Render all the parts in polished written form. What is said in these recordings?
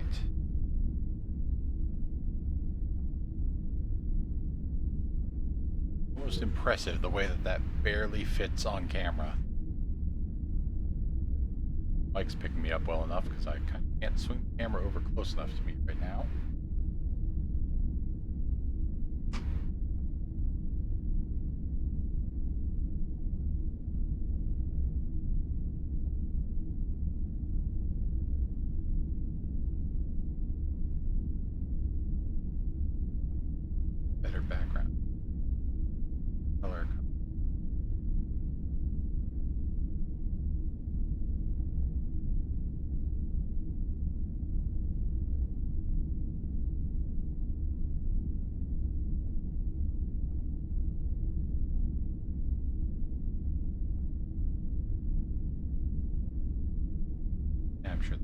Right. Almost impressive the way that barely fits on camera. Mike's picking me up well enough because I can't swing the camera over close enough to me right now. Better background color. Yeah, I'm sure.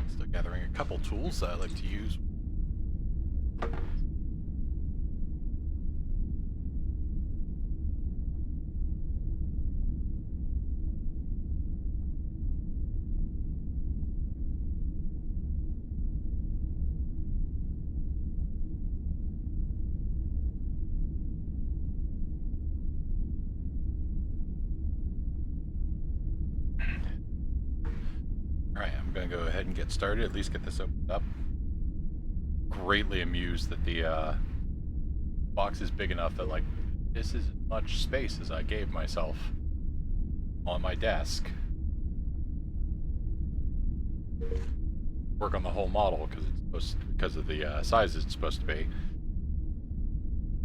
Still gathering a couple tools that I like to use. Alright, I'm going to go ahead and get started, at least get this opened up. Greatly amused that the box is big enough that, like, this is as much space as I gave myself on my desk. Work on the whole model because of the size it's supposed to be.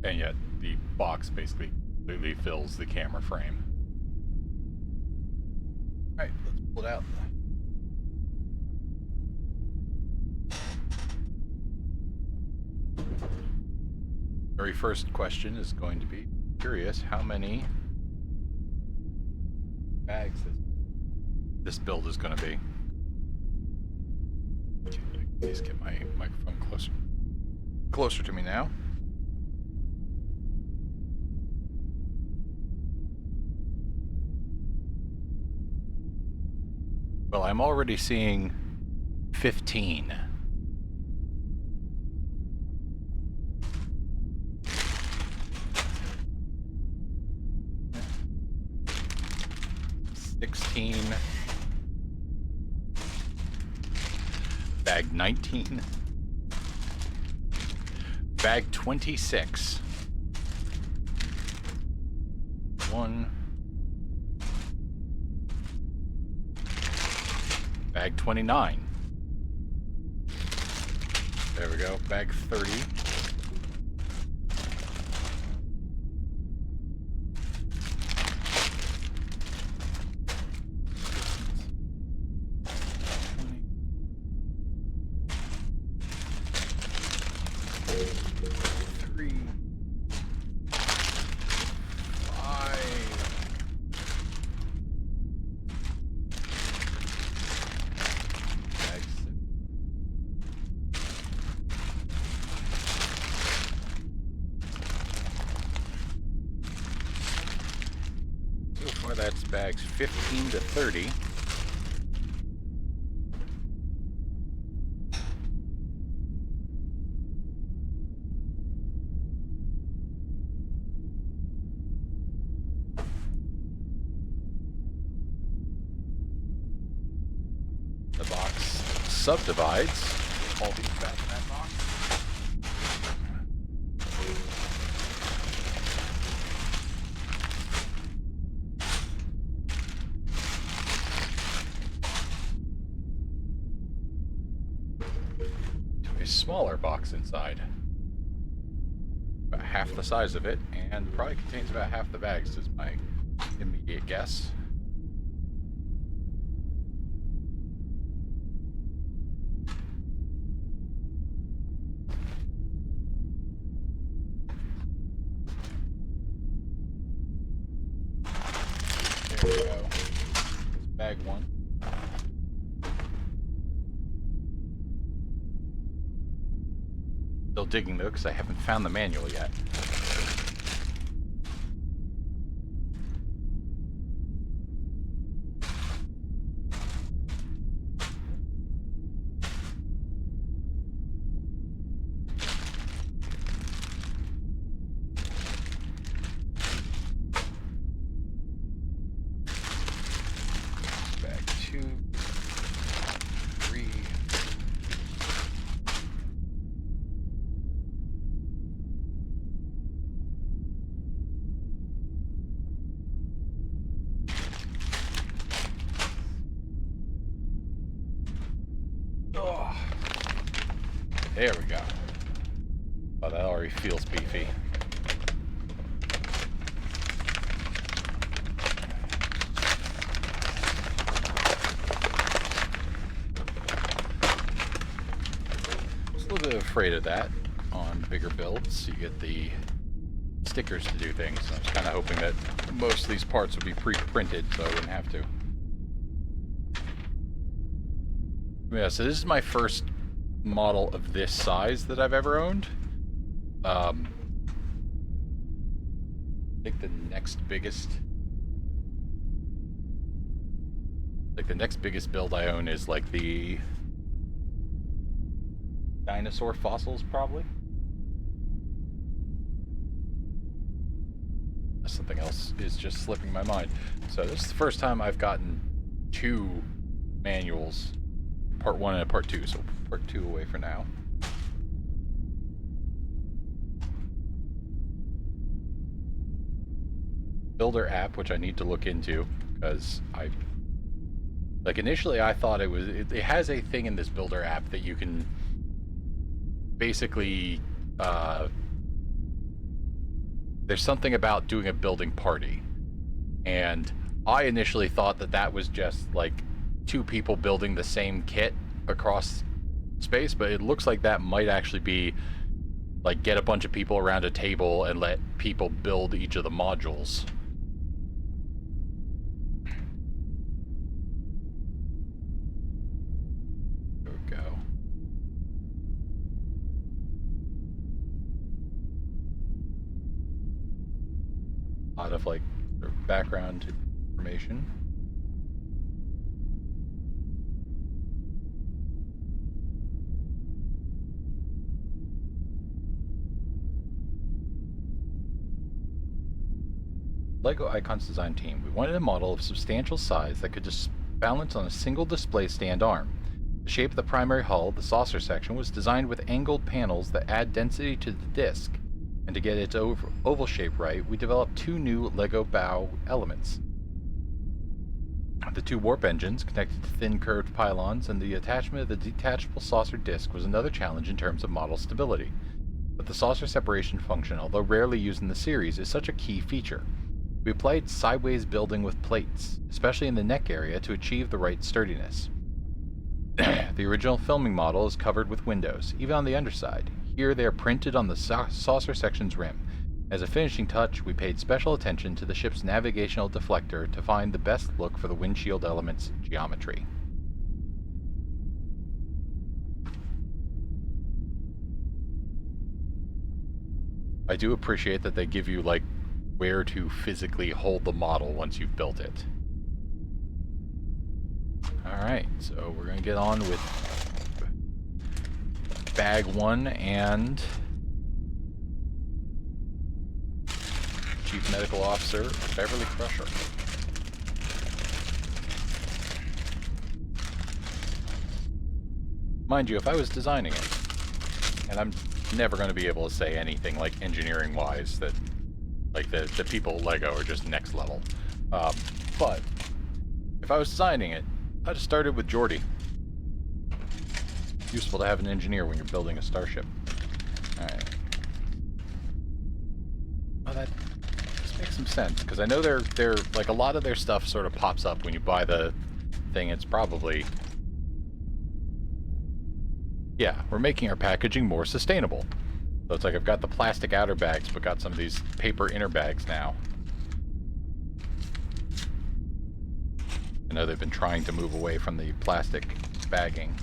And yet the box basically completely fills the camera frame. Alright, let's pull it out. Very first question is going to be, curious how many bags this build is going to be. Okay, please get my microphone closer to me now. Well, I'm already seeing 15. Bag 19. Bag 26. 1. Bag 29. There we go. Bag 30. That's bags 15 to 30. The box subdivides all these back in that box. Smaller box inside. About half the size of it, and probably contains about half the bags, is my immediate guess. There we go. Bag 1. Still digging though, because I haven't found the manual yet. Bag 2, 3. There we go. Oh, that already feels beefy. I was a little bit afraid of that on bigger builds. You get the stickers to do things. I was kind of hoping that most of these parts would be pre-printed so I wouldn't have to. Yeah, so this is my first model of this size that I've ever owned. I think the next biggest build I own is like the dinosaur fossils, probably. Something else is just slipping my mind. So this is the first time I've gotten 2 manuals, part 1 and part 2, so part 2 away for now. Builder app, which I need to look into, because initially I thought it has a thing in this builder app that you can basically, there's something about doing a building party, and I initially thought that was just like 2 people building the same kit across space, but it looks like that might actually be like get a bunch of people around a table and let people build each of the modules. There we go. A lot of like background information. LEGO Icons design team. We wanted a model of substantial size that could just balance on a single display stand arm. The shape of the primary hull, the saucer section, was designed with angled panels that add density to the disc. And to get its oval shape right, we developed 2 new LEGO bow elements. The two warp engines connected to thin curved pylons, and the attachment of the detachable saucer disc was another challenge in terms of model stability. But the saucer separation function, although rarely used in the series, is such a key feature. We applied sideways building with plates, especially in the neck area, to achieve the right sturdiness. The original filming model is covered with windows, even on the underside. Here they are printed on the saucer section's rim. As a finishing touch, we paid special attention to the ship's navigational deflector to find the best look for the windshield element's geometry. I do appreciate that they give you, like, where to physically hold the model once you've built it. Alright, so we're going to get on with Bag 1 and Chief Medical Officer Beverly Crusher. Mind you, if I was designing it, and I'm never going to be able to say anything like engineering-wise that, like, the people at LEGO are just next level. But if I was designing it, I'd have started with Geordi. Useful to have an engineer when you're building a starship. Alright. Oh, that makes some sense, because I know they're like, a lot of their stuff sort of pops up when you buy the thing. It's probably, yeah, we're making our packaging more sustainable. So it's like I've got the plastic outer bags, but got some of these paper inner bags now. I know they've been trying to move away from the plastic bagging.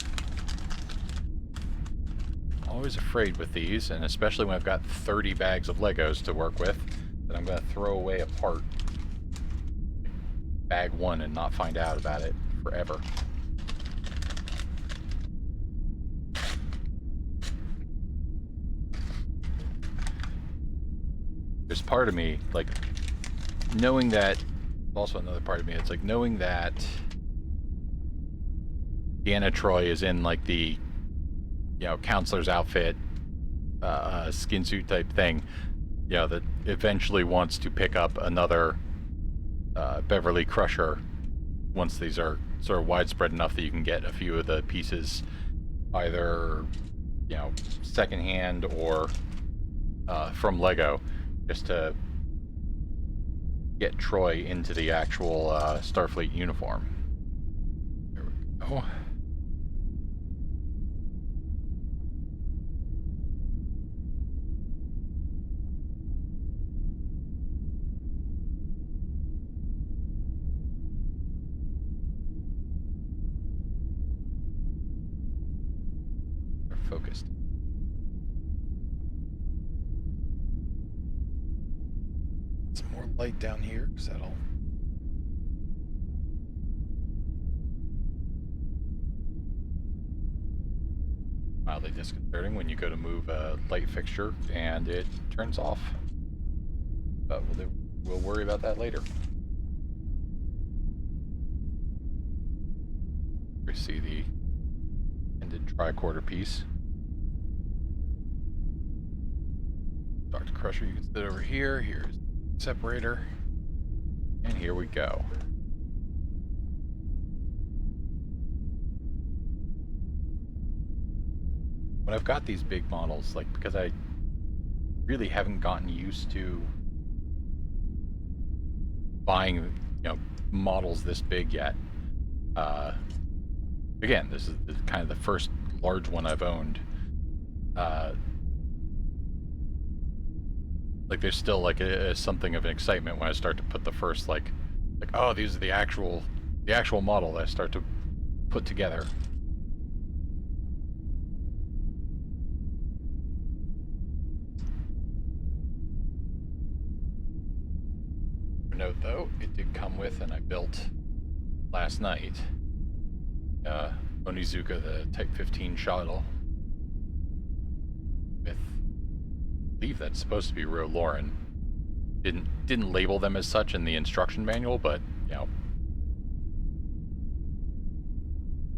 Always afraid with these, and especially when I've got 30 bags of Legos to work with, that I'm going to throw away a part, bag 1, and not find out about it forever. There's part of me, like, knowing that, also another part of me, it's like knowing that Deanna Troi is in, like, the, you know, counselor's outfit, skin suit type thing, you know, that eventually wants to pick up another Beverly Crusher once these are sort of widespread enough that you can get a few of the pieces either, you know, secondhand or from Lego, just to get Troi into the actual Starfleet uniform. There we go. Focused. Some more light down here, because that'll... mildly disconcerting when you go to move a light fixture and it turns off. But we'll worry about that later. We see the ended tricorder piece. Dr. Crusher, you can sit over here. Here's the separator. And here we go. When I've got these big models, like, because I really haven't gotten used to buying, you know, models this big yet. Again, this is kind of the first large one I've owned. Like, there's still like something of an excitement when I start to put the first like oh, these are the actual model that I start to put together. Note though, it did come with, and I built last night, Onizuka, the Type 15 shuttle, with, I believe that's supposed to be Ro Lauren. Didn't label them as such in the instruction manual, but, you know,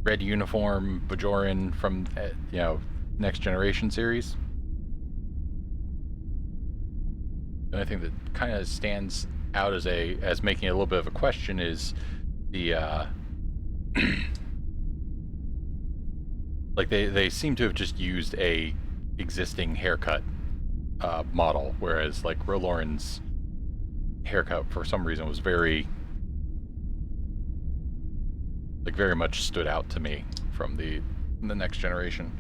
red uniform Bajoran from, you know, Next Generation series. The only thing that kind of stands out as making a little bit of a question is the like they seem to have just used a existing haircut model, whereas like Rolauren's haircut for some reason was very much stood out to me from the next generation.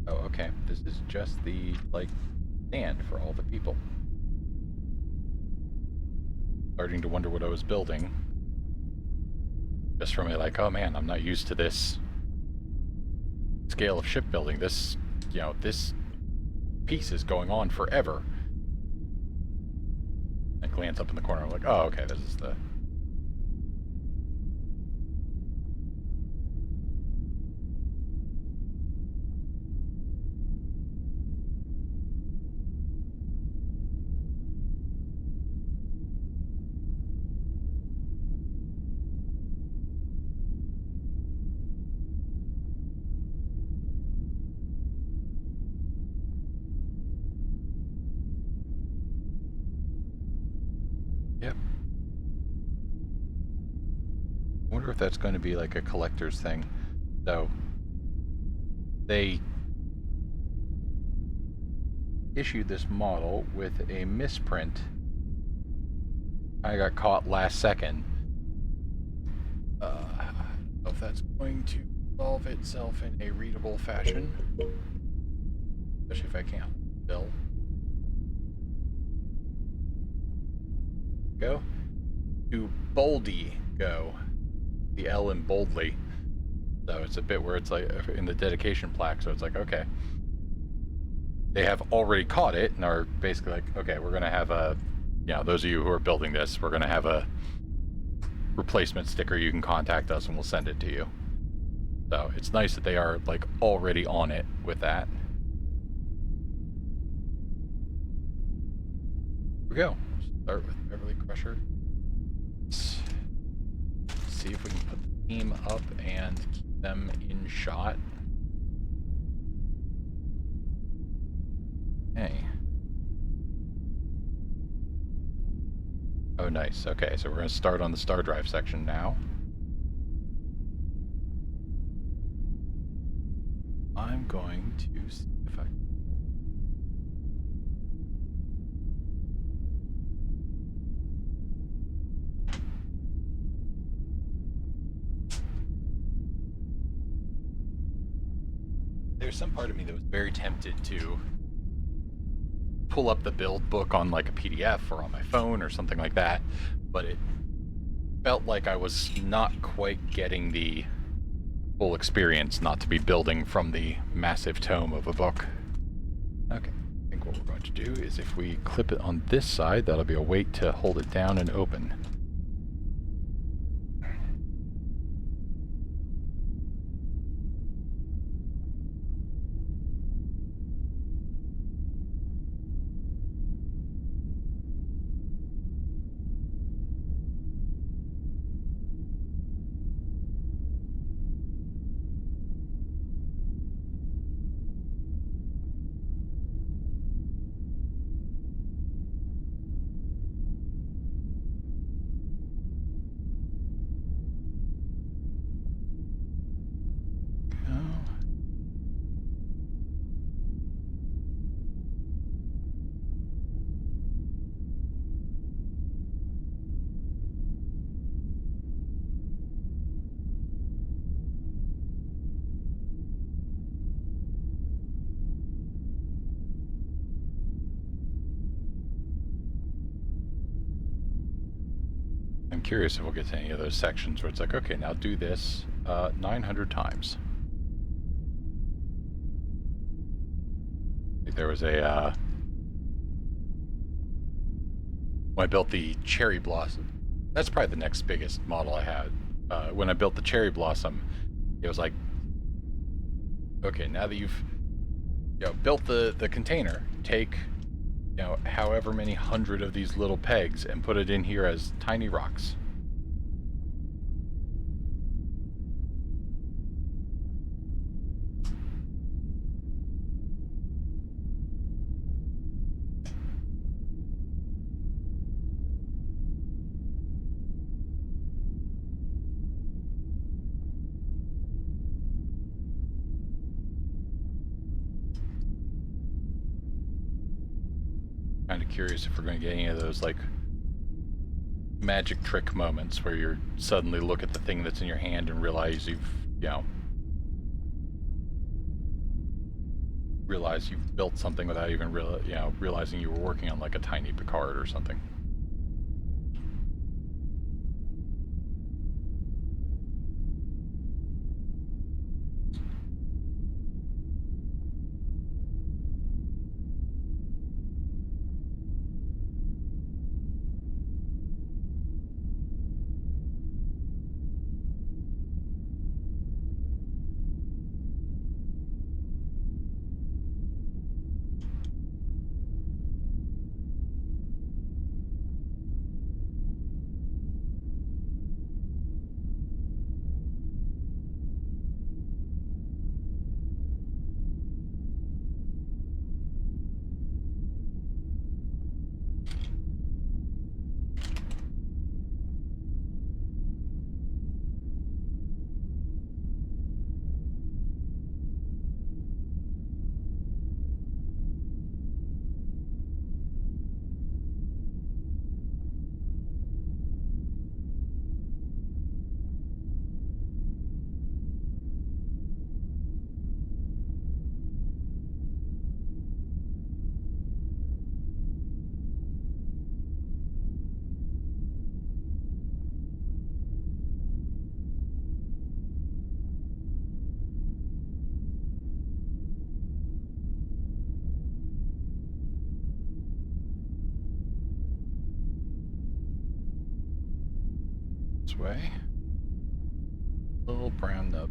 Oh, okay. This is just the, like, stand for all the people. Starting to wonder what I was building. Just from it, like, oh man, I'm not used to this scale of shipbuilding. This, you know, this piece is going on forever. I glance up in the corner, I'm like, oh, okay, this is the... Yep. I wonder if that's going to be like a collector's thing. So, they issued this model with a misprint. I got caught last second. I don't know if that's going to solve itself in a readable fashion. Especially if I can't bill. Go. To Boldy go. The L in boldly. So it's a bit where it's like in the dedication plaque, so it's like, okay. They have already caught it and are basically like, okay, we're going to have a, you know, those of you who are building this, we're going to have a replacement sticker. You can contact us and we'll send it to you. So it's nice that they are like already on it with that. Here we go. Start with Beverly Crusher. Let's see if we can put the team up and keep them in shot. Hey. Oh, nice. Okay, so we're going to start on the star drive section now. I'm going to see if I... There's some part of me that was very tempted to pull up the build book on like a PDF or on my phone or something like that, but it felt like I was not quite getting the full experience not to be building from the massive tome of a book. Okay, I think what we're going to do is if we clip it on this side, that'll be a weight to hold it down and open. I'm curious if we'll get to any of those sections where it's like, okay, now do this 900 times. I think there was a when I built the Cherry Blossom, that's probably the next biggest model I had. when I built the cherry blossom, it was like, okay, now that you've built the container, take however many hundred of these little pegs and put it in here as tiny rocks. Kind of curious if we're going to get any of those like magic trick moments where you suddenly look at the thing that's in your hand and realize you've built something without even realizing you were working on like a tiny Picard or something. This way. A little brown up.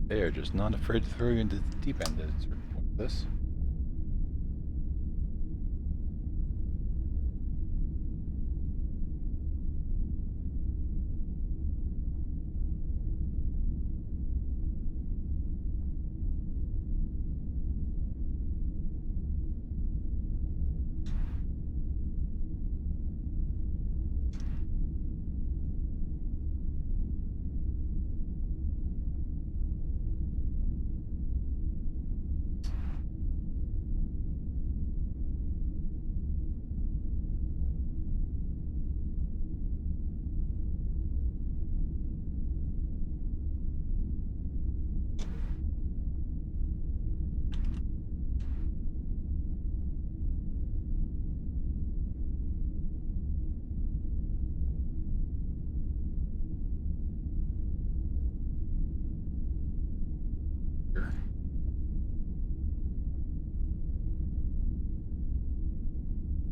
They are just not afraid to throw you into the deep end at a certain point of this.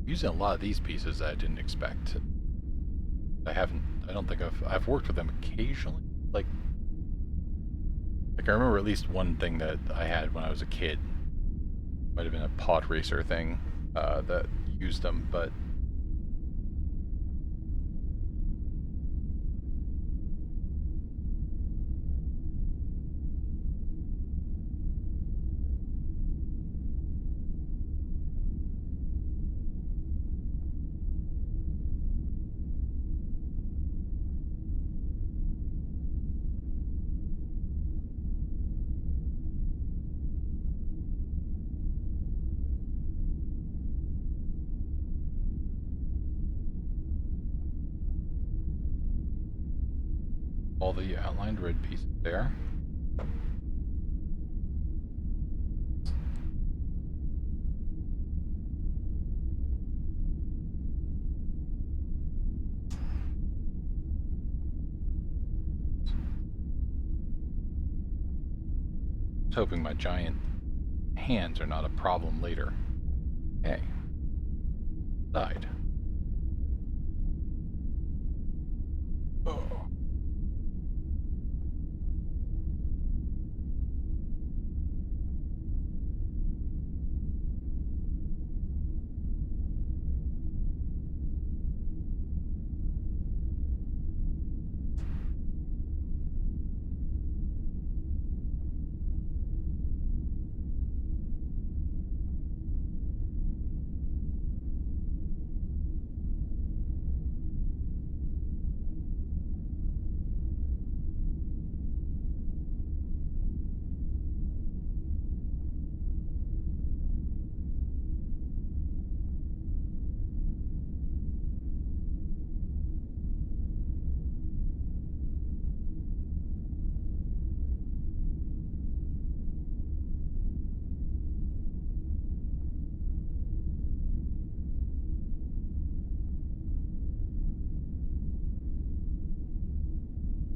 Using a lot of these pieces that I didn't expect. I don't think I've worked with them occasionally. Like I remember at least one thing that I had when I was a kid. Might have been a pod racer thing that used them, but all the outlined red pieces there. I was hoping my giant hands are not a problem later. Okay. Side. Oh.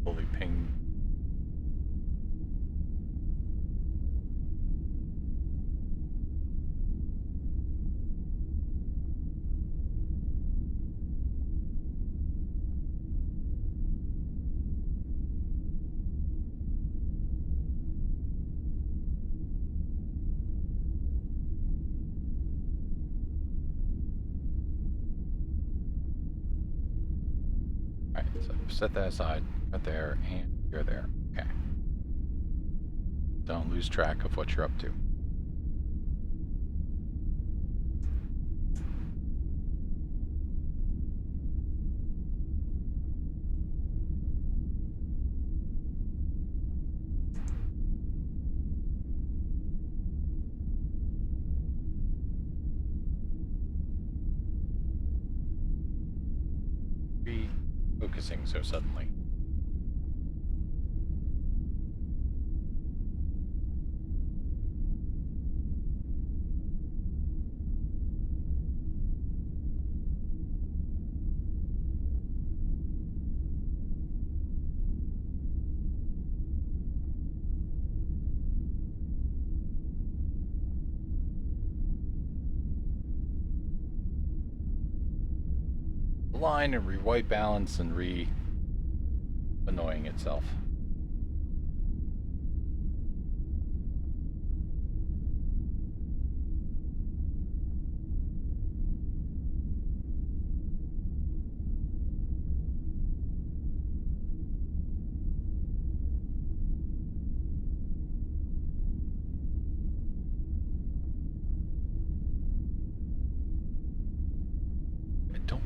Fully pinged. Alright, so set that aside, cut there, and you're there. Okay. Don't lose track of what you're up to. Refocusing so suddenly. Line and re-white balance and re-annoying itself. I don't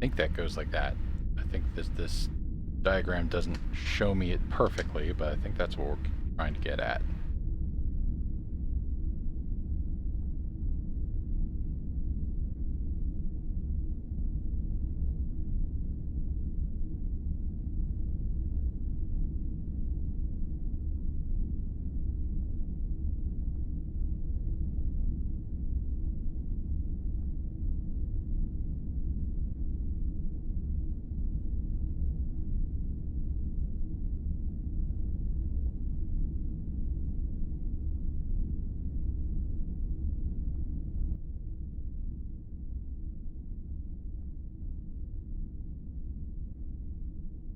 think that goes like that. I think this diagram doesn't show me it perfectly, but I think that's what we're trying to get at.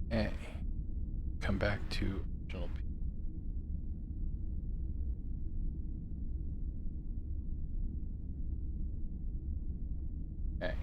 Okay. Come back to original. Okay.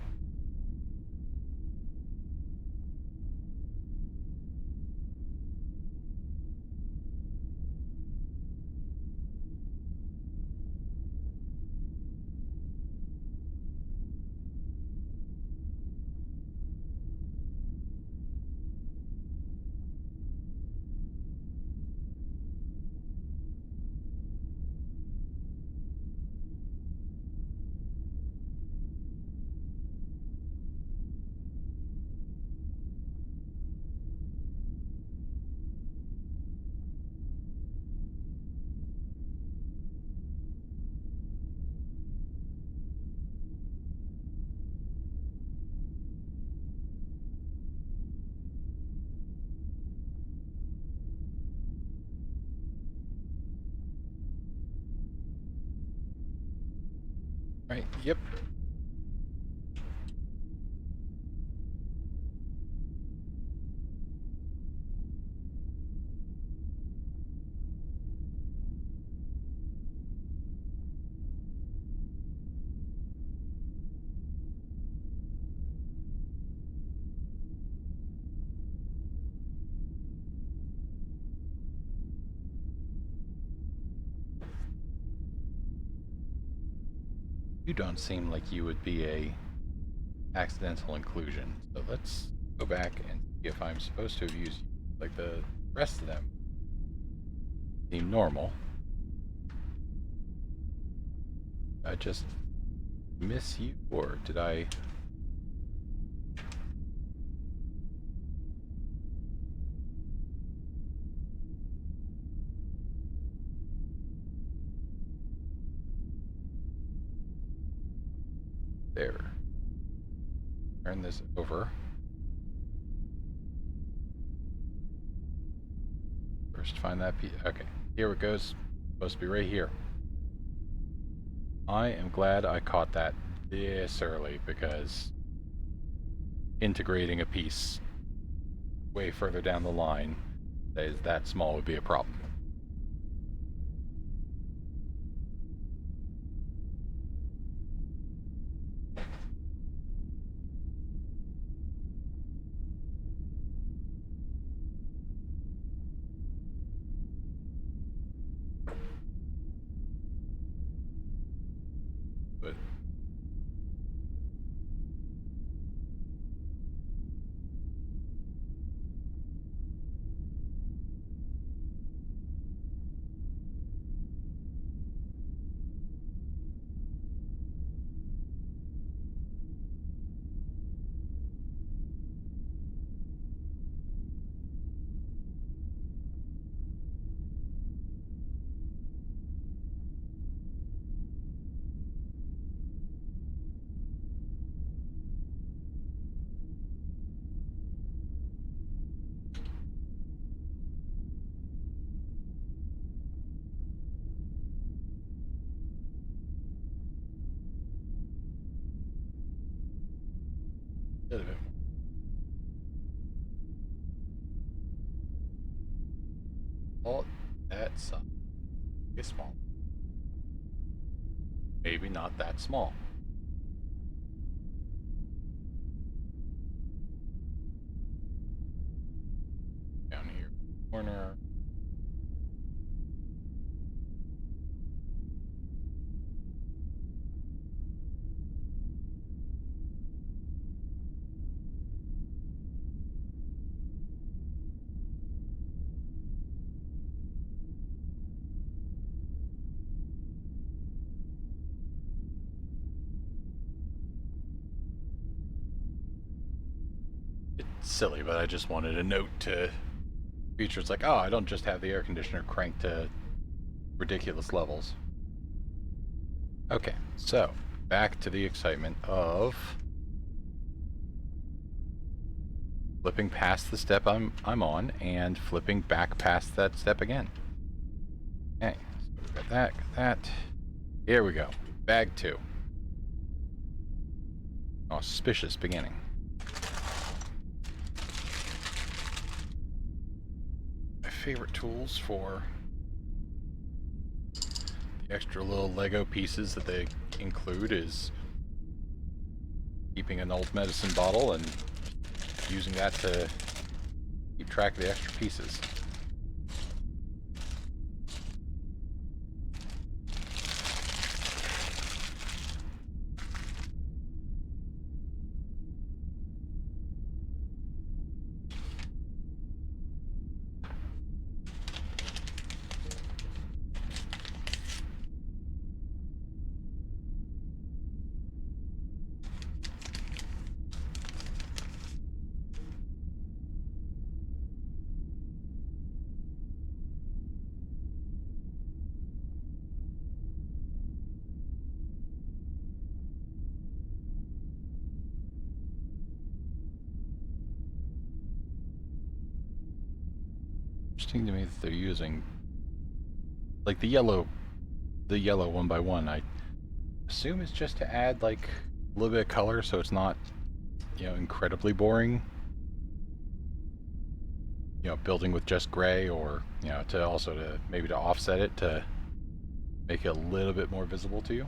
Right, yep. You don't seem like you would be a accidental inclusion. So let's go back and see if I'm supposed to have used like the rest of them. Seem normal. I just miss you, or did I? There. Turn this over. First find that piece. Okay, here it goes. Supposed to be right here. I am glad I caught that this early, because integrating a piece way further down the line that is that small would be a problem. But a little bit more. Oh, that's small. Maybe not that small. Down here, corner. It's silly, but I just wanted a note to features like, oh, I don't just have the air conditioner cranked to ridiculous levels. Okay, so back to the excitement of flipping past the step I'm on and flipping back past that step again. Okay, so we got that. Here we go. Bag 2. Auspicious beginning. My favorite tools for the extra little Lego pieces that they include is keeping an old medicine bottle and using that to keep track of the extra pieces. Interesting to me that they're using like the yellow 1x1. I assume it's just to add like a little bit of color so it's not, you know, incredibly boring. You know, building with just gray, or, you know, to also to maybe to offset it to make it a little bit more visible to you.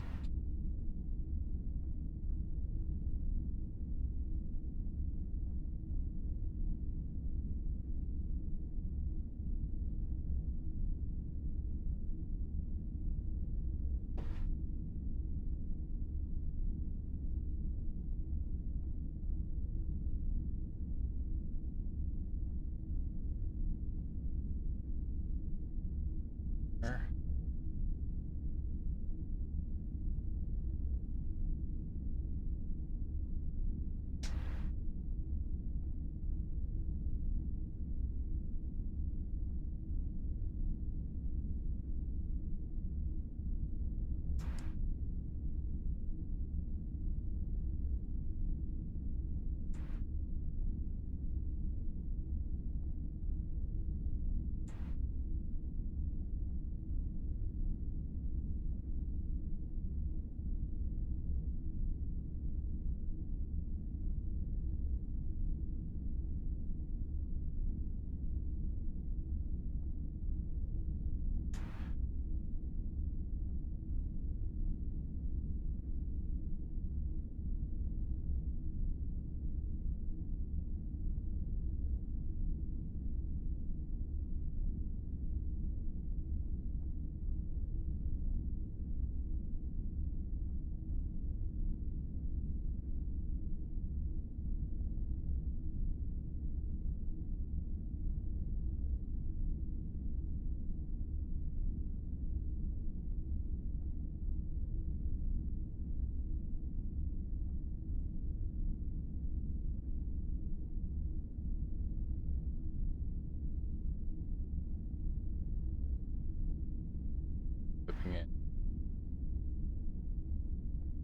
Flipping it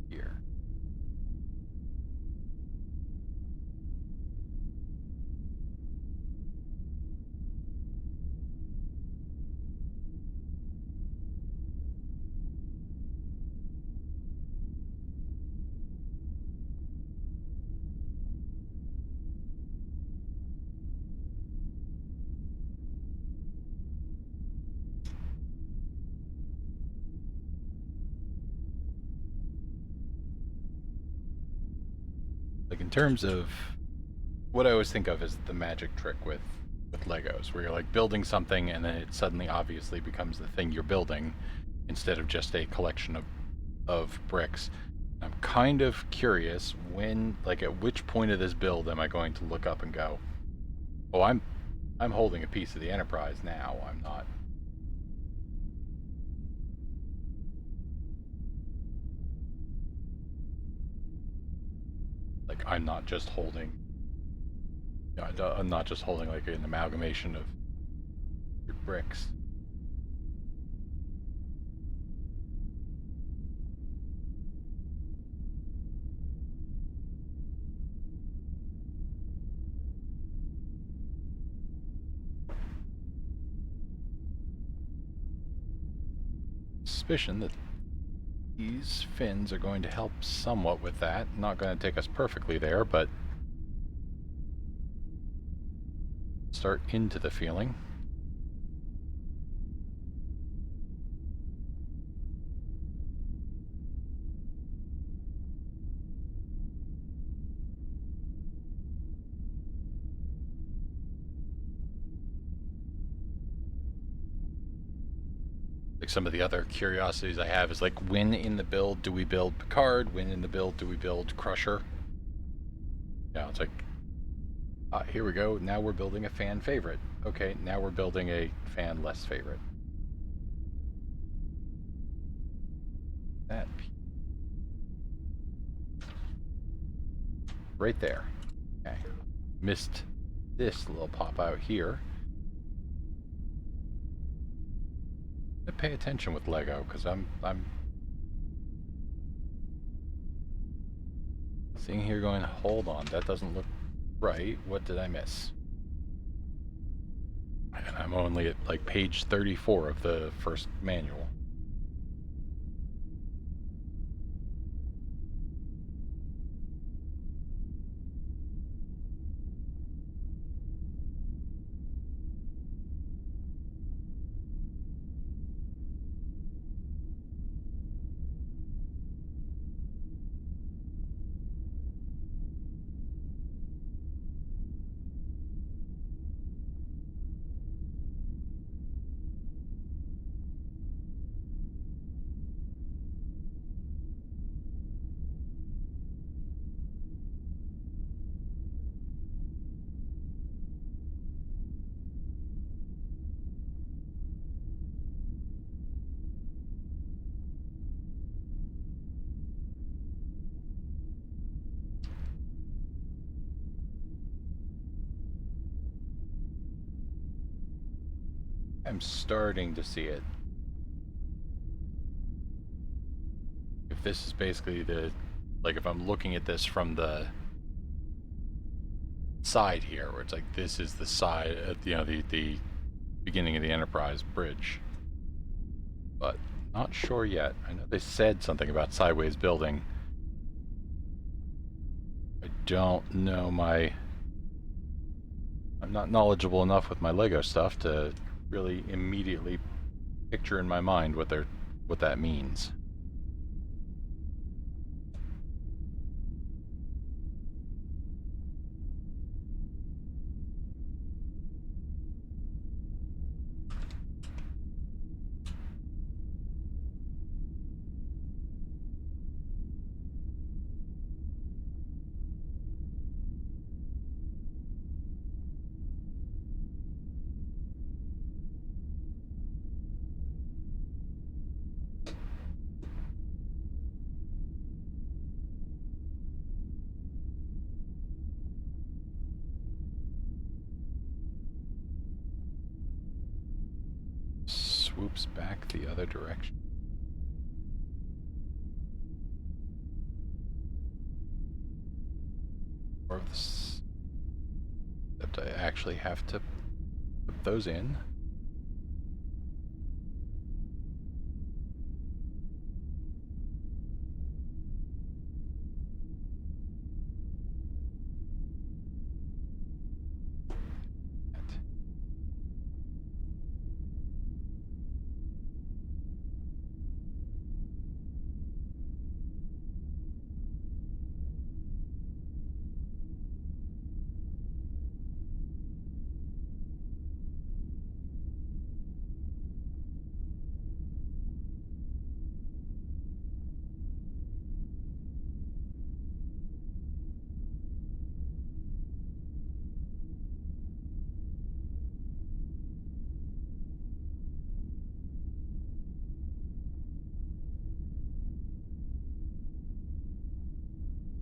here. Like, in terms of what I always think of as the magic trick with Legos, where you're like building something and then it suddenly obviously becomes the thing you're building instead of just a collection of bricks. I'm kind of curious when, like, at which point of this build am I going to look up and go, oh, I'm holding a piece of the Enterprise now. I'm not. Like, I'm not just holding. You know, I'm not just holding like an amalgamation of bricks. Suspicion that these fins are going to help somewhat with that. Not going to take us perfectly there, but start into the feeling. Like, some of the other curiosities I have is like, when in the build do we build Picard? When in the build do we build Crusher? Yeah, it's like, here we go. Now we're building a fan favorite. Okay, now we're building a fan less favorite. That right there. Okay, missed this little pop out here. Pay attention with Lego, because I'm sitting here going, hold on, that doesn't look right. What did I miss? And I'm only at like page 34 of the first manual. I'm starting to see it. If this is basically the, like if I'm looking at this from the side here, where it's like this is the side, you know, the beginning of the Enterprise bridge. But not sure yet. I know they said something about sideways building. I don't know I'm not knowledgeable enough with my Lego stuff to really immediately picture in my mind what that means. Swoops back the other direction. Or of this, except I actually have to put those in.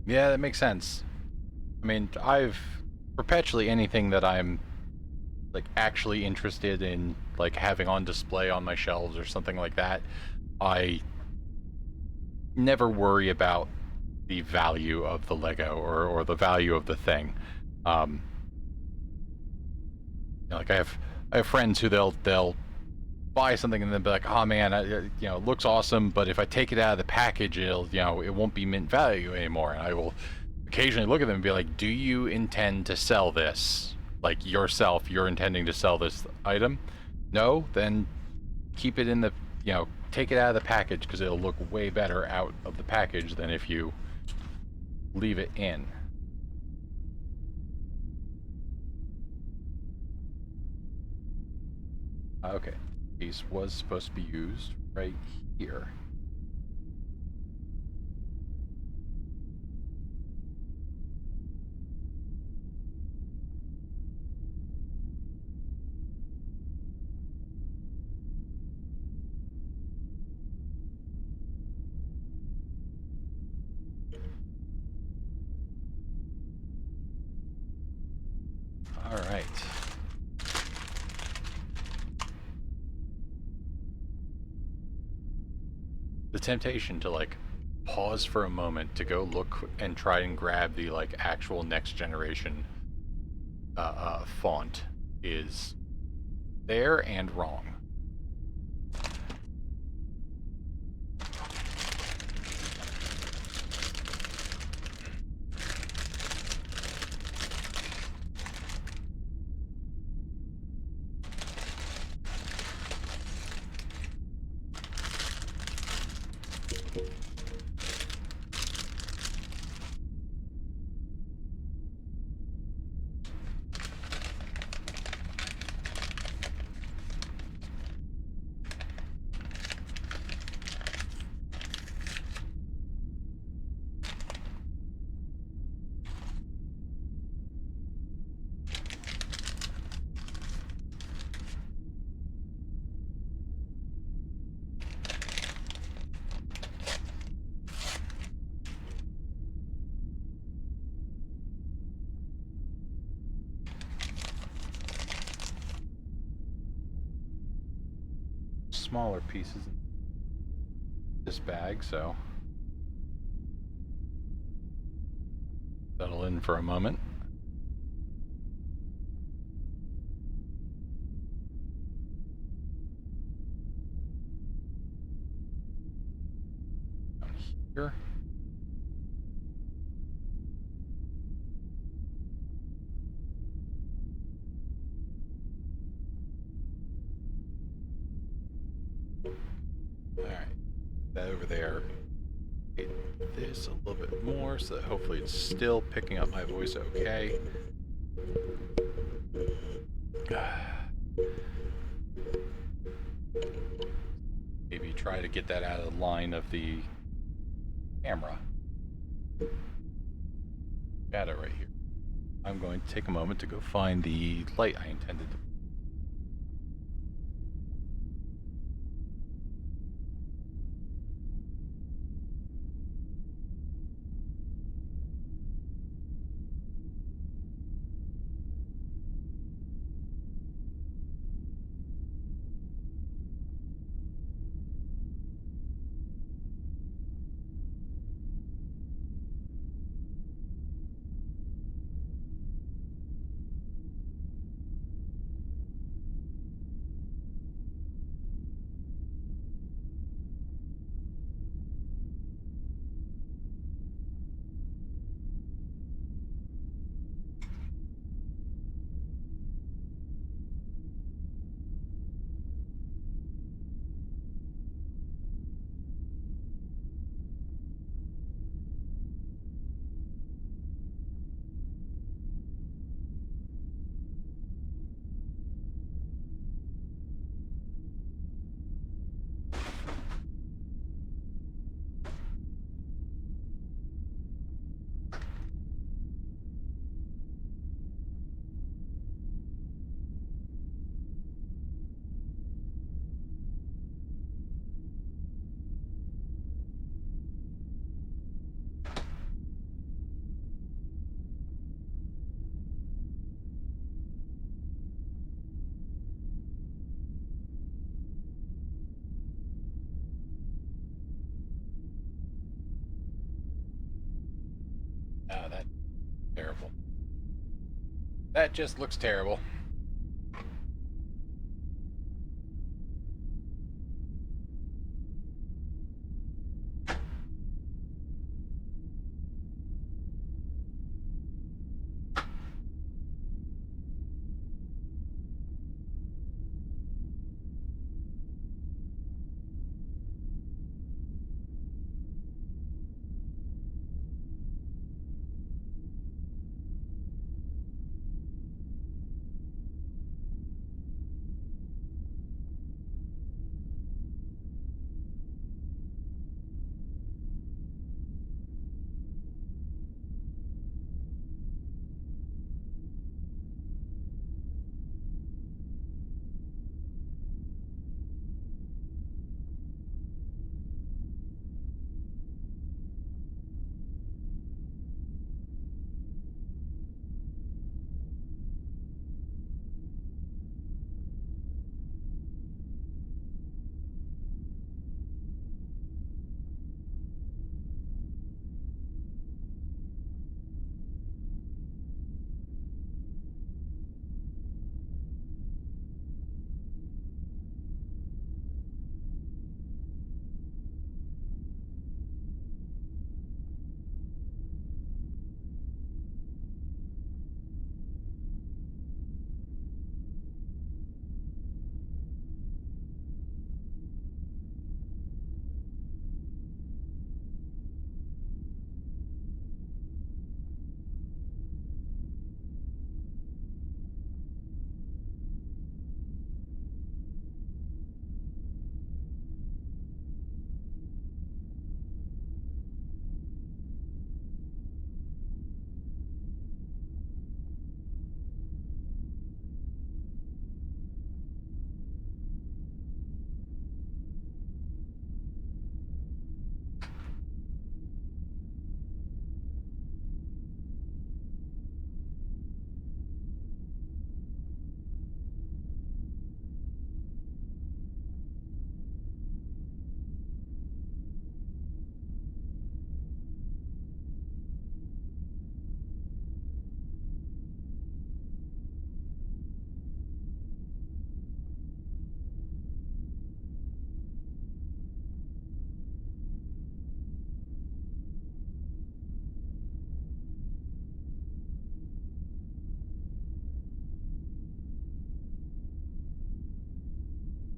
Yeah, that makes sense. I mean, I've perpetually anything that I'm like actually interested in like having on display on my shelves or something like that, I never worry about the value of the Lego or the value of the thing. You know, like I have friends who they'll buy something and then be like, oh man, you know, it looks awesome, but if I take it out of the package, it won't be mint value anymore. And I will occasionally look at them and be like, do you intend to sell this? Like yourself, you're intending to sell this item? No? Then keep it in the, take it out of the package because it'll look way better out of the package than if you leave it in. Okay. Piece was supposed to be used right here. All right. The temptation to like pause for a moment to go look and try and grab the like actual next generation font is there and wrong. smaller pieces in this bag, so settle in for a moment. Down here. Alright, that over there. This a little bit more so that hopefully it's still picking up my voice okay. Maybe try to get that out of the line of the camera. Shadow right here. I'm going to take a moment to go find the light I intended to. Oh, that's terrible. That just looks terrible.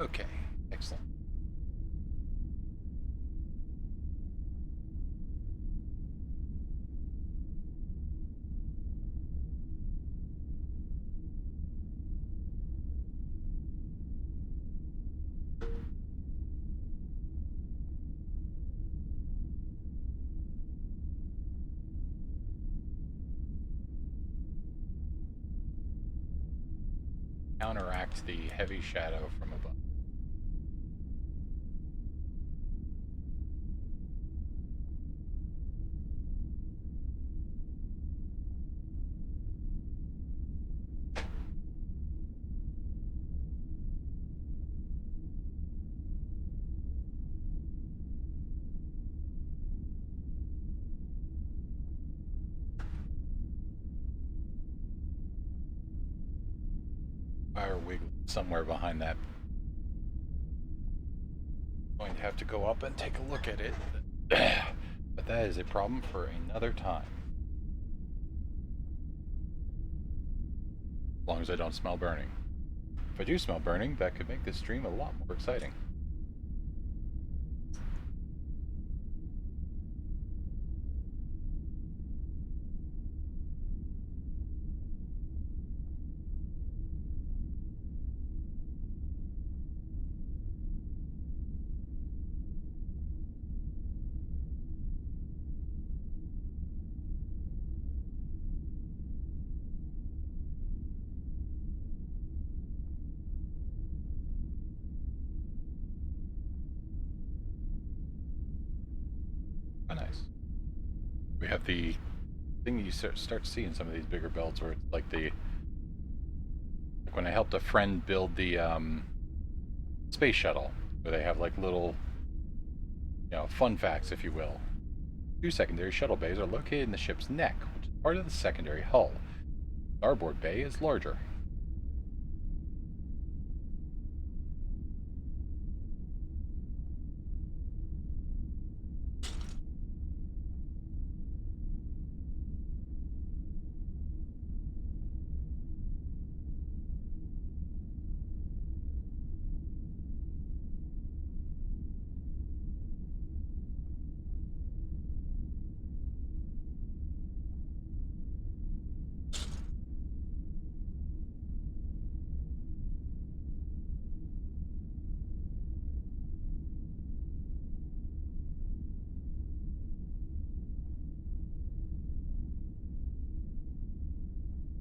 Okay, excellent. Counteract the heavy shadow from above. Fire wiggle somewhere behind that. Going to have to go up and take a look at it. But that is a problem for another time. As long as I don't smell burning. If I do smell burning, that could make this stream a lot more exciting. Oh, nice. We have the thing you start to see in some of these bigger builds where it's like when I helped a friend build the space shuttle, where they have like little, fun facts, if you will. 2 secondary shuttle bays are located in the ship's neck, which is part of the secondary hull. The starboard bay is larger.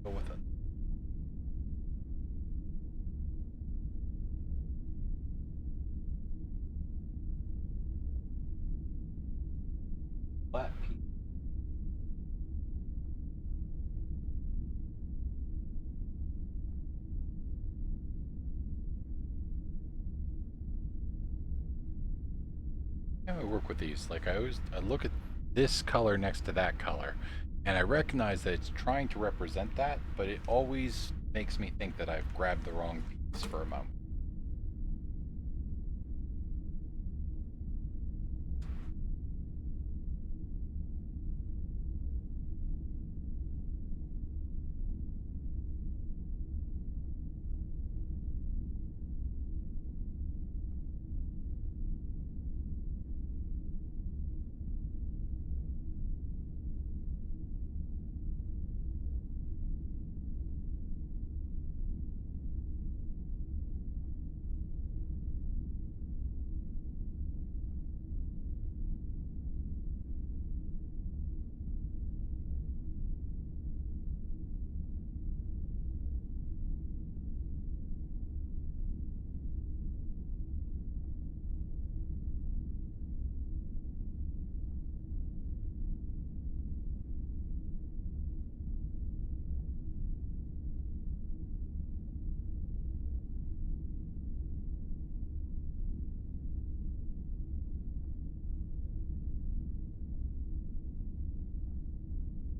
Go with it. Flat piece. How do I work with these? Like I look at this color next to that color, and I recognize that it's trying to represent that, but it always makes me think that I've grabbed the wrong piece for a moment.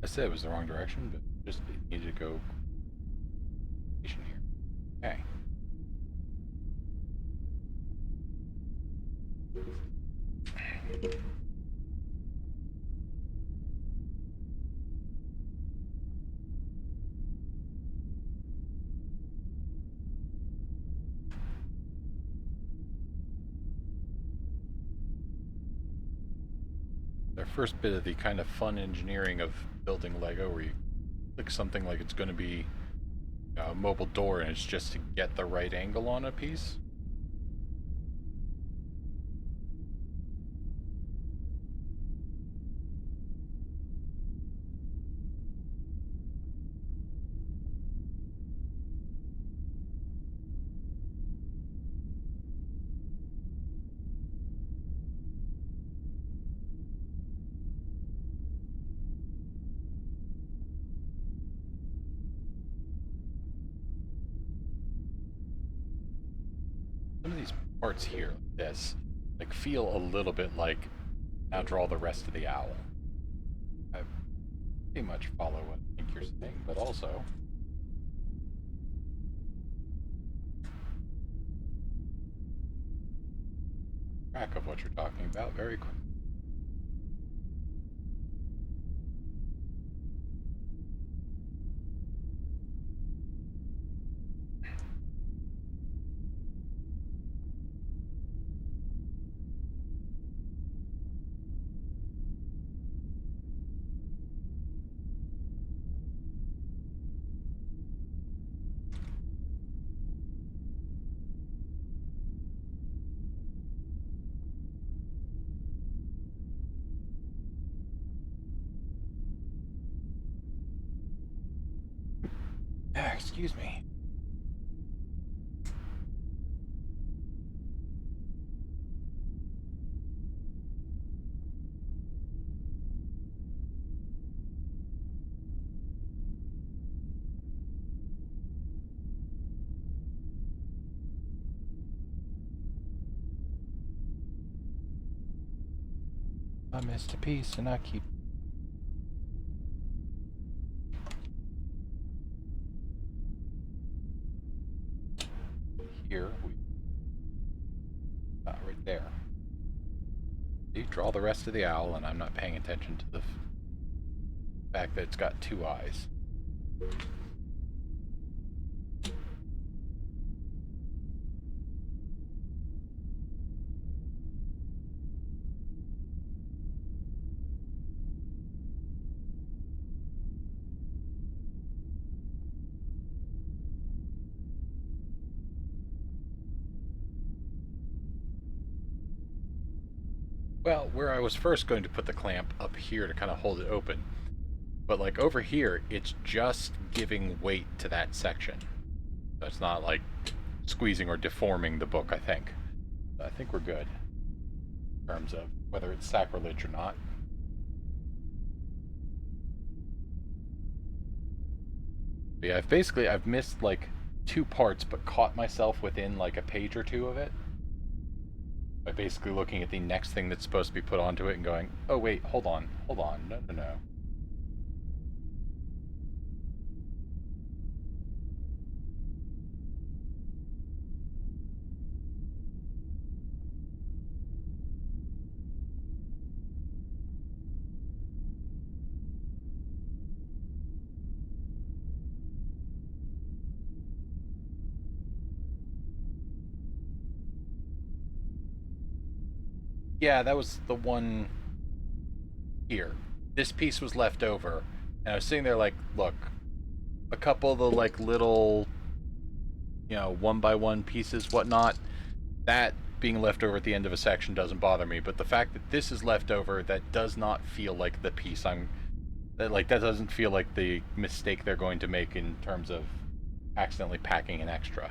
I said it was the wrong direction, but just needed to go here. Okay. Our first bit of the kind of fun engineering of building Lego, where you click something like it's going to be a mobile door, and it's just to get the right angle on a piece. Some of these parts here, like this, like feel a little bit like now draw the rest of the owl. I pretty much follow what I think you're saying, but also track of what you're talking about very quick. Excuse me. I missed a piece and I keep. Here we right there. You draw the rest of the owl, and I'm not paying attention to the fact that it's got two eyes. Well, where I was first going to put the clamp up here to kind of hold it open, but like over here, it's just giving weight to that section. So it's not like squeezing or deforming the book, I think. I think we're good in terms of whether it's sacrilege or not. But yeah, I've missed like 2 parts, but caught myself within like a page or 2 of it. By basically looking at the next thing that's supposed to be put onto it and going, oh wait, hold on, no. Yeah, that was the one here. This piece was left over, and I was sitting there like, look, a couple of the like little, 1 by 1 pieces, whatnot, that being left over at the end of a section doesn't bother me, but the fact that this is left over, that does not feel like the piece that doesn't feel like the mistake they're going to make in terms of accidentally packing an extra.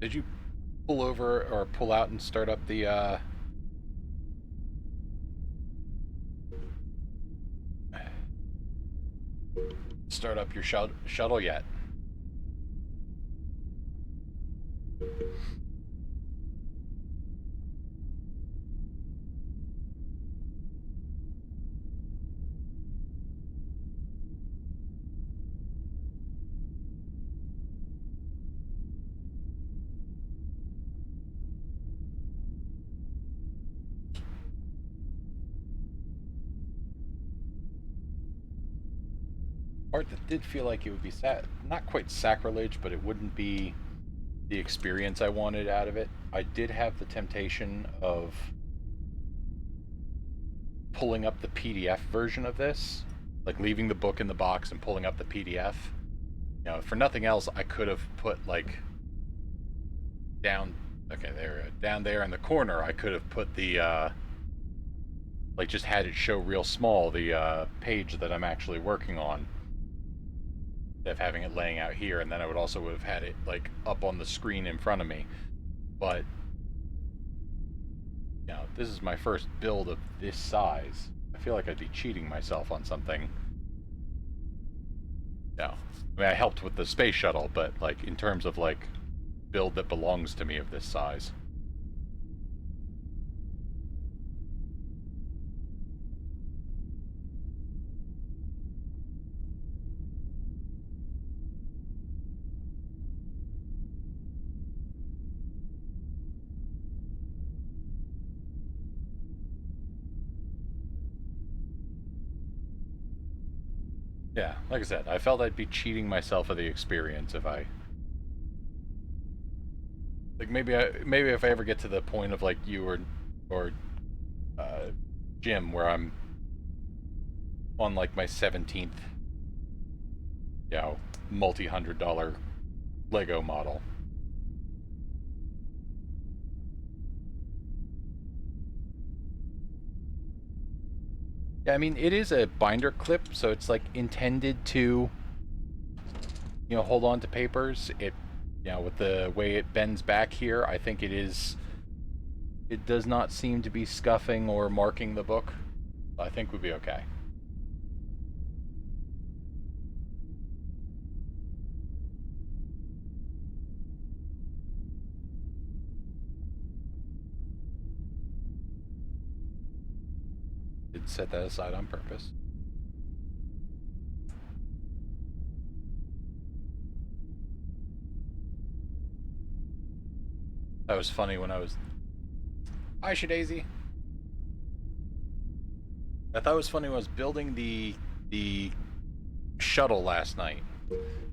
Did you pull over or pull out and start up the start up your shuttle yet? part that did feel like it would be not quite sacrilege, but it wouldn't be the experience I wanted out of it. I did have the temptation of pulling up the PDF version of this, like leaving the book in the box and pulling up the PDF. You know, for nothing else, I could have put like down there in the corner, I could have put the like just had it show real small the page that I'm actually working on, instead of having it laying out here, and then I would also have had it like up on the screen in front of me. But you know, this is my first build of this size. I feel like I'd be cheating myself on something. No, I mean, I helped with the space shuttle, but like in terms of like build that belongs to me of this size. Yeah, like I said, I felt I'd be cheating myself of the experience if I like maybe if I ever get to the point of like you or Jim, where I'm on like my 17th, you know, multi-$100 Lego model. Yeah, I mean, it is a binder clip, so it's like intended to, you know, hold on to papers. It, you know, with the way it bends back here, I think it does not seem to be scuffing or marking the book. I think we'd be okay. Did set that aside on purpose. That was funny when I was... Hi, Shadaisy. I thought it was funny when I was building the shuttle last night.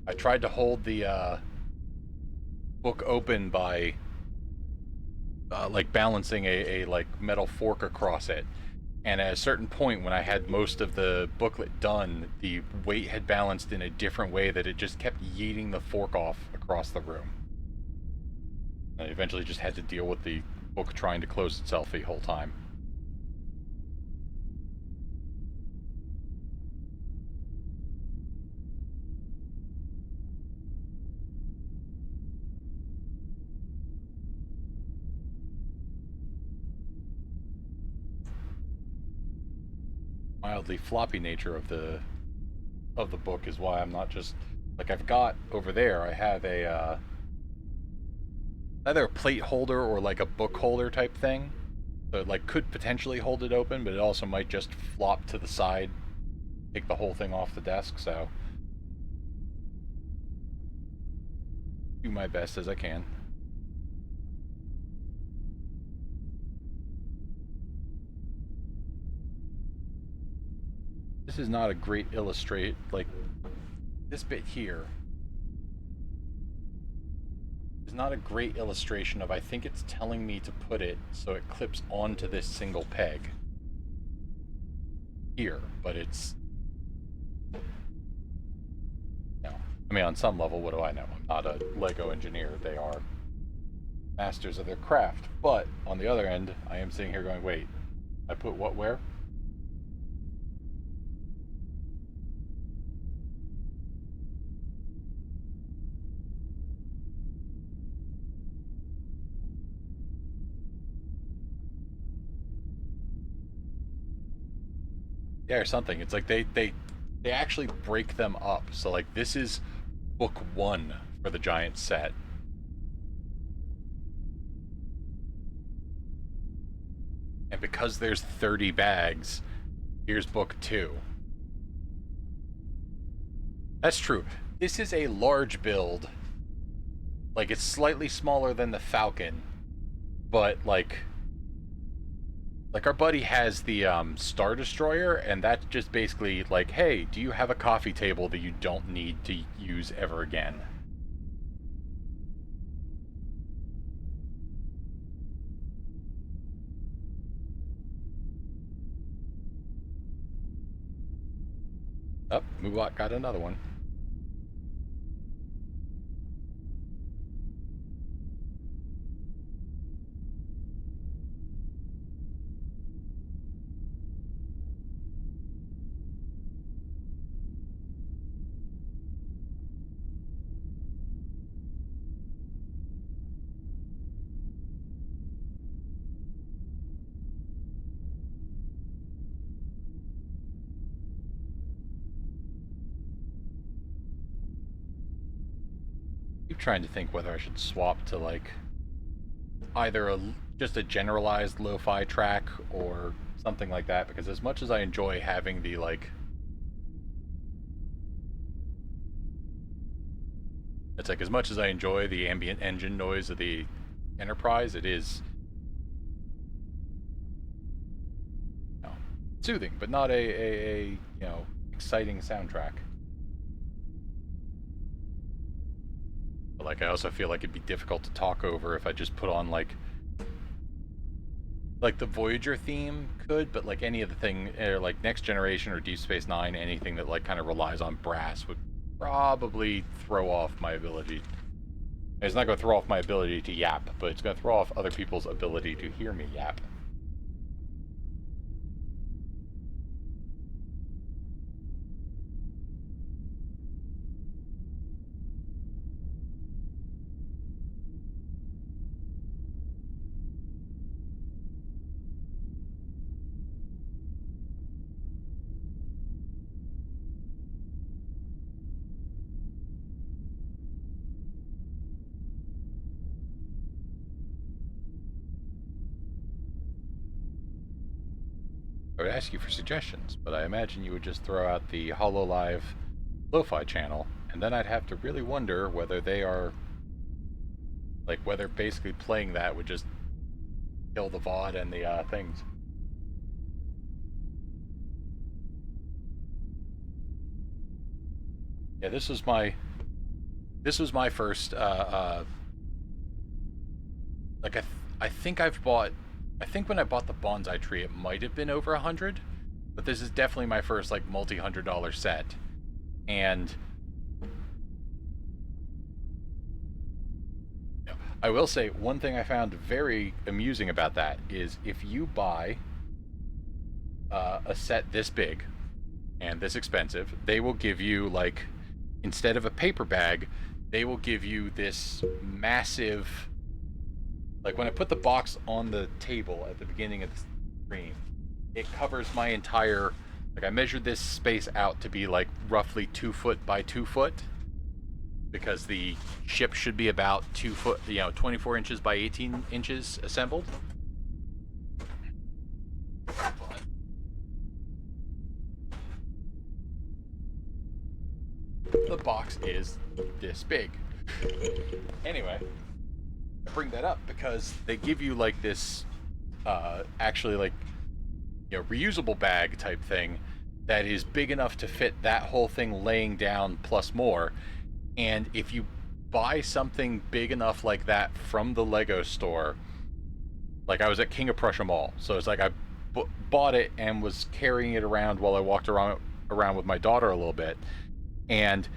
I tried to hold the book open by like balancing a like metal fork across it. And at a certain point, when I had most of the booklet done, the weight had balanced in a different way that it just kept yeeting the fork off across the room. I eventually just had to deal with the book trying to close itself the whole time. Mildly floppy nature of the book is why I'm not just like I've got over there. I have a either a plate holder or like a book holder type thing, so it like could potentially hold it open, but it also might just flop to the side, take the whole thing off the desk. So do my best as I can. This is not a great illustrate, like this bit here is not a great illustration of, I think it's telling me to put it so it clips onto this single peg here, but it's, no. I mean, on some level, what do I know? I'm not a Lego engineer. They are masters of their craft. But on the other end, I am sitting here going, wait, I put what where? Yeah, or something. It's like they actually break them up. So like this is book 1 for the giant set. And because there's 30 bags, here's book 2. That's true. This is a large build. Like, it's slightly smaller than the Falcon, but like Like, our buddy has the Star Destroyer, and that's just basically like, hey, do you have a coffee table that you don't need to use ever again? Oh, Mubot got another one. Keep trying to think whether I should swap to like either just a generalized lo-fi track or something like that, because as much as I enjoy having the like, it's like as much as I enjoy the ambient engine noise of the Enterprise, it is, you know, soothing, but not a you know, exciting soundtrack. But like, I also feel like it'd be difficult to talk over if I just put on like the Voyager theme could, but like any of the thing, or like Next Generation or Deep Space Nine, anything that like kind of relies on brass would probably throw off my ability. It's not going to throw off my ability to yap, but it's going to throw off other people's ability to hear me yap. I would ask you for suggestions, but I imagine you would just throw out the HoloLive lo-fi channel, and then I'd have to really wonder whether they are, like, whether basically playing that would just kill the VOD and the things. Yeah, this was my first like I think I think when I bought the bonsai tree, it might have been over 100, but this is definitely my first like multi-$100 set. And I will say one thing I found very amusing about that is if you buy a set this big and this expensive, they will give you, like, instead of a paper bag, they will give you this massive, like, when I put the box on the table at the beginning of the stream, it covers my entire, like, I measured this space out to be like roughly 2 foot by 2 foot, because the ship should be about 2 foot, you know, 24 inches by 18 inches assembled. The box is this big. Anyway, I bring that up because they give you like this, actually, like, you know, reusable bag type thing that is big enough to fit that whole thing laying down plus more. And if you buy something big enough like that from the Lego store, like I was at King of Prussia Mall, so it's like I bought it and was carrying it around while I walked around with my daughter a little bit, and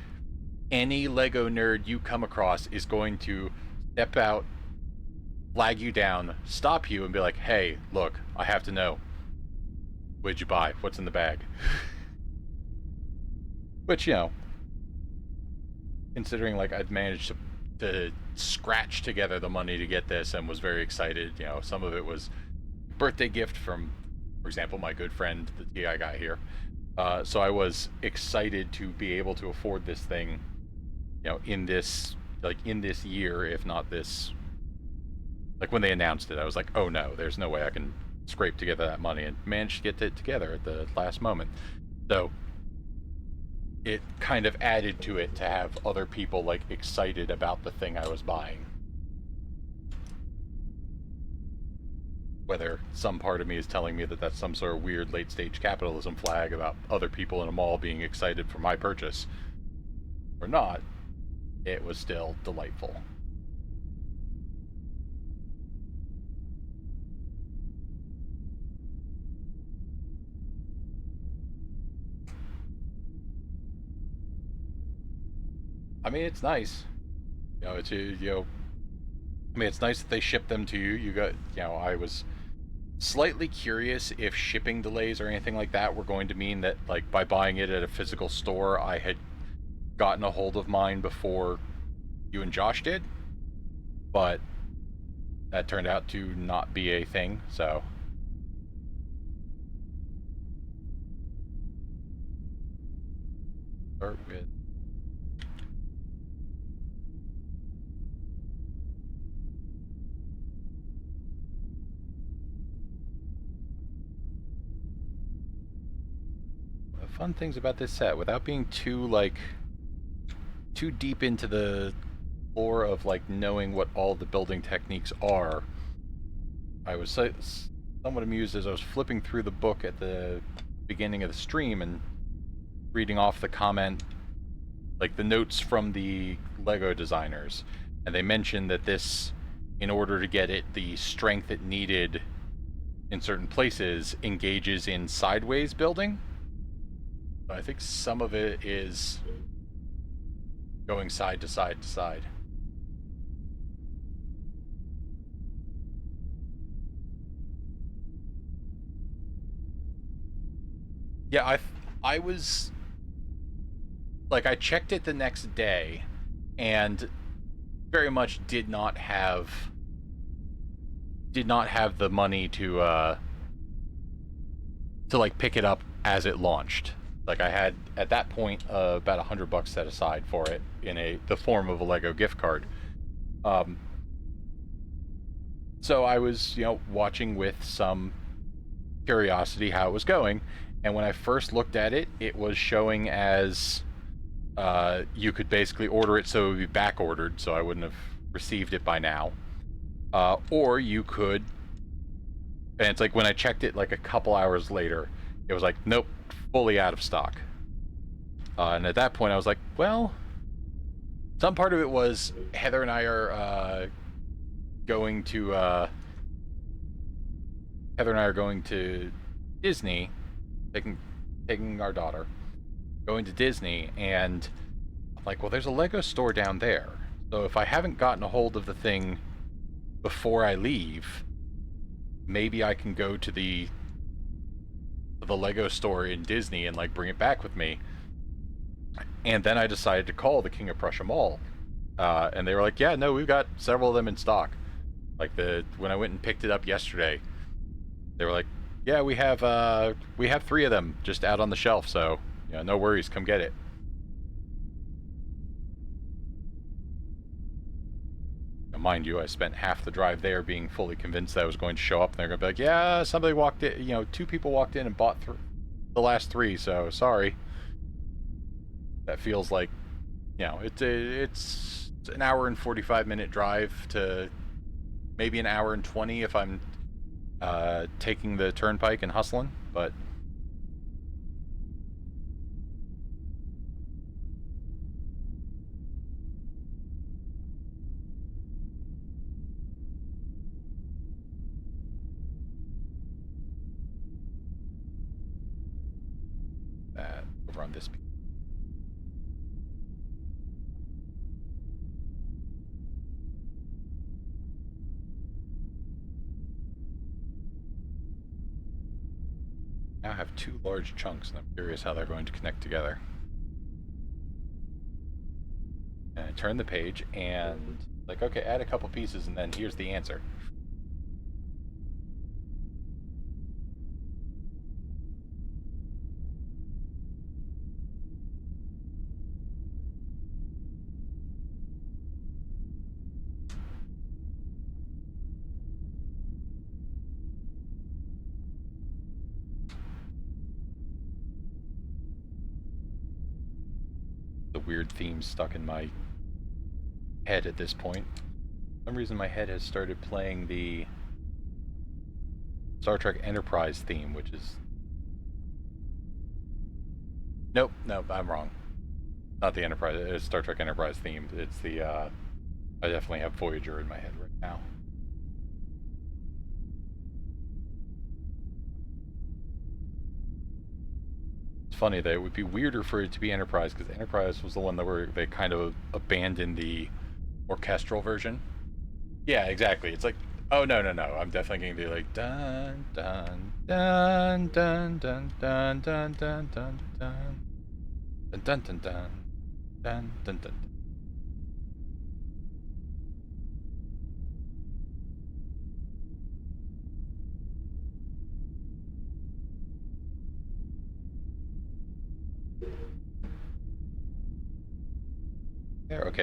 any Lego nerd you come across is going to step out, flag you down, stop you, and be like, "Hey, look, I have to know. What'd you buy? What's in the bag?" Which, you know, considering like I'd managed to scratch together the money to get this and was very excited. You know, some of it was birthday gift from, for example, my good friend, the TI guy here. So I was excited to be able to afford this thing, you know, in this year, if not this. Like when they announced it, I was like, oh no, there's no way I can scrape together that money, and managed to get it together at the last moment. So it kind of added to it to have other people like excited about the thing I was buying. Whether some part of me is telling me that that's some sort of weird late stage capitalism flag about other people in a mall being excited for my purchase or not, it was still delightful. I mean, it's nice. It's I mean, it's nice that they ship them to you. I was slightly curious if shipping delays or anything like that were going to mean that, like, by buying it at a physical store, I had gotten a hold of mine before you and Josh did. But that turned out to not be a thing, so. Start with. Fun things about this set, without being too deep into the lore of like knowing what all the building techniques are, I was somewhat amused as I was flipping through the book at the beginning of the stream and reading off the comment, like the notes from the Lego designers, and they mentioned that this, in order to get it the strength it needed in certain places, engages in sideways building. I think some of it is going side to side to side. Yeah, I was like, I checked it the next day and very much did not have the money to like pick it up as it launched. Like, I had at that point about $100 set aside for it in the form of a Lego gift card. So I was, watching with some curiosity how it was going, and when I first looked at it, it was showing as you could basically order it so it would be back ordered, so I wouldn't have received it by now. Or you could, and it's like when I checked it like a couple hours later, it was like, nope, fully out of stock. And at that point I was like, well, some part of it was Heather and I are going to Disney, taking our daughter, going to Disney, and I'm like, well, there's a Lego store down there, so if I haven't gotten a hold of the thing before I leave, maybe I can go to the Lego store in Disney and like bring it back with me. And then I decided to call the King of Prussia Mall, and they were like, yeah, no, we've got several of them in stock. Like, when I went and picked it up yesterday, they were like, yeah, we have 3 of them just out on the shelf, so no worries, come get it. Mind you, I spent half the drive there being fully convinced that I was going to show up, and they're going to be like, yeah, somebody walked in, 2 people walked in and bought the last 3, so sorry. That feels like, it's an hour and 45-minute drive to maybe an hour and 20 if I'm taking the turnpike and hustling, but over on this piece. Now I have 2 large chunks, and I'm curious how they're going to connect together. And I turn the page, and like, okay, add a couple pieces, and then here's the answer. The weird theme stuck in my head at this point. For some reason my head has started playing the Star Trek Enterprise theme, which is... Nope, I'm wrong. Not the Enterprise, it's Star Trek Enterprise theme. It's the, I definitely have Voyager in my head right now. It's funny that it would be weirder for it to be Enterprise, because Enterprise was the one that they kind of abandoned the orchestral version. Yeah, exactly. It's like, oh no, I'm definitely going to be like dun dun dun dun dun dun dun dun dun dun dun dun dun dun dun dun dun.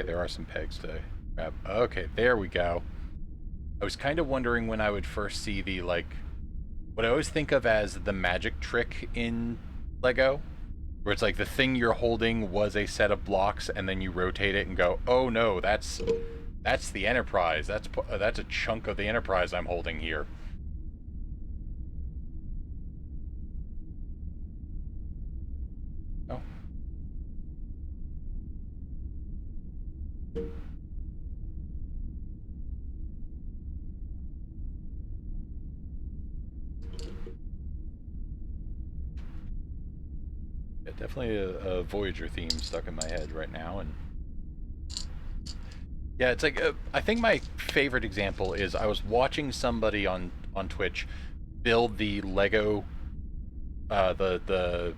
There are some pegs to grab. Okay, there we go. I was kind of wondering when I would first see the, like, what I always think of as the magic trick in Lego, where it's like the thing you're holding was a set of blocks, and then you rotate it and go, oh no, that's the Enterprise. That's a chunk of the Enterprise I'm holding here. Oh. Yeah, definitely a Voyager theme stuck in my head right now, and yeah, it's like I think my favorite example is I was watching somebody on Twitch build the Lego the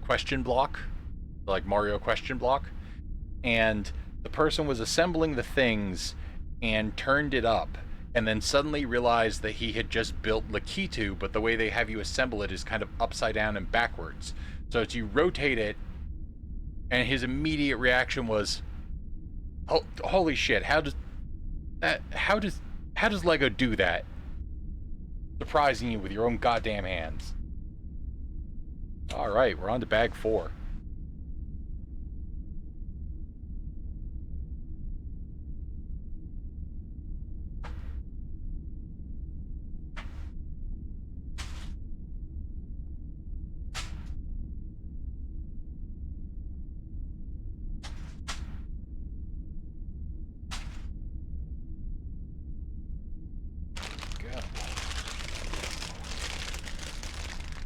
question block, like Mario question block, and the person was assembling the things and turned it up, and then suddenly realized that he had just built Lakitu, but the way they have you assemble it is kind of upside down and backwards. So as you rotate it, and his immediate reaction was, "Oh, holy shit! How does Lego do that? Surprising you with your own goddamn hands." All right, we're on to bag 4.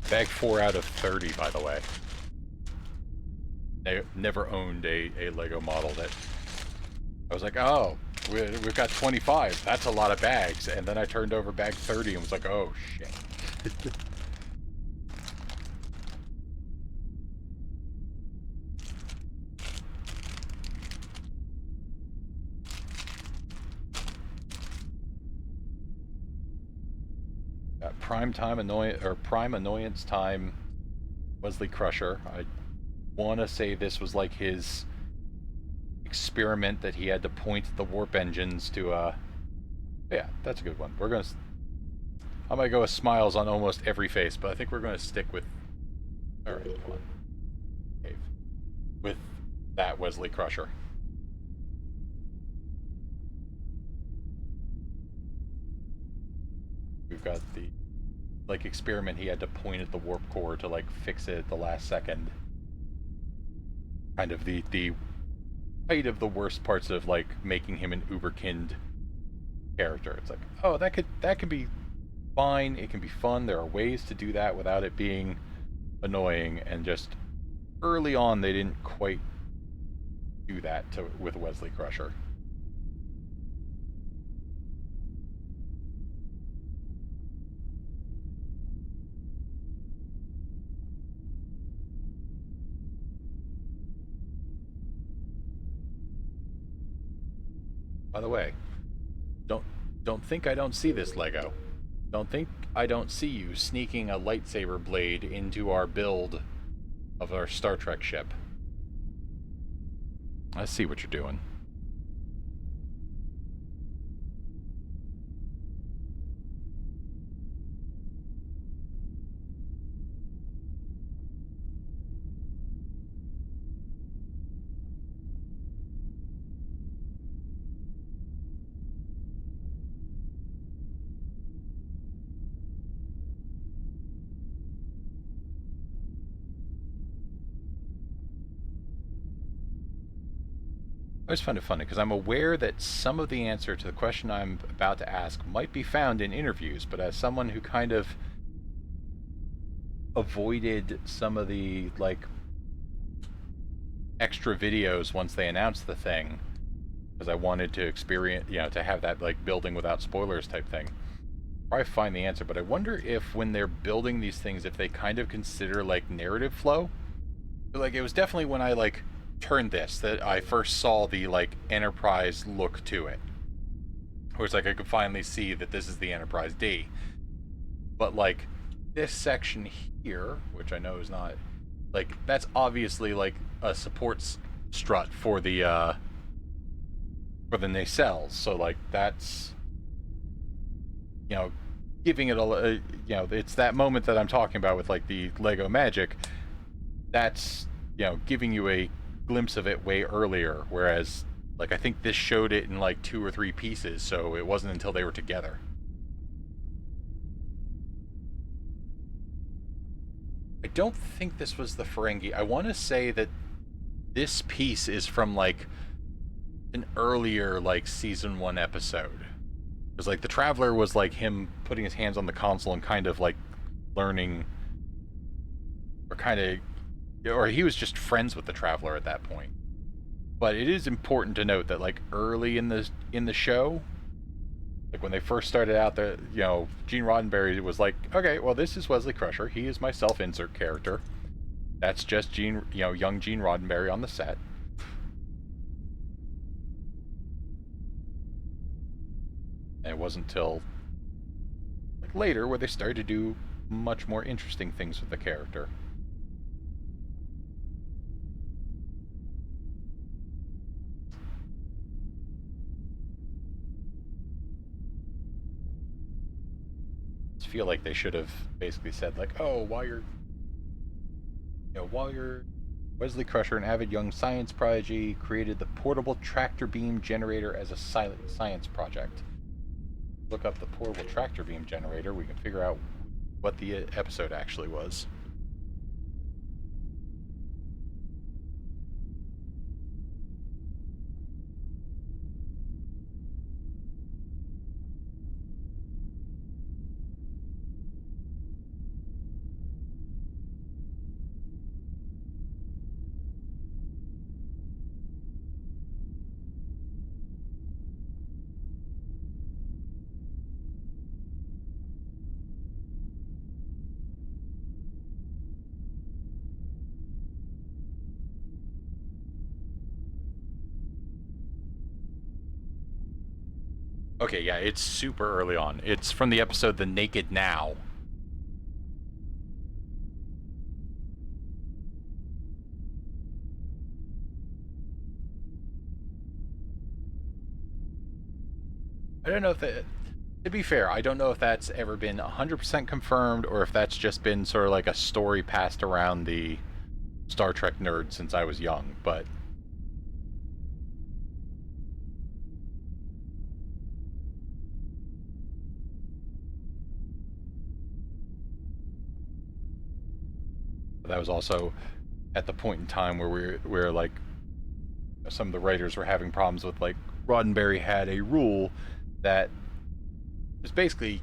Bag 4 out of 30, by the way. I never owned a Lego model that I was like, oh, we've got 25. That's a lot of bags. And then I turned over bag 30 and was like, oh, shit. Prime annoyance time, Wesley Crusher. I want to say this was like his experiment that he had to point the warp engines to. Yeah, that's a good one. I might go with smiles on almost every face, but I think we're gonna stick with. All right, come on, Dave. With that Wesley Crusher. We've got the like experiment he had to point at the warp core to like fix it at the last second. Kind of the height of the worst parts of like making him an uberkind character. It's like, oh, that could be fine. It can be fun. There are ways to do that without it being annoying. And just early on, they didn't quite do that with Wesley Crusher. By the way, don't think I don't see this, Lego. Don't think I don't see you sneaking a lightsaber blade into our build of our Star Trek ship. I see what you're doing. I always find it funny because I'm aware that some of the answer to the question I'm about to ask might be found in interviews, but as someone who kind of avoided some of the like extra videos once they announced the thing, because I wanted to experience, to have that like building without spoilers type thing. Probably find the answer, but I wonder if when they're building these things, if they kind of consider like narrative flow. Like it was definitely when I like turned this that I first saw the like Enterprise look to it, where it's like I could finally see that this is the Enterprise D. But like this section here, which I know is not like that's obviously like a support strut for the nacelles. So like that's you know giving it a it's that moment that I'm talking about with like the Lego Magic. That's giving you a glimpse of it way earlier, whereas like I think this showed it in like 2 or 3 pieces, so it wasn't until they were together. I don't think this was the Ferengi. I want to say that this piece is from like an earlier like season 1 episode. Because like the Traveler was like him putting his hands on the console and kind of like learning, or kind of, or he was just friends with the Traveler at that point. But it is important to note that like early in the show, like when they first started out, Gene Roddenberry was like, okay, well this is Wesley Crusher. He is my self-insert character. That's just young Gene Roddenberry on the set. And it wasn't until like later where they started to do much more interesting things with the character. I feel like they should have basically said like, oh, while you're Wesley Crusher, an avid young science prodigy, created the portable tractor beam generator as a silent science project. Look up the portable tractor beam generator. We can figure out what the episode actually was. Okay, yeah, it's super early on. It's from the episode The Naked Now. I don't know if that. To be fair, I don't know if that's ever been 100% confirmed or if that's just been sort of like a story passed around the Star Trek nerd since I was young, but that was also at the point in time where we're like some of the writers were having problems with like Roddenberry had a rule that was basically,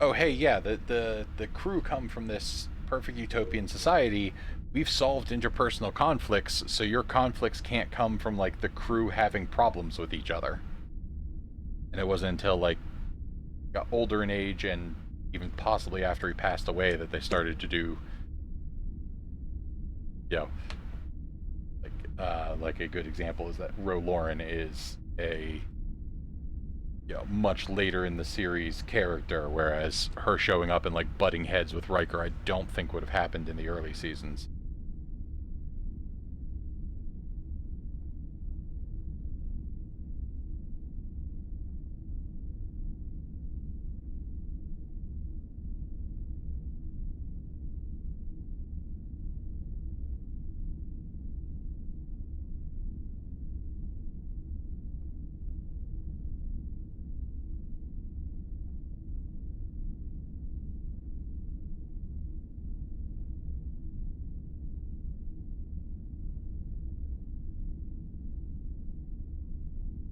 oh hey, yeah, the crew come from this perfect utopian society. We've solved interpersonal conflicts, so your conflicts can't come from like the crew having problems with each other. And it wasn't until like got older in age and even possibly after he passed away that they started to do, you know, like a good example is that Ro Lauren is a much later in the series character, whereas her showing up and like butting heads with Riker, I don't think would have happened in the early seasons.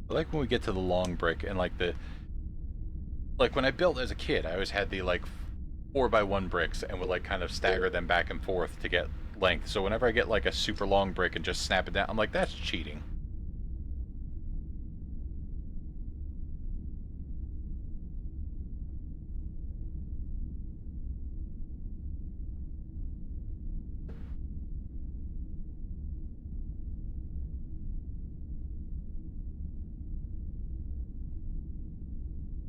I like when we get to the long break and like when I built as a kid, I always had the like 4x1 bricks and would like kind of stagger them back and forth to get length. So whenever I get like a super long brick and just snap it down, I'm like, that's cheating.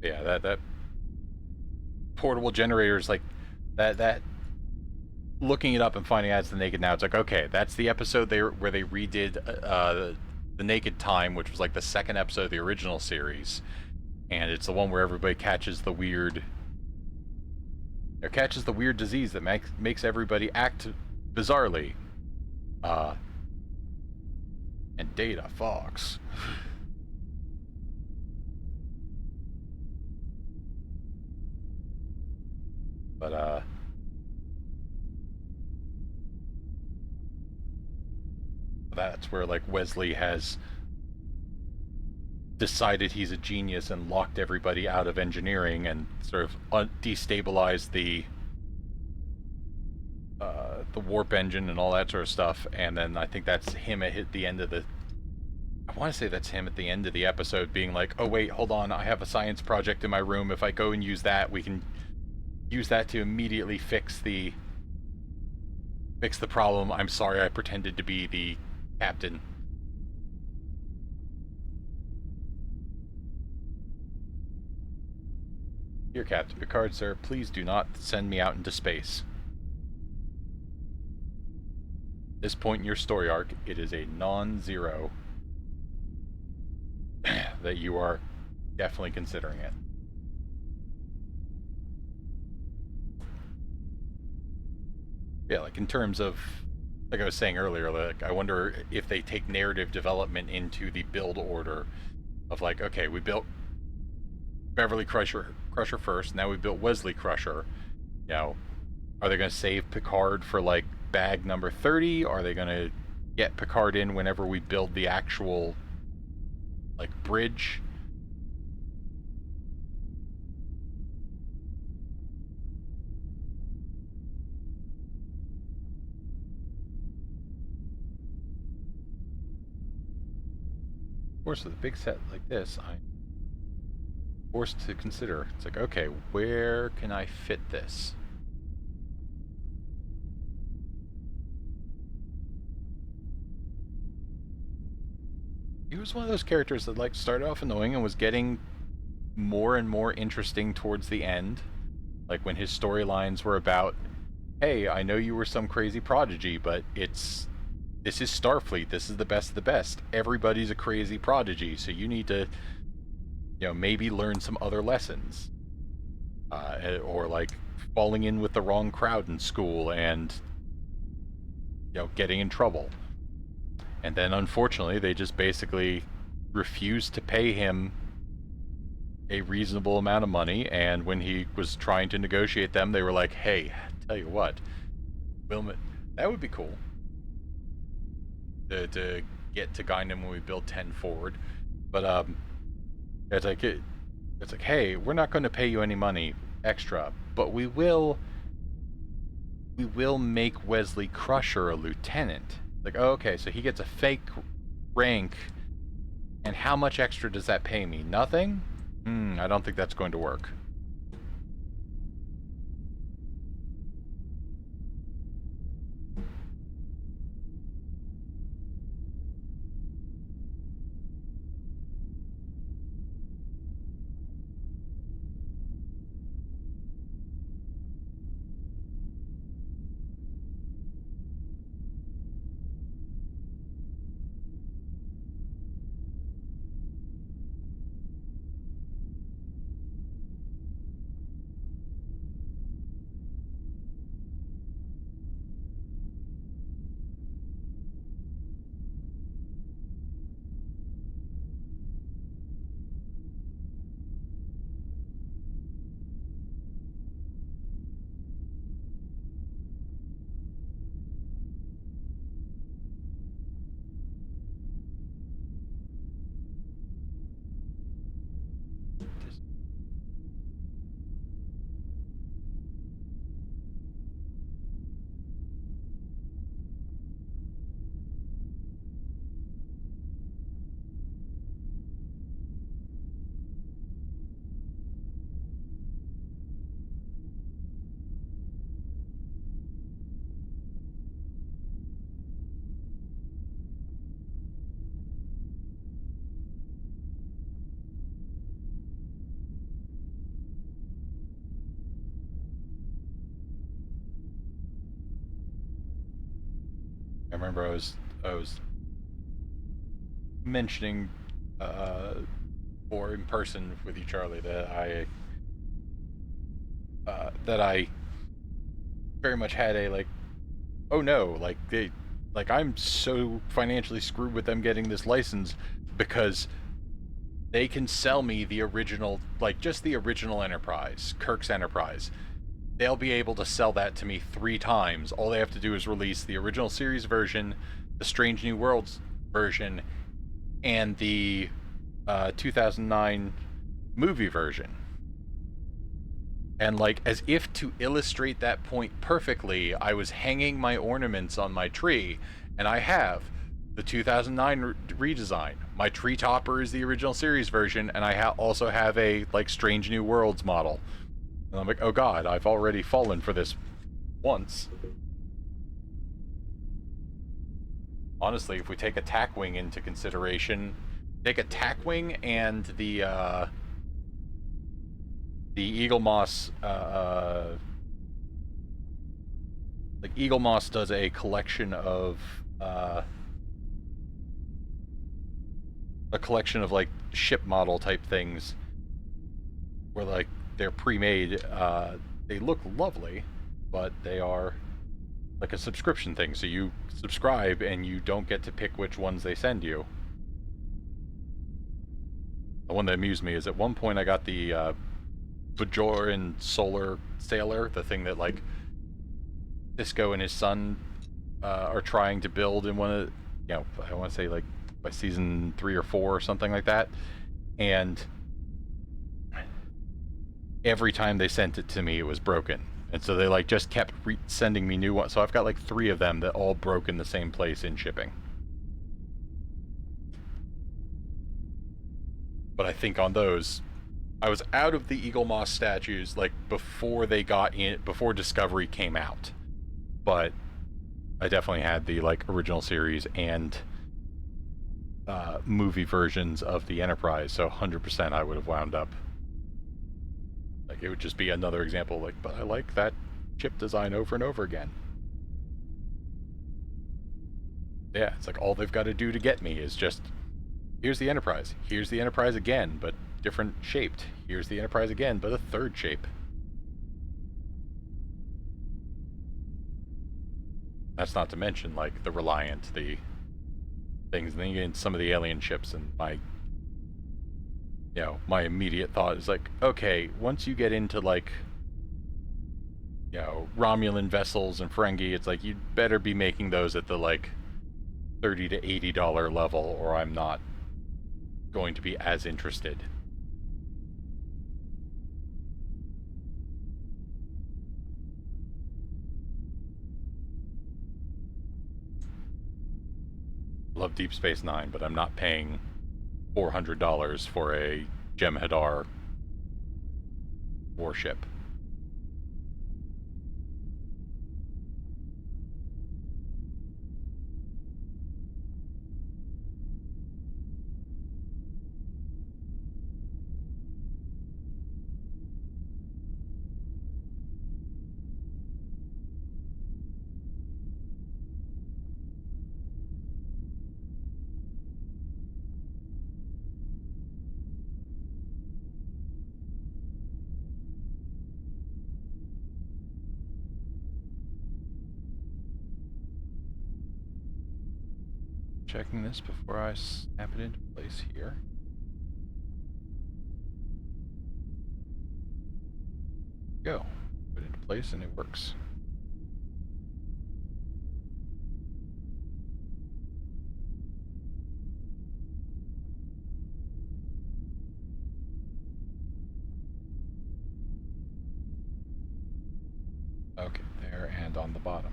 Yeah, that portable generators like that looking it up and finding out it's the Naked Now, it's like, okay, that's the episode where they redid the Naked Time, which was like the second episode of the original series, and it's the one where everybody catches the weird disease that makes everybody act bizarrely. Uh, and Data Fox. But that's where like Wesley has decided he's a genius and locked everybody out of engineering and sort of destabilized the warp engine and all that sort of stuff. And then I think that's him at the end of the. I want to say that's him at the end of the episode being like, "Oh wait, hold on, I have a science project in my room. If I go and use that, we can use that to immediately fix the problem. I'm sorry, I pretended to be the captain." Dear Captain Picard, sir, please do not send me out into space. At this point in your story arc, it is a non-zero that you are definitely considering it. Yeah, like in terms of, like I was saying earlier, like I wonder if they take narrative development into the build order of like, okay, we built Beverly Crusher first, now we built Wesley Crusher. You know, are they going to save Picard for like bag number 30? Are they going to get Picard in whenever we build the actual like bridge? Of course, with a big set like this, I'm forced to consider. It's like, okay, where can I fit this? He was one of those characters that like started off annoying and was getting more and more interesting towards the end. Like when his storylines were about, hey, I know you were some crazy prodigy, but this is Starfleet. This is the best of the best. Everybody's a crazy prodigy, so you need to, maybe learn some other lessons. Or like falling in with the wrong crowd in school and, getting in trouble. And then unfortunately, they just basically refused to pay him a reasonable amount of money. And when he was trying to negotiate them, they were like, hey, tell you what, Wilmot, that would be cool. To get to Guinan when we build 10 forward. But it's like, hey, we're not going to pay you any money extra, but we will make Wesley Crusher a lieutenant. Like, oh, okay, so he gets a fake rank, and how much extra does that pay me? Nothing? I don't think that's going to work. remember I was mentioning or in person with you, Charlie, that I very much had a like, oh no, like I'm so financially screwed with them getting this license because they can sell me the original, like just the original Enterprise, Kirk's Enterprise. They'll be able to sell that to me 3 times. All they have to do is release the original series version, the Strange New Worlds version, and the 2009 movie version. And like, as if to illustrate that point perfectly, I was hanging my ornaments on my tree, and I have the 2009 redesign. My tree topper is the original series version, and I also have a like Strange New Worlds model. And I'm like, oh god, I've already fallen for this once. Honestly, if we take a tack wing into consideration, take a tack wing and the Eaglemoss, like Eaglemoss does a collection of like ship model type things where like they're pre-made. They look lovely, but they are like a subscription thing. So you subscribe and you don't get to pick which ones they send you. The one that amused me is at one point I got the Bajoran Solar Sailor, the thing that like Sisko and his son are trying to build in one of, you know, I want to say like by season 3 or 4 or something like that. And every time they sent it to me, it was broken. And so they like just kept sending me new ones. So I've got like 3 of them that all broke in the same place in shipping. But I think on those, I was out of the Eaglemoss statues like before they got in, before Discovery came out. But I definitely had the like original series and movie versions of the Enterprise, so 100% I would have wound up. Like it would just be another example, like, but I like that chip design over and over again. Yeah, it's like all they've got to do to get me is just, here's the Enterprise again, but different shaped. Here's the Enterprise again, but a third shape. That's not to mention like the Reliant, the things, and then you get into some of the alien ships, and my immediate thought is like, okay, once you get into like, Romulan vessels and Ferengi, it's like you'd better be making those at the like $30 to $80 level, or I'm not going to be as interested. Love Deep Space Nine, but I'm not paying $400 for a Jem'Hadar warship. Checking this before I snap it into place here. Go. Put it into place and it works. Okay, there and on the bottom.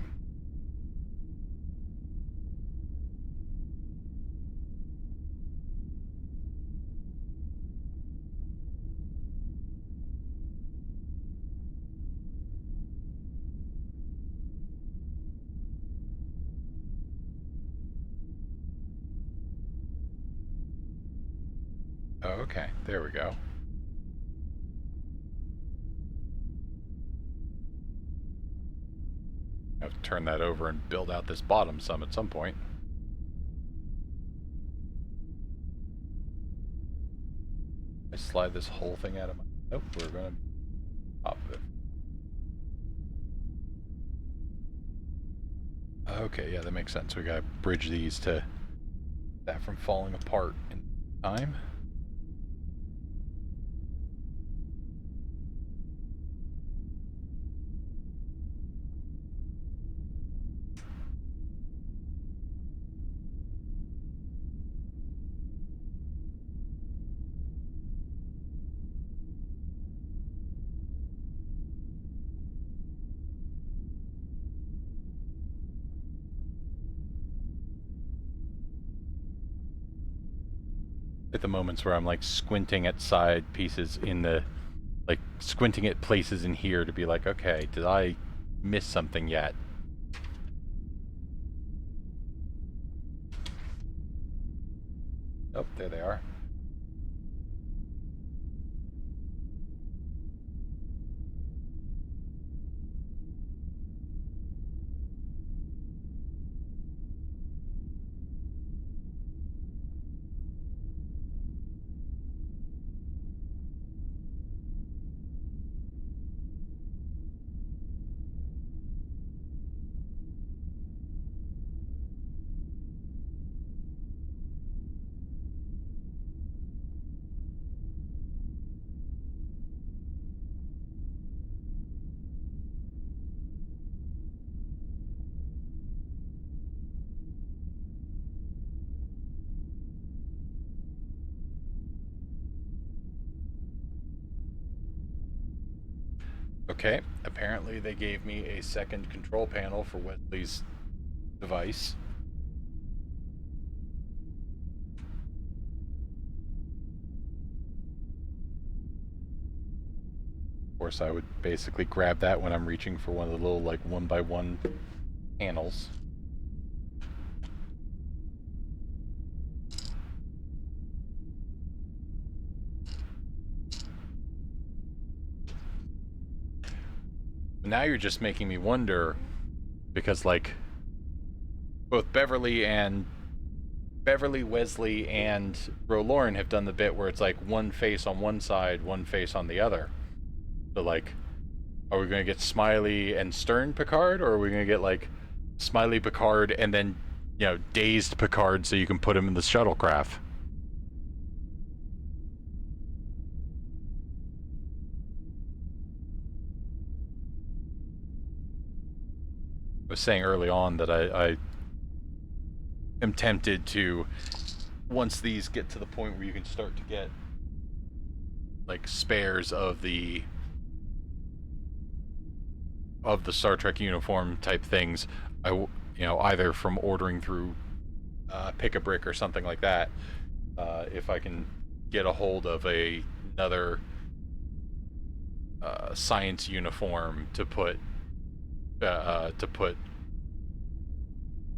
Okay, there we go. I have turn that over and build out this bottom some at some point. I slide this whole thing out of my... Nope, we're going to top of it. Okay, yeah, that makes sense. We gotta bridge these to that from falling apart in time. At the moments where I'm like squinting at side pieces in the, like squinting at places in here to be like, okay, did I miss something yet? Oh, there they are. Okay, apparently they gave me a second control panel for Wesley's device. Of course, I would basically grab that when I'm reaching for one of the little, like, 1x1 panels. Now you're just making me wonder, because like both Beverly, Wesley, and Bro Lauren have done the bit where it's like one face on one side, one face on the other. So like, are we going to get Smiley and Stern Picard, or are we going to get like Smiley Picard and then, you know, dazed Picard so you can put him in the shuttlecraft? I was saying early on that I am tempted to, once these get to the point where you can start to get like spares of the Star Trek uniform type things, you know, either from ordering through Pick-a-Brick or something like that, if I can get a hold of another science uniform to put Deanna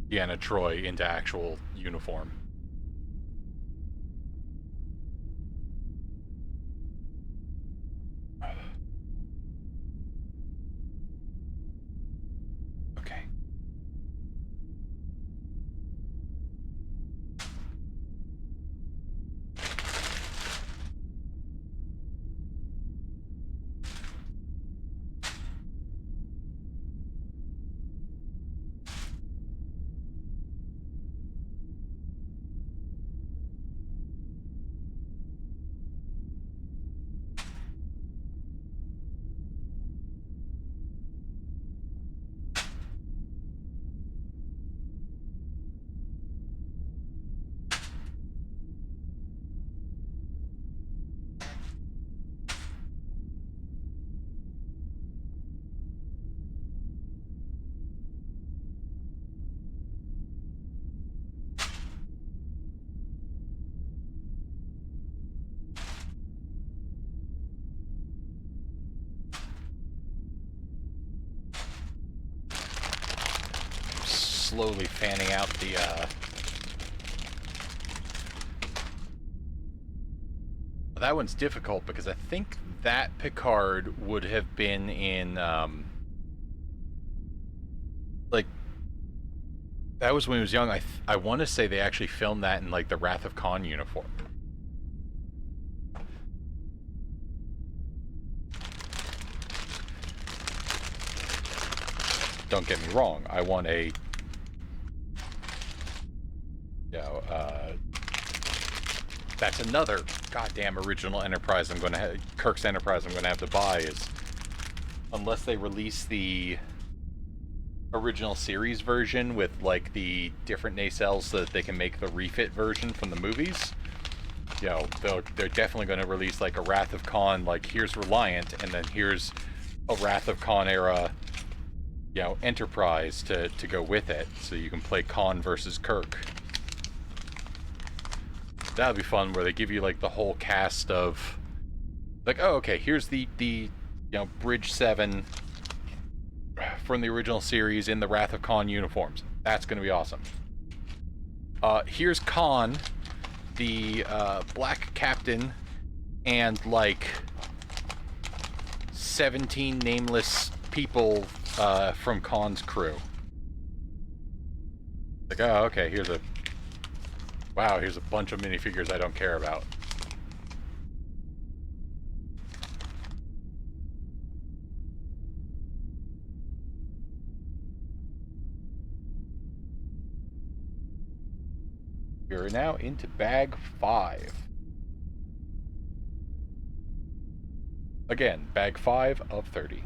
Troi into actual uniform. Okay. Slowly fanning out the that one's difficult because I think that Picard would have been in like That was when he was young. I want to say they actually filmed that in like the Wrath of Khan uniform. Don't get me wrong. I want a, that's another goddamn original Enterprise I'm going to have, Kirk's Enterprise I'm going to have to buy is, unless they release the original series version with like the different nacelles so that they can make the refit version from the movies. They're definitely going to release like a Wrath of Khan, like here's Reliant, and then here's a Wrath of Khan era, Enterprise to go with it, so you can play Khan versus Kirk. That'd be fun, where they give you like the whole cast of, like, oh, okay, here's the Bridge 7 from the original series in the Wrath of Khan uniforms. That's going to be awesome. Here's Khan, the black captain, and like 17 nameless people from Khan's crew. Like, oh, okay, here's a bunch of minifigures I don't care about. We're now into bag 5. Again, bag 5 of 30.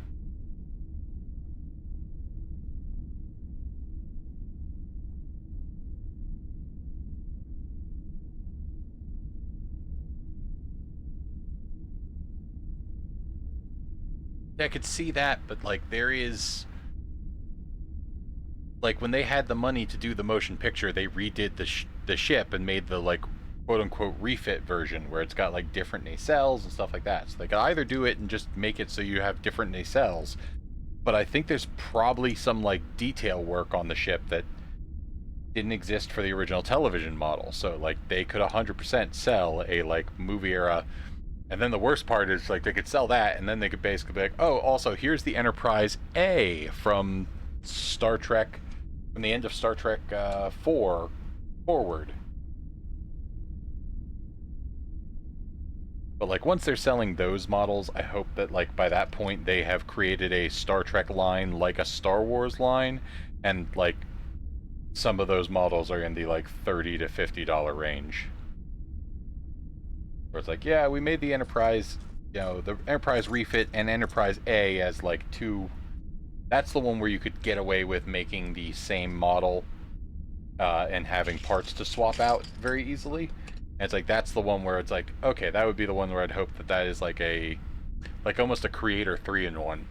I could see that, but like there is, like when they had the money to do the motion picture, they redid the ship and made the like quote unquote refit version where it's got like different nacelles and stuff like that. So they could either do it and just make it so you have different nacelles, but I think there's probably some like detail work on the ship that didn't exist for the original television model. So like they could 100% sell a like movie era. And then the worst part is, like, they could sell that, and then they could basically be like, oh, also, here's the Enterprise A from Star Trek, from the end of Star Trek 4 forward. But, like, once they're selling those models, I hope that, like, by that point, they have created a Star Trek line like a Star Wars line, and, like, some of those models are in the, like, $30 to $50 range. Where it's like, yeah, we made the Enterprise, the Enterprise refit and Enterprise A as like two. That's the one where you could get away with making the same model and having parts to swap out very easily. And it's like, that's the one where it's like, okay, that would be the one where I'd hope that is like almost a Creator 3-in-1.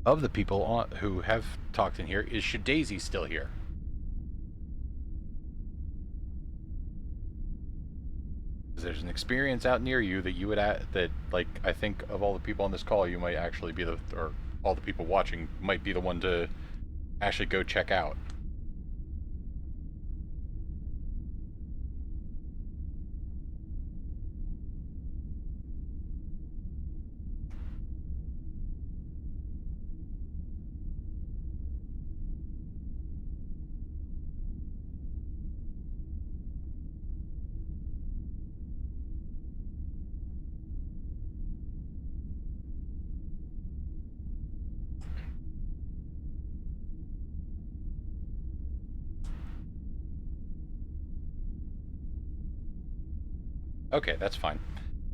Of the people who have talked in here, is Shadaisy still here? Because there's an experience out near you that you would that, like, I think of all the people on this call, you might actually be or all the people watching might be the one to actually go check out. Okay, that's fine.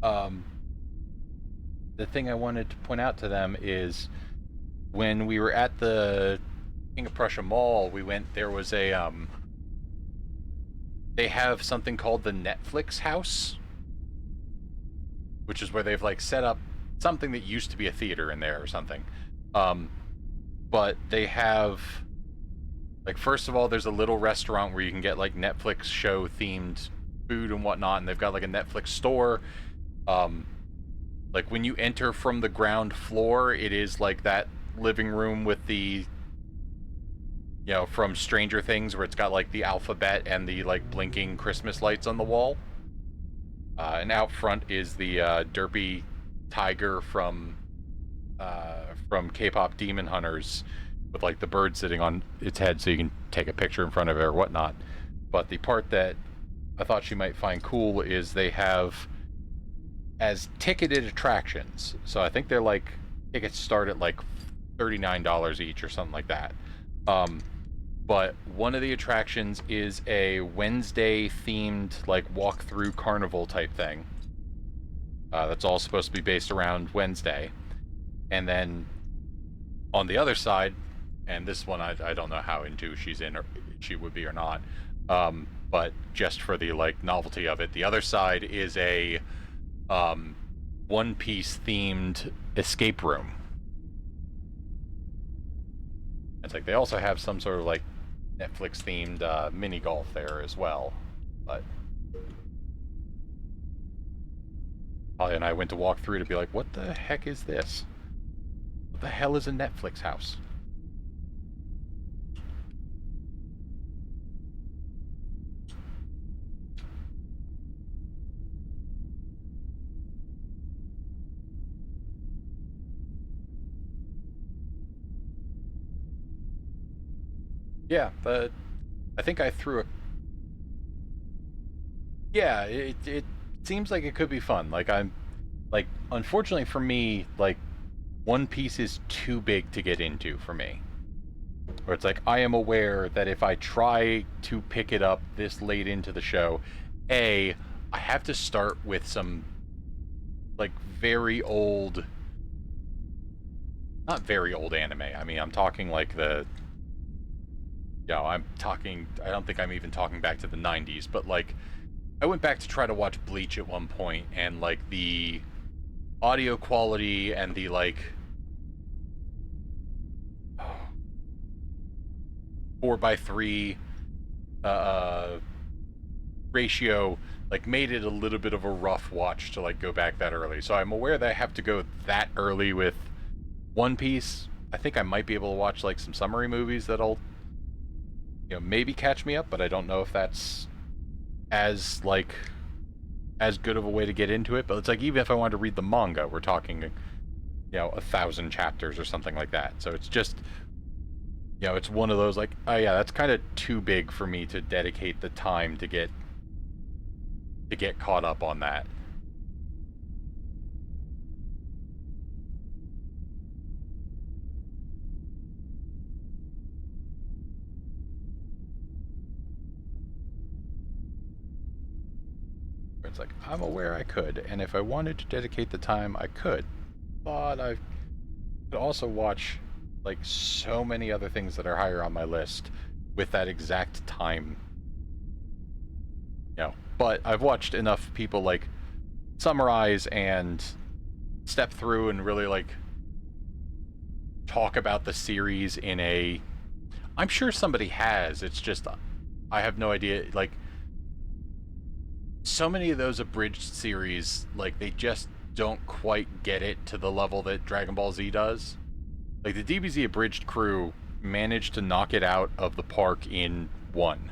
The thing I wanted to point out to them is when we were at the King of Prussia Mall, there was a, they have something called the Netflix House, which is where they've like set up something that used to be a theater in there or something. But they have, like, first of all, there's a little restaurant where you can get like Netflix show themed food and whatnot, and they've got like a Netflix store. Um, like when you enter from the ground floor, it is like that living room with the, you know, from Stranger Things, where it's got like the alphabet and the like blinking Christmas lights on the wall. And out front is the derpy tiger from K-pop Demon Hunters, with like the bird sitting on its head, so you can take a picture in front of it or whatnot. But the part that I thought she might find cool is they have as ticketed attractions. So I think they're like, tickets start at like $39 each or something like that. But one of the attractions is a Wednesday themed like walk-through carnival type thing. That's all supposed to be based around Wednesday. And then on the other side, and this one I don't know how into she's in, or she would be or not, but just for the like novelty of it, the other side is a One Piece themed escape room. It's like they also have some sort of like Netflix themed mini golf there as well. But Holly and I went to walk through to be like, what the heck is this? What the hell is a Netflix house? Yeah, but I think I threw a... Yeah, it seems like it could be fun. Like, I'm... Like, unfortunately for me, like, One Piece is too big to get into for me. Or it's like, I am aware that if I try to pick it up this late into the show, I have to start with some, like, very old... Not very old anime. I mean, I'm talking like the... I'm talking, I don't think I'm even talking back to the 90s, but like, I went back to try to watch Bleach at one point, and like, the audio quality and the like, 4:3 ratio, like, made it a little bit of a rough watch to like go back that early. So I'm aware that I have to go that early with One Piece. I think I might be able to watch like some summary movies that'll, maybe catch me up, but I don't know if that's as good of a way to get into it. But it's like, even if I wanted to read the manga, we're talking 1,000 chapters or something like that. So it's just, it's one of those like, oh yeah, that's kind of too big for me to dedicate the time to get caught up on that. It's like, I'm aware I could, and if I wanted to dedicate the time, I could. But I could also watch, like, so many other things that are higher on my list with that exact time. But I've watched enough people, like, summarize and step through and really, like, talk about the series in a... I'm sure somebody has, it's just, I have no idea, like... So many of those abridged series, like, they just don't quite get it to the level that Dragon Ball Z does. Like, the DBZ abridged crew managed to knock it out of the park in one.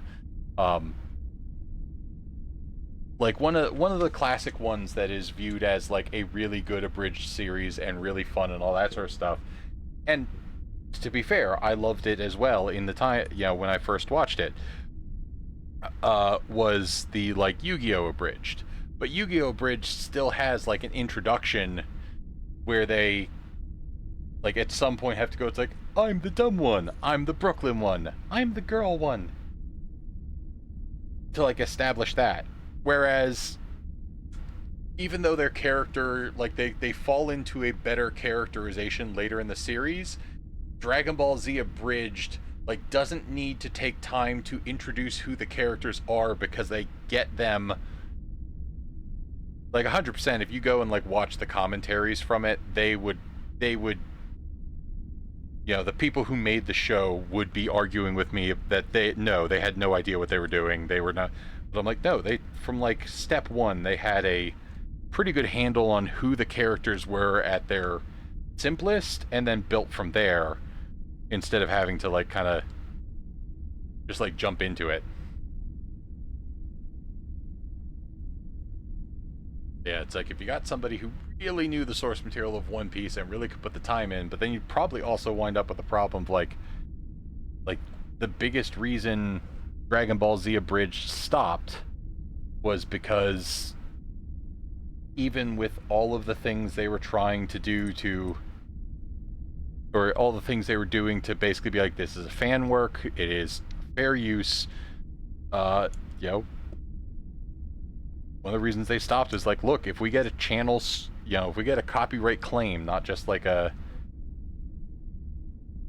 Like, one of the classic ones that is viewed as, like, a really good abridged series and really fun and all that sort of stuff. And, to be fair, I loved it as well in the time, when I first watched it. Was the, like, Yu-Gi-Oh! Abridged. But Yu-Gi-Oh! Abridged still has, like, an introduction where they, like, at some point have to go, it's like, I'm the dumb one, I'm the Brooklyn one, I'm the girl one. To, like, establish that. Whereas, even though their character, like, they fall into a better characterization later in the series, Dragon Ball Z Abridged, like, doesn't need to take time to introduce who the characters are, because they get them, like, 100%. If you go and, like, watch the commentaries from it, they would, the people who made the show would be arguing with me that they had no idea what they were doing. They were not, But I'm like, no, they, from like step one, they had a pretty good handle on who the characters were at their simplest, and then built from there, instead of having to like kind of just like jump into it. Yeah, it's like if you got somebody who really knew the source material of One Piece and really could put the time in, but then you'd probably also wind up with a problem of like the biggest reason Dragon Ball Z Abridged stopped was because even with all of the things they were trying to do to, or all the things they were doing to basically be like, this is a fan work, it is fair use, you know, one of the reasons they stopped is like, look, if we get a channel, you know, if we get a copyright claim, not just like a,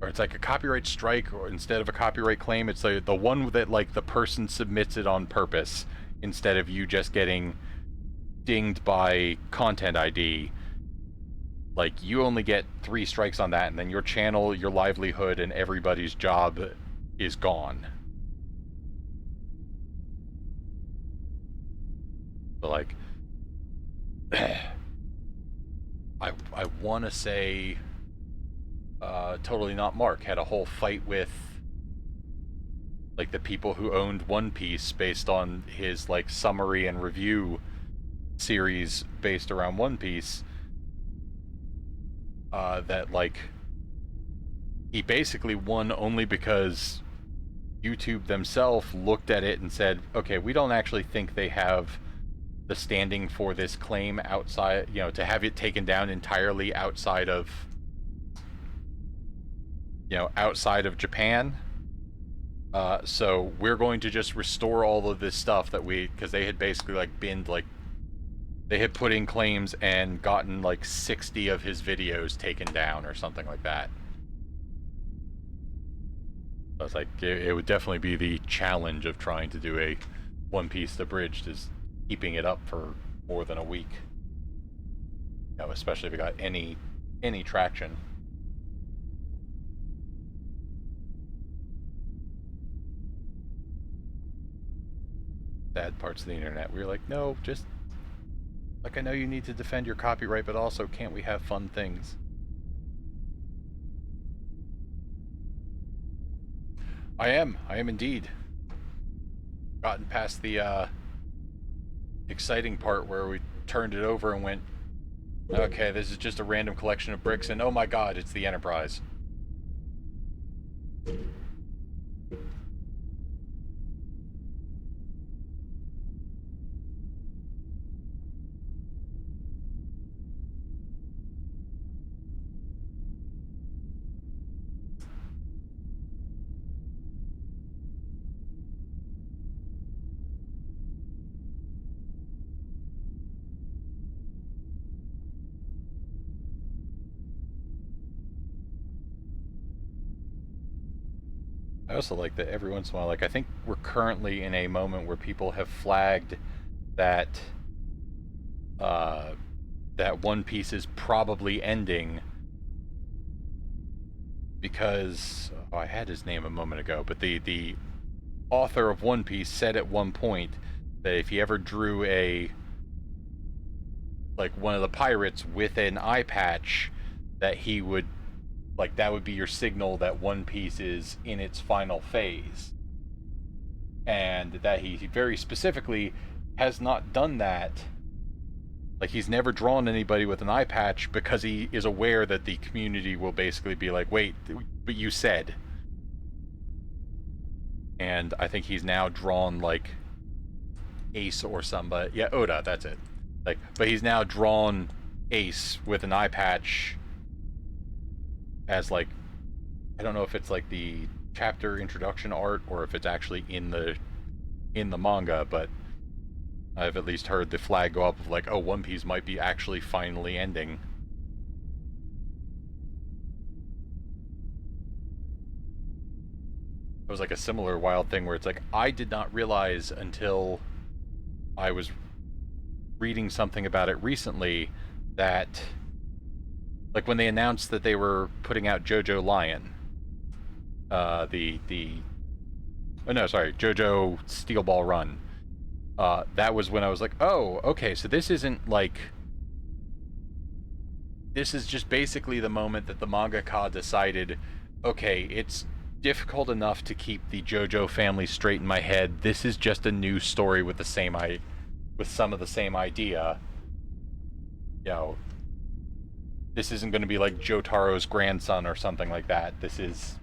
or it's like a copyright strike, or instead of a copyright claim, it's like the one that like the person submits it on purpose, instead of you just getting dinged by content ID. Like, you only get 3 strikes on that, and then your channel, your livelihood, and everybody's job is gone. But like, I want to say, Totally Not Mark had a whole fight with like the people who owned One Piece based on his like summary and review series based around One Piece. That like, he basically won only because YouTube themselves looked at it and said, okay, we don't actually think they have the standing for this claim outside, you know, to have it taken down entirely outside of, you know, outside of Japan. So we're going to just restore all of this stuff that we, because they had basically like binned, like, they had put in claims and gotten like 60 of his videos taken down or something like that. I was like, it would definitely be the challenge of trying to do a One Piece Abridged, is keeping it up for more than a week. You know, especially if it got any traction. Sad parts of the internet. We were like, no, just, like, I know you need to defend your copyright, but also, can't we have fun things? I am indeed. Gotten past the exciting part where we turned it over and went, okay, this is just a random collection of bricks, and oh my god, it's the Enterprise. I also like that every once in a while, like, I think we're currently in a moment where people have flagged that that One Piece is probably ending because, oh, I had his name a moment ago, but the author of One Piece said at one point that if he ever drew a, like, one of the pirates with an eye patch, that he would, like, that would be your signal that One Piece is in its final phase. And that he very specifically has not done that. Like, he's never drawn anybody with an eye patch because he is aware that the community will basically be like, wait, but you said. And I think he's now drawn, like, Ace or somebody. Yeah, Oda, that's it. Like, but he's now drawn Ace with an eye patch as, like, I don't know if it's like the chapter introduction art or if it's actually in the manga, but I've at least heard the flag go up of like, oh, One Piece might be actually finally ending. It was like a similar wild thing where it's like, I did not realize until I was reading something about it recently that, like, when they announced that they were putting out JoJo Lion, JoJo Steel Ball Run, that was when I was like, oh, okay, so this isn't like... This is just basically the moment that the mangaka decided, okay, it's difficult enough to keep the JoJo family straight in my head. This is just a new story with some of the same idea. You know, this isn't going to be like Jotaro's grandson or something like that. This is,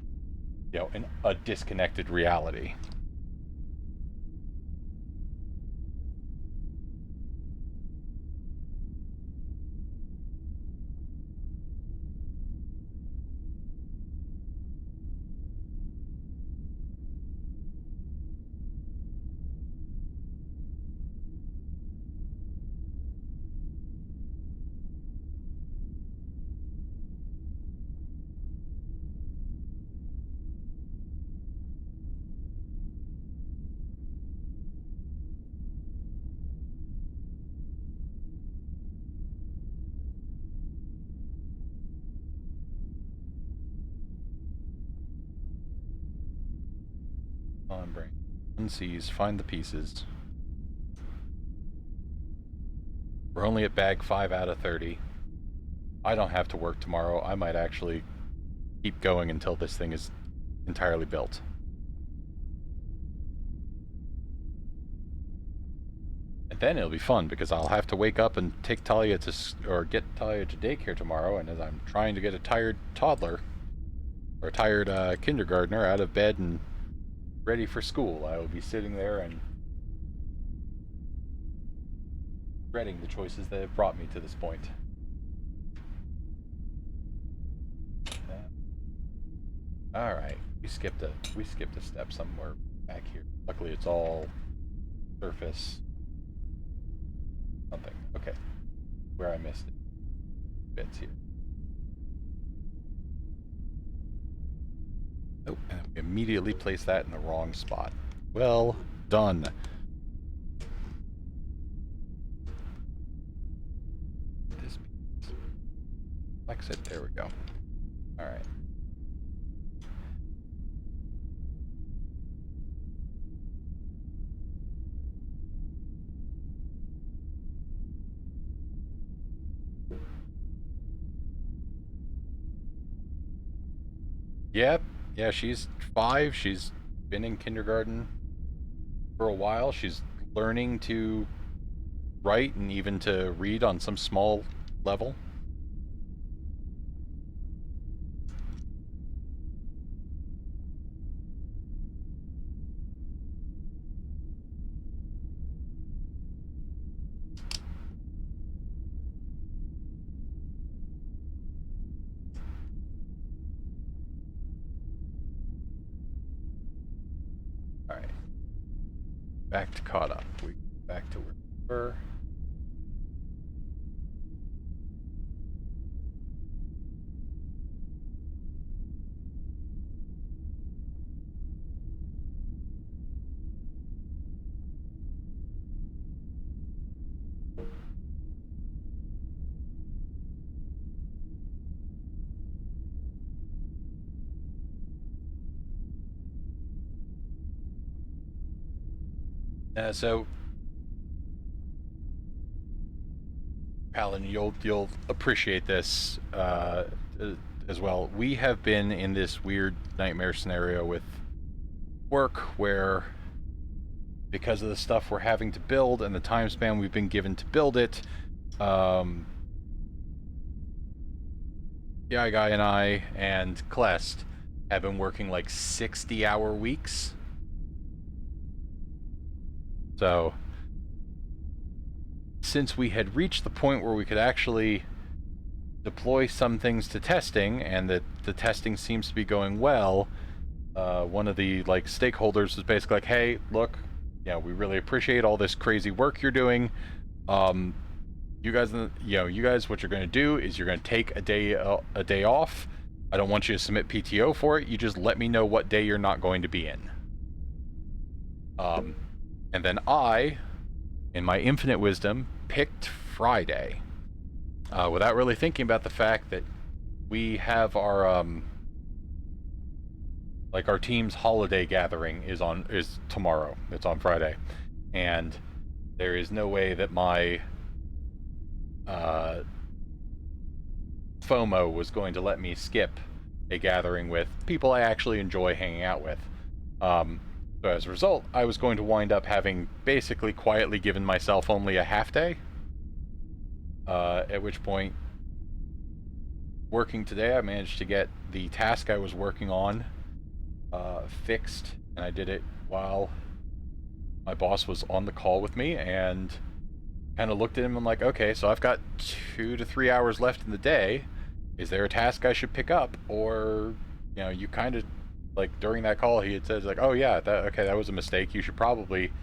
you know, a disconnected reality. On brain. Unsees, find the pieces. We're only at bag 5 out of 30. I don't have to work tomorrow. I might actually keep going until this thing is entirely built. And then it'll be fun because I'll have to wake up and take Talia get Talia to daycare tomorrow, and as I'm trying to get a tired toddler or a tired kindergartner out of bed and ready for school, I will be sitting there and regretting the choices that have brought me to this point. All right, we skipped a step somewhere back here. Luckily, it's all surface. Something. Okay, where I missed it. Bits here. Oh, and we immediately place that in the wrong spot. Well done. This piece. Exit. There we go. All right. Yep. Yeah, she's 5. She's been in kindergarten for a while. She's learning to write and even to read on some small level. Alright. Back to caught up. Back to where we were. So, Palin, you'll appreciate this as well. We have been in this weird nightmare scenario with work where, because of the stuff we're having to build and the time span we've been given to build it, Guy and I and Klest have been working like 60-hour weeks. So, since we had reached the point where we could actually deploy some things to testing, and that the testing seems to be going well, one of the stakeholders was basically like, "Hey, look, we really appreciate all this crazy work you're doing. You guys, what you're going to do is you're going to take a day off. I don't want you to submit PTO for it. You just let me know what day you're not going to be in." And then I, in my infinite wisdom, picked Friday, without really thinking about the fact that we have our our team's holiday gathering is tomorrow. It's on Friday, and there is no way that my FOMO was going to let me skip a gathering with people I actually enjoy hanging out with. So as a result, I was going to wind up having basically quietly given myself only a half day. At which point, working today, I managed to get the task I was working on fixed, and I did it while my boss was on the call with me, and kind of looked at him and like, okay, so I've got 2 to 3 hours left in the day. Is there a task I should pick up? Or, you kind of, like, during that call, he had said, like, oh yeah, that was a mistake. You should probably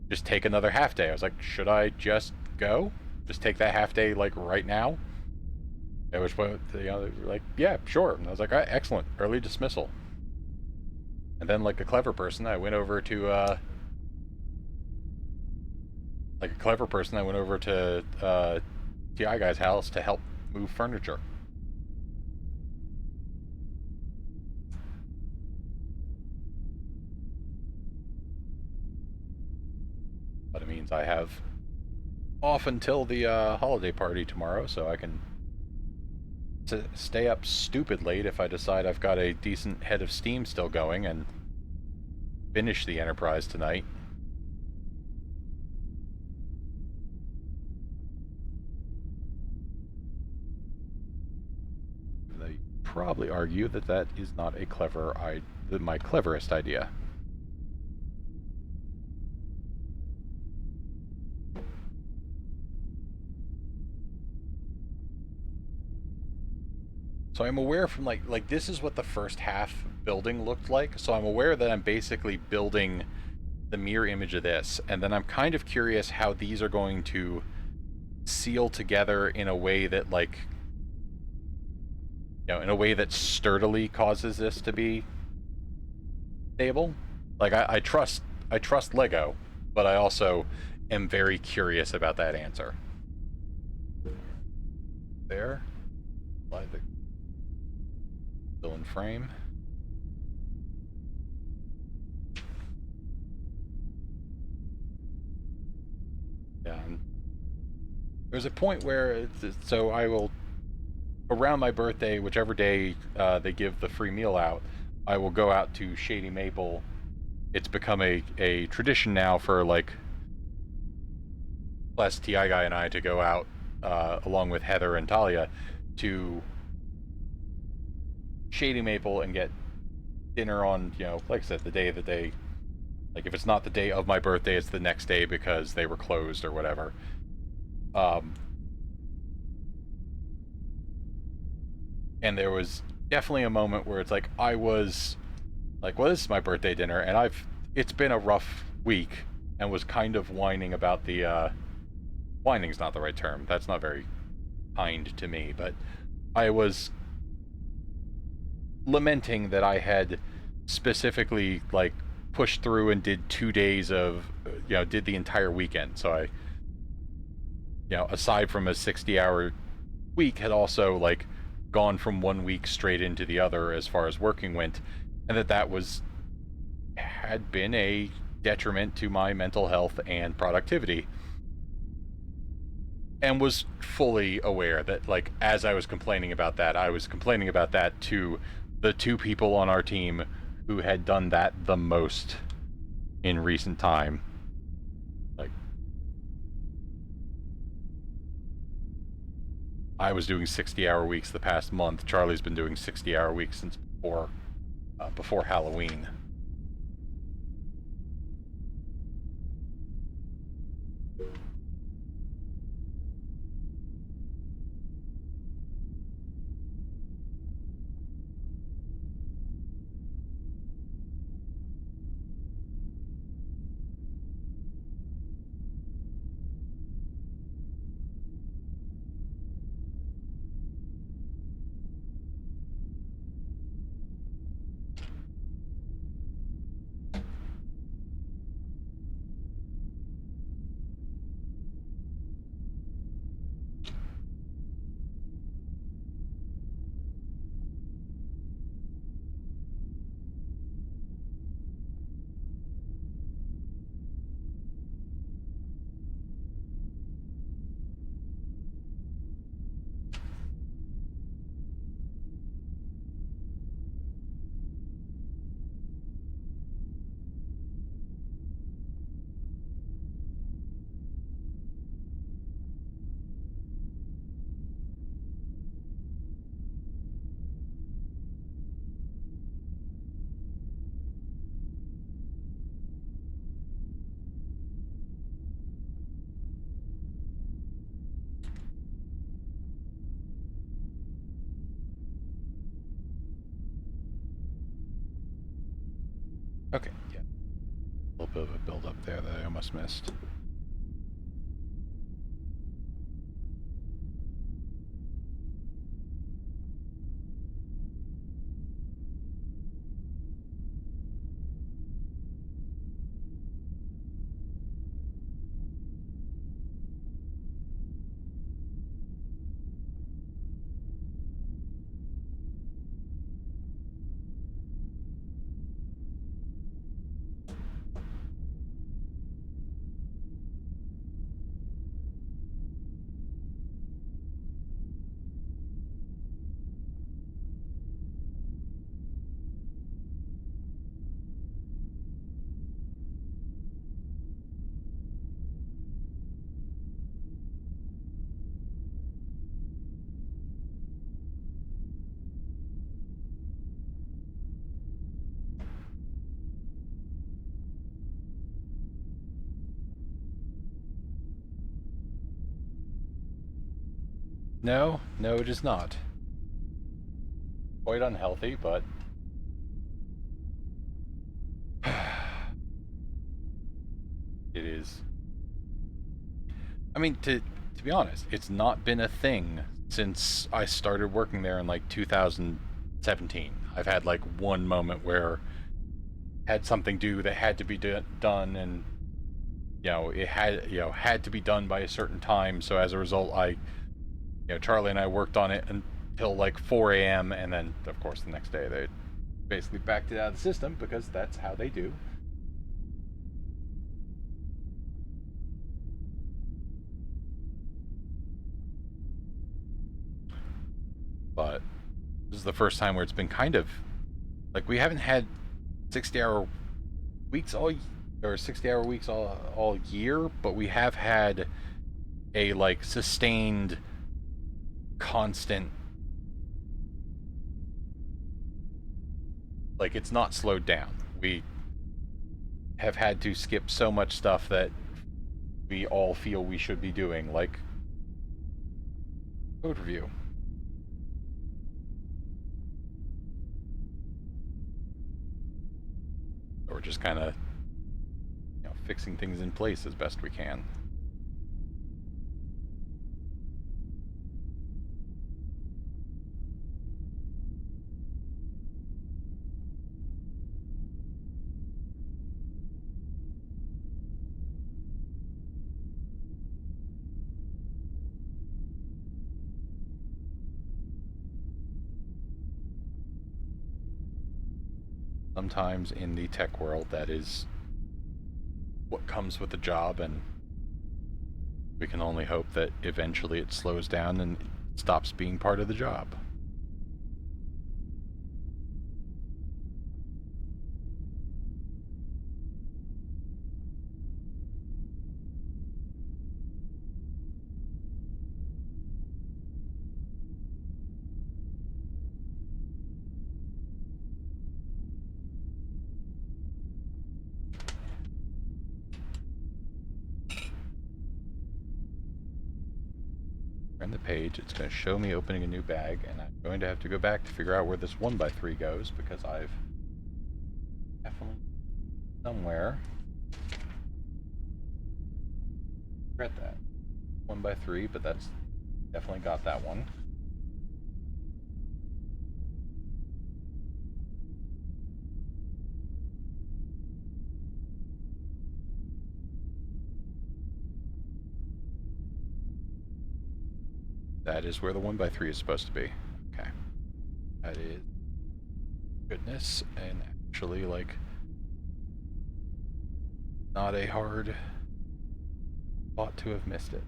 just take another half day. I was like, should I just go? Just take that half day, like, right now? At which point, they were like, yeah, sure. And I was like, all right, excellent. Early dismissal. And then, like a clever person, I went over to, TI Guy's house to help move furniture. But it means I have off until the holiday party tomorrow, so I can stay up stupid late if I decide I've got a decent head of steam still going and finish the Enterprise tonight. They probably argue that that is not my cleverest idea. So I'm aware from like this is what the first half building looked like. So I'm aware that I'm basically building the mirror image of this, and then I'm kind of curious how these are going to seal together in a way that in a way that sturdily causes this to be stable. Like I trust Lego, but I also am very curious about that answer. There, still in frame. Yeah. There's a point where so I will, around my birthday, whichever day they give the free meal out, I will go out to Shady Maple. It's become a tradition now for like Les TI Guy and I to go out along with Heather and Talia to Shady Maple and get dinner on, like I said, the day that they, like if it's not the day of my birthday, it's the next day because they were closed or whatever. And there was definitely a moment where it's like I was like, well, this is my birthday dinner, and it's been a rough week, and was kind of whining about the whining's not the right term. That's not very kind to me, but I was lamenting that I had specifically like pushed through and did 2 days of did the entire weekend. So I aside from a 60-hour week, had also like gone from 1 week straight into the other as far as working went, and that had been a detriment to my mental health and productivity, and was fully aware that, like, as I was complaining about that, I was complaining about that to the 2 people on our team who had done that the most in recent time. Like, I was doing 60-hour weeks the past month. Charlie's been doing 60-hour weeks since before Halloween. Okay, yeah. A little bit of a build up there that I almost missed. No, no, it is not. Quite unhealthy, but it is. I mean, to be honest, it's not been a thing since I started working there in like 2017. I've had like one moment where I had something due that had to be done, and it had to be done by a certain time. So as a result, Charlie and I worked on it until like 4 a.m. and then of course the next day they basically backed it out of the system because that's how they do. But this is the first time where it's been kind of like we haven't had 60-hour weeks all or 60-hour weeks all year, but we have had a like sustained constant, like it's not slowed down. We have had to skip so much stuff that we all feel we should be doing, like code review. Or just kind of fixing things in place as best we can. Sometimes in the tech world, that is what comes with the job, and we can only hope that eventually it slows down and stops being part of the job. Turn the page, it's going to show me opening a new bag, and I'm going to have to go back to figure out where this 1x3 goes, because I've definitely somewhere read that 1x3, but that's definitely got that one. That is where the 1x3 is supposed to be. Okay. That is goodness, and actually, like, not a hard thought to have missed it.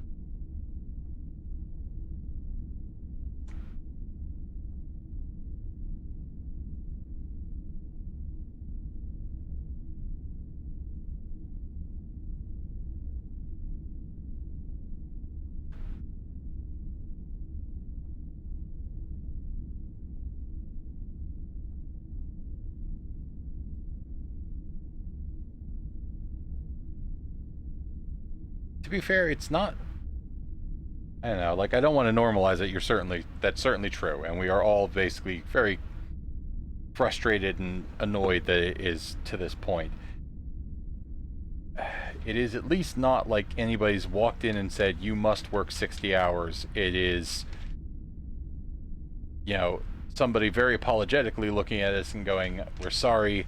To be fair, it's not. I don't know. Like, I don't want to normalize it. That's certainly true, and we are all basically very frustrated and annoyed that it is to this point. It is at least not like anybody's walked in and said, you must work 60 hours. It is, you know, somebody very apologetically looking at us and going, we're sorry,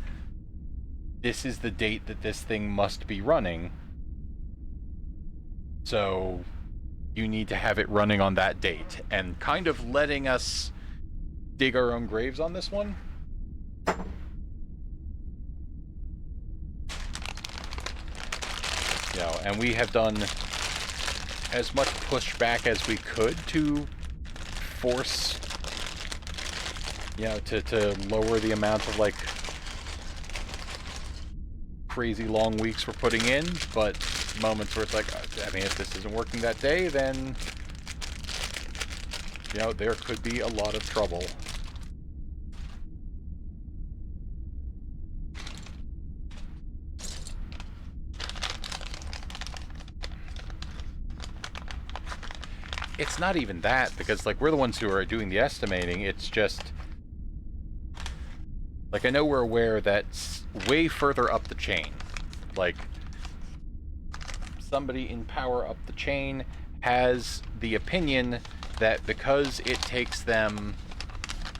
this is the date that this thing must be running. So you need to have it running on that date, and kind of letting us dig our own graves on this one. You know, and we have done as much pushback as we could to force, you know, to lower the amount of like crazy long weeks we're putting in, but moments where it's like, I mean, if this isn't working that day, then, you know, there could be a lot of trouble. It's not even that, because like we're the ones who are doing the estimating. It's just like, I know we're aware that way further up the chain, like somebody in power up the chain has the opinion that because it takes them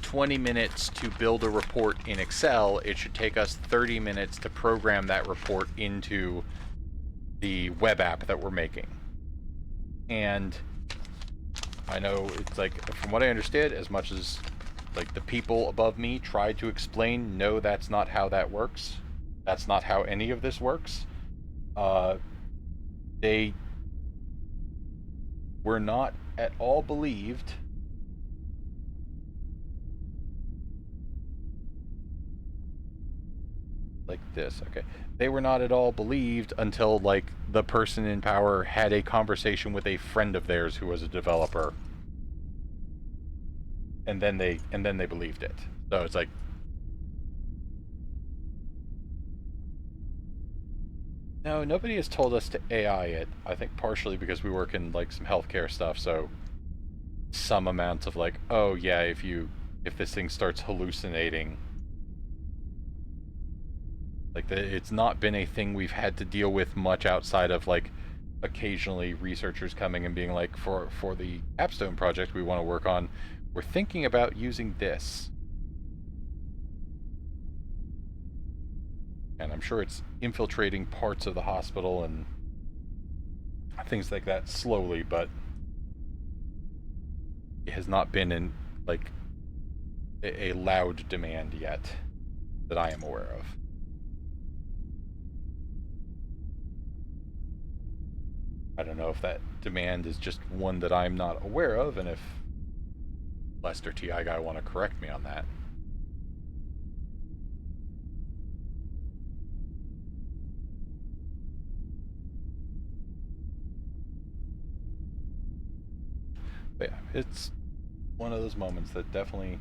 20 minutes to build a report in Excel, it should take us 30 minutes to program that report into the web app that we're making. And I know it's like, from what I understood, as much as like the people above me tried to explain, no, that's not how that works. That's not how any of this works. They were not at all believed like this. Okay. They were not at all believed until like the person in power had a conversation with a friend of theirs who was a developer. And then they believed it. So it's like, no, nobody has told us to AI it. I think partially because we work in like some healthcare stuff, so some amount of like, oh yeah, if this thing starts hallucinating, like it's not been a thing we've had to deal with much outside of like occasionally researchers coming and being like, for the capstone project we want to work on, we're thinking about using this. And I'm sure it's infiltrating parts of the hospital and things like that slowly, but it has not been in like a loud demand yet that I am aware of. I don't know if that demand is just one that I'm not aware of, and if Lester TI guy want to correct me on that. But yeah, it's one of those moments that definitely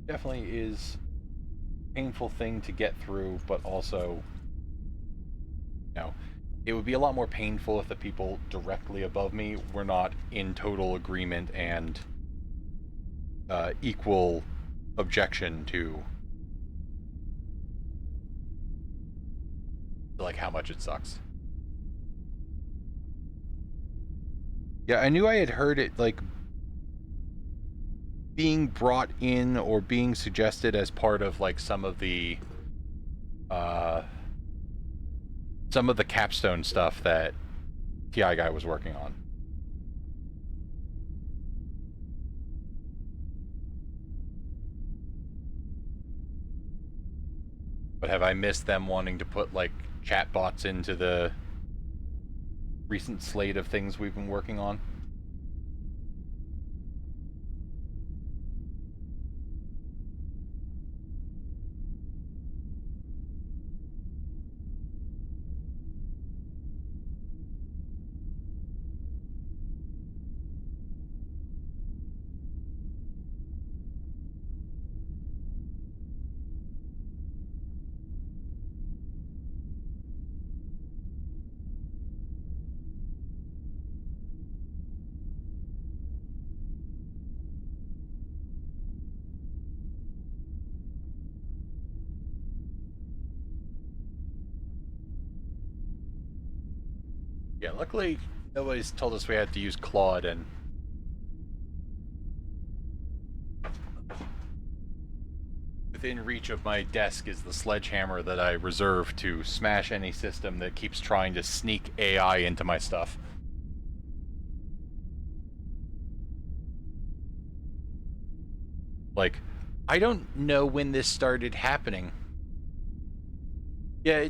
is a painful thing to get through, but also, you know, it would be a lot more painful if the people directly above me were not in total agreement and equal objection to like how much it sucks. Yeah, I knew I had heard it like being brought in or being suggested as part of like some of the capstone stuff that TI guy was working on. But have I missed them wanting to put like chatbots into the recent slate of things we've been working on? Yeah, luckily nobody's told us we had to use Claude, and within reach of my desk is the sledgehammer that I reserve to smash any system that keeps trying to sneak AI into my stuff. Like, I don't know when this started happening. Yeah,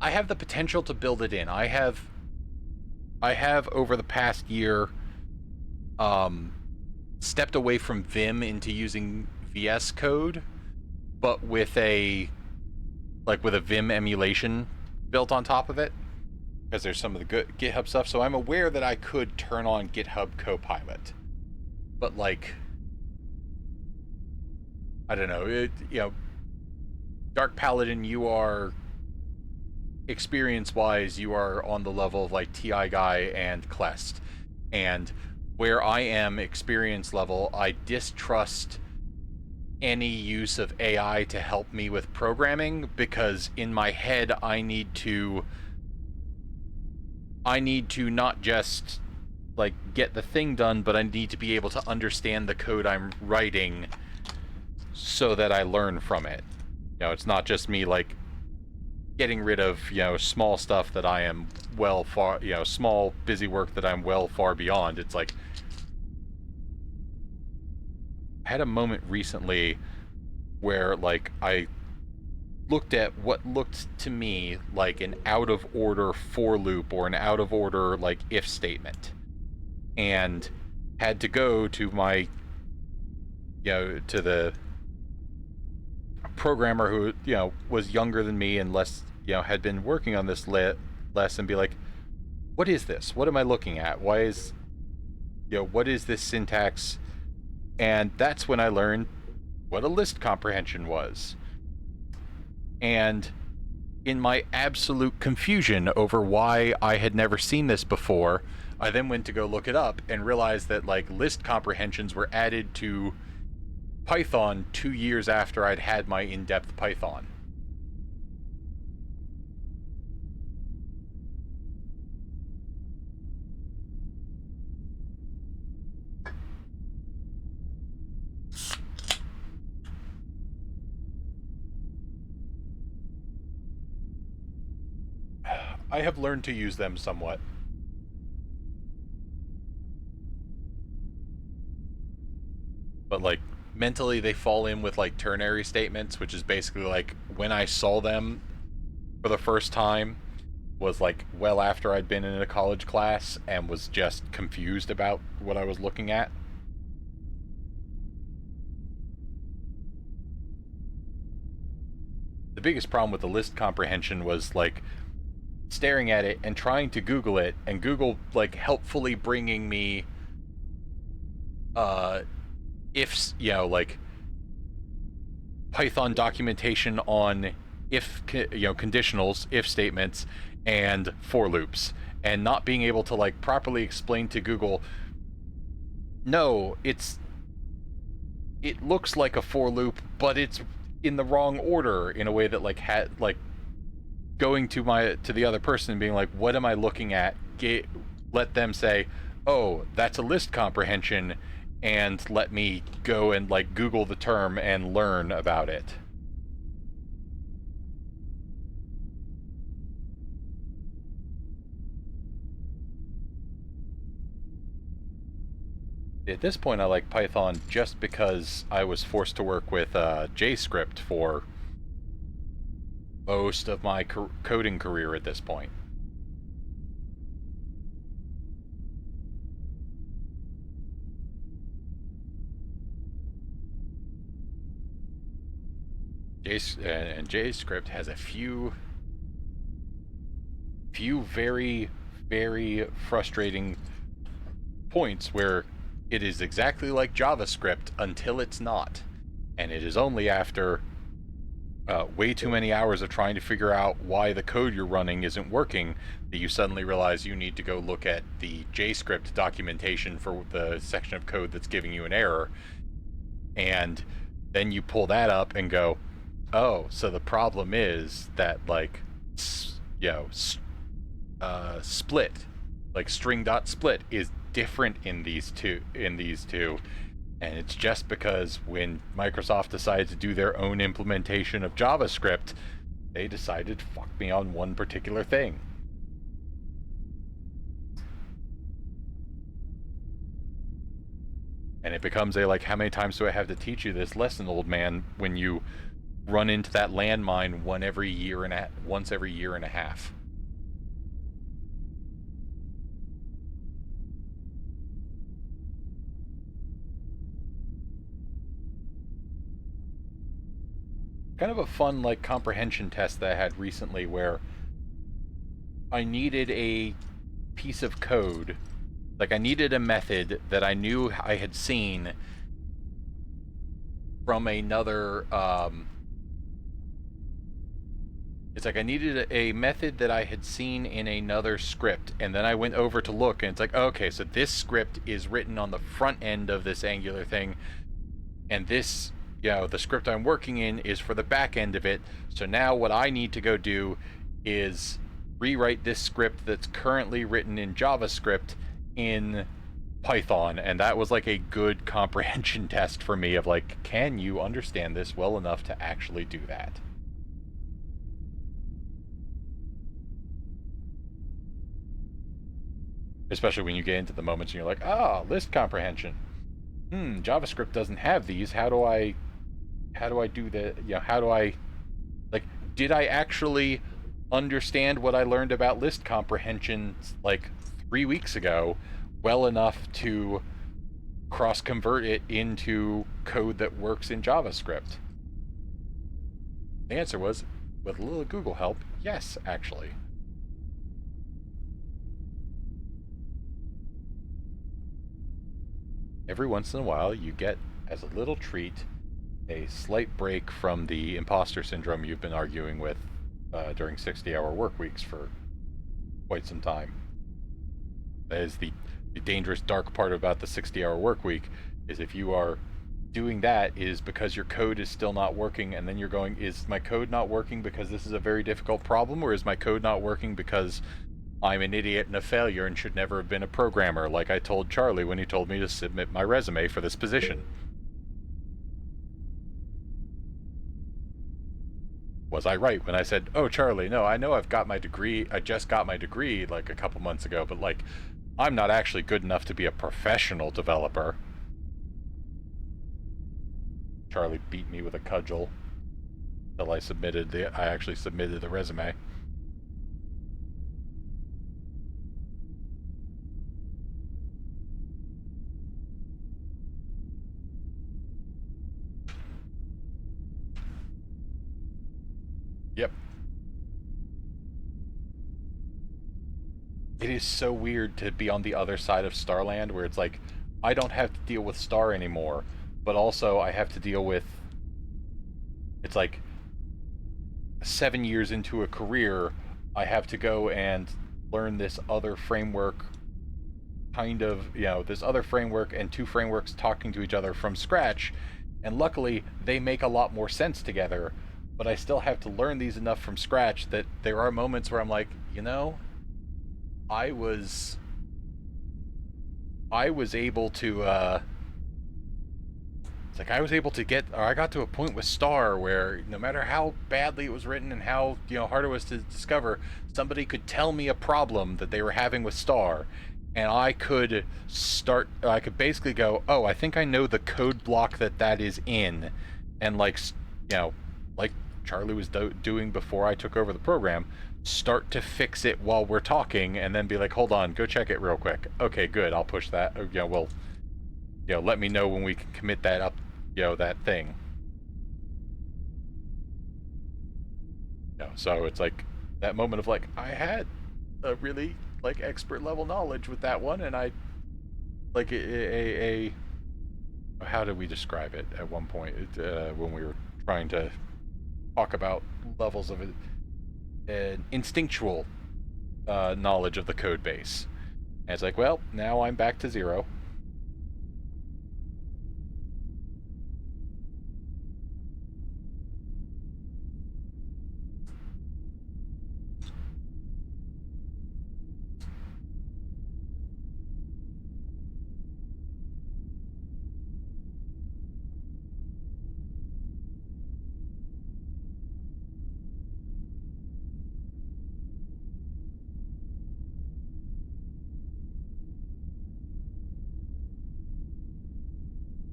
I have the potential to build it in. I have over the past year stepped away from Vim into using VS Code, but with a Vim emulation built on top of it, because there's some of the good GitHub stuff. So I'm aware that I could turn on GitHub Copilot, but like, I don't know. Dark Paladin, you are experience-wise, you are on the level of like TI Guy and Klest, and where I am experience level, I distrust any use of AI to help me with programming, because in my head I need to not just like get the thing done, but I need to be able to understand the code I'm writing so that I learn from it. It's not just me like getting rid of, small stuff that I am small busy work that I'm well far beyond. It's like, I had a moment recently where like I looked at what looked to me like an out of order for loop or an out of order like if statement, and had to go to my to the programmer who was younger than me and less had been working on this less, and be like, what is this? What am I looking at? Why is what is this syntax? And that's when I learned what a list comprehension was. And in my absolute confusion over why I had never seen this before, I then went to go look it up and realized that like list comprehensions were added to Python 2 years after I'd had my in-depth Python. I have learned to use them somewhat. But like, mentally they fall in with like ternary statements, which is basically like when I saw them for the first time was like well after I'd been in a college class and was just confused about what I was looking at. The biggest problem with the list comprehension was like staring at it and trying to Google it, and Google like helpfully bringing me ifs, like Python documentation on if conditionals, if statements, and for loops, and not being able to like properly explain to Google, no, it looks like a for loop, but it's in the wrong order, in a way that like had like going to the other person and being like, what am I looking at? Let them say, oh, that's a list comprehension, and let me go and like Google the term and learn about it. At this point, I like Python just because I was forced to work with JScript for most of my coding career at this point. And JScript has a few very, very frustrating points where it is exactly like JavaScript until it's not. And it is only after way too many hours of trying to figure out why the code you're running isn't working that you suddenly realize you need to go look at the JScript documentation for the section of code that's giving you an error. And then you pull that up and go, oh, so the problem is that like split like string.split is different in these two, and it's just because when Microsoft decided to do their own implementation of JavaScript, they decided to fuck me on one particular thing. And it becomes a, like, how many times do I have to teach you this lesson, old man, when you run into that landmine once every year and a half. Kind of a fun, like, comprehension test that I had recently where I needed a piece of code, like I needed a method that I knew I had seen from another it's like I needed a method that I had seen in another script, and then I went over to look, and it's like, okay, so this script is written on the front end of this Angular thing, and this, the script I'm working in is for the back end of it. So now what I need to go do is rewrite this script that's currently written in JavaScript in Python. And that was like a good comprehension test for me of like, can you understand this well enough to actually do that? Especially when you get into the moments and you're like, list comprehension. JavaScript doesn't have these. How do I do the, how do I, like, did I actually understand what I learned about list comprehension like 3 weeks ago well enough to cross convert it into code that works in JavaScript? The answer was, with a little Google help, yes, actually. Every once in a while, you get, as a little treat, a slight break from the imposter syndrome you've been arguing with during 60-hour work weeks for quite some time. That is the dangerous, dark part about the 60-hour work week, is if you are doing that is because your code is still not working, and then you're going, is my code not working because this is a very difficult problem, or is my code not working because I'm an idiot and a failure and should never have been a programmer, like I told Charlie when he told me to submit my resume for this position? Was I right when I said, oh, Charlie, no, I know I've got my degree, I just got my degree like a couple months ago, but like, I'm not actually good enough to be a professional developer. Charlie beat me with a cudgel until I actually submitted the resume. Yep. It is so weird to be on the other side of Starland, where it's like, I don't have to deal with Star anymore, but also I have to deal with, it's like 7 years into a career, I have to go and learn this other framework, kind of, this other framework and two frameworks talking to each other from scratch. And luckily, they make a lot more sense together, but I still have to learn these enough from scratch that there are moments where I'm like, I was able to it's like I was able to get, or I got to a point with Star where no matter how badly it was written and how hard it was to discover, somebody could tell me a problem that they were having with Star, and I could basically go, oh, I think I know the code block that is in, and like like Charlie was doing before I took over the program, start to fix it while we're talking, and then be like, hold on, go check it real quick. Okay, good, I'll push that. Well, let me know when we can commit that up, that thing. So it's like that moment of like, I had a really like expert level knowledge with that one, and I like how did we describe it at one point when we were trying to talk about levels of an instinctual knowledge of the code base. And it's like, well, now I'm back to 0.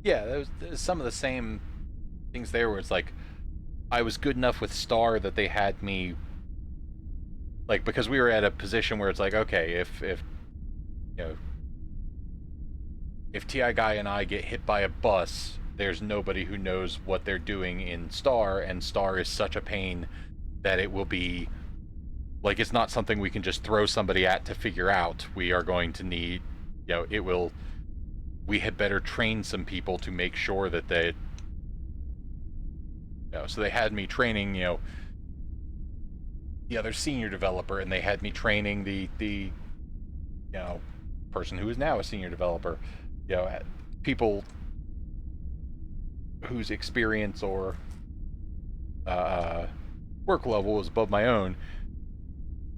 Yeah, there's some of the same things there where it's like I was good enough with Star that they had me, like, because we were at a position where it's like, okay, if you know, if TI Guy and I get hit by a bus, there's nobody who knows what they're doing in Star, and Star is such a pain that it will be like, it's not something we can just throw somebody at to figure out. We are going to need, it will. We had better train some people to make sure that they. So they had me training, the other senior developer, and they had me training the person who is now a senior developer. People whose experience or work level was above my own.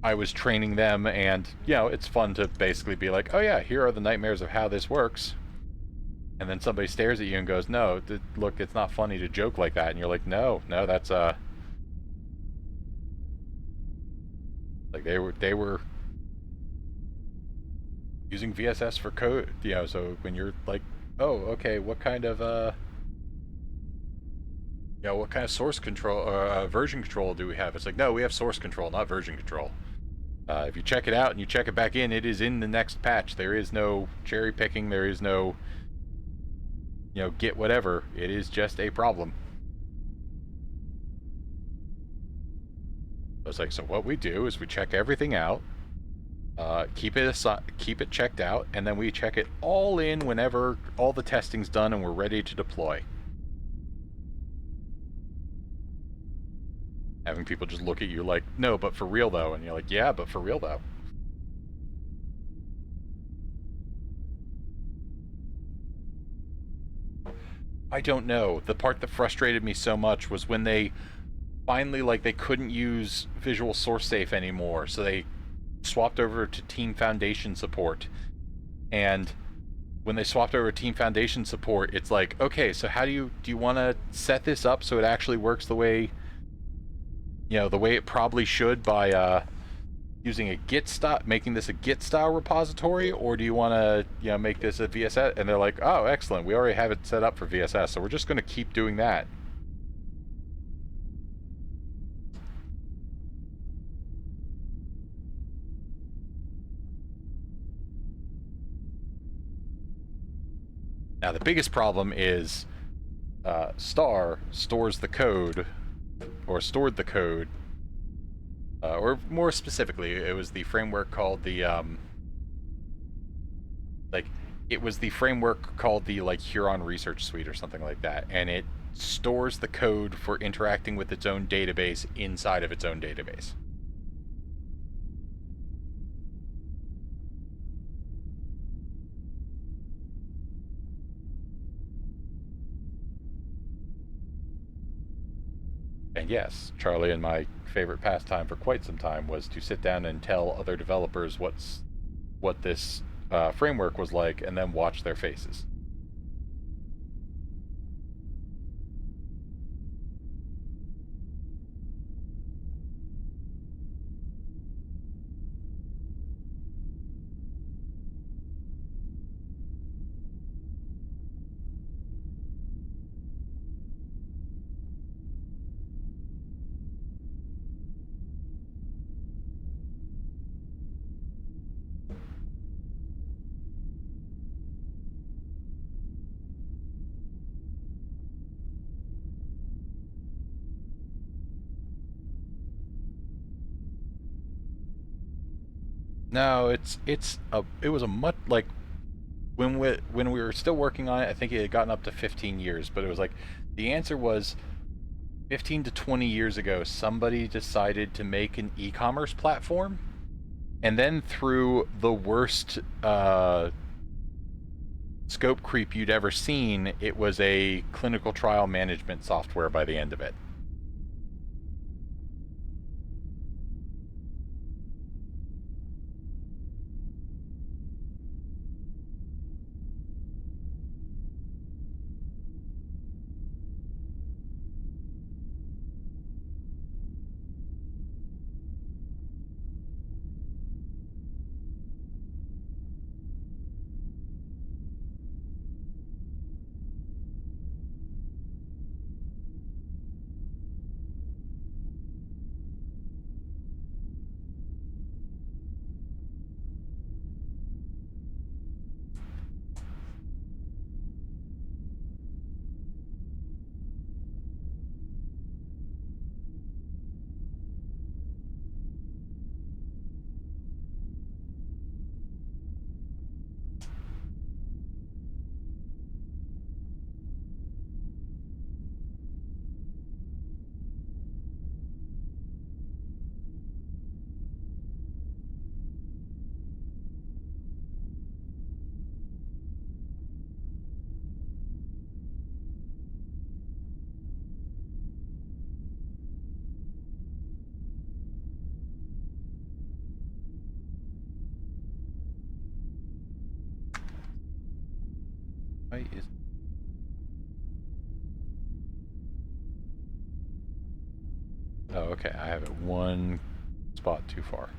I was training them, and it's fun to basically be like, oh yeah, here are the nightmares of how this works. And then somebody stares at you and goes, no, look, it's not funny to joke like that. And you're like, no, that's like they were using VSS for code, so when you're like, oh, okay, what kind of what kind of source control or version control do we have? It's like, no, we have source control, not version control. If you check it out and you check it back in, it is in the next patch. There is no cherry picking. There is no, get whatever. It is just a problem. So it's like, so what we do is we check everything out, keep it checked out, and then we check it all in whenever all the testing's done and we're ready to deploy. Having people just look at you like, no, but for real though, and you're like, yeah, but for real though. I don't know. The part that frustrated me so much was when they finally, like, they couldn't use Visual Source Safe anymore, so they swapped over to Team Foundation support. And when they swapped over to Team Foundation support, it's like, okay, so how do you want to set this up so it actually works the way, the way it probably should by using a Git style, making this a Git style repository, or do you want to, make this a VSS? And they're like, oh, excellent, we already have it set up for VSS, so we're just going to keep doing that. Now, the biggest problem is Star stores the code, or stored the code, or more specifically, it was the framework called the, it was the framework called the, Huron Research Suite or something like that, and it stores the code for interacting with its own database inside of its own database. And yes, Charlie and my favorite pastime for quite some time was to sit down and tell other developers what this framework was like, and then watch their faces. No, it was a much, like, when we were still working on it, I think it had gotten up to 15 years, but it was like the answer was 15 to 20 years ago somebody decided to make an e-commerce platform, and then through the worst scope creep you'd ever seen, it was a clinical trial management software by the end of it. Why is... Oh, okay. I have it one spot too far.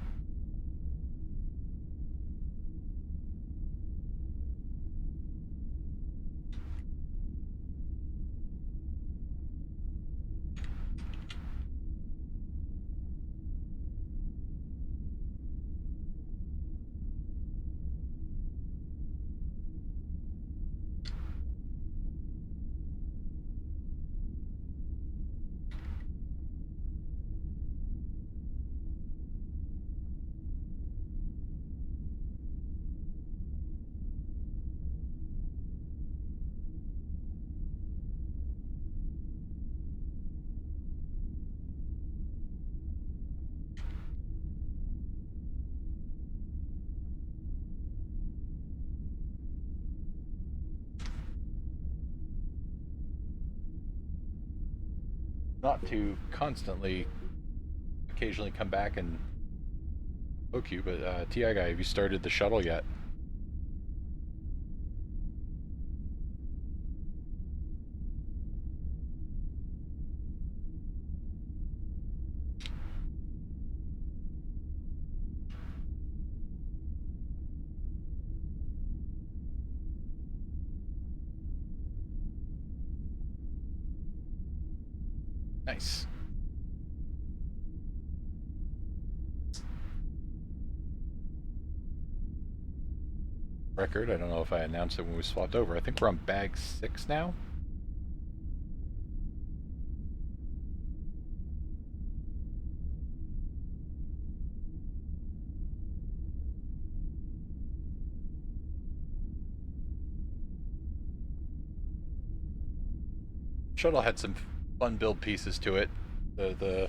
Not to constantly, occasionally come back and poke you, but TI guy, have you started the shuttle yet? Nice. Record, I don't know if I announced it when we swapped over. I think we're on bag 6 now. Shuttle had some fun build pieces to it. The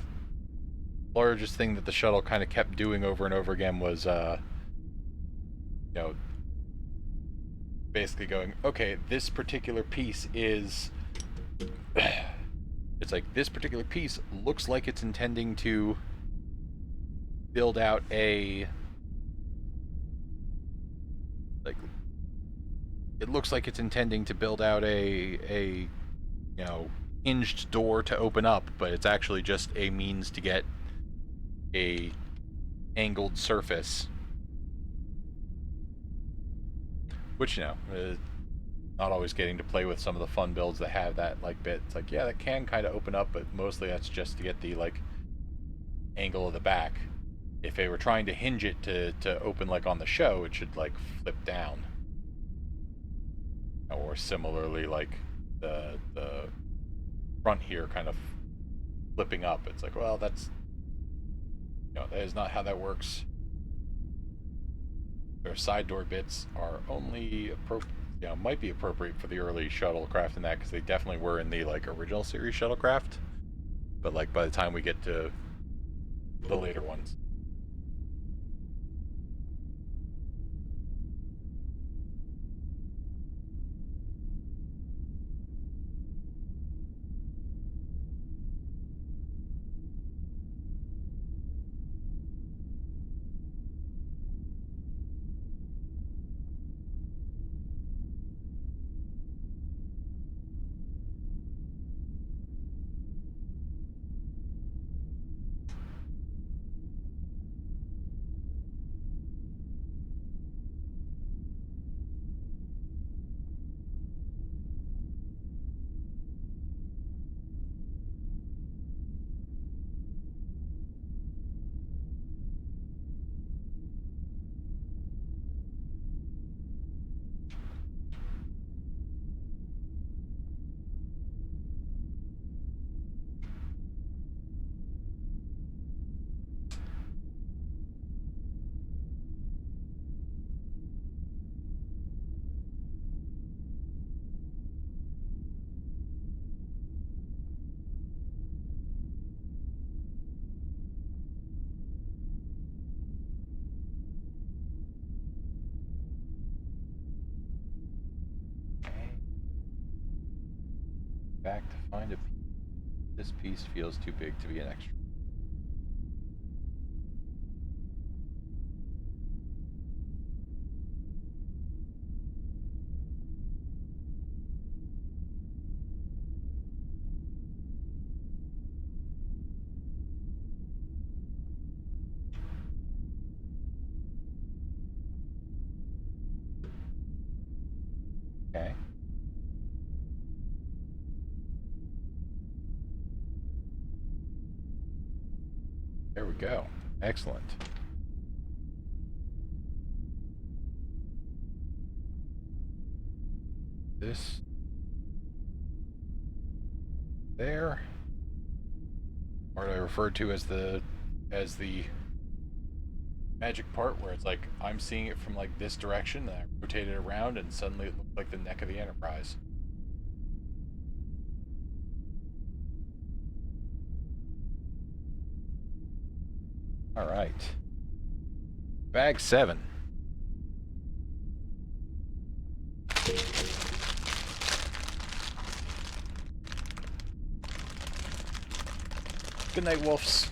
largest thing that the shuttle kind of kept doing over and over again was, you know, basically going, okay, this particular piece is... it's like, this particular piece looks like it's intending to build out a... like, it looks like it's intending to build out a you know, hinged door to open up, but it's actually just a means to get a angled surface. Which, you know, not always getting to play with some of the fun builds that have that, like, bit. It's like, yeah, that can kind of open up, but mostly that's just to get the, like, angle of the back. If they were trying to hinge it to open, like, on the show, it should, like, flip down. Or similarly, like, the front here kind of flipping up. It's like, well, that's, you know, that is not how that works. Their side door bits are only you know, might be appropriate for the early shuttlecraft in that, because they definitely were in the, like, original series shuttlecraft. But, like, by the time we get to the later ones, back to find a piece. This piece feels too big to be an extra. Okay. There we go. Excellent. This there, part I referred to as the magic part, where it's like I'm seeing it from like this direction, and I rotate it around, and suddenly it looks like the neck of the Enterprise. All right. Bag 7. Good night, wolves.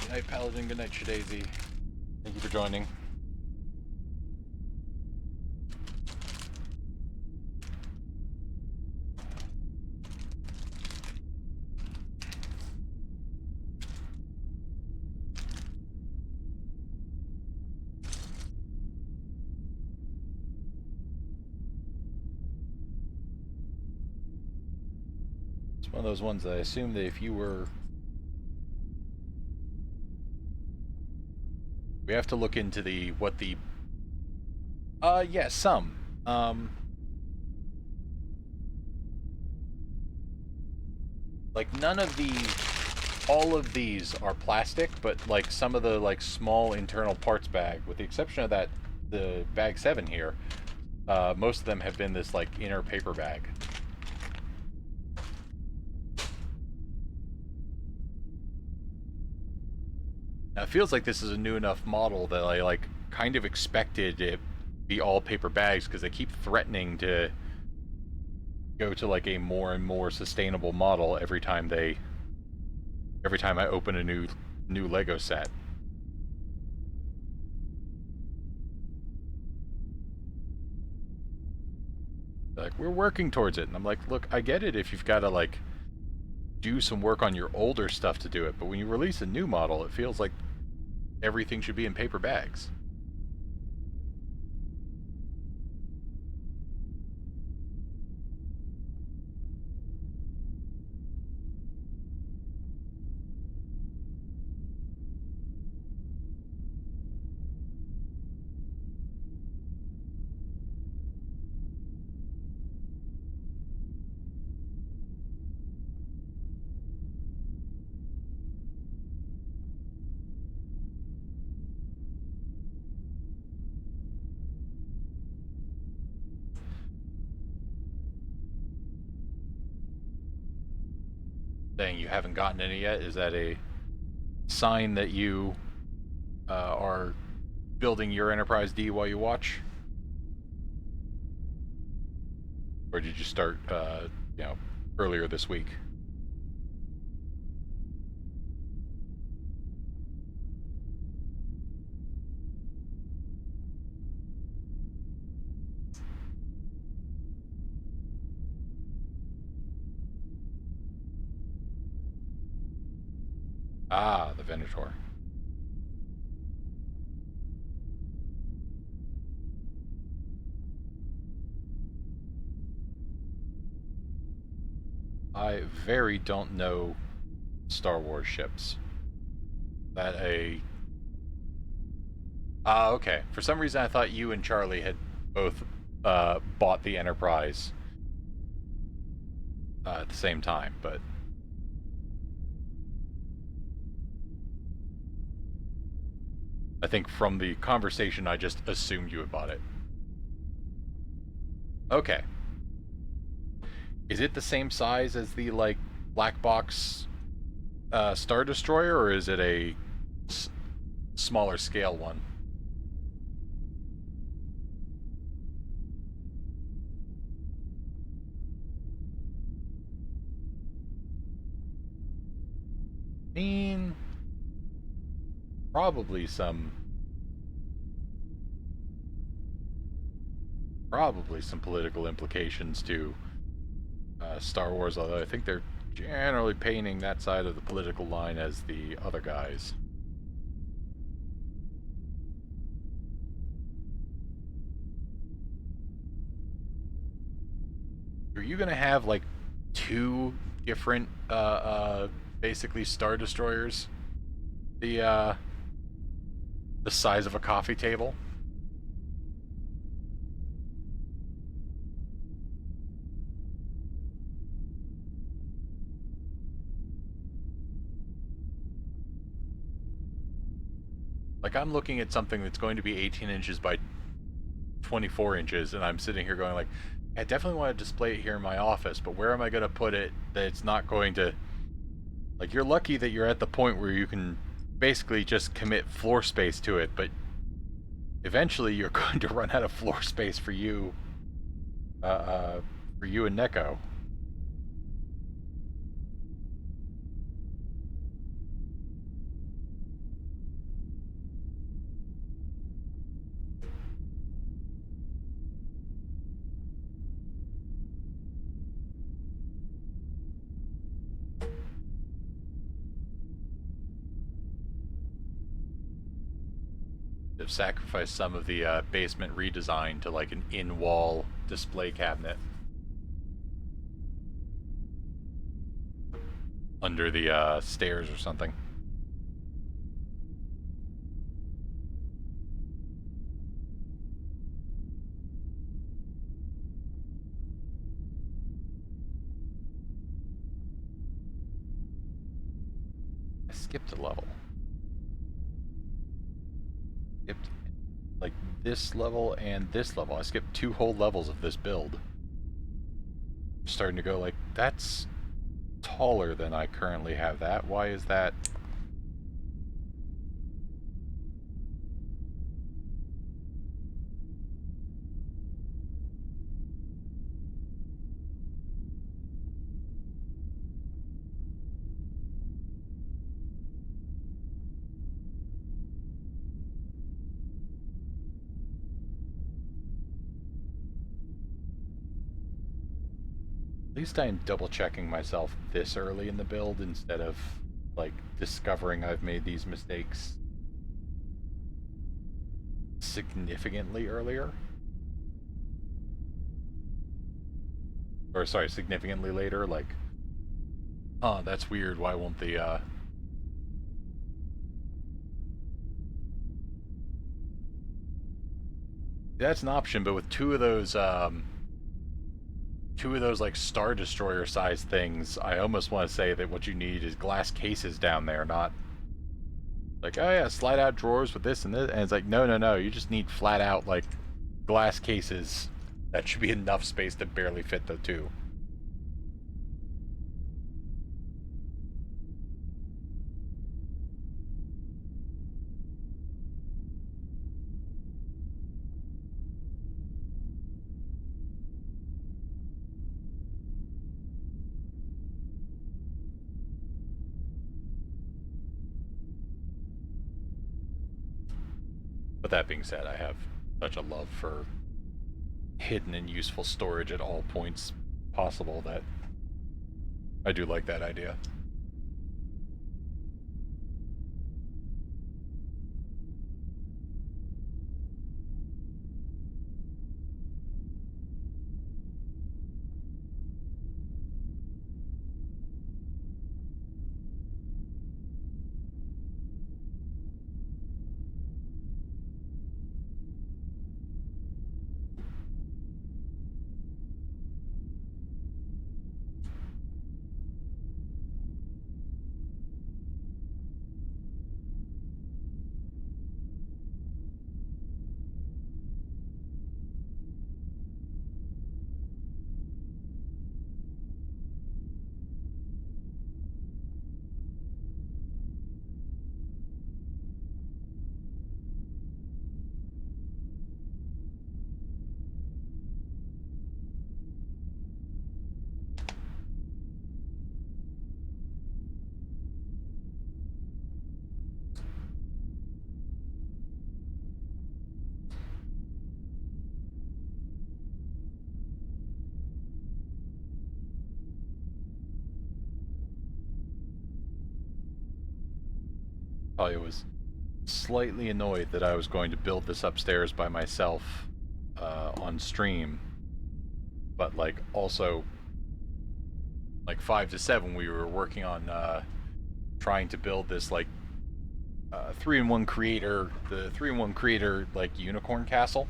Good night, Paladin. Good night, Shadazy. Thank you for joining. It's one of those ones that I assume that if you were... We have to look into the... what the... yeah, some. Like, none of the... all of these are plastic, but, like, some of the, like, small internal parts bag, with the exception of that, the bag 7 here, most of them have been this, like, inner paper bag. Now, it feels like this is a new enough model that I, like, kind of expected it be all paper bags, because they keep threatening to go to, like, a more and more sustainable model every time I open a new Lego set. They're like, we're working towards it. And I'm like, look, I get it if you've got to, like, do some work on your older stuff to do it, but when you release a new model, it feels like everything should be in paper bags. Saying you haven't gotten any yet, is that a sign that you are building your Enterprise D while you watch? Or did you start, earlier this week? Ah, the Venator. I very don't know Star Wars ships. That a... Ah, okay. For some reason I thought you and Charlie had both bought the Enterprise at the same time, but... I think from the conversation I just assumed you had bought it. Okay. Is it the same size as the, like, black box Star Destroyer, or is it a smaller scale one? I mean, probably some political implications to Star Wars, although I think they're generally painting that side of the political line as the other guys. Are you gonna have like two different basically Star Destroyers? The size of a coffee table? Like, I'm looking at something that's going to be 18 inches by 24 inches, and I'm sitting here going like, I definitely want to display it here in my office, but where am I going to put it that it's not going to... Like, you're lucky that you're at the point where you can basically just commit floor space to it, but eventually you're going to run out of floor space for you and Neko. Have sacrificed some of the basement redesign to like an in-wall display cabinet under the stairs or something. I skipped a level. Skipped like this level and this level. I skipped 2 whole levels of this build. I'm starting to go like, that's taller than I currently have that. Why is that? At least I'm double checking myself this early in the build instead of like discovering I've made these mistakes significantly earlier. Or sorry, significantly later, like, oh, that's weird, why won't the that's an option, but with two of those like Star Destroyer size things, I almost want to say that what you need is glass cases down there, not like, oh yeah, slide out drawers with this and this, and it's like, no, no, no, you just need flat out like glass cases. That should be enough space to barely fit the two. But that being said, I have such a love for hidden and useful storage at all points possible that I do like that idea. I was slightly annoyed that I was going to build this upstairs by myself on stream, but like also like 5 to 7 we were working on trying to build this like 3-in-1 creator, the 3-in-1 creator like unicorn castle,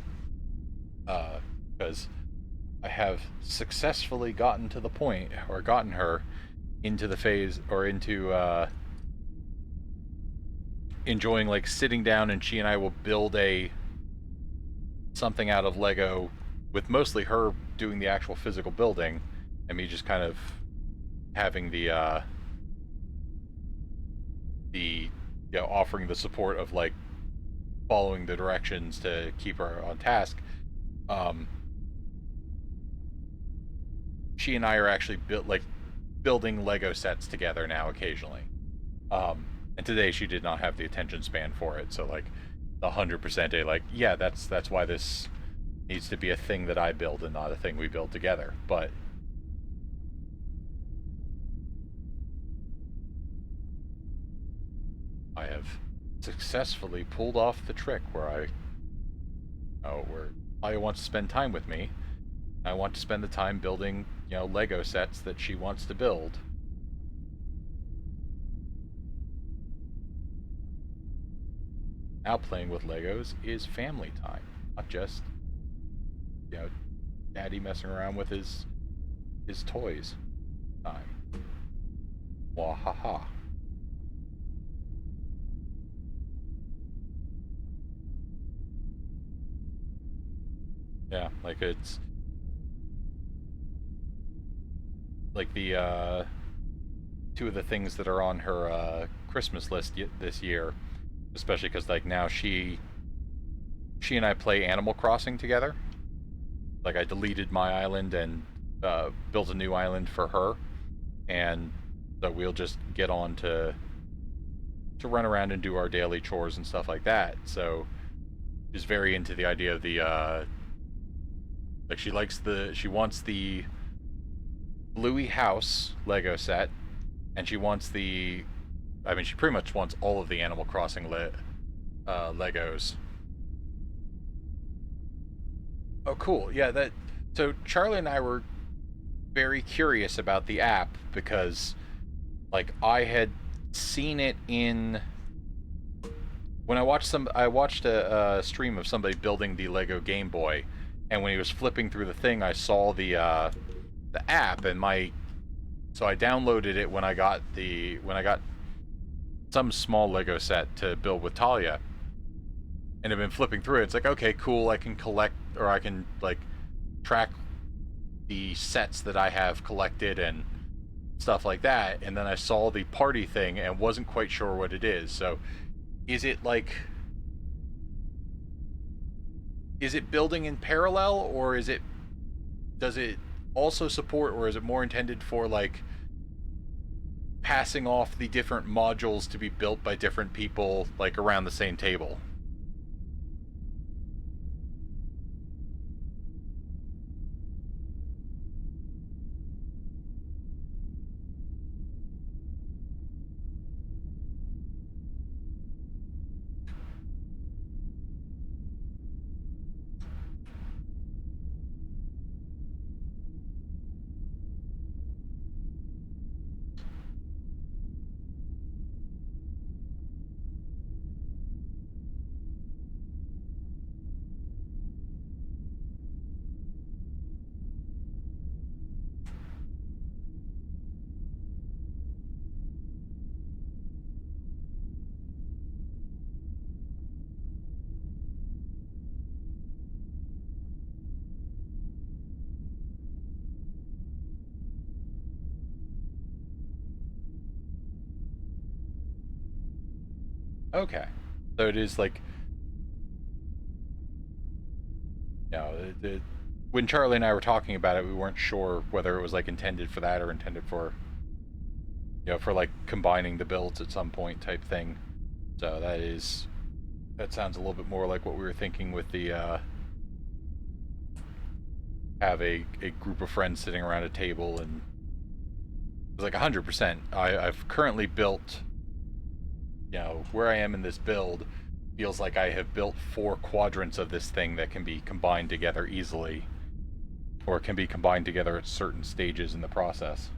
because I have successfully gotten to the point, or gotten her into the phase, or into enjoying like sitting down and she and I will build something out of Lego, with mostly her doing the actual physical building and me just kind of having the offering the support of like following the directions to keep her on task. She and I are actually building Lego sets together now occasionally. And today she did not have the attention span for it, so like 100% like, yeah, that's why this needs to be a thing that I build and not a thing we build together. But I have successfully pulled off the trick where I wants to spend time with me. I want to spend the time building, Lego sets that she wants to build. Now playing with Legos is family time, not just, daddy messing around with his toys time. Wahaha. Yeah, like it's like the two of the things that are on her Christmas list this year, especially because like now she and I play Animal Crossing together. Like I deleted my island and built a new island for her, and so we'll just get on to run around and do our daily chores and stuff like that. So she's very into the idea of the like she wants the Bluey house Lego set, and she wants she pretty much wants all of the Animal Crossing Legos. Oh, cool. Yeah, so Charlie and I were very curious about the app because, like, I had seen it when I watched a stream of somebody building the Lego Game Boy, and when he was flipping through the thing, I saw the app, and so I downloaded it when I got some small Lego set to build with Talia, and I've been flipping through it. It's like, okay, cool. I can collect, or I can like track the sets that I have collected and stuff like that. And then I saw the party thing and wasn't quite sure what it is. So, is it building in parallel, or does it also support, or is it more intended for like passing off the different modules to be built by different people like around the same table? Okay, so it is like, when Charlie and I were talking about it, we weren't sure whether it was like intended for that or intended for, for like combining the builds at some point type thing. So that sounds a little bit more like what we were thinking with the have a group of friends sitting around a table, and it's like 100%. I've currently built you know, where I am in this build feels like I have built 4 quadrants of this thing that can be combined together easily, or can be combined together at certain stages in the process.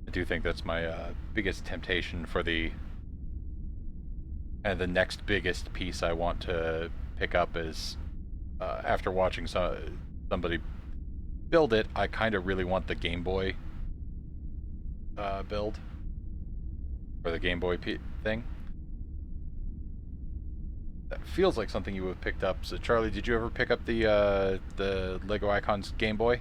I do think that's my biggest temptation for the the next biggest piece I want to pick up is after watching somebody build it, I kind of really want the Game Boy build or the Game Boy thing. That feels like something you would have picked up. So Charlie, did you ever pick up the Lego Icons Game Boy?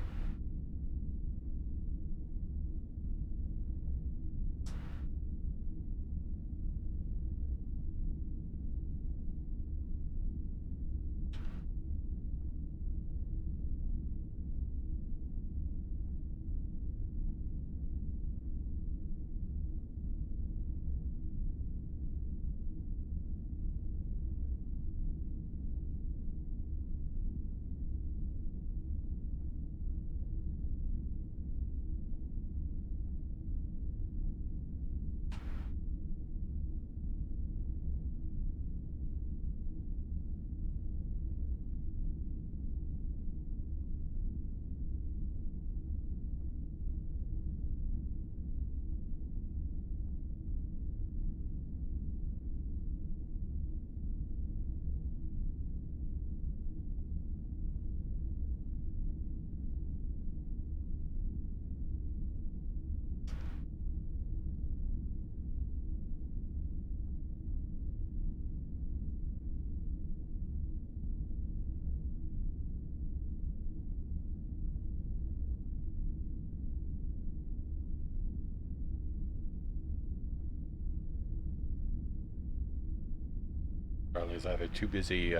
Charlie's either too busy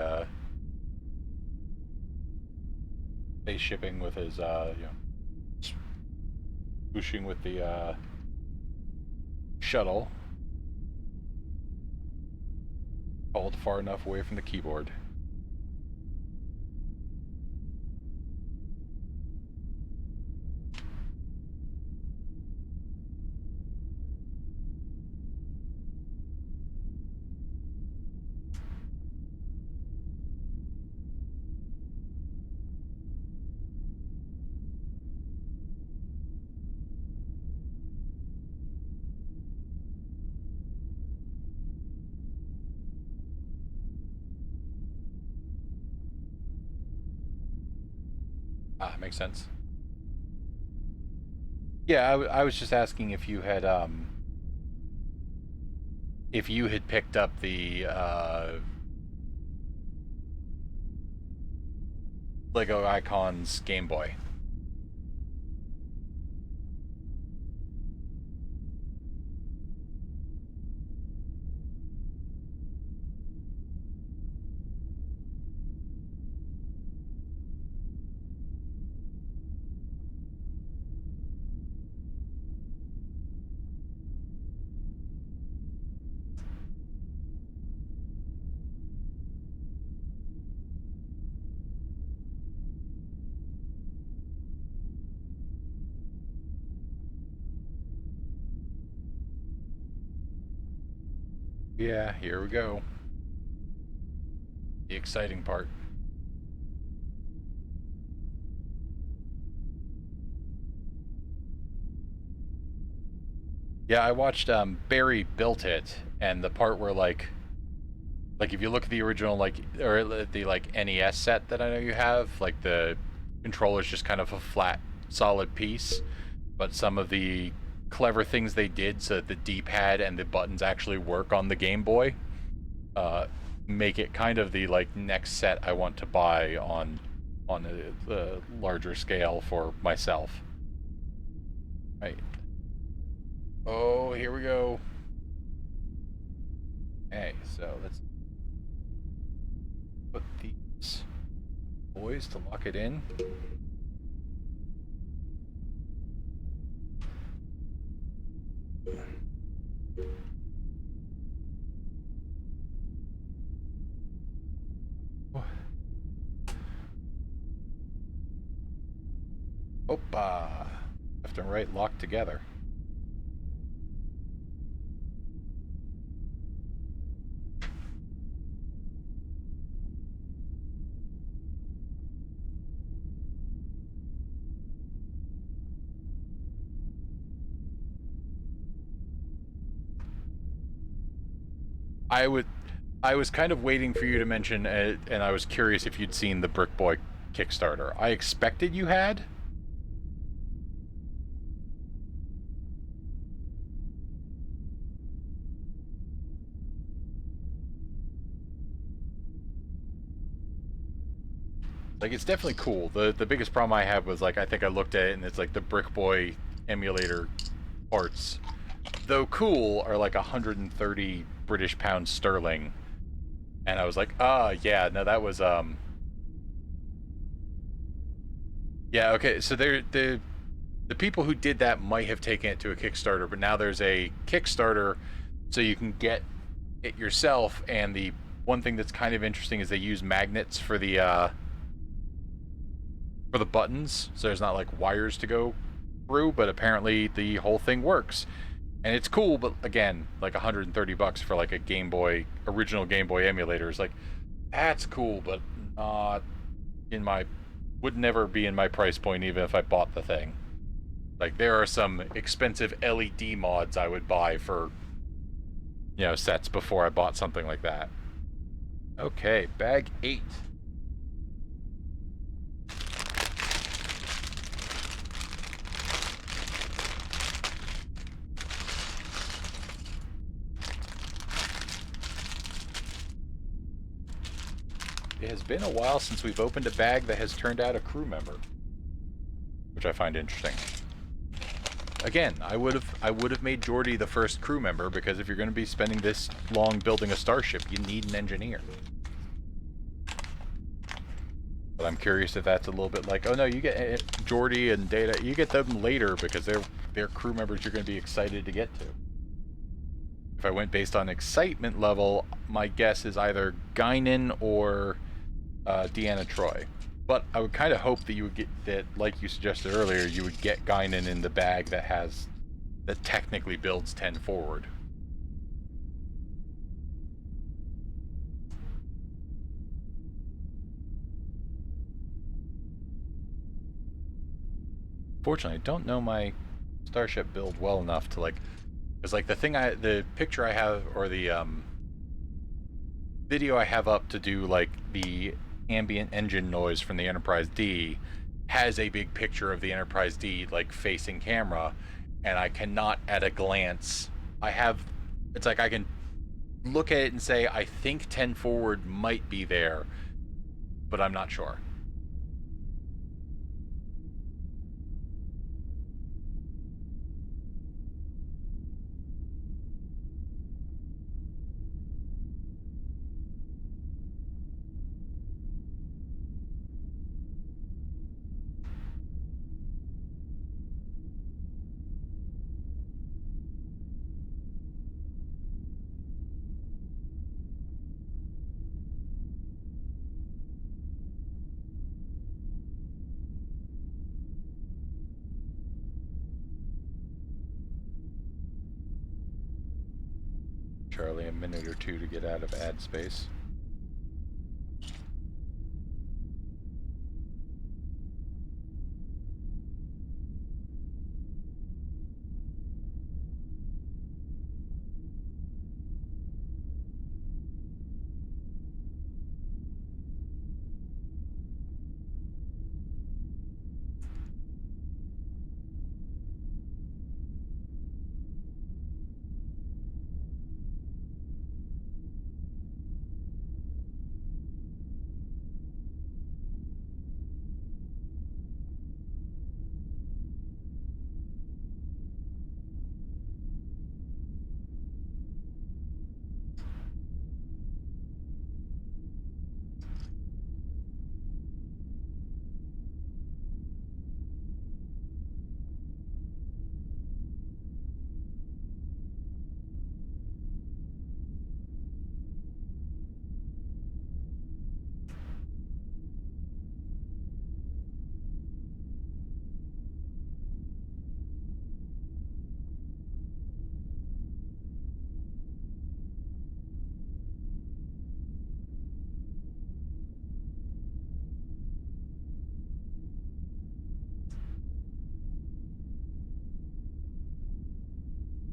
space shipping with his swooshing with the shuttle, called far enough away from the keyboard. Ah, makes sense. Yeah, I was just asking if you had picked up the Lego Icons Game Boy. Yeah, here we go. The exciting part. Yeah, I watched Barry built it, and the part where like if you look at the original or the like NES set that I know you have, like the controller's just kind of a flat, solid piece, but some of the clever things they did so that the D-pad and the buttons actually work on the Game Boy, uh, make it kind of the like next set I want to buy on a larger scale for myself. Right. Oh, here we go. Okay, so let's put these boys to lock it in. Opa! Left and right locked together. I was kind of waiting for you to mention it, and I was curious if you'd seen the Brick Boy Kickstarter. I expected you had. Like, it's definitely cool. The biggest problem I had was, like, I think I looked at it and it's like the Brick Boy emulator parts, though cool, are like 130 British pounds sterling. And I was like, yeah, no, that was yeah, okay. So the people who did that might have taken it to a Kickstarter, but now there's a Kickstarter so you can get it yourself. And the one thing that's kind of interesting is they use magnets for the buttons, so there's not like wires to go through, but apparently the whole thing works. And it's cool, but again, like 130 bucks for like a Game Boy, original Game Boy emulator is like, that's cool, but not in my, would never be in my price point even if I bought the thing. Like, there are some expensive LED mods I would buy for, you know, sets before I bought something like that. Okay, bag 8. It has been a while since we've opened a bag that has turned out a crew member, which I find interesting. Again, I would have made Geordi the first crew member, because if you're going to be spending this long building a starship, you need an engineer. But I'm curious if that's a little bit like, oh no, you get Geordi and Data, you get them later because they're crew members you're going to be excited to get to. If I went based on excitement level, my guess is either Guinan or Deanna Troi. But I would kind of hope that you would get that, like you suggested earlier, you would get Guinan in the bag that technically builds 10 forward. Fortunately, I don't know my starship build well enough to, like, because like the picture I have, or the video I have up to do like the ambient engine noise from the Enterprise D has a big picture of the Enterprise D like facing camera, and I cannot at a glance, it's like I can look at it and say I think 10 forward might be there, but I'm not sure. Charlie, a minute or two to get out of ad space.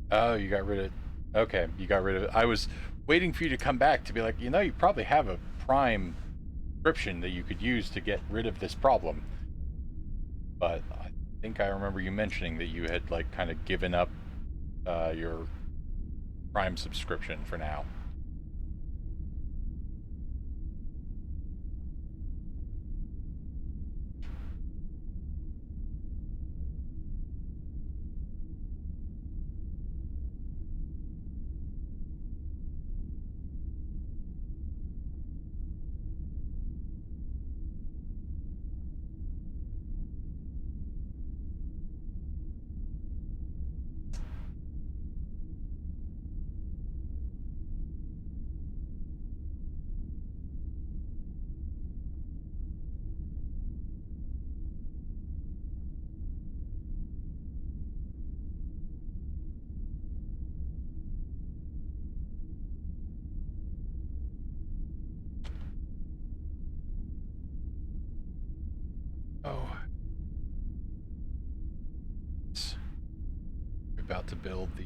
Oh, you got rid of. Okay, you got rid of it. I was waiting for you to come back to be like, you probably have a Prime subscription that you could use to get rid of this problem. But I think I remember you mentioning that you had like kind of given up your Prime subscription for now. Oh, we're about to build the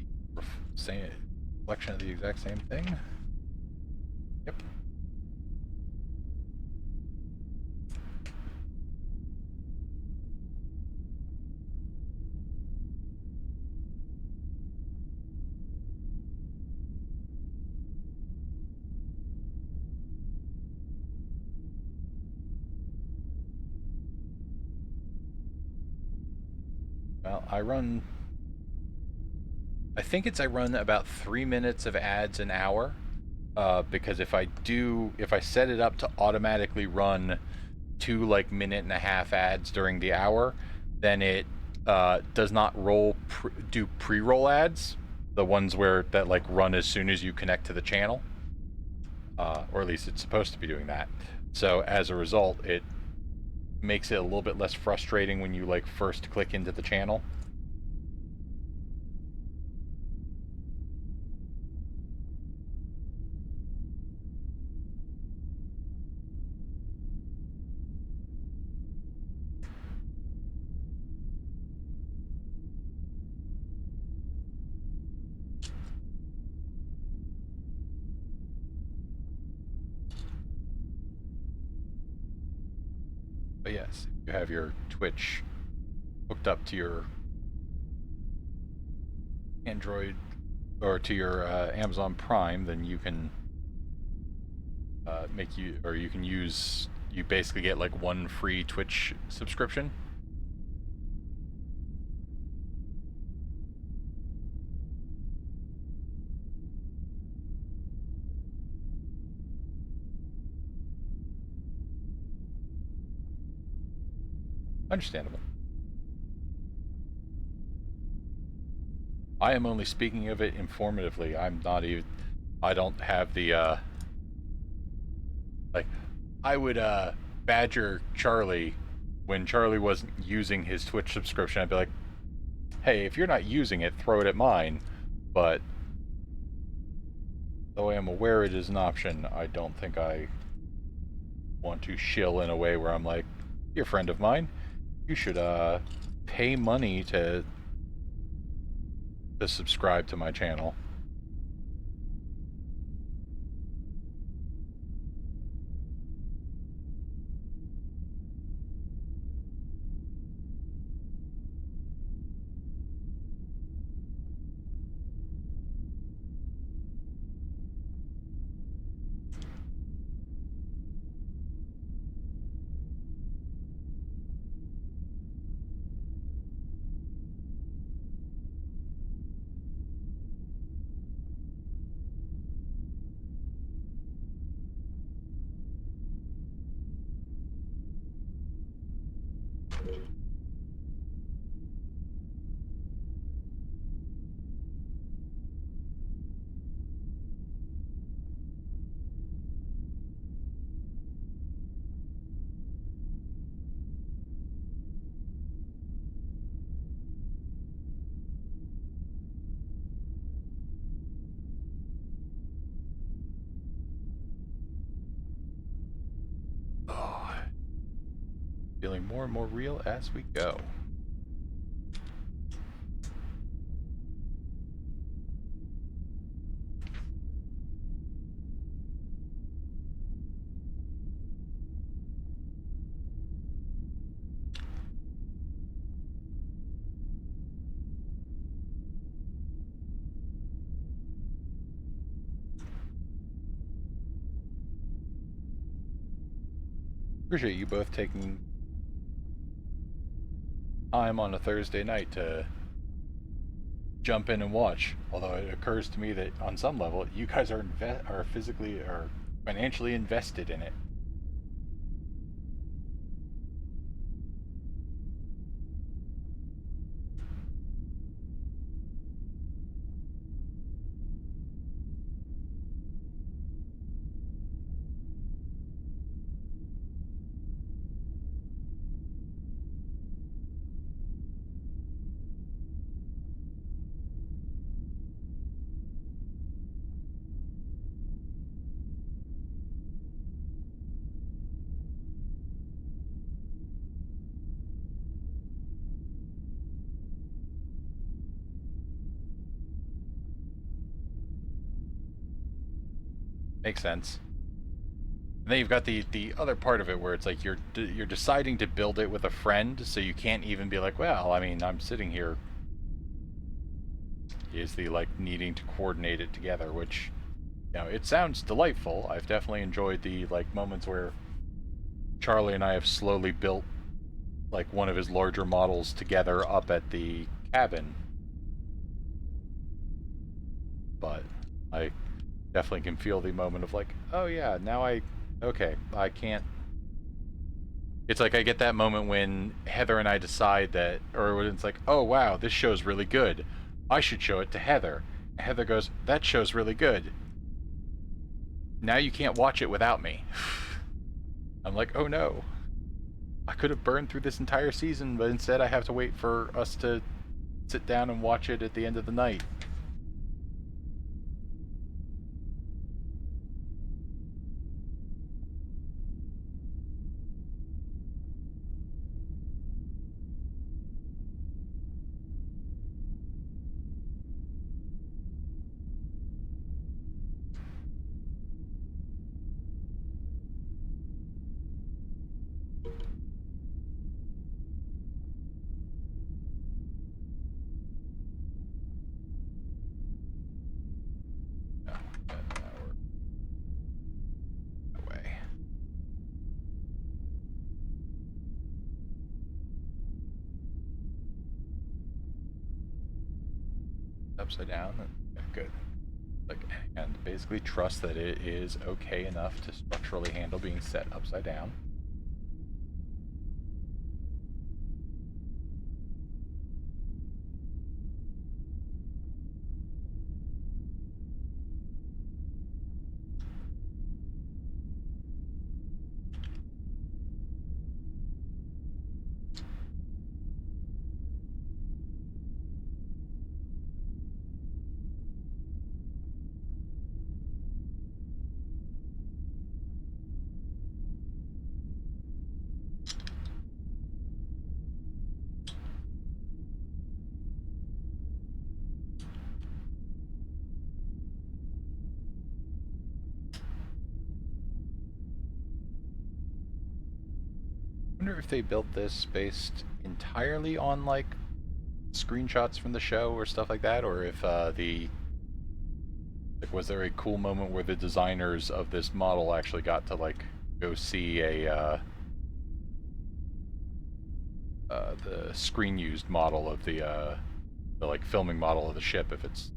same collection of the exact same thing. Yep. Well, I think I run about 3 minutes of ads an hour. Because if I set it up to automatically run 2 like minute and a half ads during the hour, then it does not do pre-roll ads, the ones where that like run as soon as you connect to the channel, or at least it's supposed to be doing that. So as a result, it makes it a little bit less frustrating when you like first click into the channel. But yes, if you have your Twitch hooked up to your Android or to your Amazon Prime, then you can you can use, you basically get like one free Twitch subscription. Understandable. I am only speaking of it informatively. I don't have the like I would badger Charlie when Charlie wasn't using his Twitch subscription. I'd be like, "Hey, if you're not using it, throw it at mine." But though I am aware it is an option, I don't think I want to shill in a way where I'm like, "You're a friend of mine. You should pay money to subscribe to my channel." Oh, feeling more and more real as we go. Appreciate you both taking time on a Thursday night to jump in and watch. Although it occurs to me that on some level, you guys are physically or financially invested in it. Makes sense. And then you've got the other part of it where it's like you're deciding to build it with a friend, so you can't even be like, well, I mean, I'm sitting here. Is the like needing to coordinate it together, which, you know, it sounds delightful. I've definitely enjoyed the like moments where Charlie and I have slowly built like one of his larger models together up at the cabin. But I definitely can feel the moment of like, oh yeah, now okay, I can't. It's like I get that moment when Heather and I decide that, or when it's like, oh wow, this show's really good. I should show it to Heather. And Heather goes, that show's really good. Now you can't watch it without me. I'm like, oh no. I could have burned through this entire season, but instead I have to wait for us to sit down and watch it at the end of the night. No, that way. Upside down. Yeah, good. Like, and basically trust that it is okay enough to structurally handle being set upside down. I wonder if they built this based entirely on like screenshots from the show or stuff like that, or if was there a cool moment where the designers of this model actually got to like go see the screen used model of the like filming model of the ship? If it's,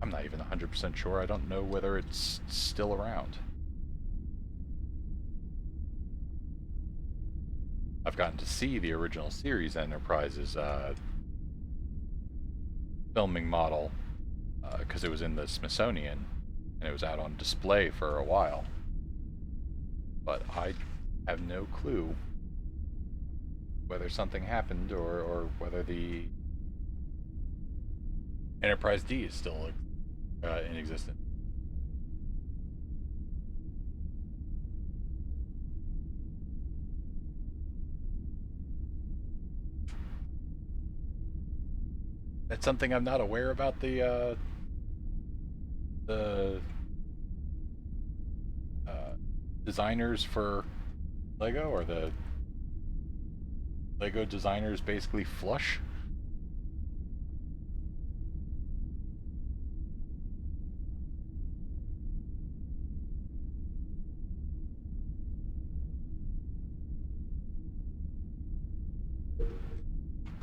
I'm not even 100% sure. I don't know whether it's still around. I've gotten to see the original series Enterprise's filming model because it was in the Smithsonian and it was out on display for a while. But I have no clue whether something happened or whether the Enterprise D is still in existence. That's something I'm not aware about the designers for Lego, or the Lego designers basically flush.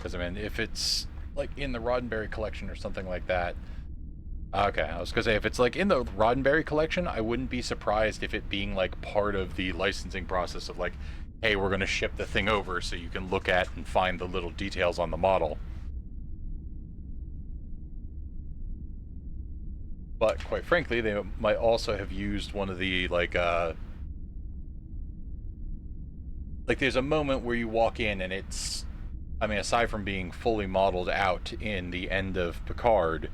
Because I mean, if it's like in the Roddenberry collection or something like that. Okay, I was gonna say if it's like in the Roddenberry collection, I wouldn't be surprised if it being like part of the licensing process of like, hey, we're gonna ship the thing over so you can look at and find the little details on the model. But quite frankly, they might also have used one of the like there's a moment where you walk in and it's, I mean, aside from being fully modeled out in the end of Picard,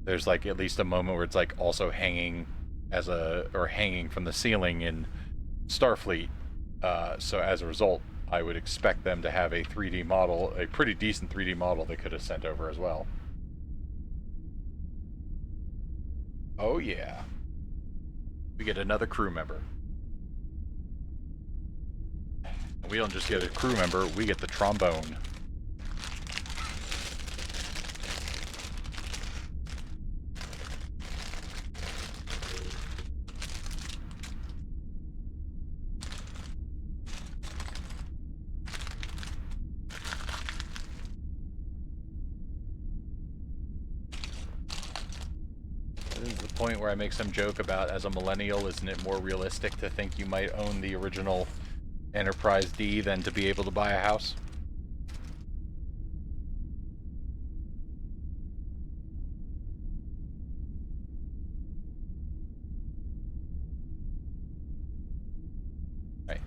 there's like at least a moment where it's like also hanging or hanging from the ceiling in Starfleet. So as a result, I would expect them to have a 3D model, a pretty decent 3D model they could have sent over as well. Oh yeah, we get another crew member. And we don't just get a crew member, we get the trombone. This is the point where I make some joke about, as a millennial, isn't it more realistic to think you might own the original Enterprise D than to be able to buy a house? Right.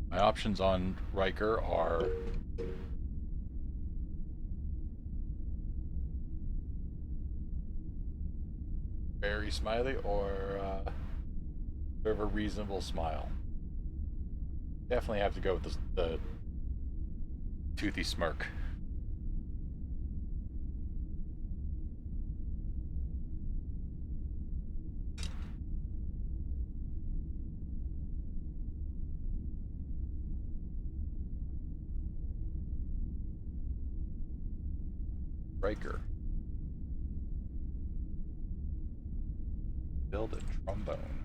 My options on Riker are very smiley or sort of a reasonable smile. Definitely have to go with the toothy smirk. Riker. Build a trombone.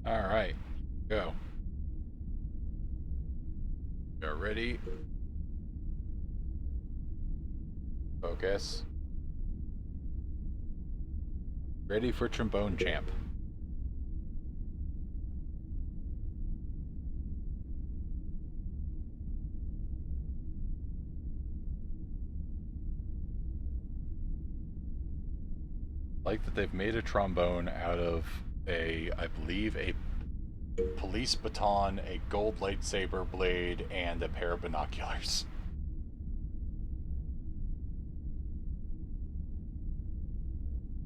All right, go. You're ready. Focus. Ready for trombone champ. Like that they've made a trombone out of I believe, a police baton, a gold lightsaber blade, and a pair of binoculars.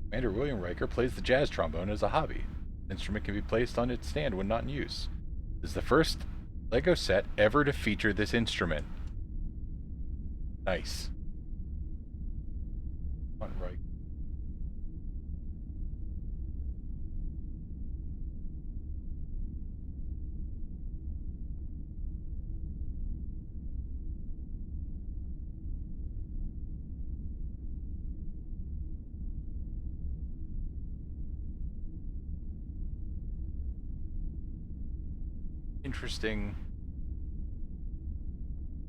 Commander William Riker plays the jazz trombone as a hobby. The instrument can be placed on its stand when not in use. This is the first LEGO set ever to feature this instrument. Nice. On Riker. Interesting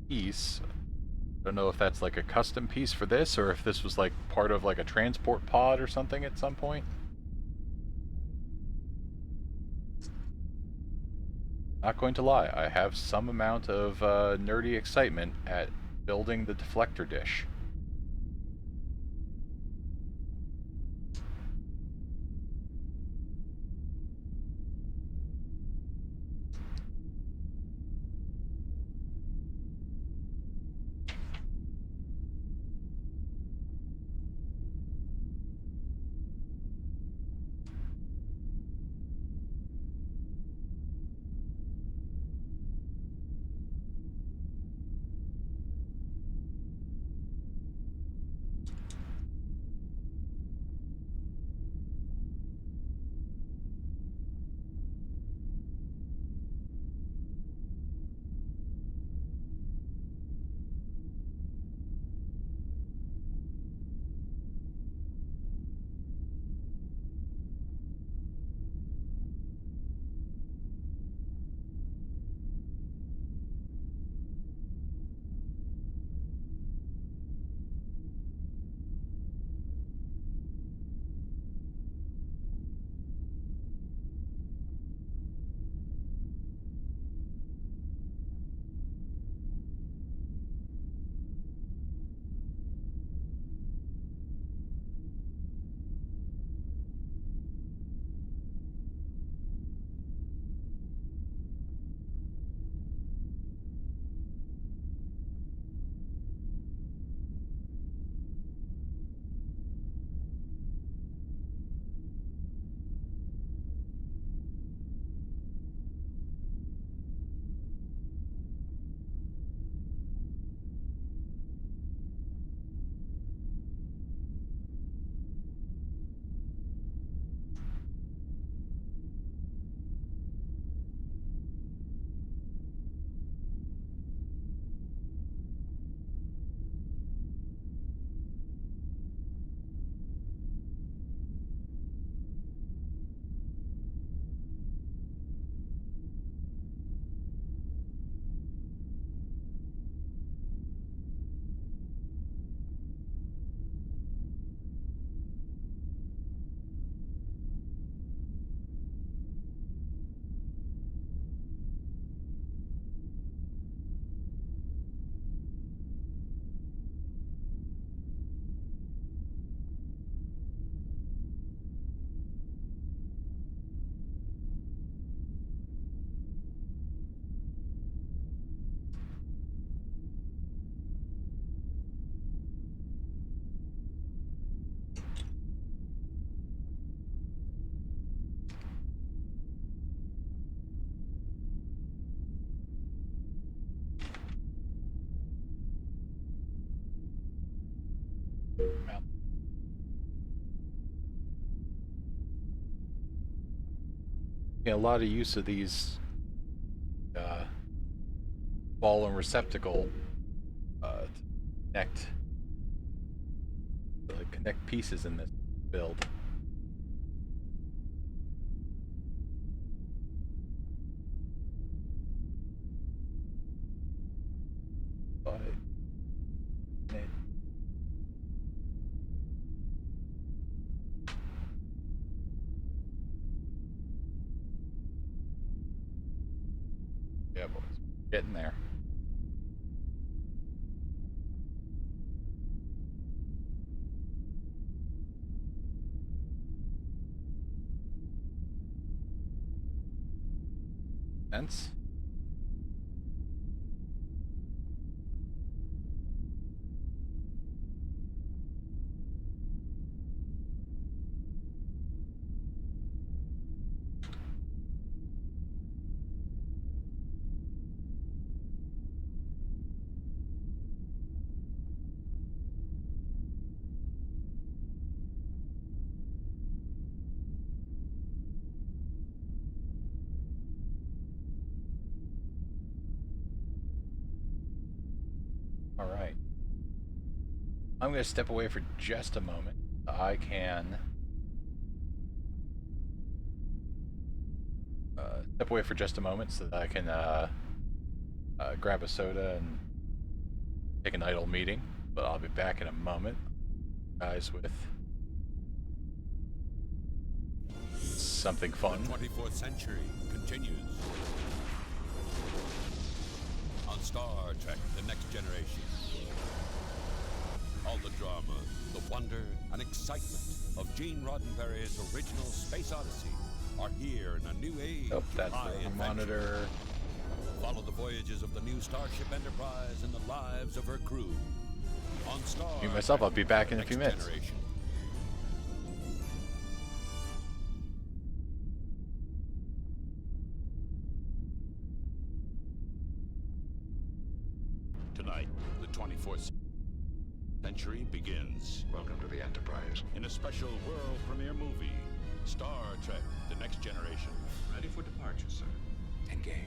piece. I don't know if that's like a custom piece for this or if this was like part of like a transport pod or something at some point. Not going to lie, I have some amount of nerdy excitement at building the deflector dish. Yeah, a lot of use of these uh, ball and receptacle to connect connect pieces in this build. But yeah, boys, getting there. Sense. All right. I'm going to step away for just a moment. I can step away for just a moment so that I can grab a soda and take an idle meeting, but I'll be back in a moment. Guys, with something fun. The 24th century continues on Star Trek: The Next Generation. All the drama, the wonder, and excitement of Gene Roddenberry's original Space Odyssey are here in a new age. Oh, that's high the adventure. monitor. Follow the voyages of the new Starship Enterprise and the lives of her crew. On Star Me myself, I'll be back in a Next few minutes. Generation. Tonight, the 24th century begins. Welcome to the Enterprise. In a special world premiere movie, Star Trek: The Next Generation. Ready for departure, sir. Engage.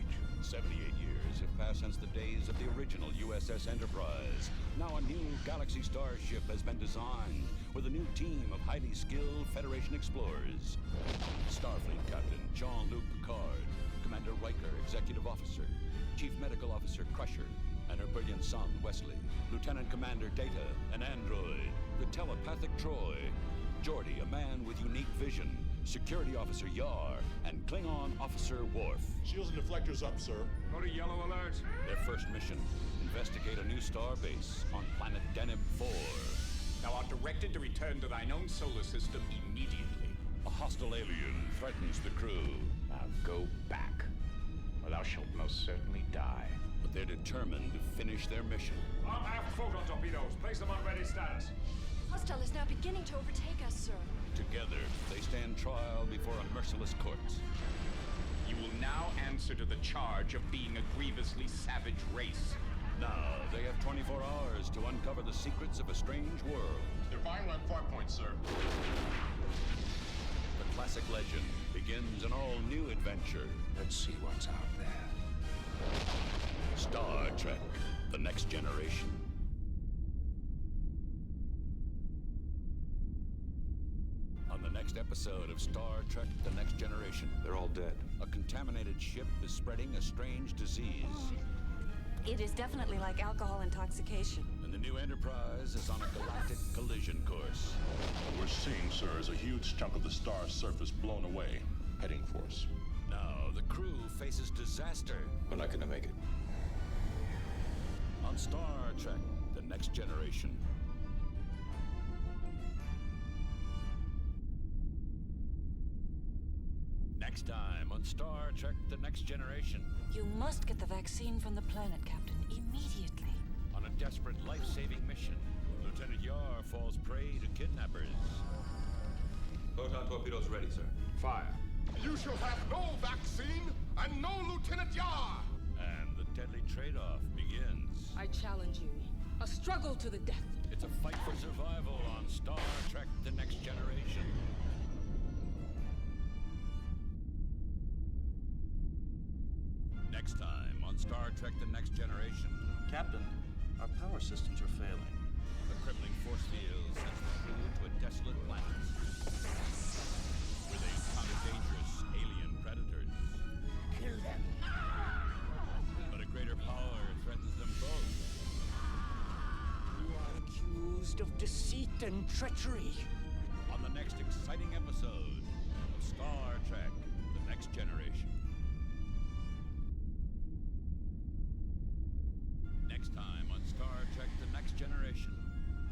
78 years have passed since the days of the original USS Enterprise. Now a new Galaxy starship has been designed with a new team of highly skilled Federation explorers. Starfleet Captain Jean-Luc Picard, Commander Riker, Executive Officer, Chief Medical Officer Crusher, and her brilliant son, Wesley, Lieutenant Commander Data, an android, the telepathic Troy, Geordi, a man with unique vision, Security Officer Yar, and Klingon Officer Worf. Shields and deflectors up, sir. Go to yellow alert. Their first mission, investigate a new star base on planet Deneb 4. Thou art directed to return to thine own solar system immediately. A hostile alien threatens the crew, Now go back, or thou shalt most certainly die. but they're determined to finish their mission. Arm aft photon torpedoes. Place them on ready status. Hostile is now beginning to overtake us, sir. Together, they stand trial before a merciless court. You will now answer to the charge of being a grievously savage race. Now, they have 24 hours to uncover the secrets of a strange world. They're firing on Farpoint, sir. The classic legend begins an all-new adventure. Let's see what's out there. Star Trek: The Next Generation. On the next episode of Star Trek: The Next Generation, They're all dead. a contaminated ship is spreading a strange disease. It is definitely like alcohol intoxication. And the new Enterprise is on a galactic collision course. What we're seeing, sir, is a huge chunk of the star's surface blown away, heading for us. Now, the crew faces disaster. We're not gonna make it. On Star Trek: The Next Generation. Next time on Star Trek: The Next Generation. You must get the vaccine from the planet, Captain, immediately. On a desperate life-saving mission, Lieutenant Yar falls prey to kidnappers. Photon torpedoes ready, sir. Fire. You shall have no vaccine and no Lieutenant Yar! And the deadly trade-off begins. I challenge you. A struggle to the death. It's a fight for survival on Star Trek: The Next Generation. Next time on Star Trek: The Next Generation. Captain, our power systems are failing. The crippling force field sends the crew to a desolate planet where they encounter dangerous alien predators. Kill them. But a greater power threatens them both. You are accused of deceit and treachery. On the next exciting episode of Star Trek: The Next Generation. Next time on Star Trek: The Next Generation.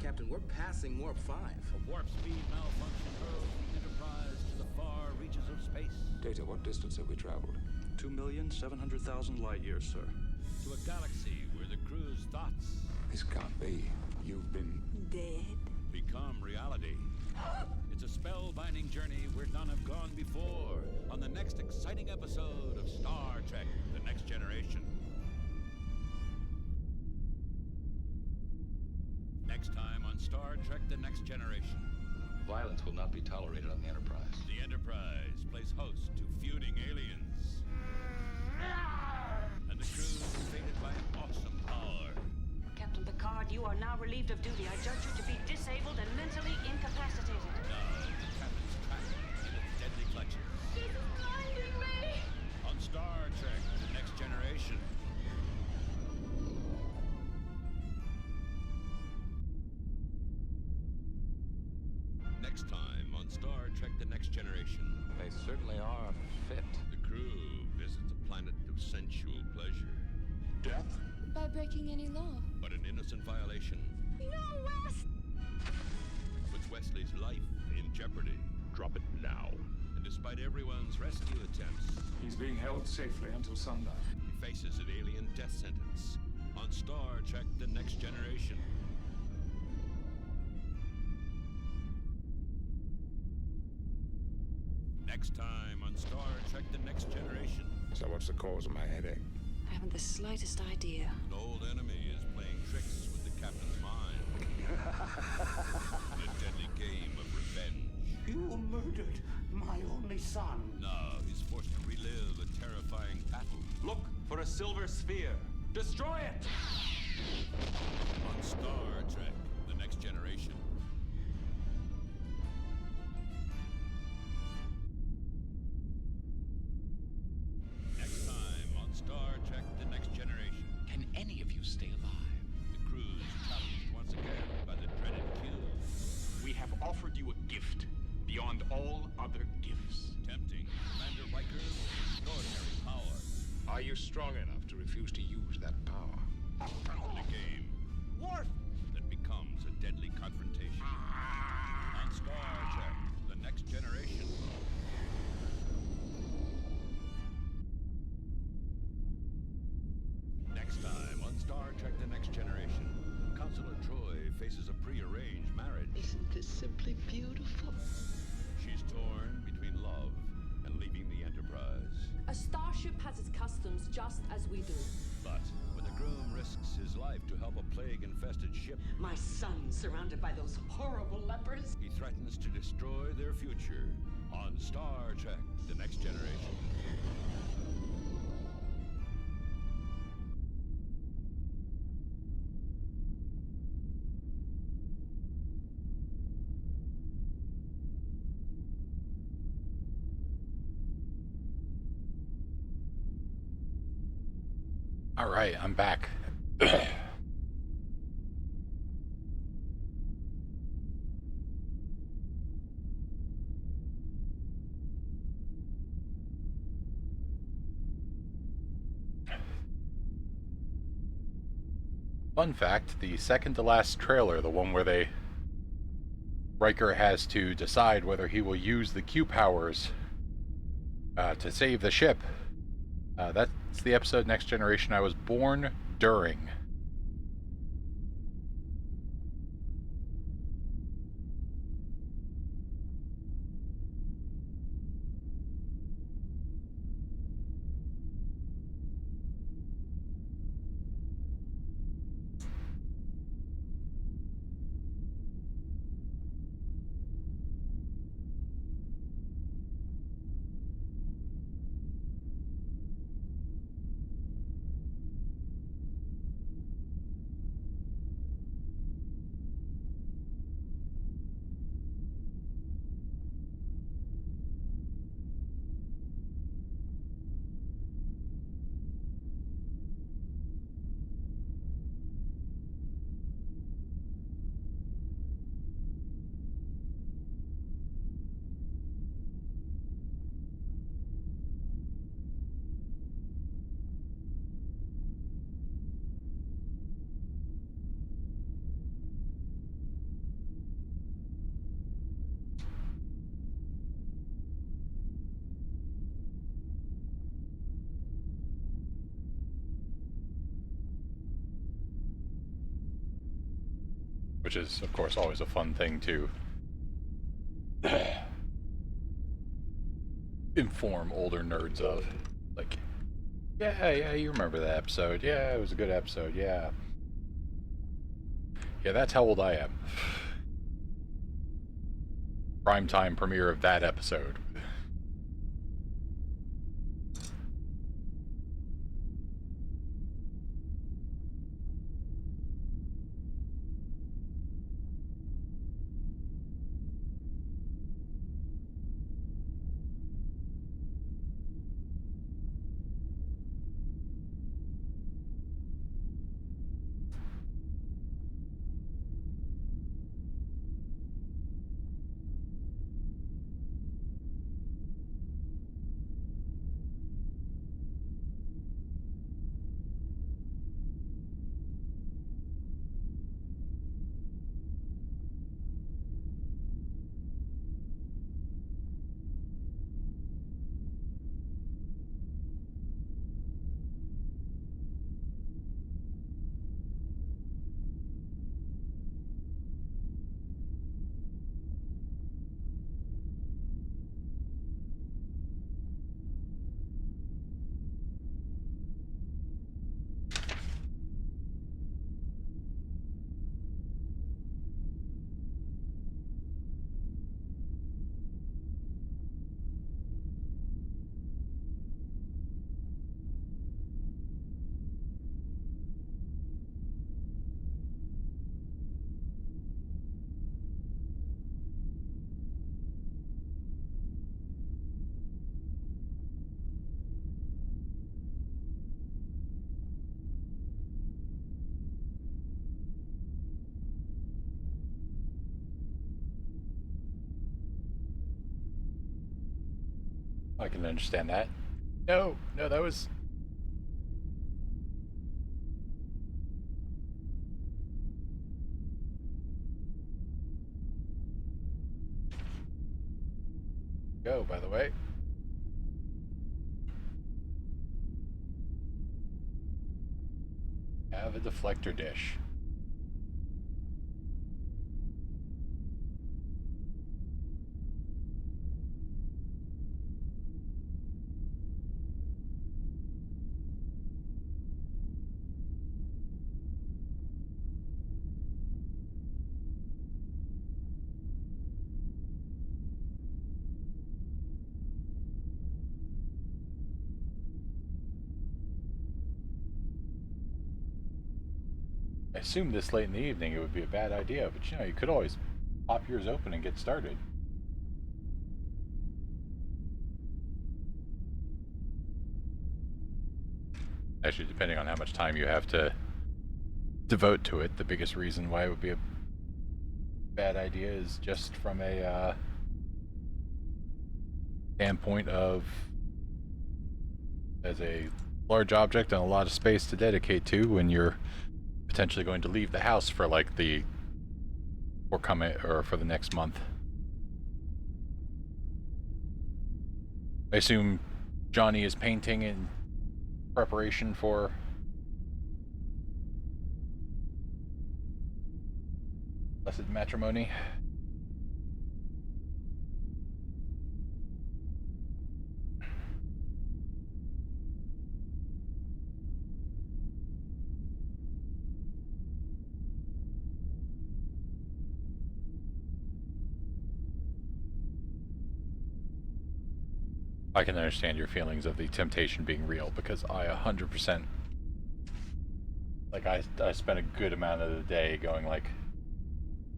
Captain, we're passing Warp 5. A warp speed malfunction hurls the Enterprise to the far reaches of space. Data, what distance have we traveled? 2,700,000 light years, sir. To a galaxy where the crew's thoughts This can't be. You've been... Dead? become reality. It's a spellbinding journey where none have gone before on the next exciting episode of Star Trek: The Next Generation. Next time on Star Trek: The Next Generation. Violence will not be tolerated on the Enterprise. The Enterprise plays host to feuding aliens. And the crew is fated by an awesome power. Captain Picard, you are now relieved of duty. I judge you to be disabled and mentally incapacitated. Now, the captain's trapped in its deadly clutches. This is blinding me! On Star Trek: The Next Generation. Next time on Star Trek The Next Generation. They certainly are fit. The crew visits a planet of sensual pleasure. Death? By breaking any law. But an innocent violation No, West! puts Wesley's life in jeopardy. Drop it now. And despite everyone's rescue attempts, He's being held safely until sundown. he faces an alien death sentence on Star Trek The Next Generation. Next time on Star Trek The Next Generation. So what's the cause of my headache? I haven't the slightest idea. An old enemy is playing tricks with the captain's mind. In a deadly game of revenge. You murdered my only son. Now he's forced to relive a terrifying battle. Look for a silver sphere. Destroy it! On Star Trek The Next Generation. Next time on Star Trek The Next Generation. Can any of you stay alive? The crew's challenged once again by the dreaded Q. We have offered you a gift beyond all other gifts. Tempting Commander Riker with extraordinary power. Are you strong enough to refuse to use that power? In a game Worf! that becomes a deadly confrontation. On Star Trek The Next Generation. Next time on Star Trek The Next Generation, Consular Troy faces a prearranged marriage. Isn't this simply beautiful? She's torn between love and leaving the Enterprise. A starship has its customs just as we do. But when the groom risks his life to help a plague-infested ship, My son surrounded by those horrible lepers. he threatens to destroy their future on Star Trek The Next Generation. All right, I'm back. Fun fact, the second to last trailer, the one where Riker has to decide whether he will use the Q powers to save the ship. That's the episode Next Generation I was born during. Which is, of course, always a fun thing to inform older nerds of. Like, yeah, you remember that episode. Yeah, it was a good episode. Yeah. Yeah, that's how old I am. Primetime premiere of that episode. I can understand that. No, that was... Go, by the way. Have a deflector dish. I assumed this late in the evening it would be a bad idea, but you know, you could always pop yours open and get started. Actually, depending on how much time you have to devote to it, the biggest reason why it would be a bad idea is just from a standpoint of as a large object and a lot of space to dedicate to when you're potentially going to leave the house for like the forthcoming or for the next month. I assume Johnny is painting in preparation for blessed matrimony. I can understand your feelings of the temptation being real, because I 100%, like, I spent a good amount of the day going like,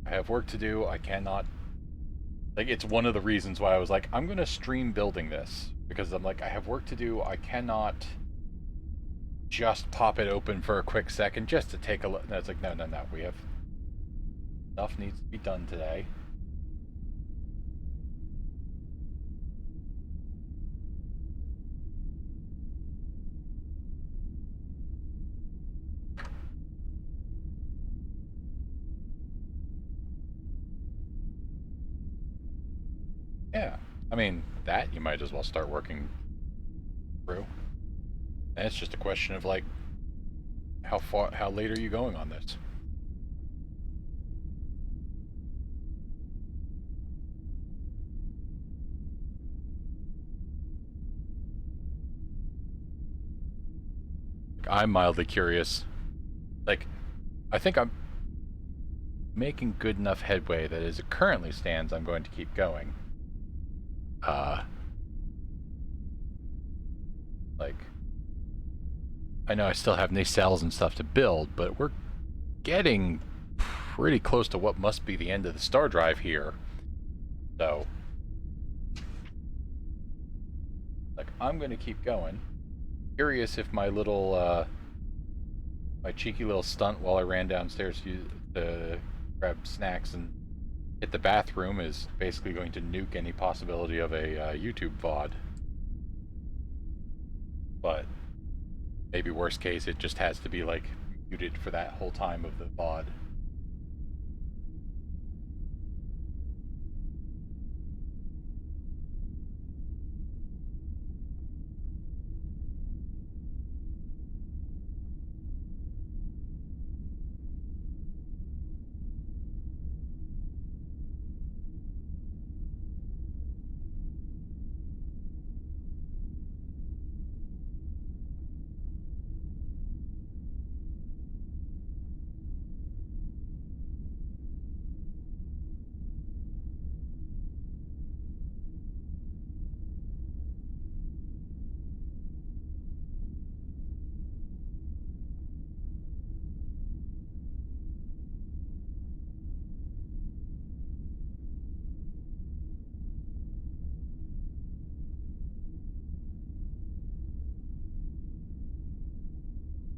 I have work to do, I cannot, like, it's one of the reasons why I was like, I'm gonna stream building this, because I'm like, I have work to do, I cannot just pop it open for a quick second just to take a look. And it's like, no, we have stuff needs to be done today. Yeah, I mean, that you might as well start working through. And it's just a question of like, how late are you going on this? I'm mildly curious. Like, I think I'm making good enough headway that as it currently stands, I'm going to keep going. Like, I know I still have nacelles and stuff to build, but we're getting pretty close to what must be the end of the star drive here. So, like, I'm going to keep going. Curious if my little, my cheeky little stunt while I ran downstairs to grab snacks and hit the bathroom is basically going to nuke any possibility of a YouTube VOD. But maybe worst case, it just has to be like muted for that whole time of the VOD.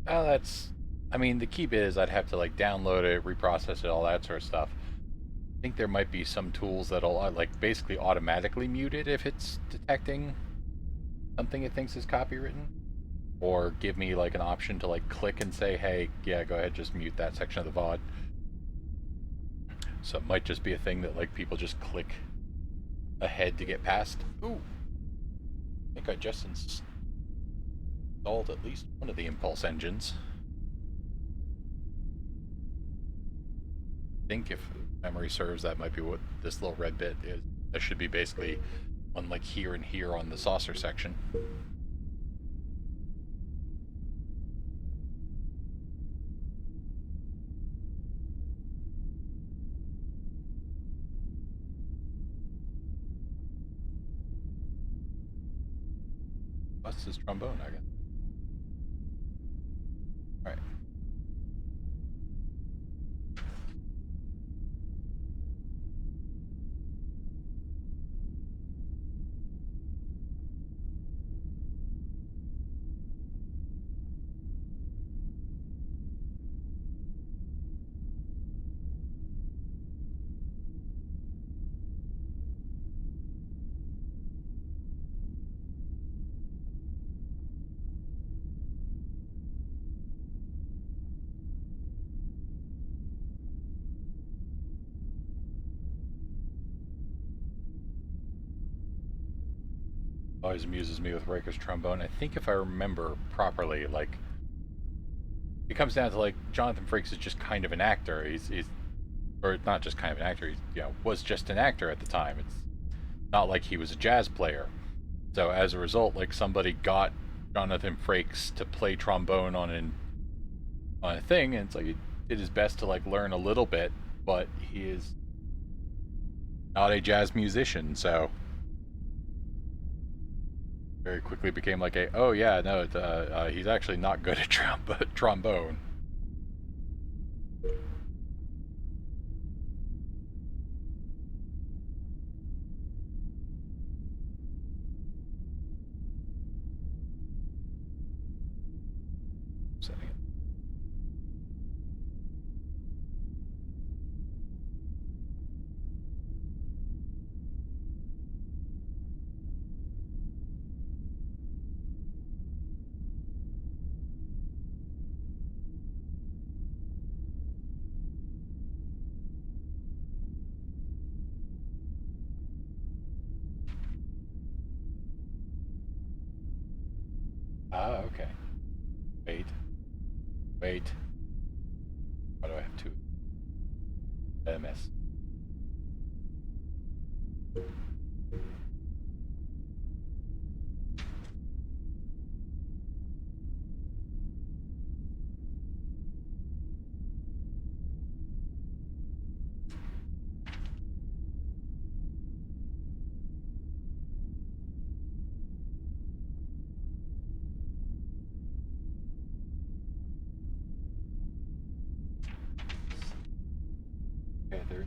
Well, that's, I mean, the key bit is I'd have to like download it, reprocess it, all that sort of stuff. I think there might be some tools that'll like basically automatically mute it if it's detecting something it thinks is copywritten, or give me like an option to like click and say, hey, yeah, go ahead, just mute that section of the VOD. So it might just be a thing that like people just click ahead to get past. Ooh, I think I just installed at least one of the impulse engines. I think if memory serves, that might be what this little red bit is. There should be basically one like here and here on the saucer section. Busts his trombone, I guess. All right. Always amuses me with Riker's trombone. I think if I remember properly, like, it comes down to like Jonathan Frakes is just kind of an actor. He's or not just kind of an actor. He was just an actor at the time. It's not like he was a jazz player. So as a result, like somebody got Jonathan Frakes to play trombone on a thing, and it's like he did his best to like learn a little bit, but he is not a jazz musician, so very quickly became like a, oh yeah, no, he's actually not good at trombone. Setting it. Ah, okay. Wait. Why do I have two? MS. Okay, there.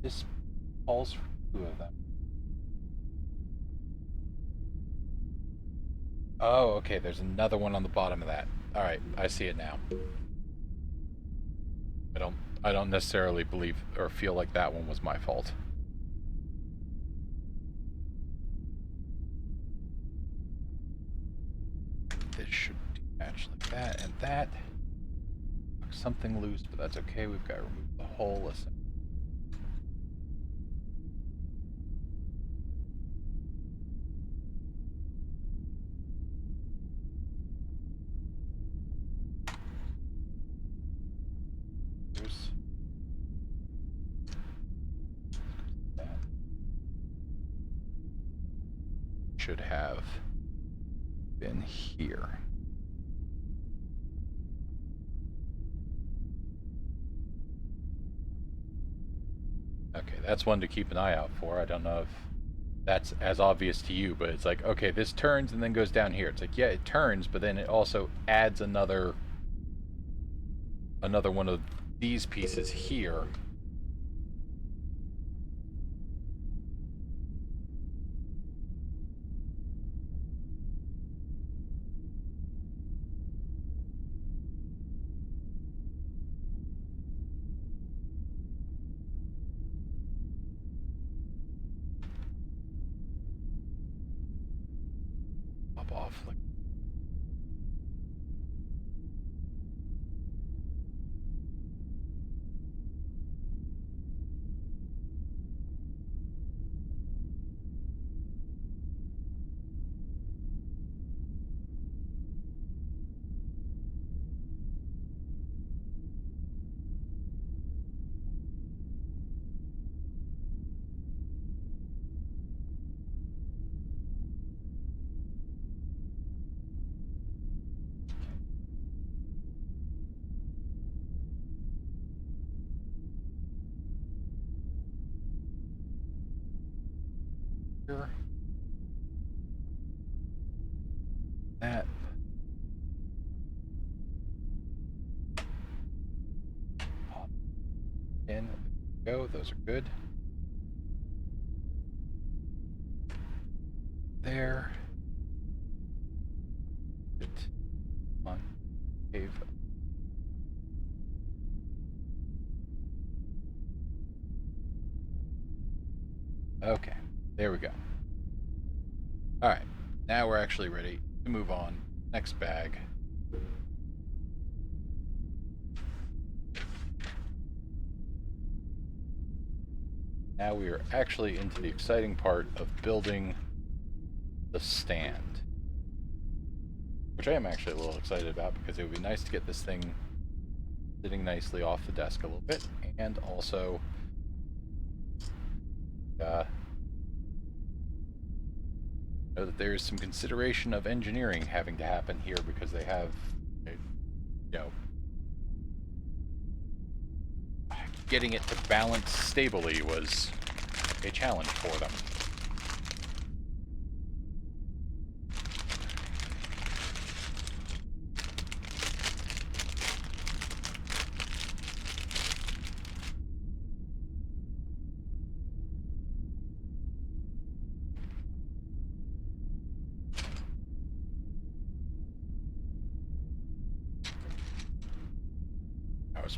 This calls for two of them. Oh, okay, there's another one on the bottom of that. Alright, I see it now. I don't necessarily believe or feel like that one was my fault. This should detach like that and that. Something loose, but that's okay. We've got to remove the whole assembly. Should have been here. Okay, that's one to keep an eye out for. I don't know if that's as obvious to you, but it's like, okay, this turns and then goes down here. It's like, yeah, it turns, but then it also adds another one of these pieces here. pop off. Like, here. That. Pop in. Go. Those are good. There. Good. On. Cave. Okay. There we go. Alright. Now we're actually ready to move on. Next bag. Now we are actually into the exciting part of building the stand. Which I am actually a little excited about because it would be nice to get this thing sitting nicely off the desk a little bit. And also know that there is some consideration of engineering having to happen here because they have, you know, getting it to balance stably was a challenge for them.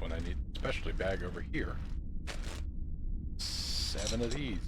When I need a specialty bag over here. 7 of these.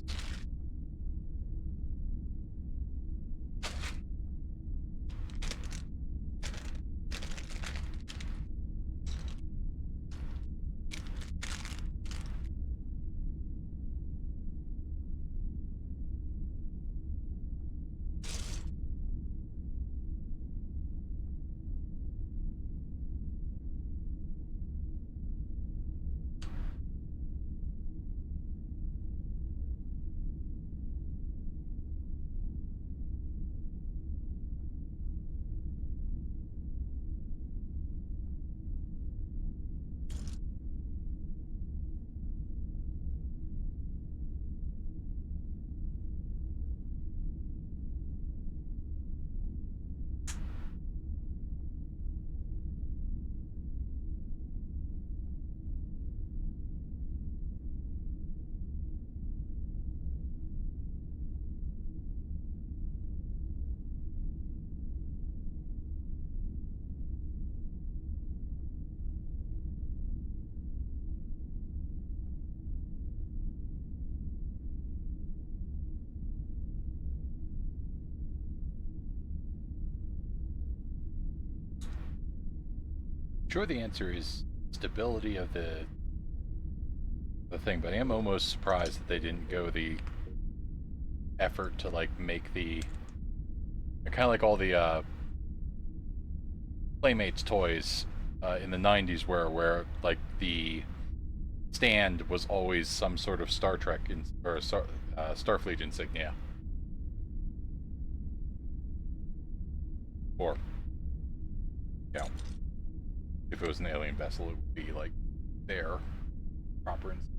Sure, the answer is stability of the thing, but I am almost surprised that they didn't go the effort to like make the kind of like all the Playmates toys in the 90s where like the stand was always some sort of Star Trek or Starfleet insignia. Or, you know, if it was an alien vessel, it would be like their proper insignia.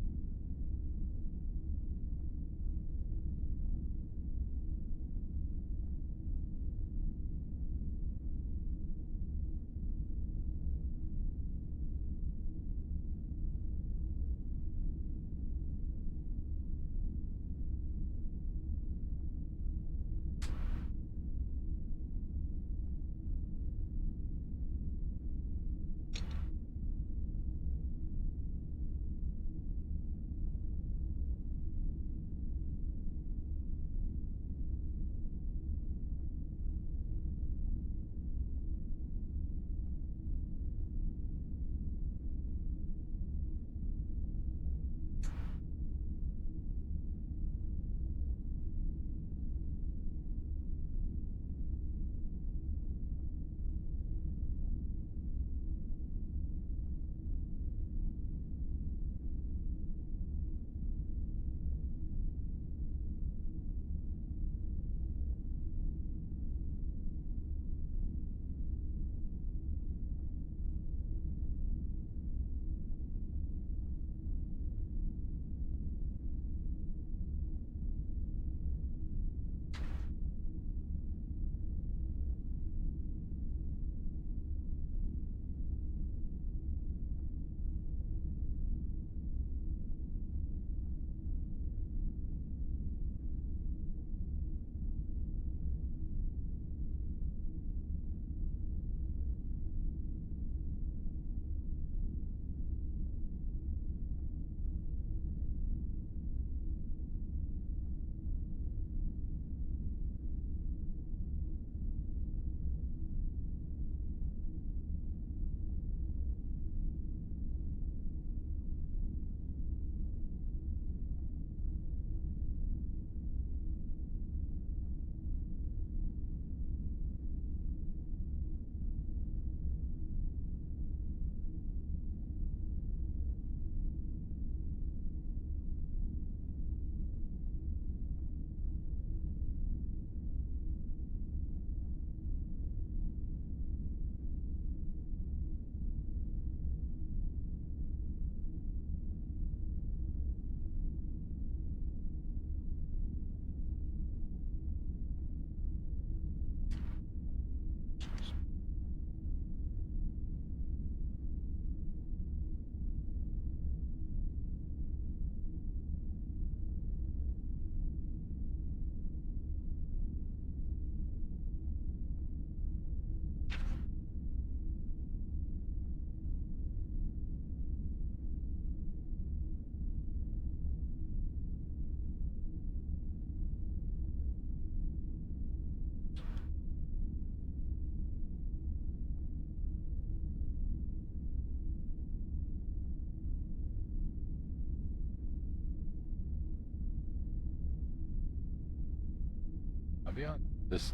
be honest. This,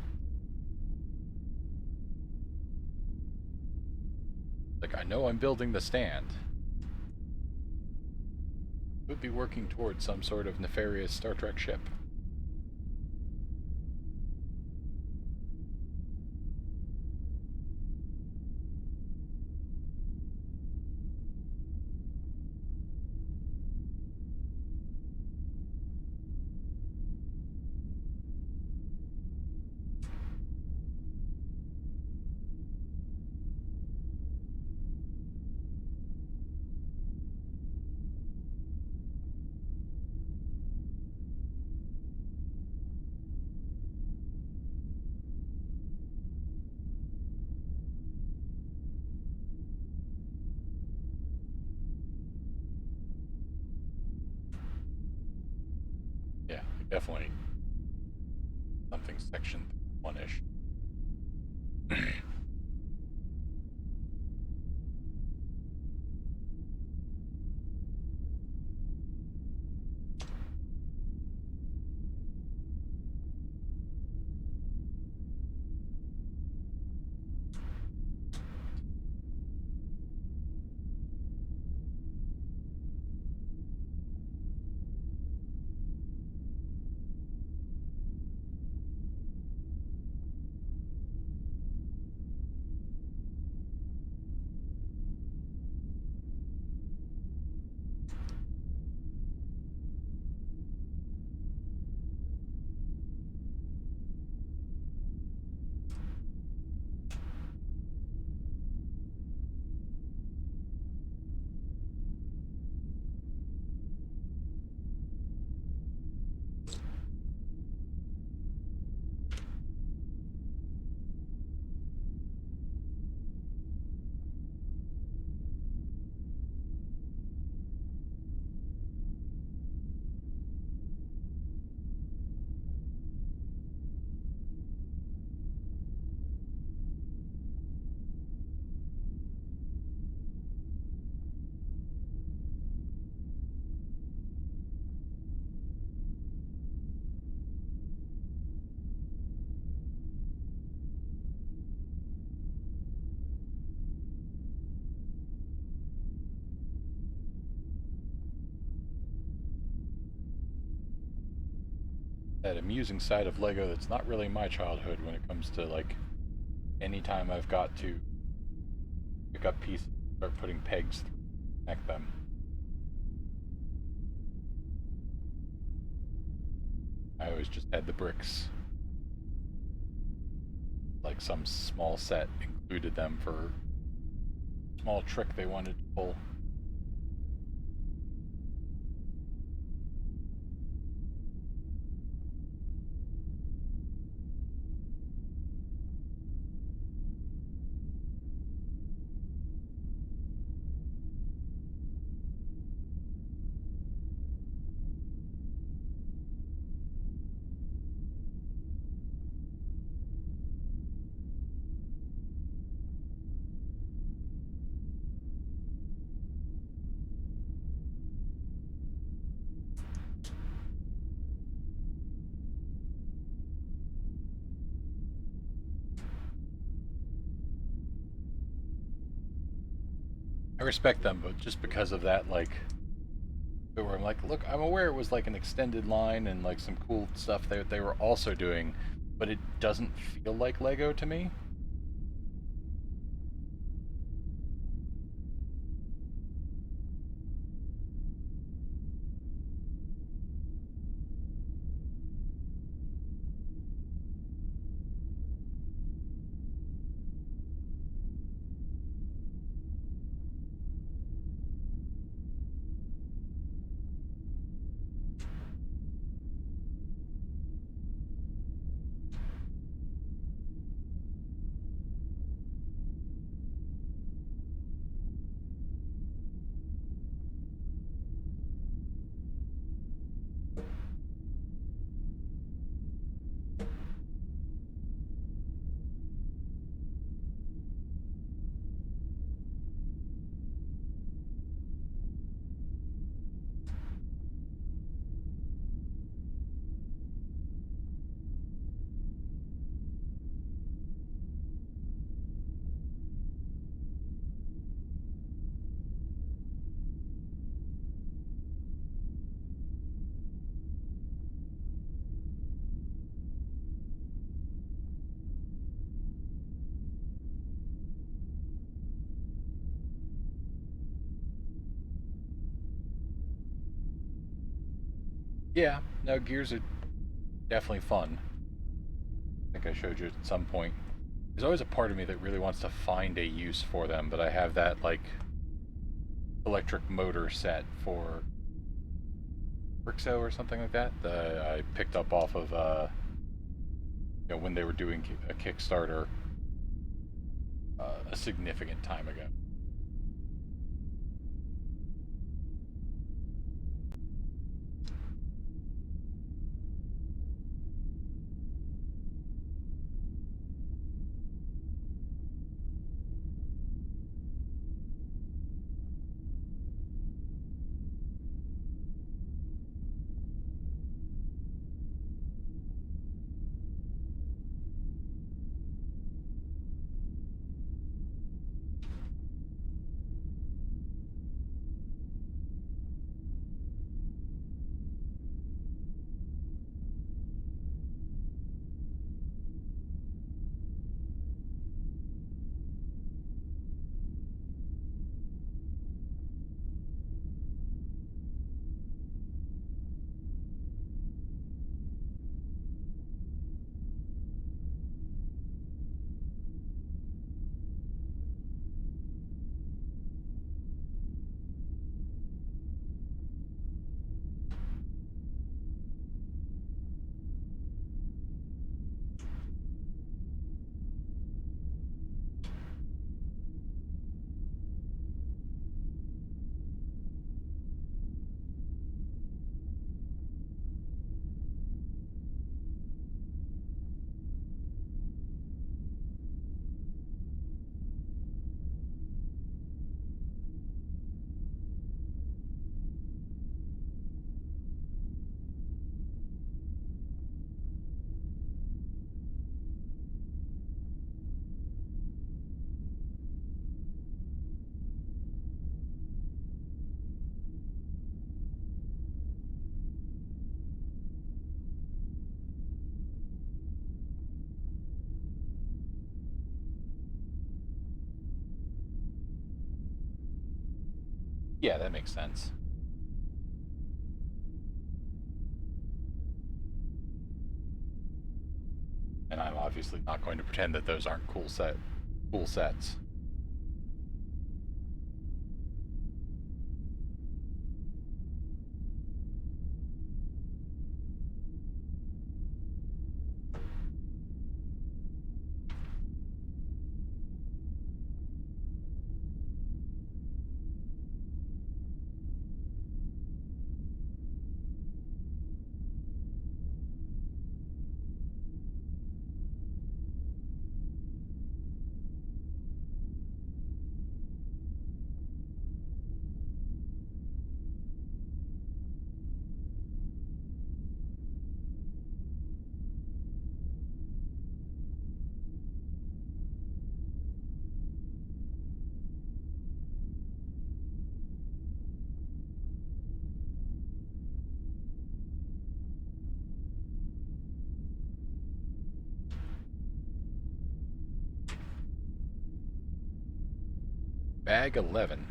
like, I know I'm building the stand. Would be working towards some sort of nefarious Star Trek ship. Yeah, definitely something section 1-ish. That amusing side of Lego that's not really my childhood when it comes to, like, anytime I've got to pick up pieces, start putting pegs through, connect them. I always just had the bricks. Like some small set included them for a small trick they wanted to pull. I respect them, but just because of that, like, where I'm like, look, I'm aware it was like an extended line and like some cool stuff that they were also doing, but it doesn't feel like Lego to me. Yeah, no, Gears are definitely fun. I think I showed you at some point. There's always a part of me that really wants to find a use for them, but I have that, like, electric motor set for Brixo or something like that I picked up off of, when they were doing a Kickstarter a significant time ago. Yeah, that makes sense. And I'm obviously not going to pretend that those aren't cool sets. Bag 11.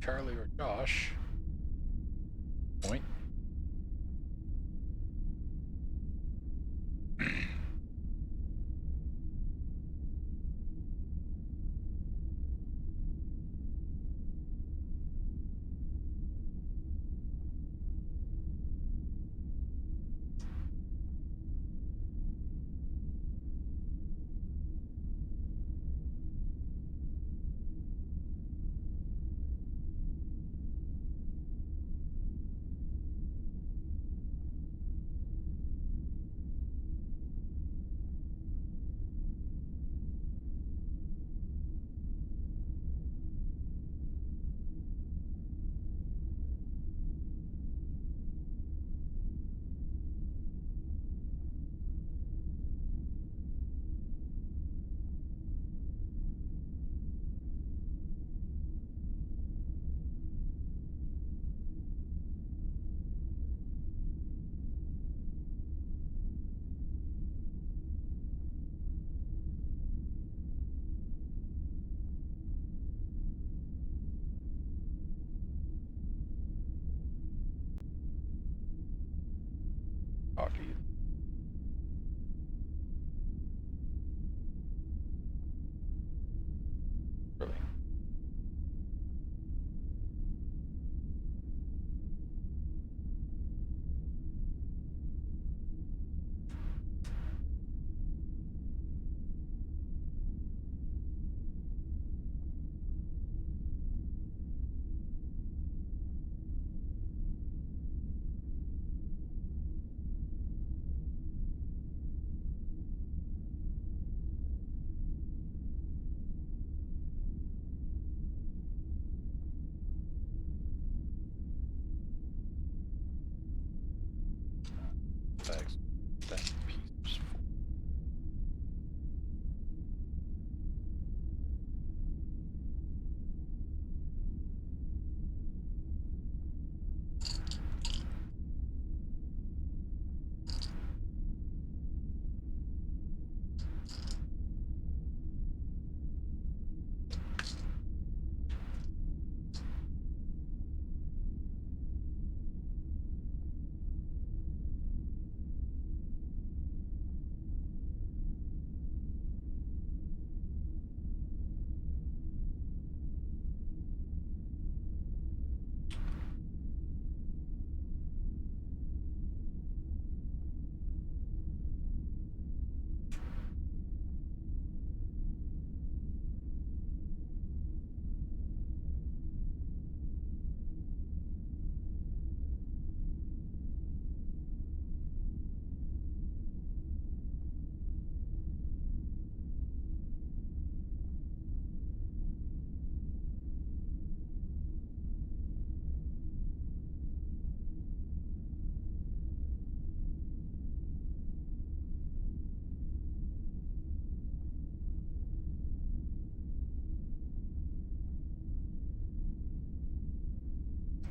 Charlie or Josh. Point. Hockey. Really? Thanks. That piece.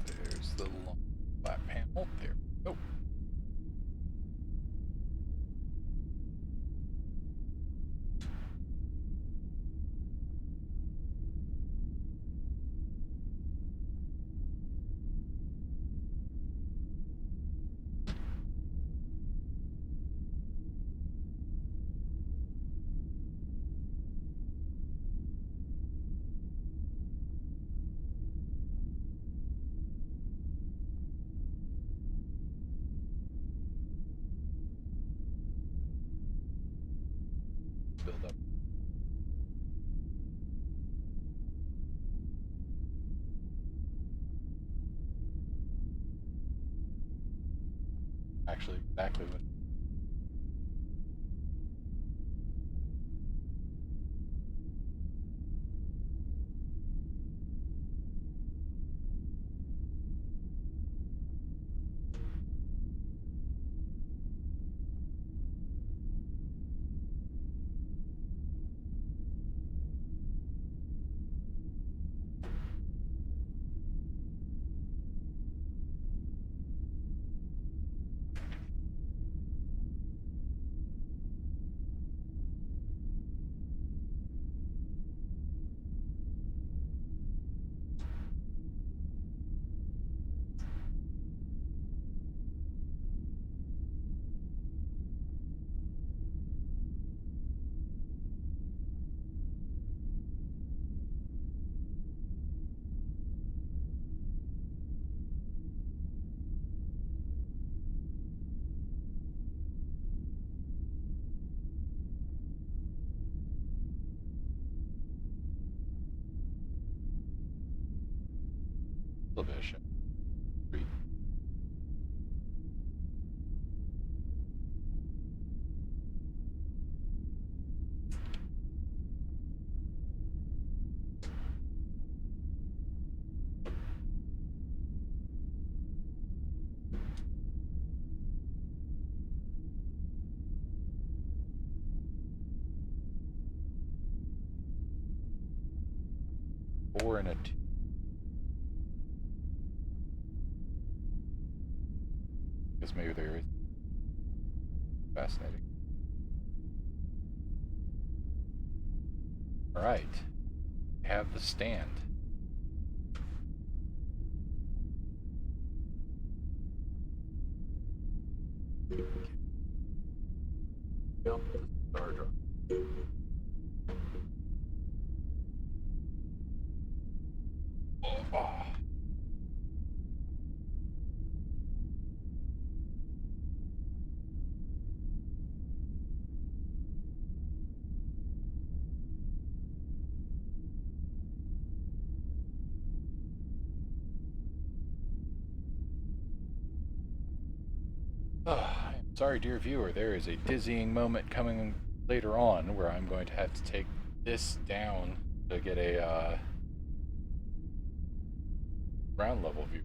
There's the long flat panel. There we go. Build up. Actually, exactly what. A little bit of shit. Sweet. Four and a two. Guess maybe there is. Fascinating. All right. We have the stand. Jump the star drop. Oh. I'm sorry, dear viewer, there is a dizzying moment coming later on where I'm going to have to take this down to get a ground level view.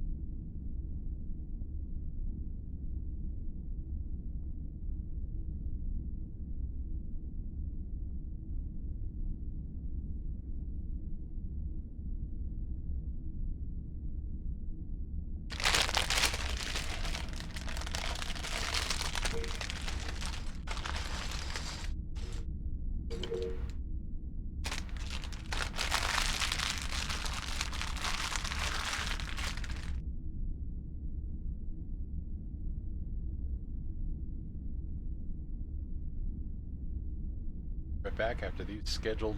Right back after these scheduled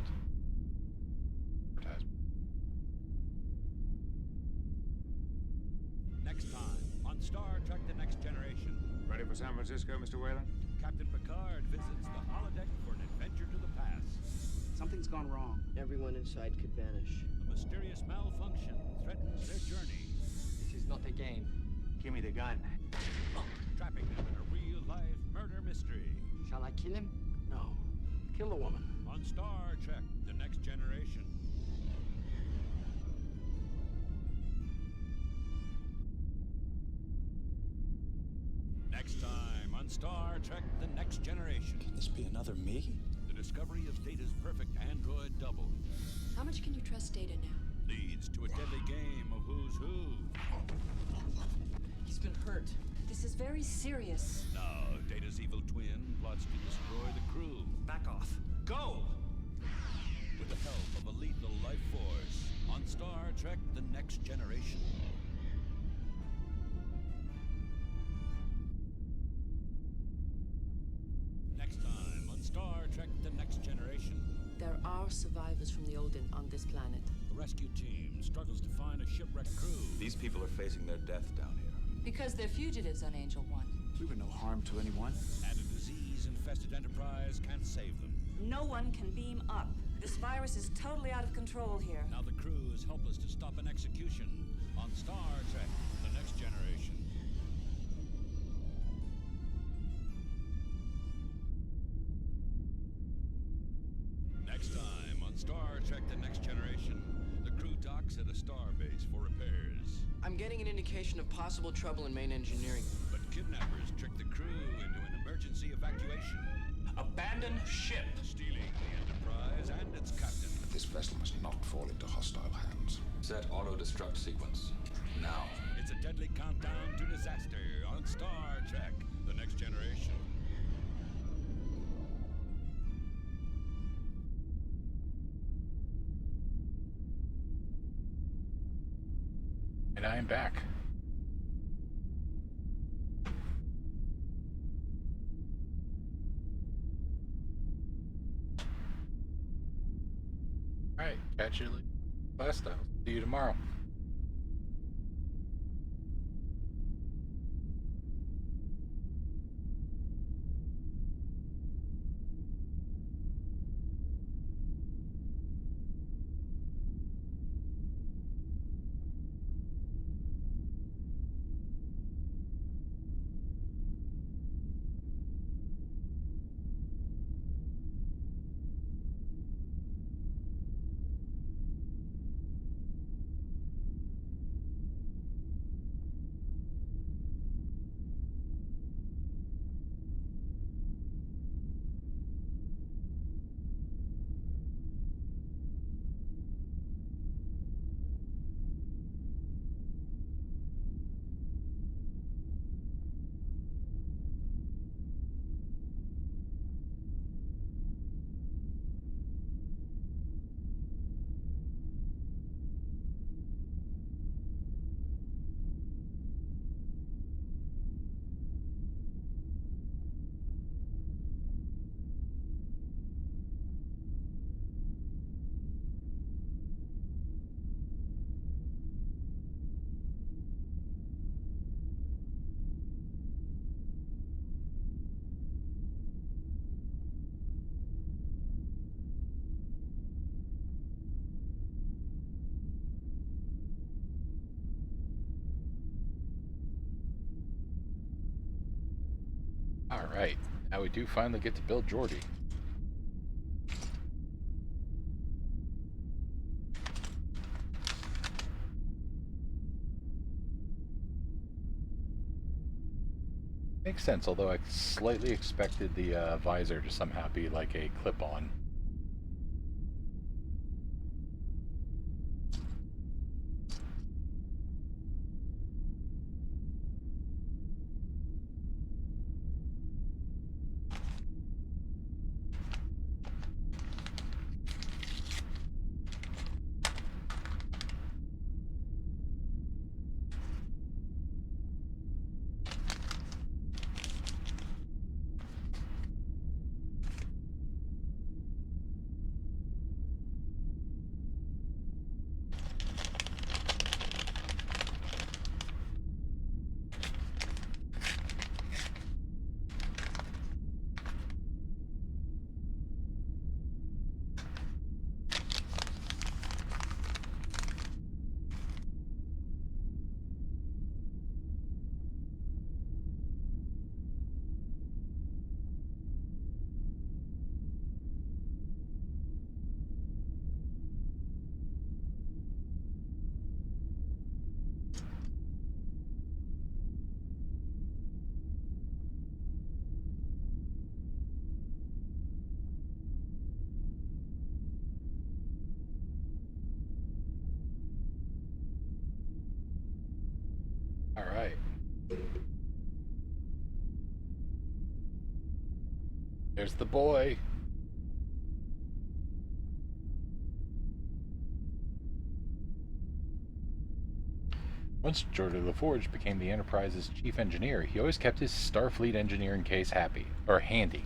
advertisements. Next time on Star Trek The Next Generation. Ready for San Francisco, Mr. Whalen? Captain Picard visits the holodeck for an adventure to the past. Something's gone wrong. Everyone inside could vanish. A mysterious malfunction threatens their journey, This is not a game. Give me the gun. trapping them in a real-life murder mystery. Shall I kill him? No. Kill the woman. On Star Trek The Next Generation. Next time on Star Trek The Next Generation. Can this be another me? The discovery of Data's perfect android double How much can you trust Data now? leads to a deadly game of who's who. He's been hurt. This is very serious. Now, Data's evil twin plots to destroy the crew. Back off. Go! With the help of a lethal life force on Star Trek The Next Generation. Next time on Star Trek The Next Generation. There are survivors from the Odin on this planet. The rescue team struggles to find a shipwrecked crew. These people are facing their death down here. Because they're fugitives on Angel One. We were no harm to anyone. And a disease-infested Enterprise can't save them. No one can beam up. This virus is totally out of control here. Now the crew is helpless to stop an execution on Star Trek The Next Generation. Next time on Star Trek The Next Generation, the crew docks at a star base for repairs. I'm getting an indication of possible trouble in main engineering. But kidnappers trick the crew into an emergency evacuation, Abandon ship. stealing the Enterprise and its captain. This vessel must not fall into hostile hands. Set auto-destruct sequence. Now. It's a deadly countdown to disaster on Star Trek The Next Generation. And I am back. Alright, catch you last time. See you tomorrow. Alright, now we do finally get to build Geordi. Makes sense, although I slightly expected the visor to somehow be like a clip-on. Alright. There's the boy. Once Geordi LaForge became the Enterprise's chief engineer, he always kept his Starfleet engineering case handy.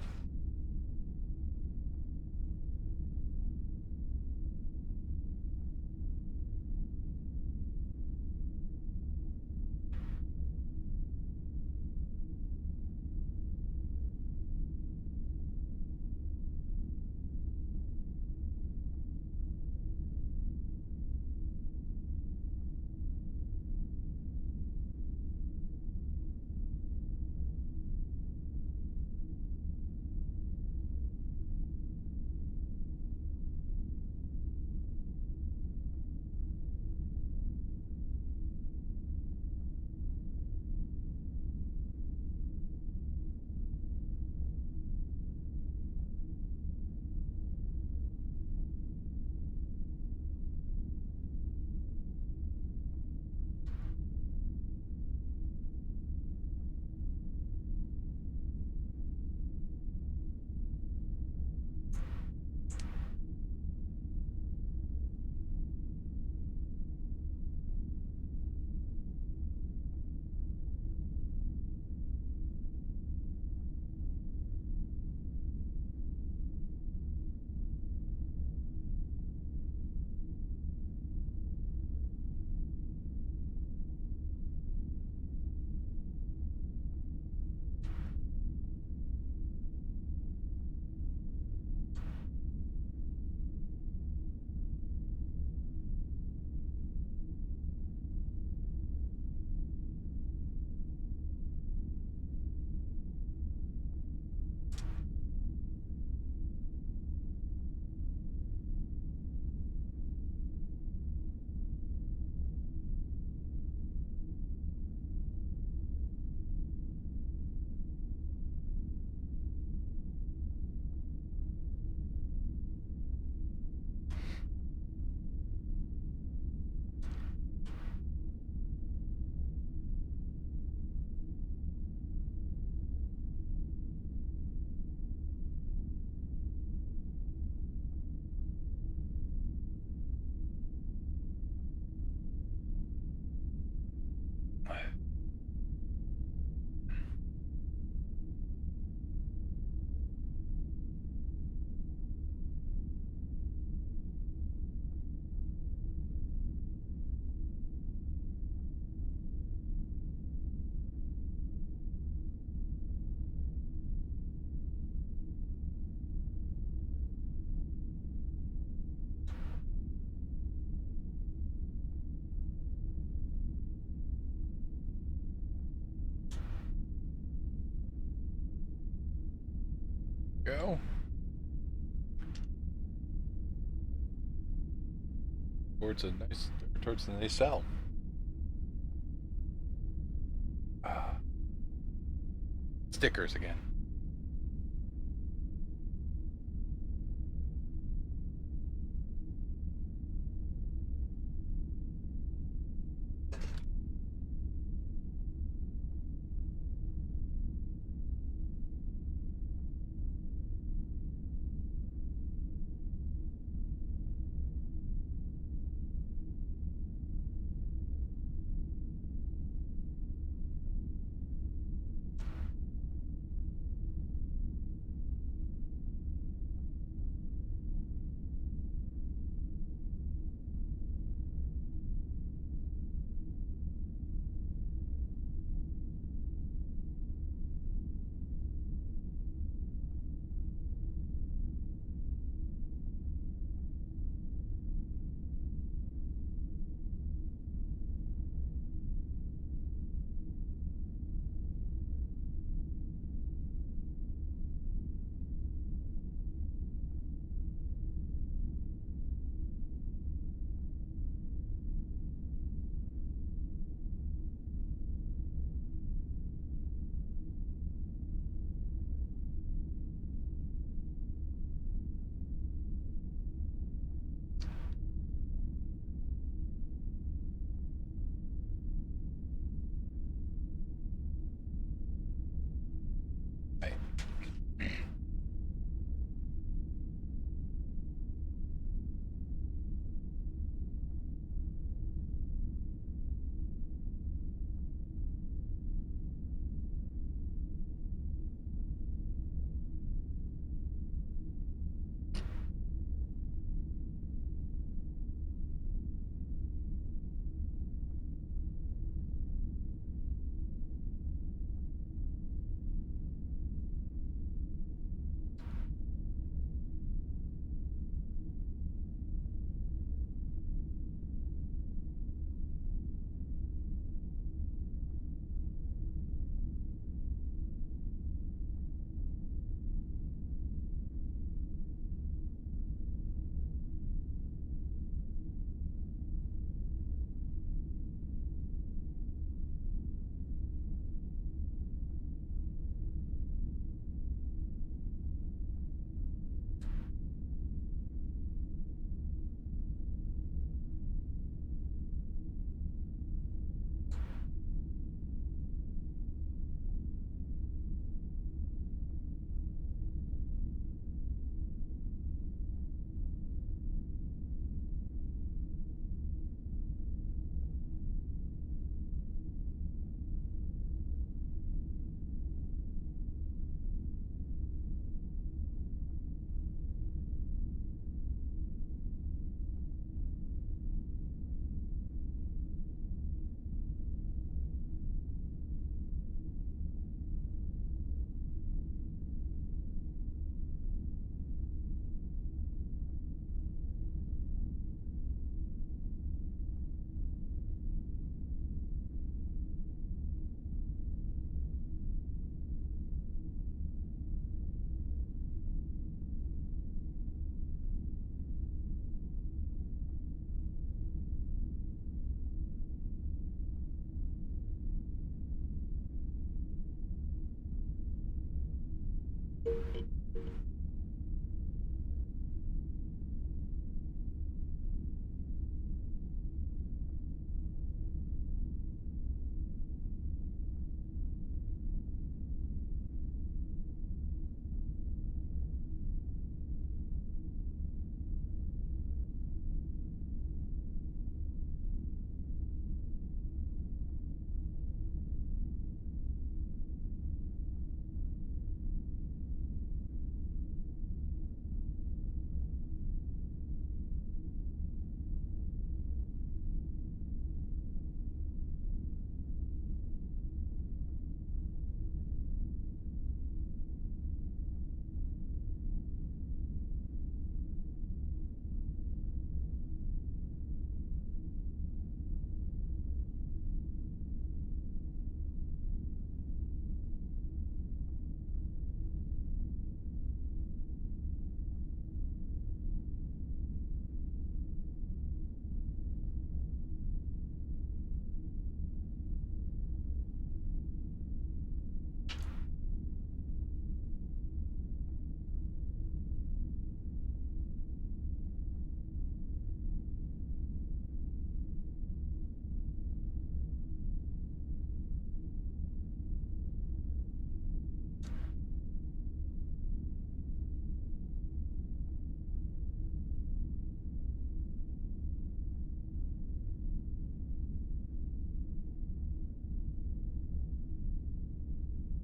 Go. Towards the nice cell. Stickers again.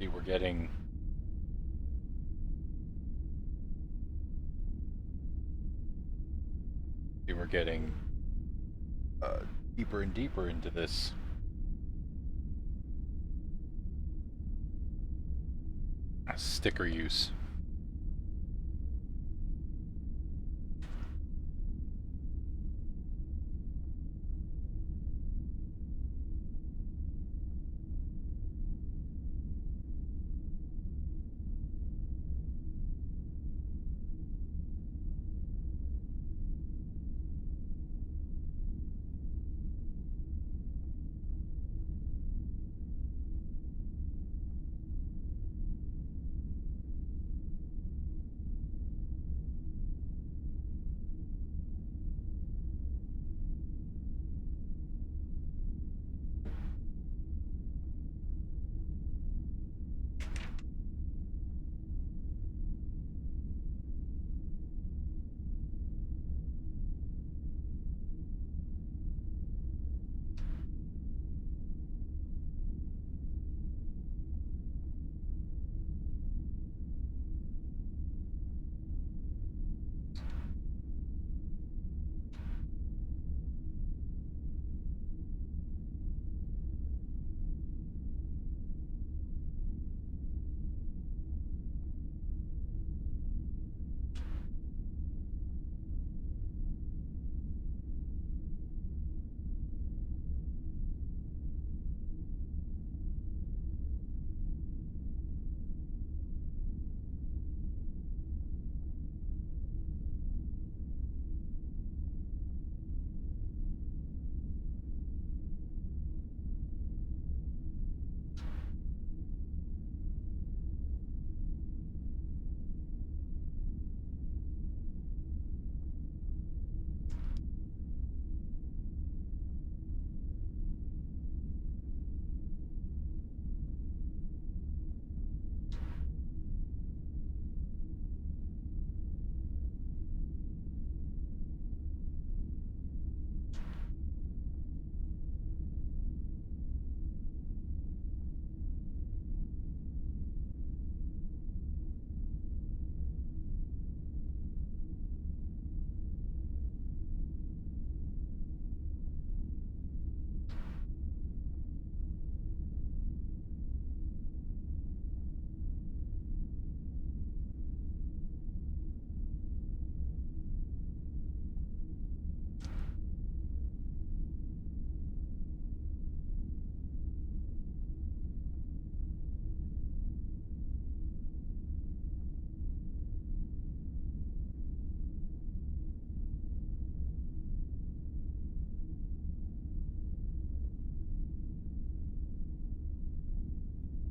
See, we're getting... See, we're getting deeper and deeper into this. Sticker use.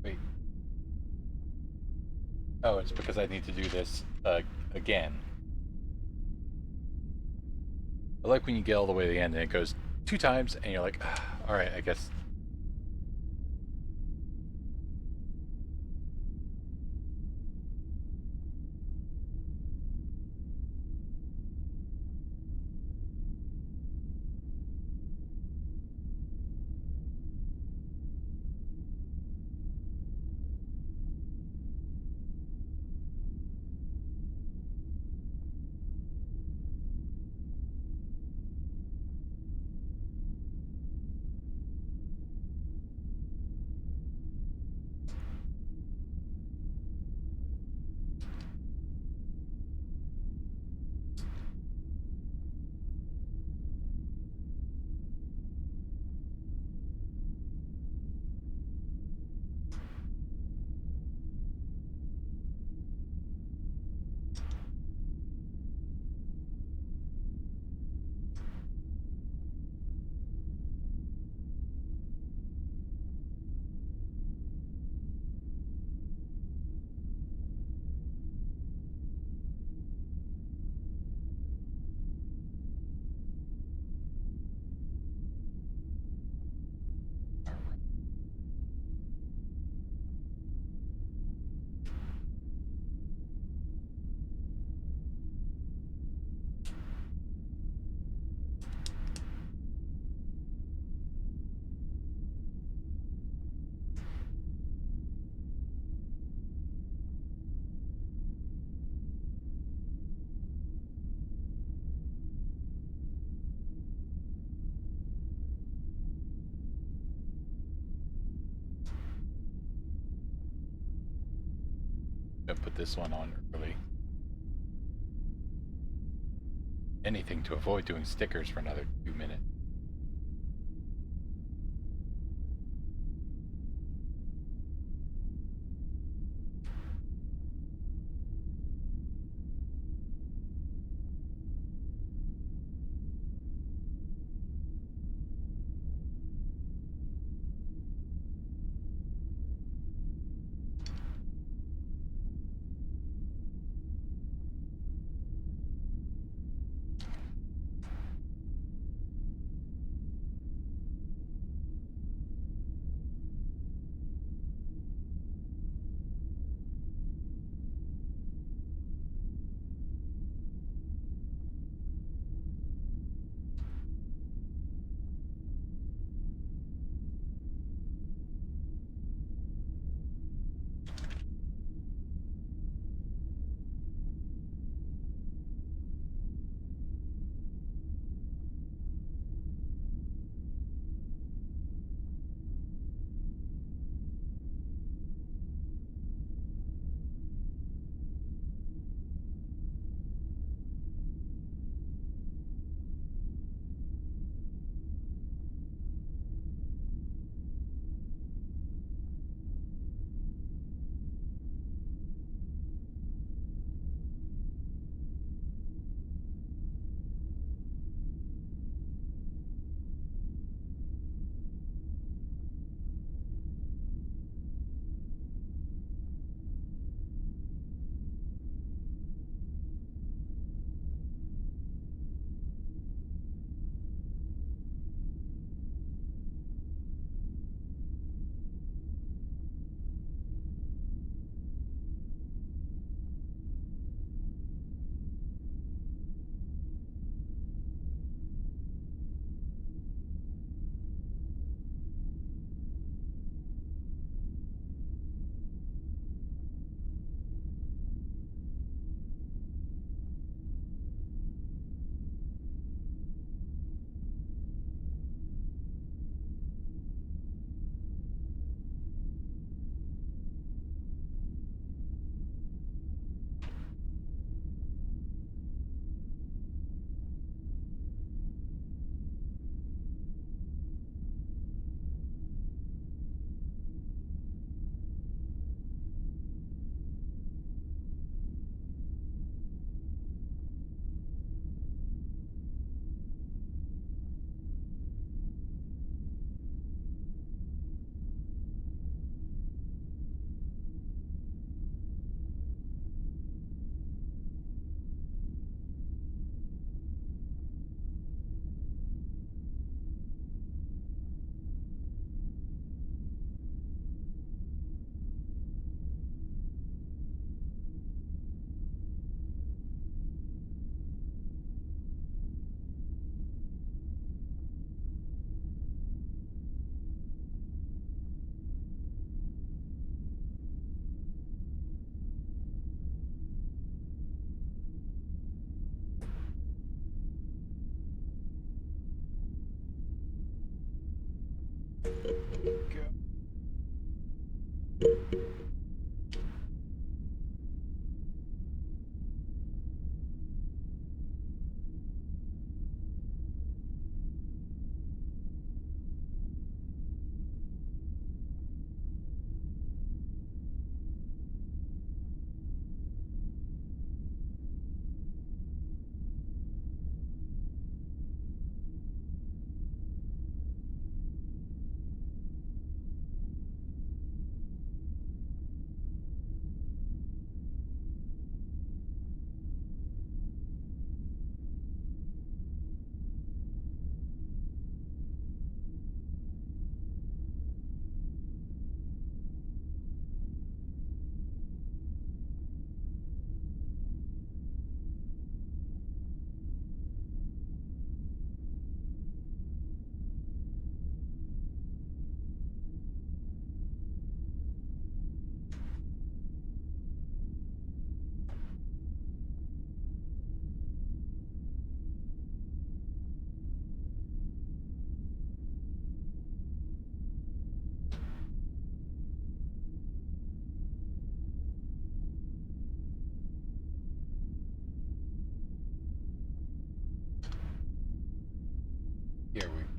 Wait. Oh, it's because I need to do this again. I like when you get all the way to the end and it goes 2 times and you're like, alright, I guess. gonna put this one on early. Anything to avoid doing stickers for another 2 minutes.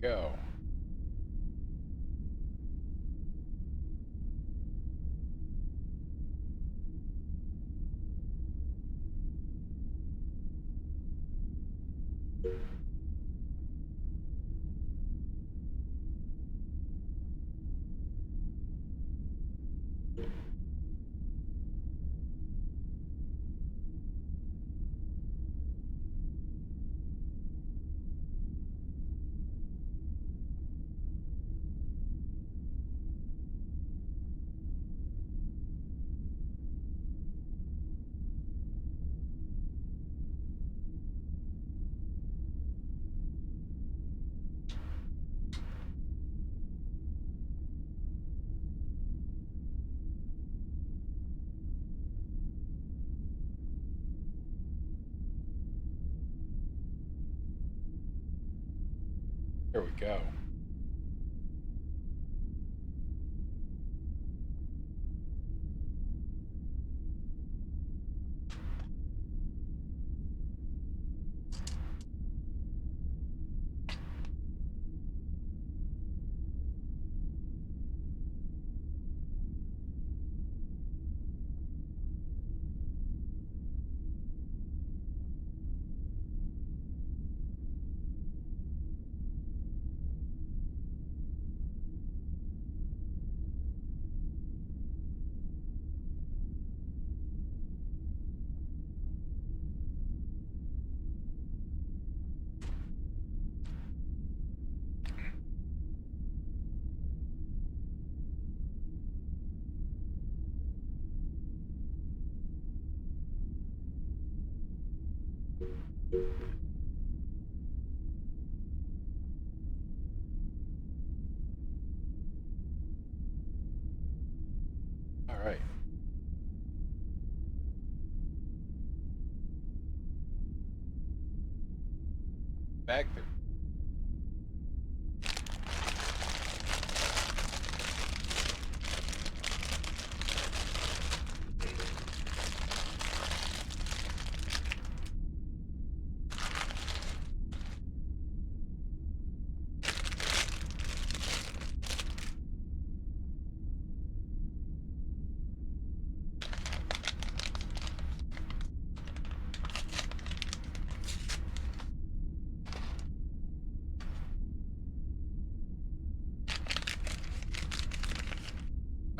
go. There we go. All right. Back there.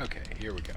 Okay, here we go.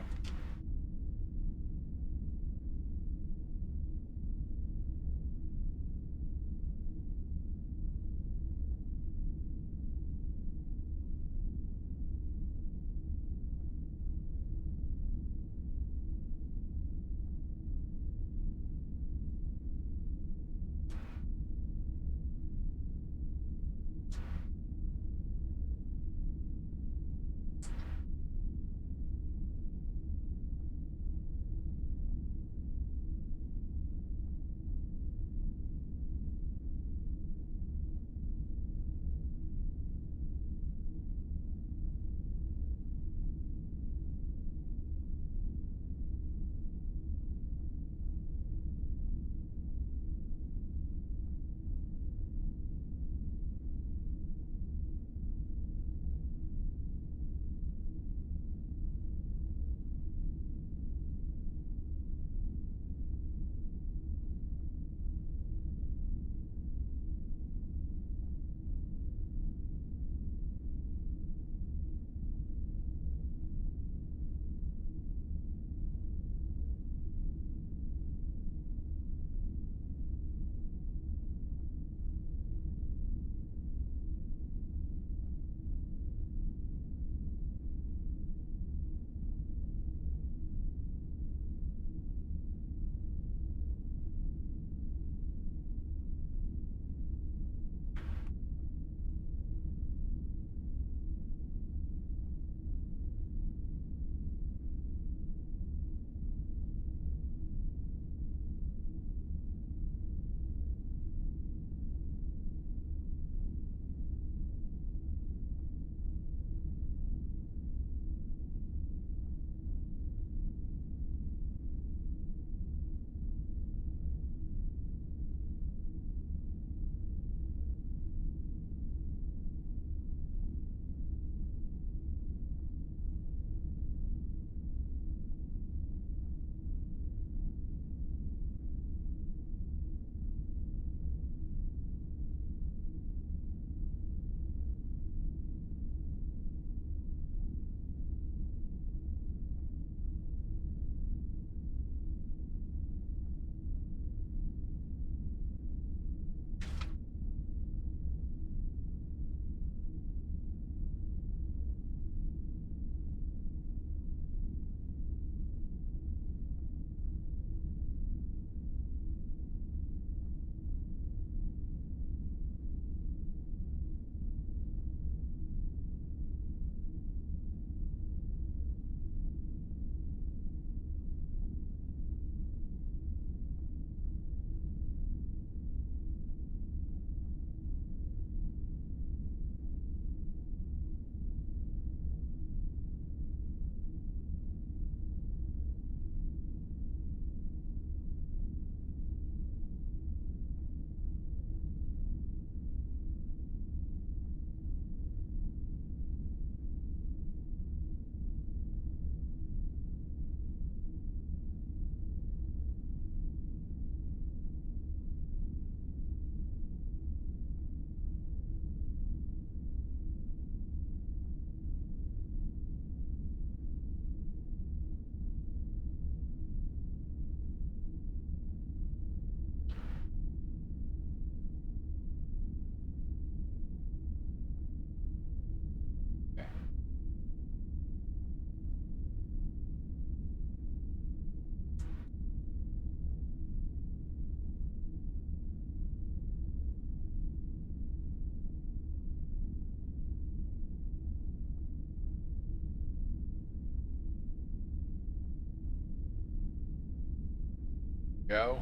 Go.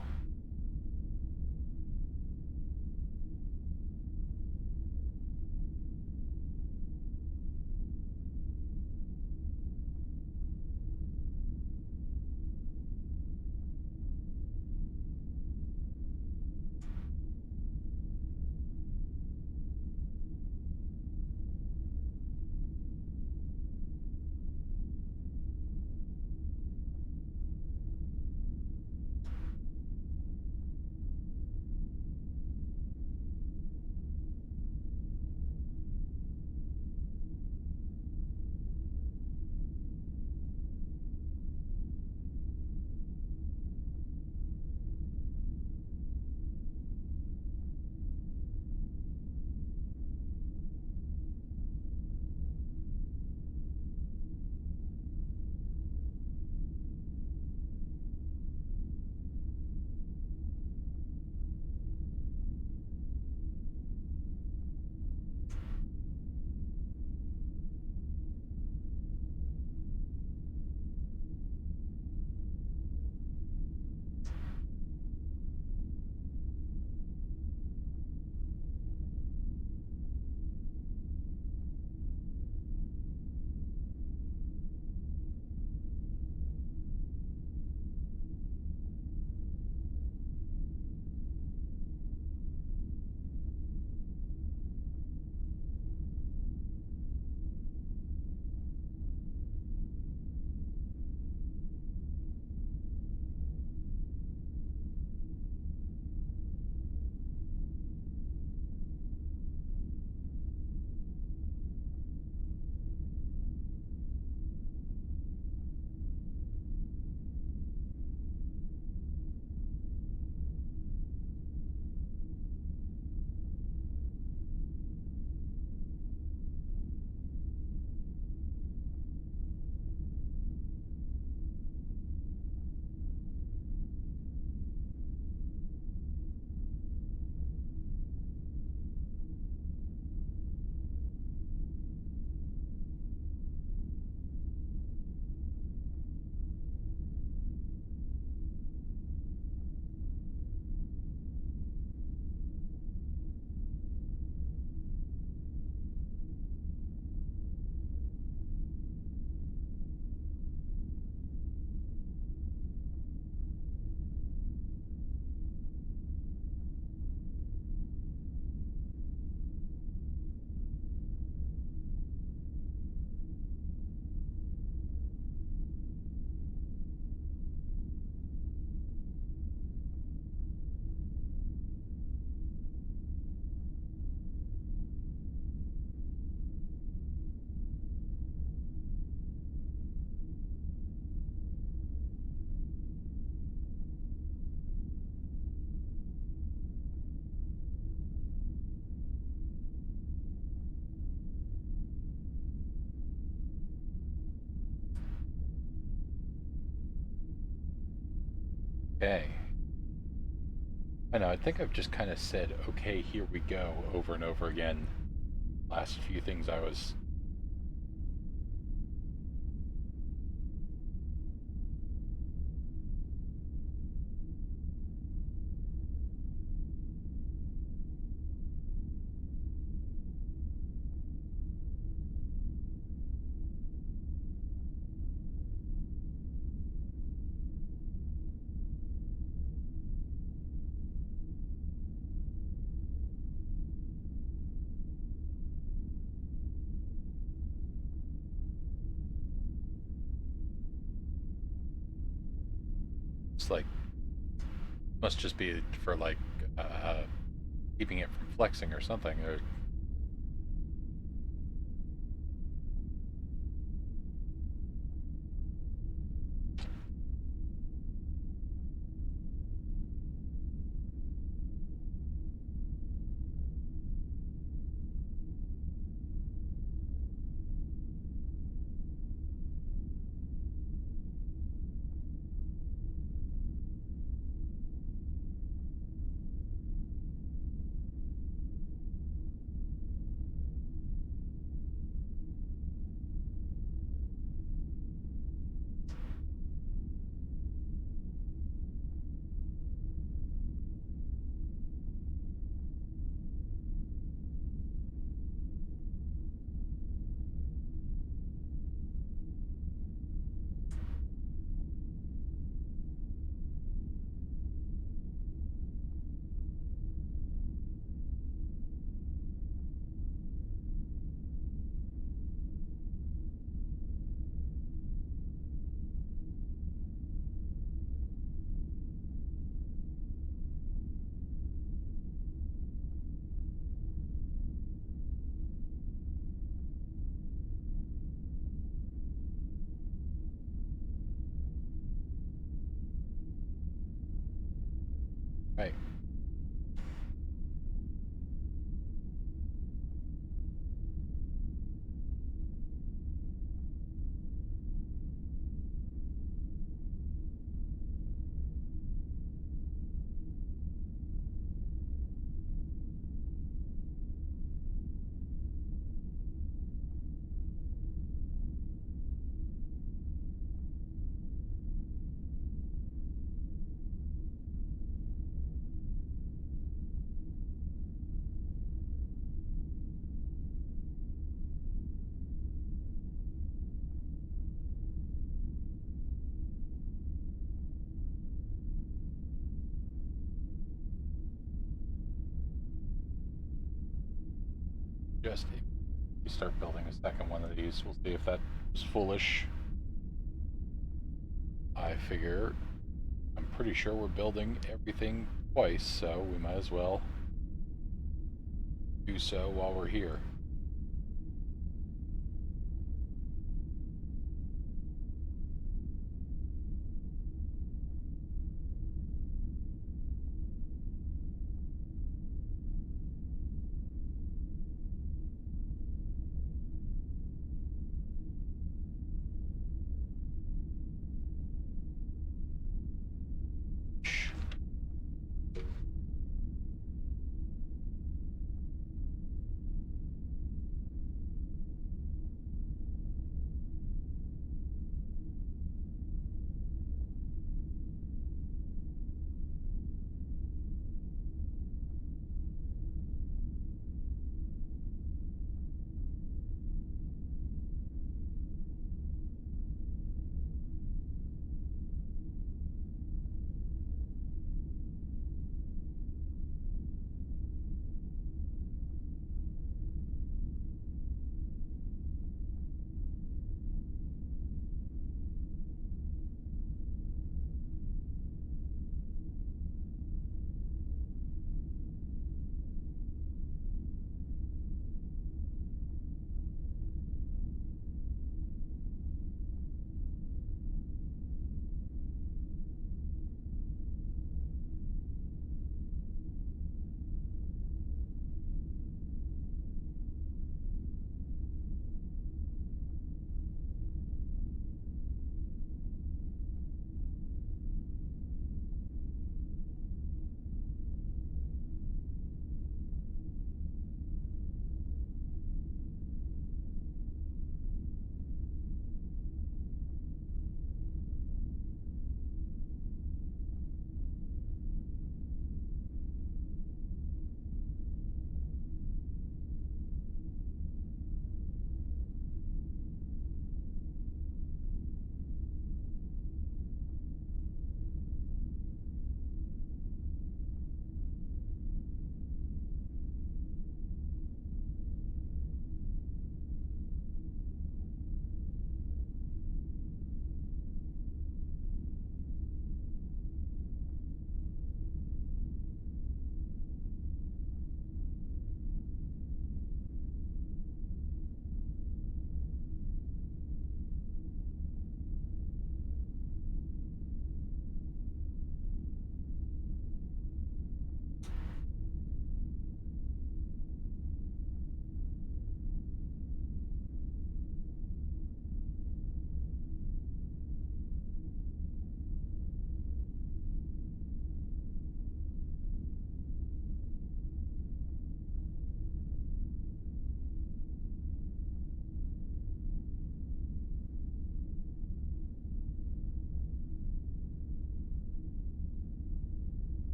Okay. I know, I think I've just kind of said, okay, here we go, over and over again. Last few things I was... It's like, must just be for like keeping it from flexing or something. Or Right. Just if we start building a second one of these, we'll see if that was foolish. I figure I'm pretty sure we're building everything twice, so we might as well do so while we're here.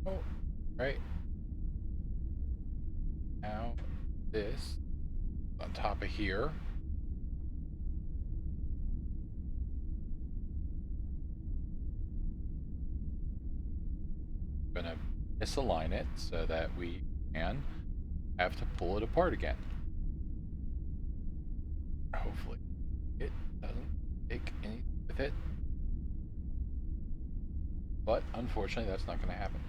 Oh, right. Now this on top of here. I'm gonna misalign it so that we can have to pull it apart again. Hopefully it doesn't take anything with it. But unfortunately that's not going to happen.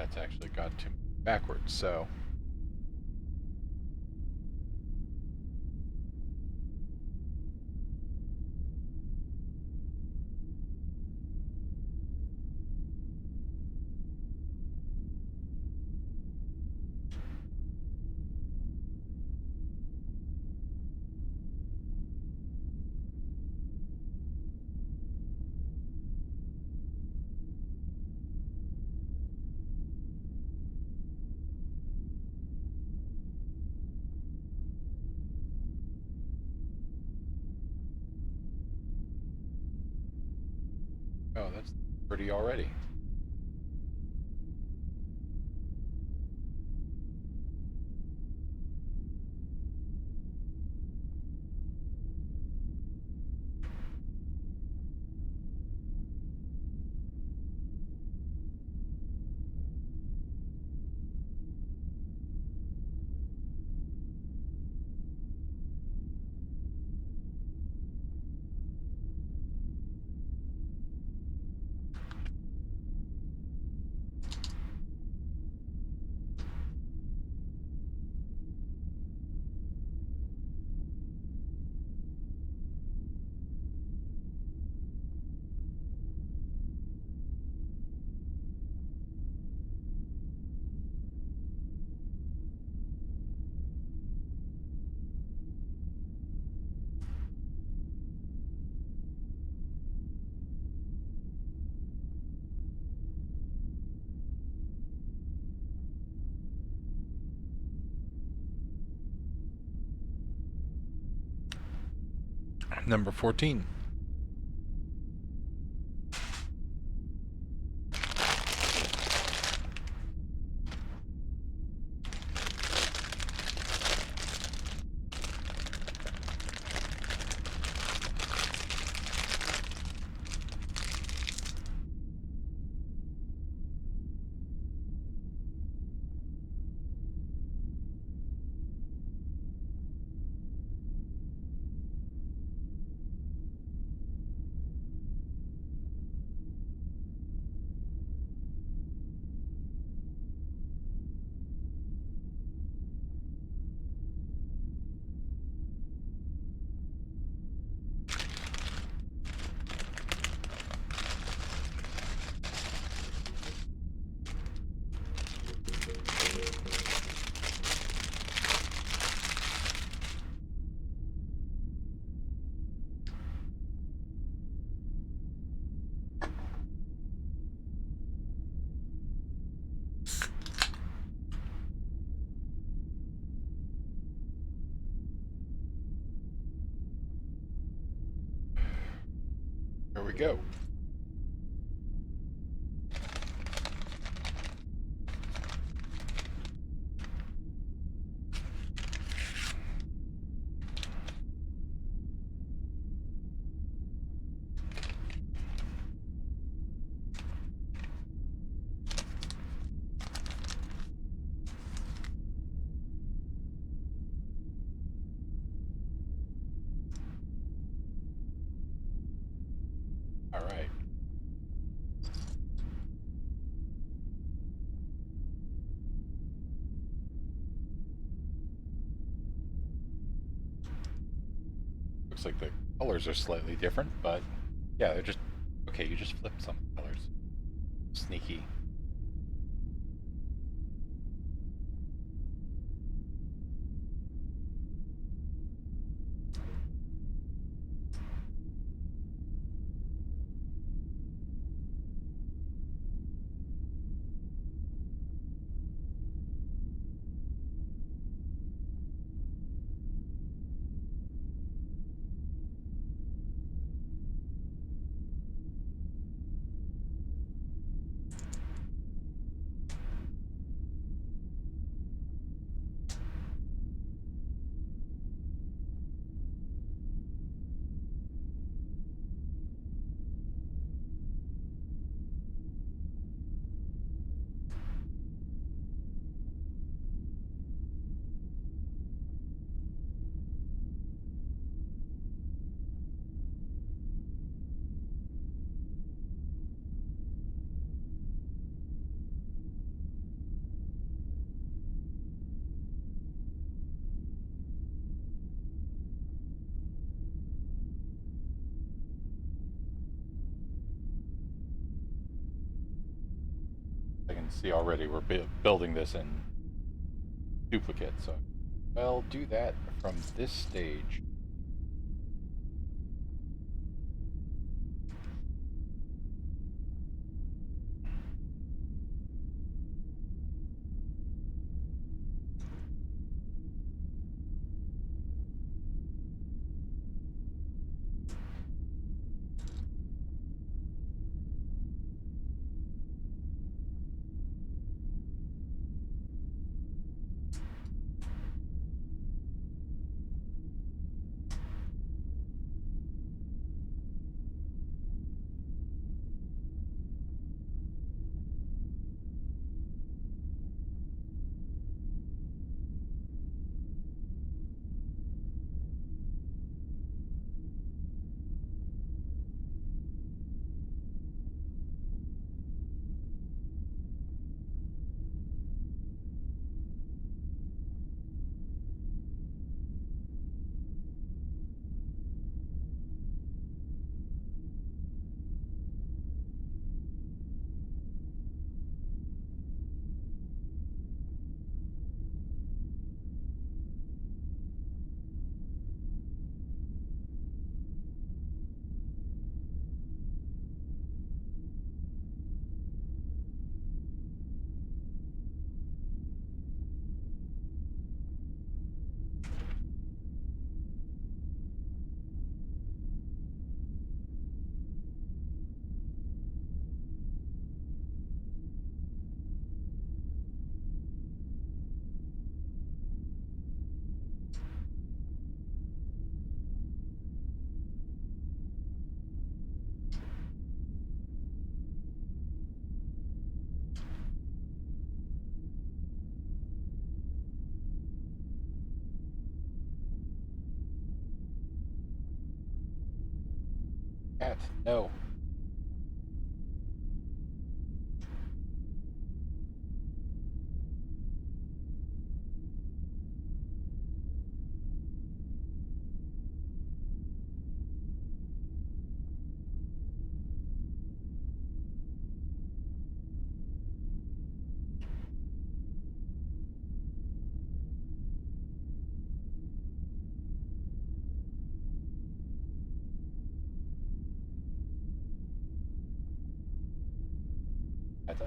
That's actually got to move backwards, so. Oh, that's pretty already. Number 14. Here we go. All right. Looks like the colors are slightly different, but yeah, they're just okay. You just flip some colors. Sneaky. I can see already we're building this in duplicate, so I'll do that from this stage. Cat, no.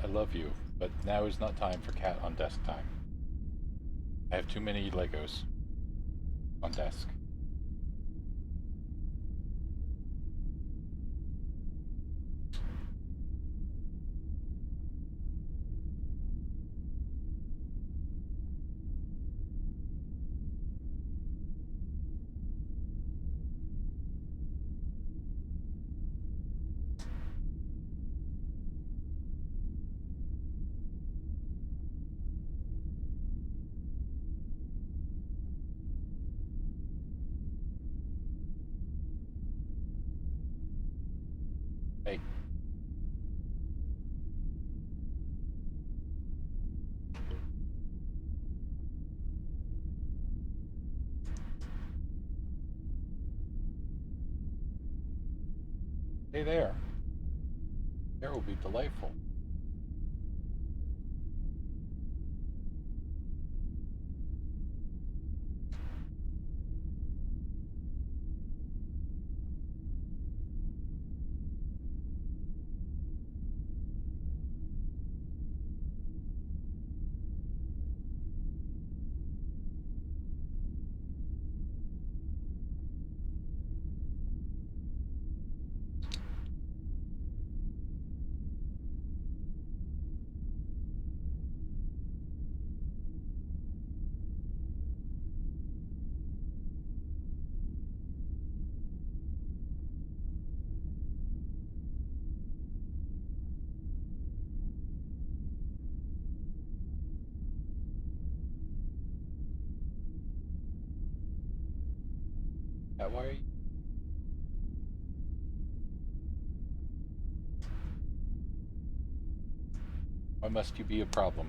I love you, but now is not time for cat on desk time. I have too many Legos on desk. Hey. Hey there. There will be delightful. Why are you? Why must you be a problem?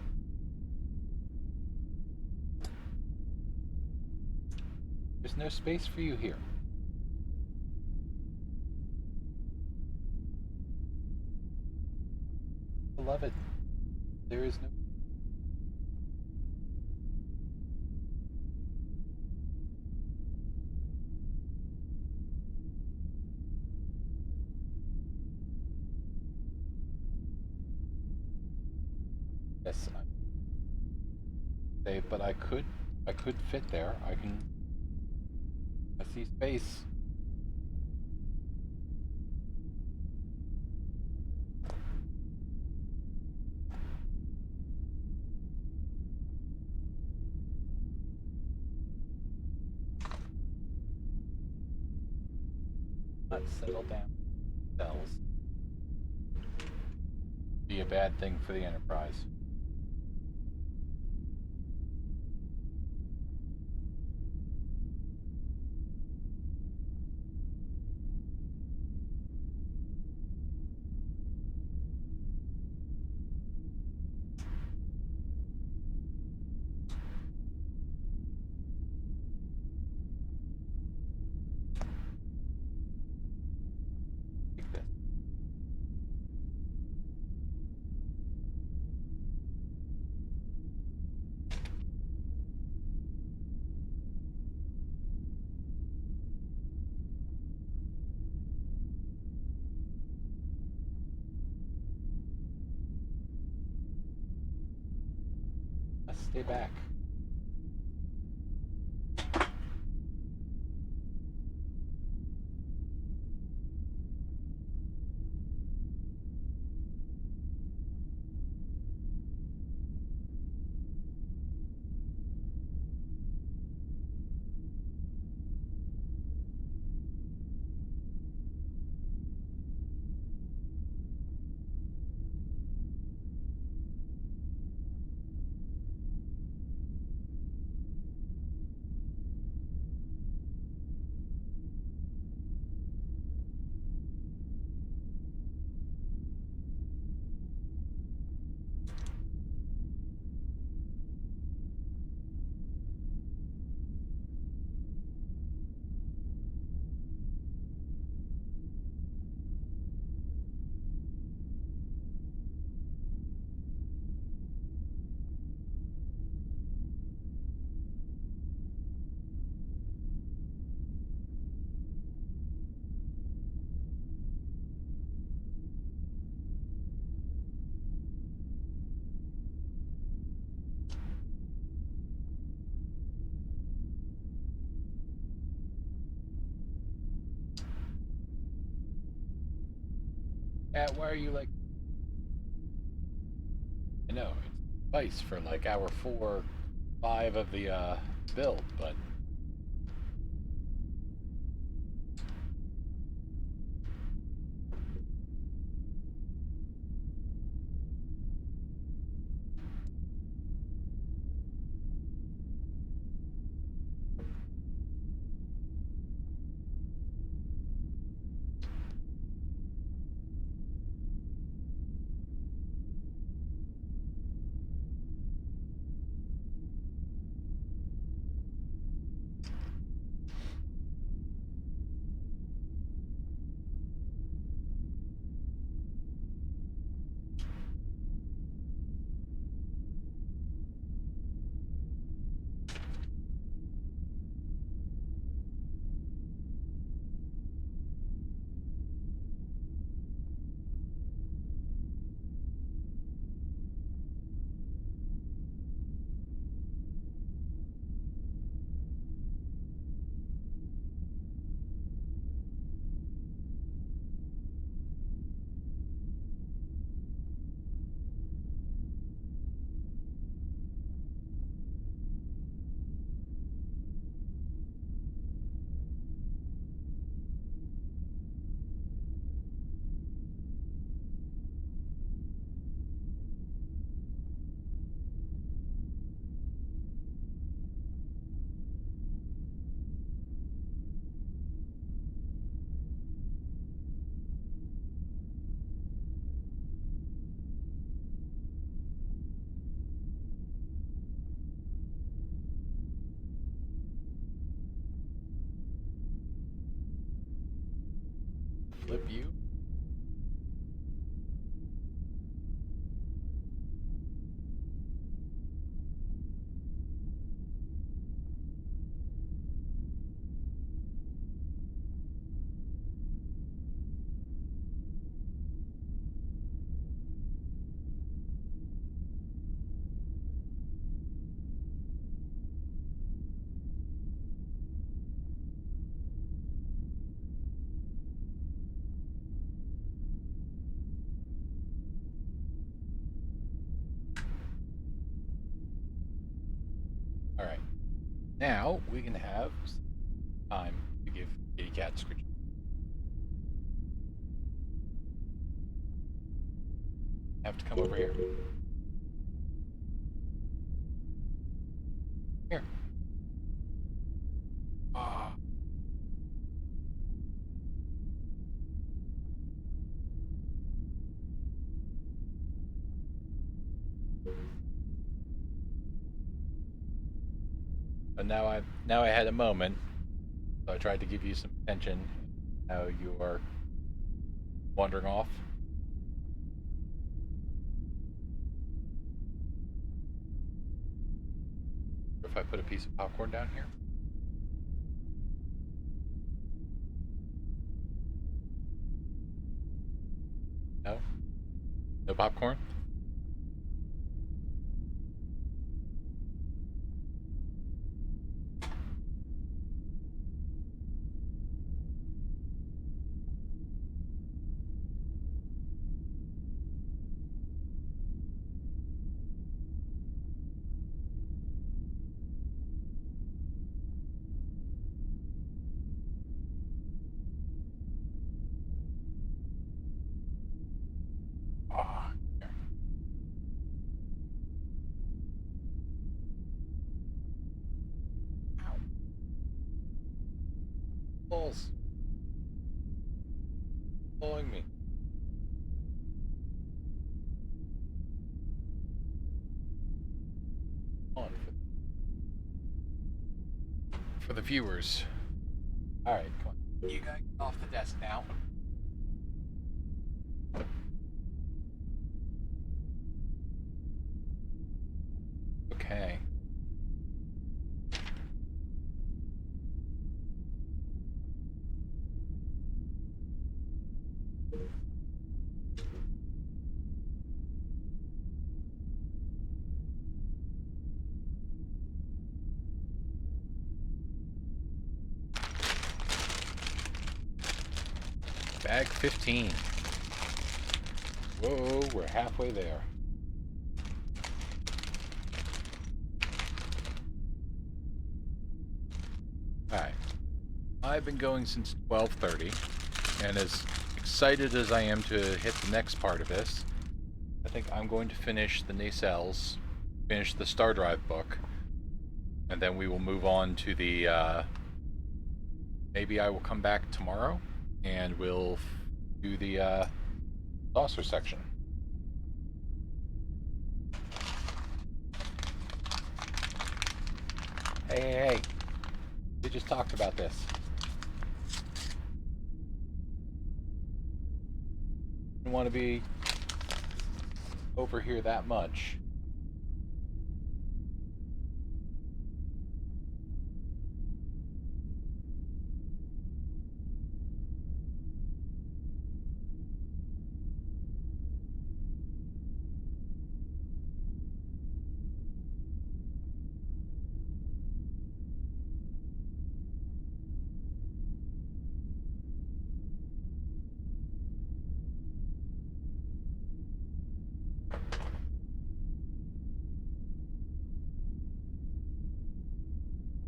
There's no space for you here. Beloved. There is no. Yes, say, but I could fit there. I can. I see space. Let's settle down. Cells. Be a bad thing for the Enterprise. Take this. Let's stay back. Why are you like? I know it's spice for like hour 4, 5 of the build, but flip you. Now we can have time to give Kitty Cat Screech. Have to come over here. Here. Ah. But now I had a moment, so I tried to give you some attention. Now you are wandering off. If I put a piece of popcorn down here. No? No popcorn? Balls. Following me. On for the viewers. Alright, come on. You guys get off the desk now. Okay. Bag 15. Whoa, we're halfway there. Alright. I've been going since 12:30, and as excited as I am to hit the next part of this, I think I'm going to finish the nacelles, finish the Star Drive book, and then we will move on to the, maybe I will come back tomorrow, and we'll do the saucer section. Hey, we just talked about this. Don't want to be over here that much.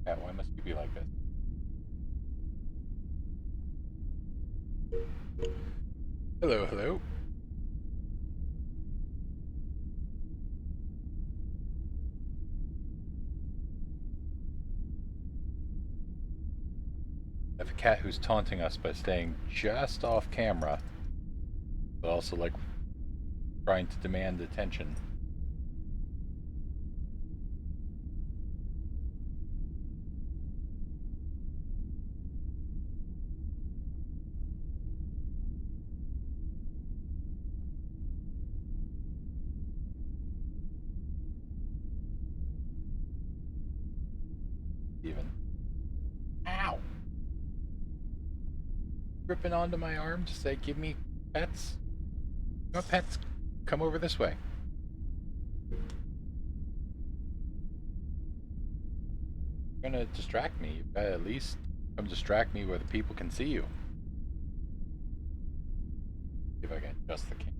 Yeah, why must you be like this? Hello, hello. I have a cat who's taunting us by staying just off camera, but also like trying to demand attention. Even. Ow! Gripping onto my arm to say, give me pets. You want pets? Come over this way. You're gonna distract me. You gotta at least come distract me where the people can see you. See if I can adjust the camera.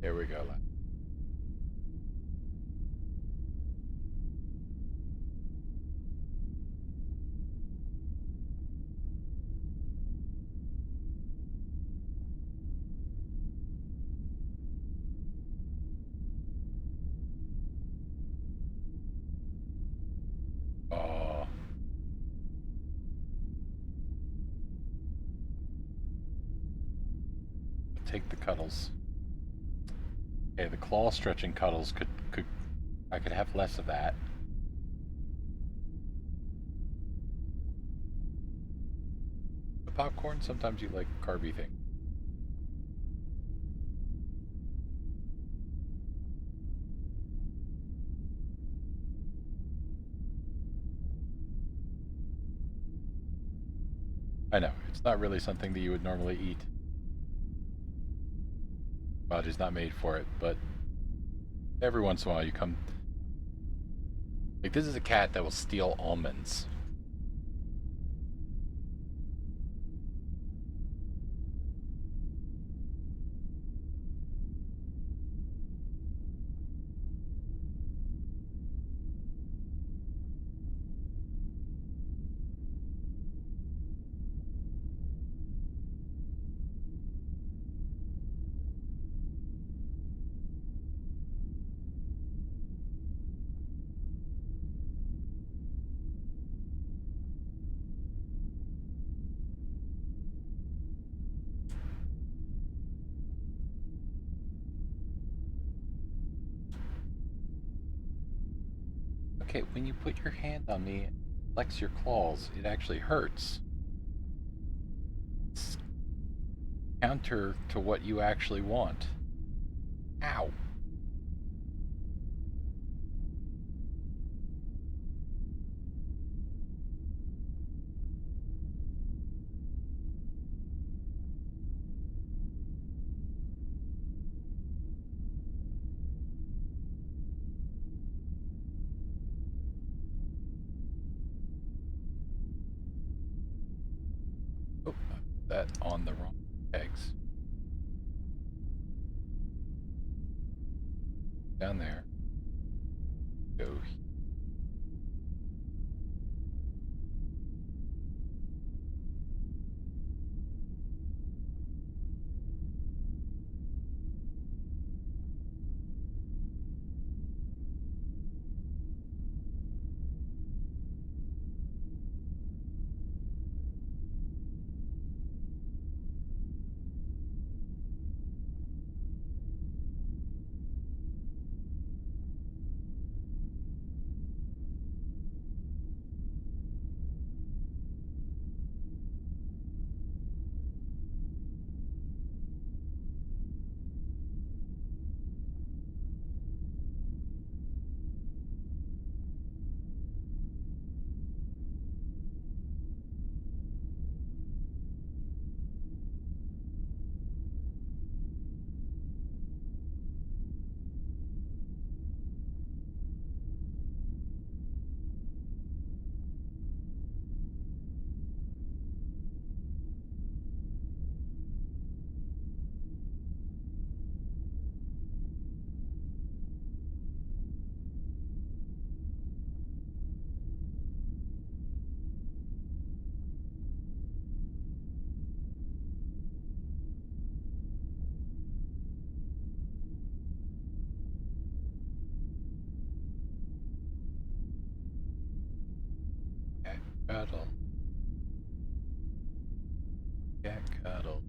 There we go. Oh. Take the cuddles. Okay, the claw stretching cuddles could I could have less of that. The popcorn, sometimes you like carby things. I know, it's not really something that you would normally eat. Body's not made for it, but every once in a while you come... Like, this is a cat that will steal almonds. Okay, when you put your hand on me and flex your claws, it actually hurts. It's counter to what you actually want. Ow. Oh, that on the wrong eggs. Down there. Go. Cuddle. Cat cuddle.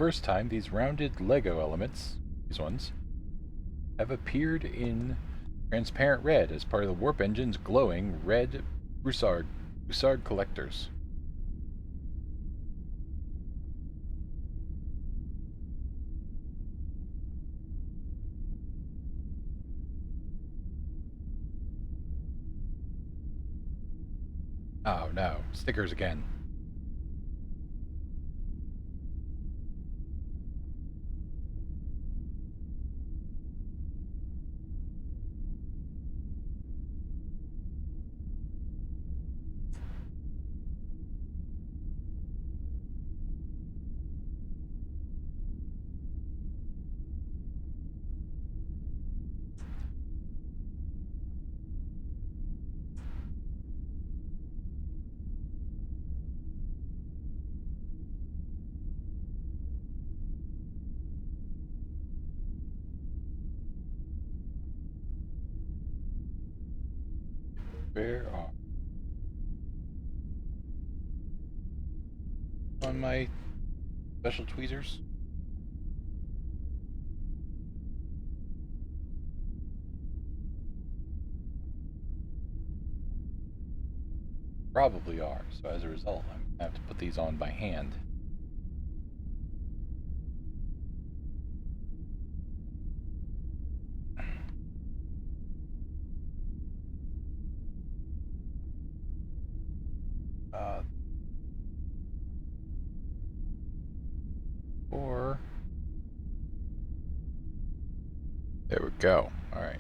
first time, these rounded Lego elements, these ones, have appeared in transparent red as part of the warp engine's glowing red Broussard collectors. Oh no, stickers again. Where are on my special tweezers? Probably are, so as a result, I'm gonna have to put these on by hand. Or there we go. All right.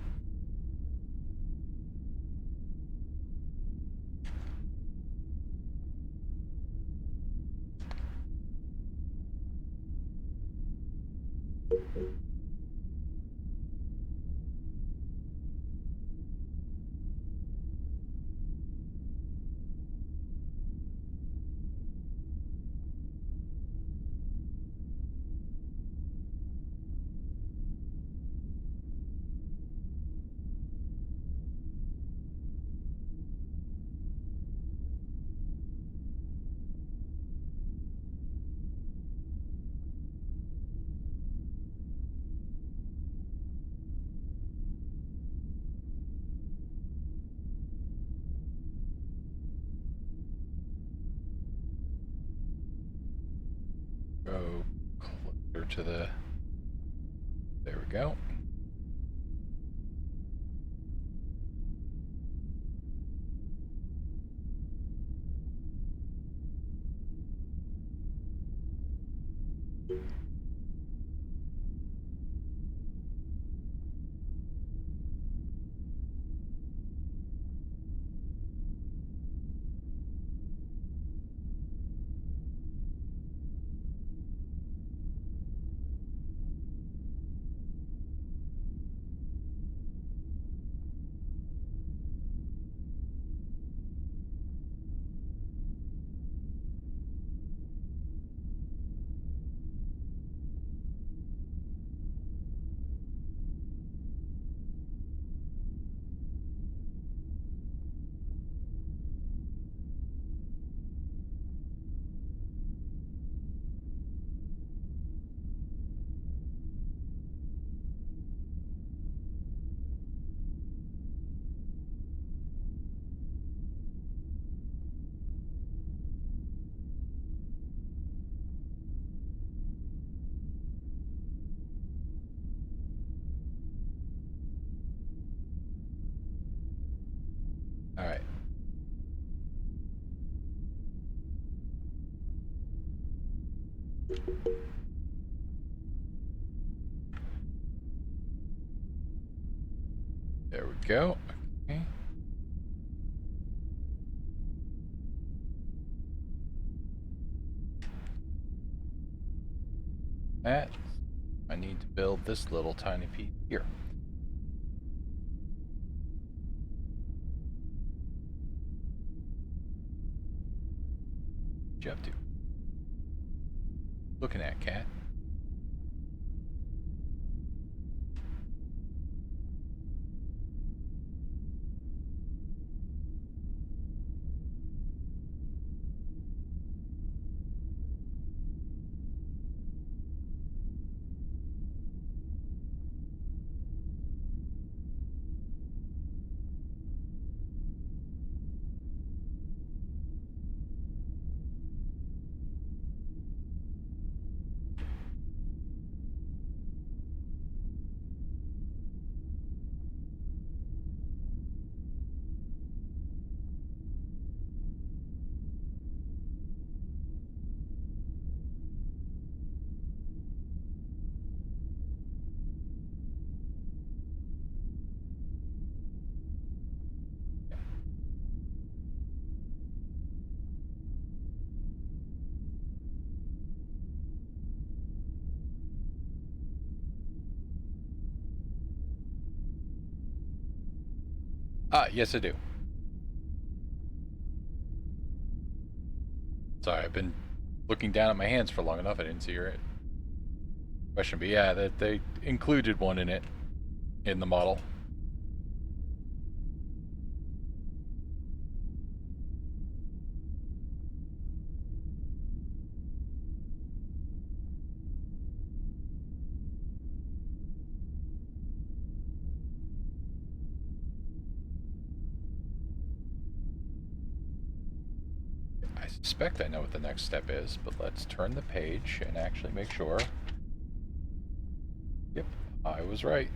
Go closer to the. There we go. All right. There we go. Okay. That I need to build this little tiny piece here. What you up to? Looking at, cat. Yes, I do. Sorry, I've been looking down at my hands for long enough. I didn't see your question, but yeah, that they included one in it in the model. I suspect I know what the next step is, but let's turn the page and actually make sure. Yep, I was right.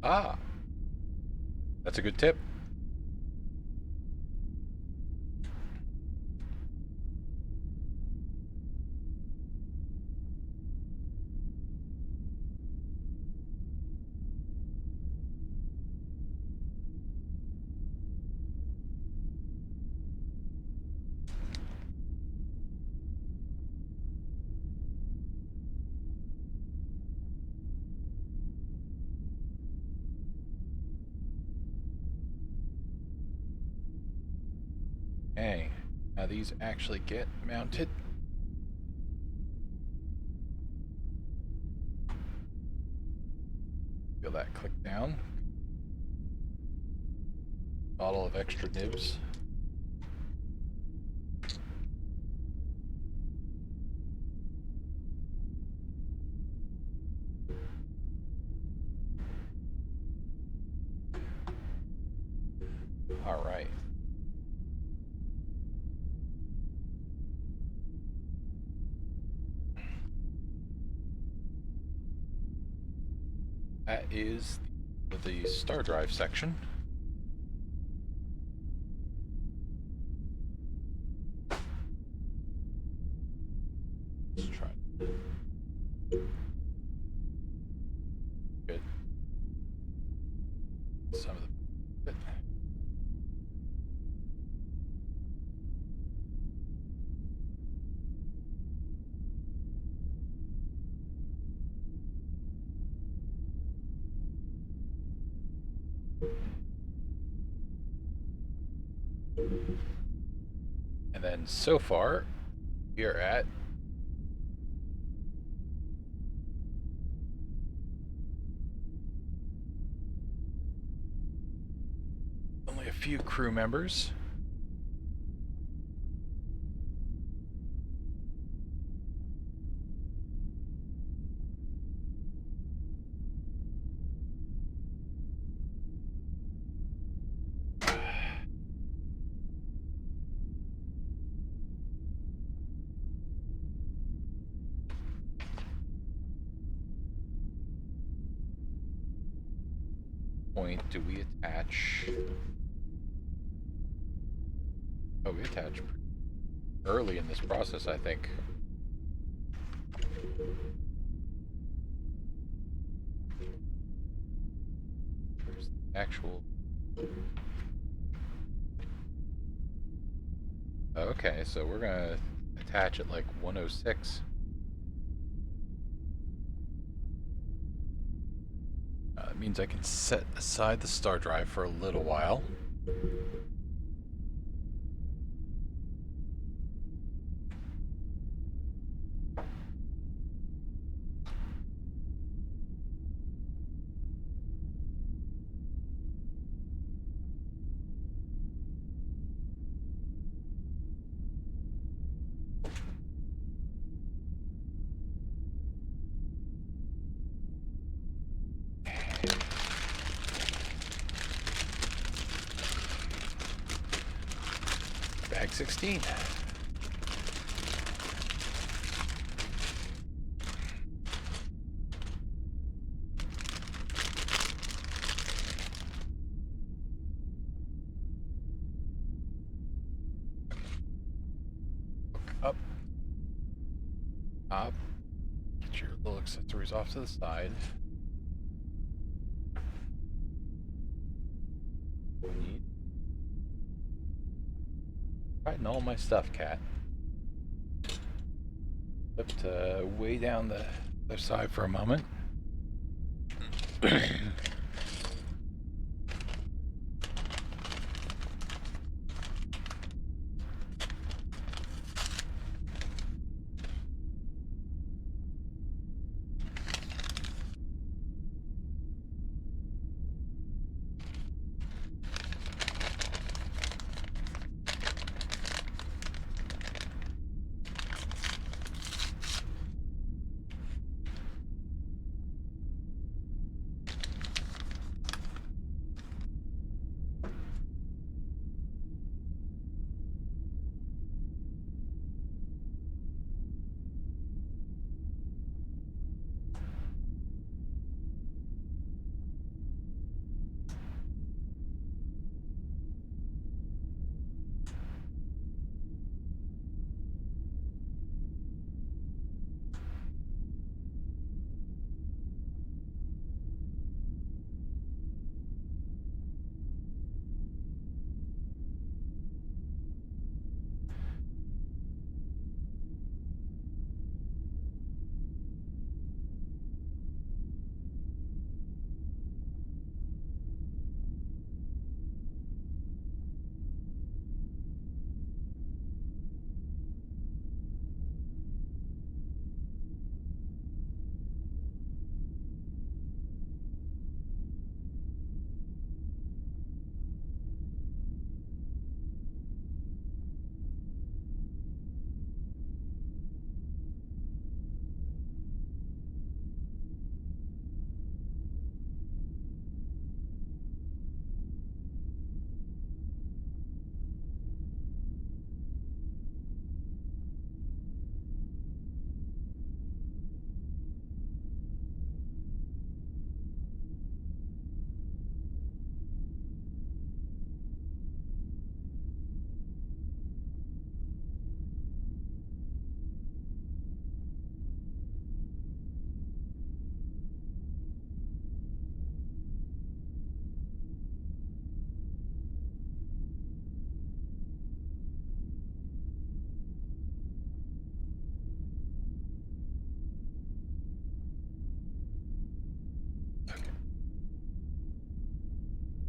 Ah, that's a good tip. Okay, now these actually get mounted. Feel that click down. Bottle of extra nibs. All right. That is the star drive section. Let's try. Good. Some of the. And then so far, we are at only a few crew members. Point do we attach? Oh, we attach early in this process, I think. There's the actual. Okay, so we're gonna attach at like 106. That means I can set aside the star drive for a little while. Peg 16. Up. Up. Get your little accessories off to the side. Neat. Hiding all my stuff, cat. Flipped way down the other side for a moment.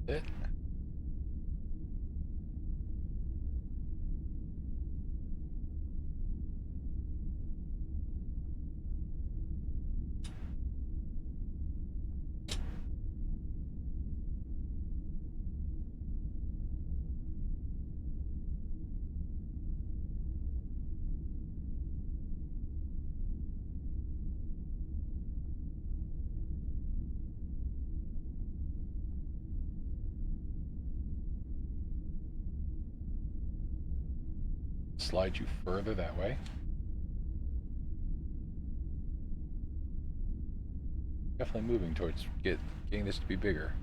It. Slide you further that way. Definitely moving towards getting this to be bigger.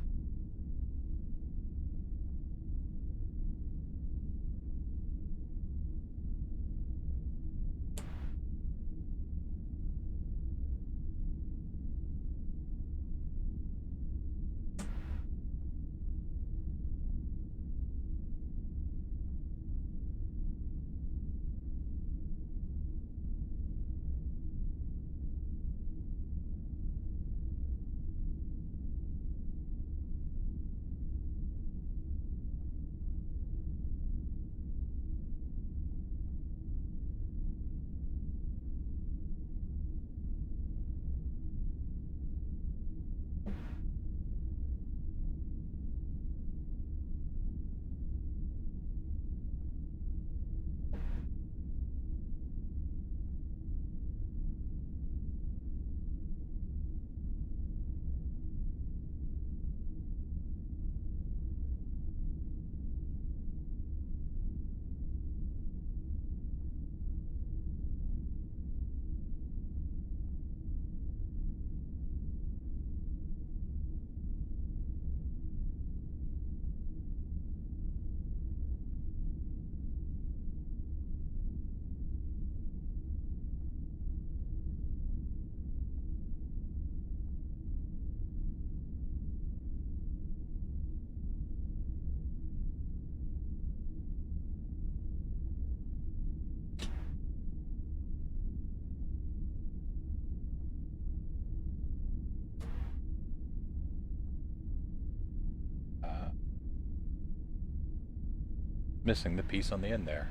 missing the piece on the end there.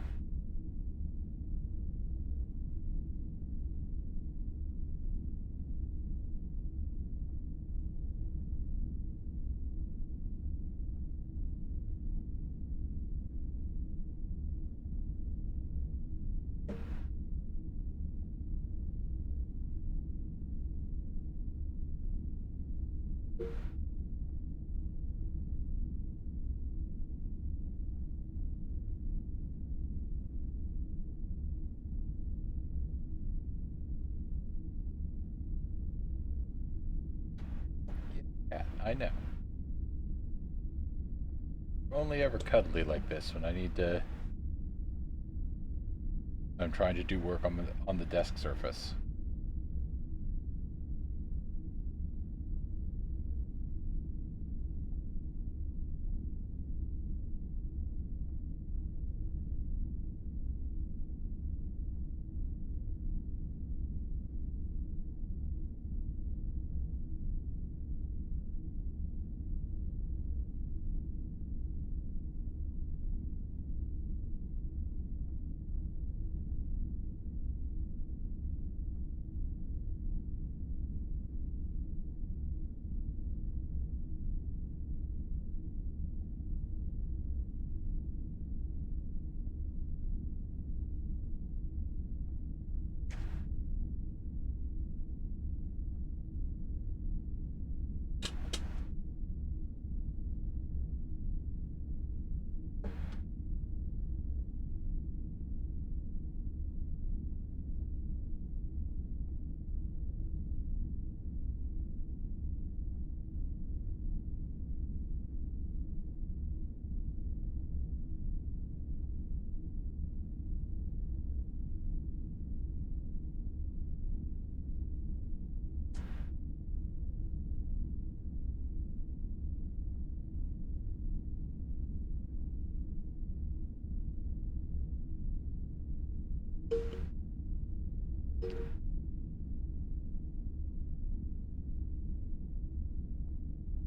Yeah, I know. You're only ever cuddly like this when I need to. I'm trying to do work on the desk surface.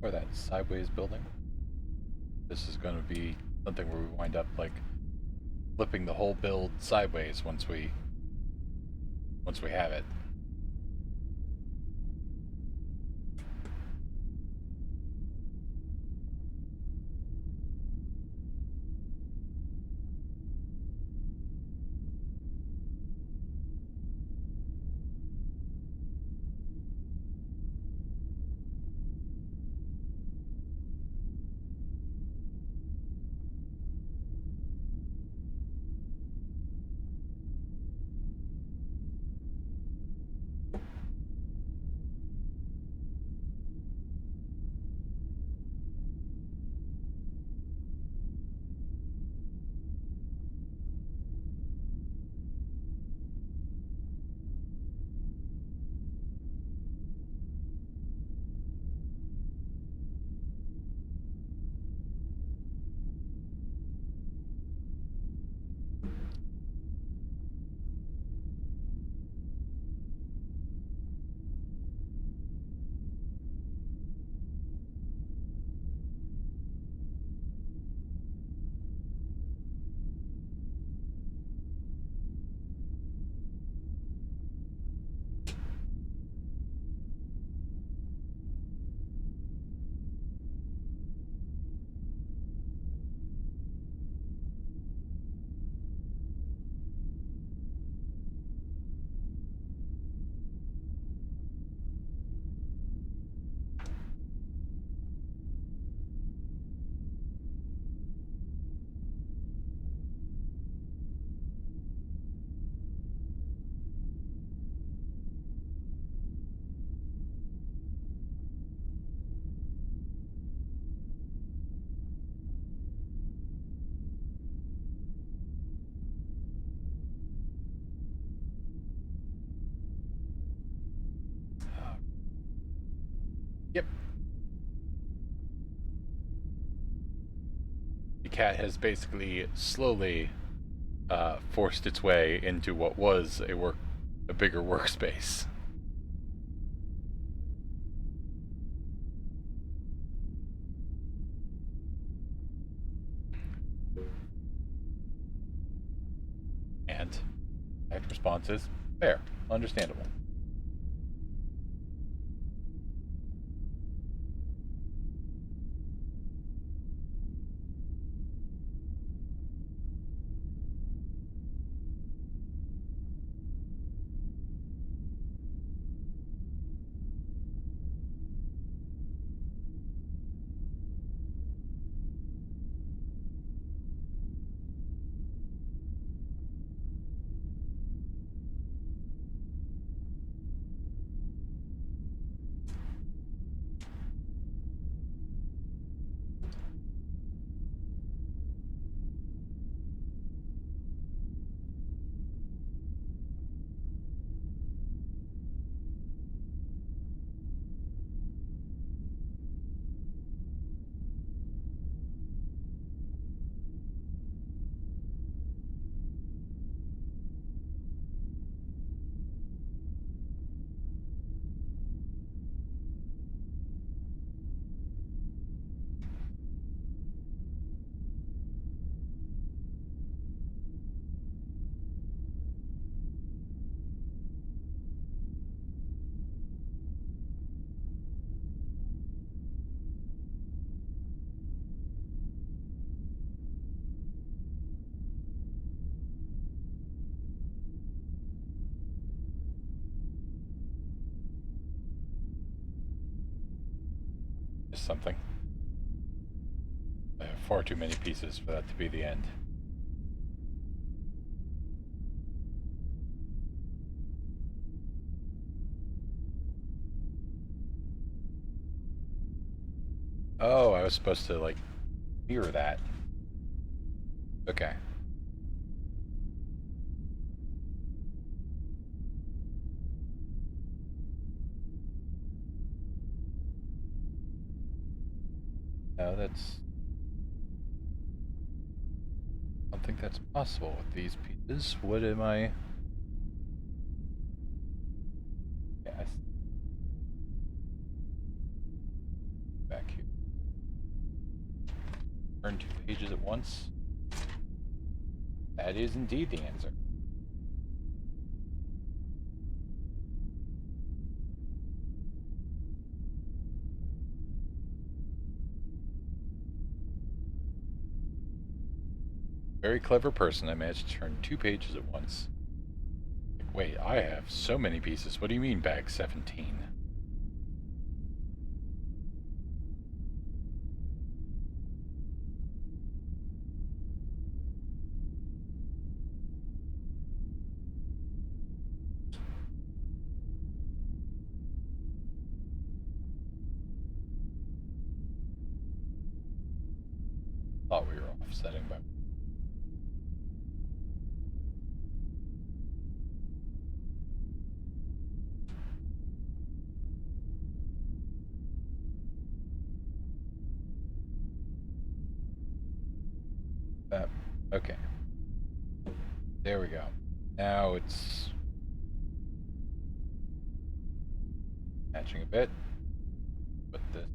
Or that sideways building. This is going to be something where we wind up like flipping the whole build sideways once we have it. Yep. The cat has basically slowly forced its way into what was a bigger workspace. understand. Direct response is fair, understandable. Just something. I have far too many pieces for that to be the end. Oh, I was supposed to, like, mirror that. Okay. No, that's... I don't think that's possible with these pieces. What am I... Yes. Back here. Turn 2 pages at once. That is indeed the answer. Very clever person. I managed to turn 2 pages at once. Like, wait, I have so many pieces. What do you mean bag 17? Thought we were offsetting by... Okay. There we go. Now it's matching a bit. Put this.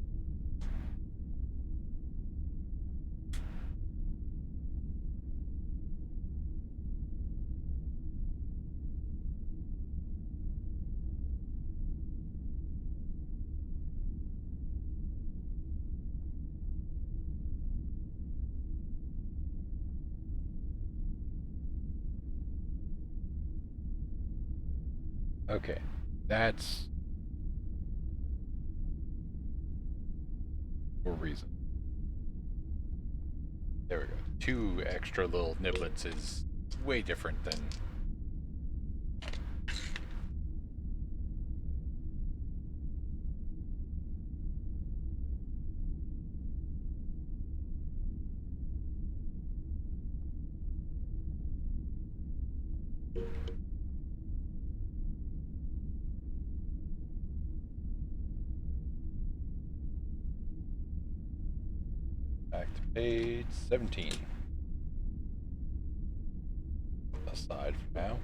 Okay, that's for a reason. There we go. 2 extra little niblets is way different than... Back to page 17. Aside for now.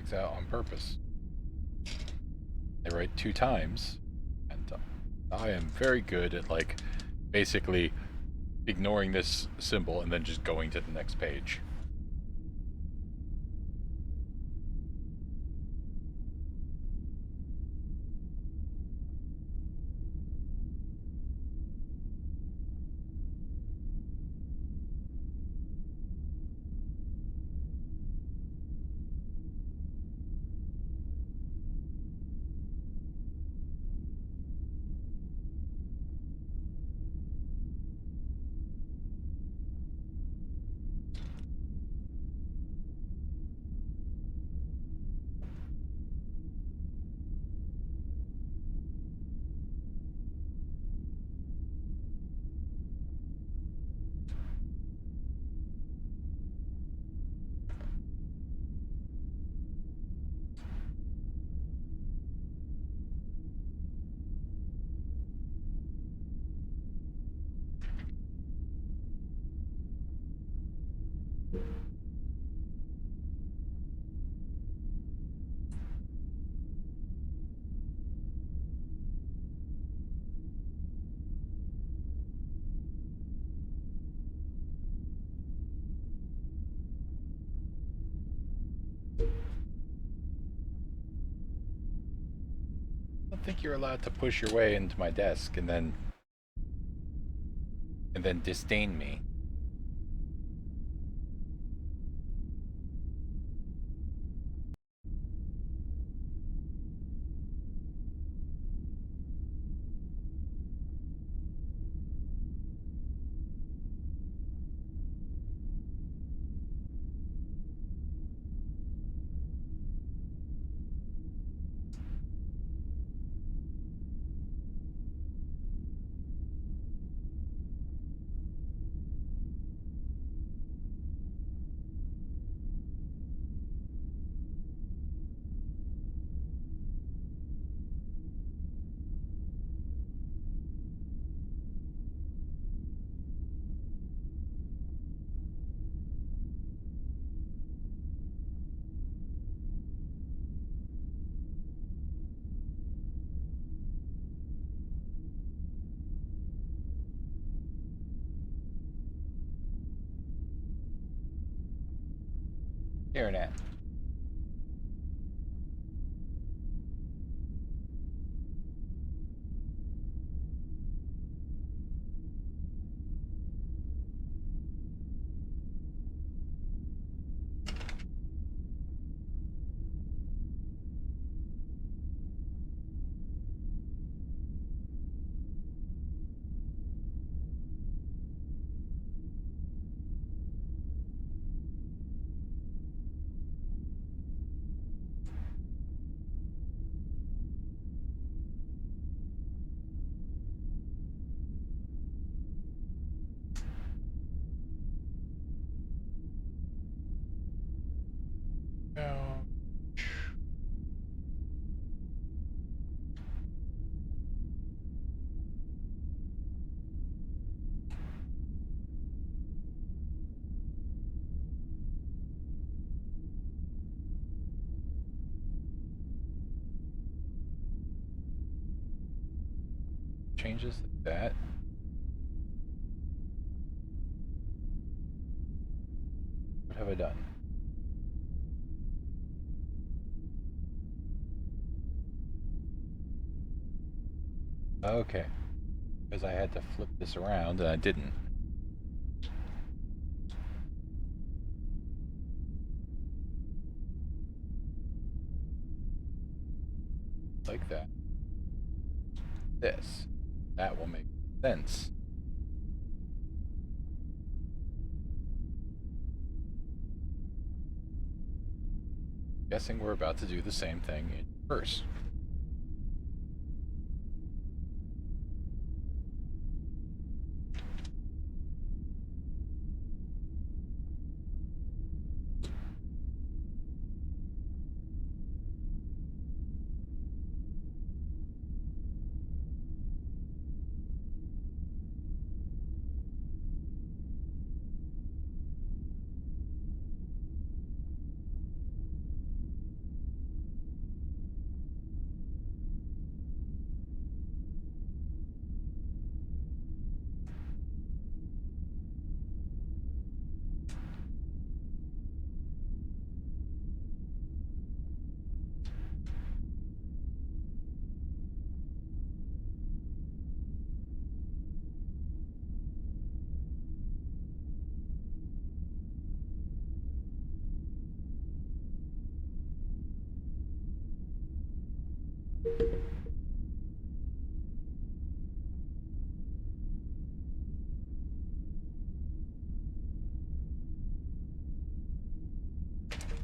things out on purpose. I write 2 times, and I am very good at, like, basically ignoring this symbol and then just going to the next page. I don't think you're allowed to push your way into my desk and then disdain me. Staring at. Changes like that. What have I done? Okay. Because I had to flip this around and I didn't. Like that. This. That will make sense. Guessing we're about to do the same thing in reverse.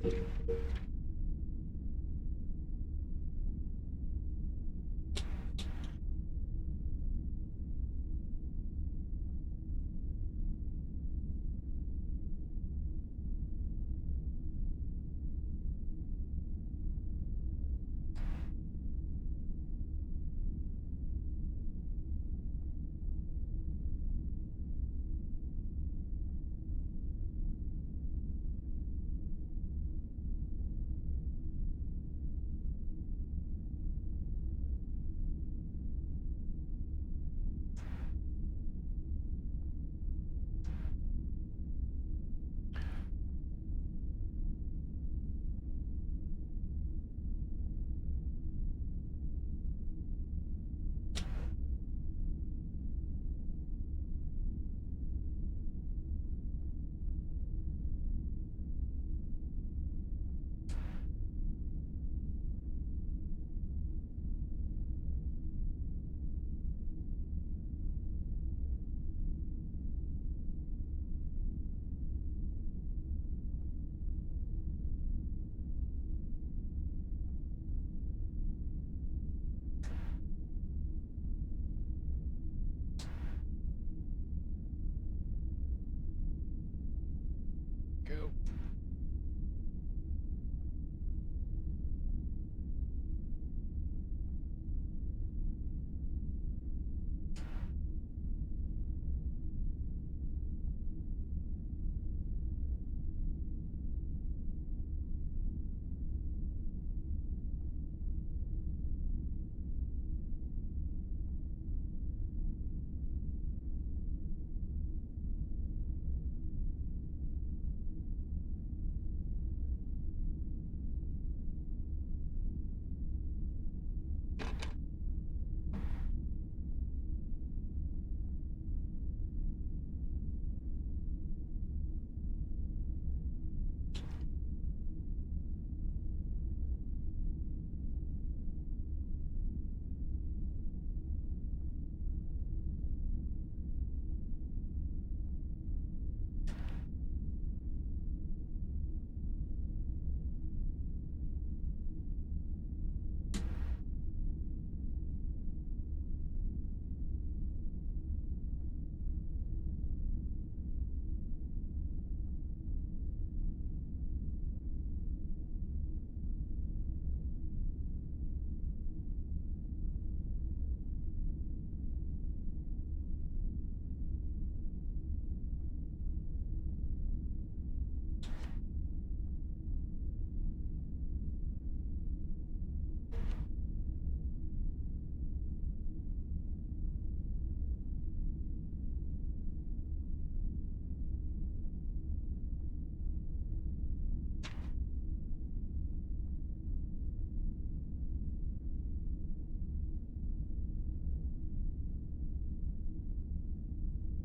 Go.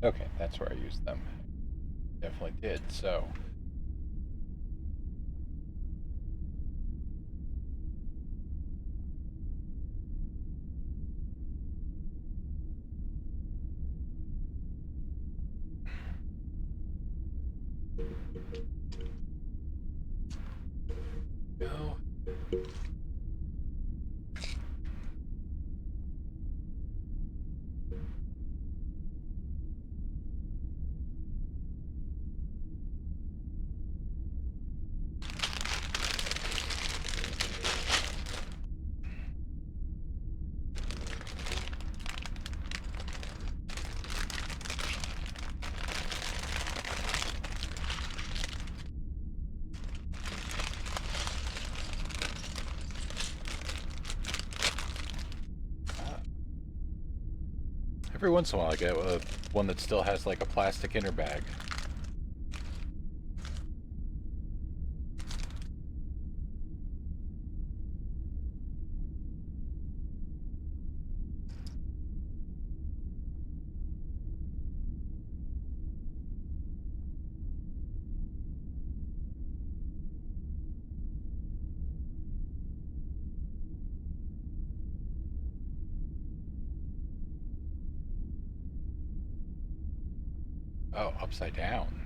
Okay, that's where I used them. Definitely did, so. Go. Every once in a while I get one that still has like a plastic inner bag. Oh, upside down.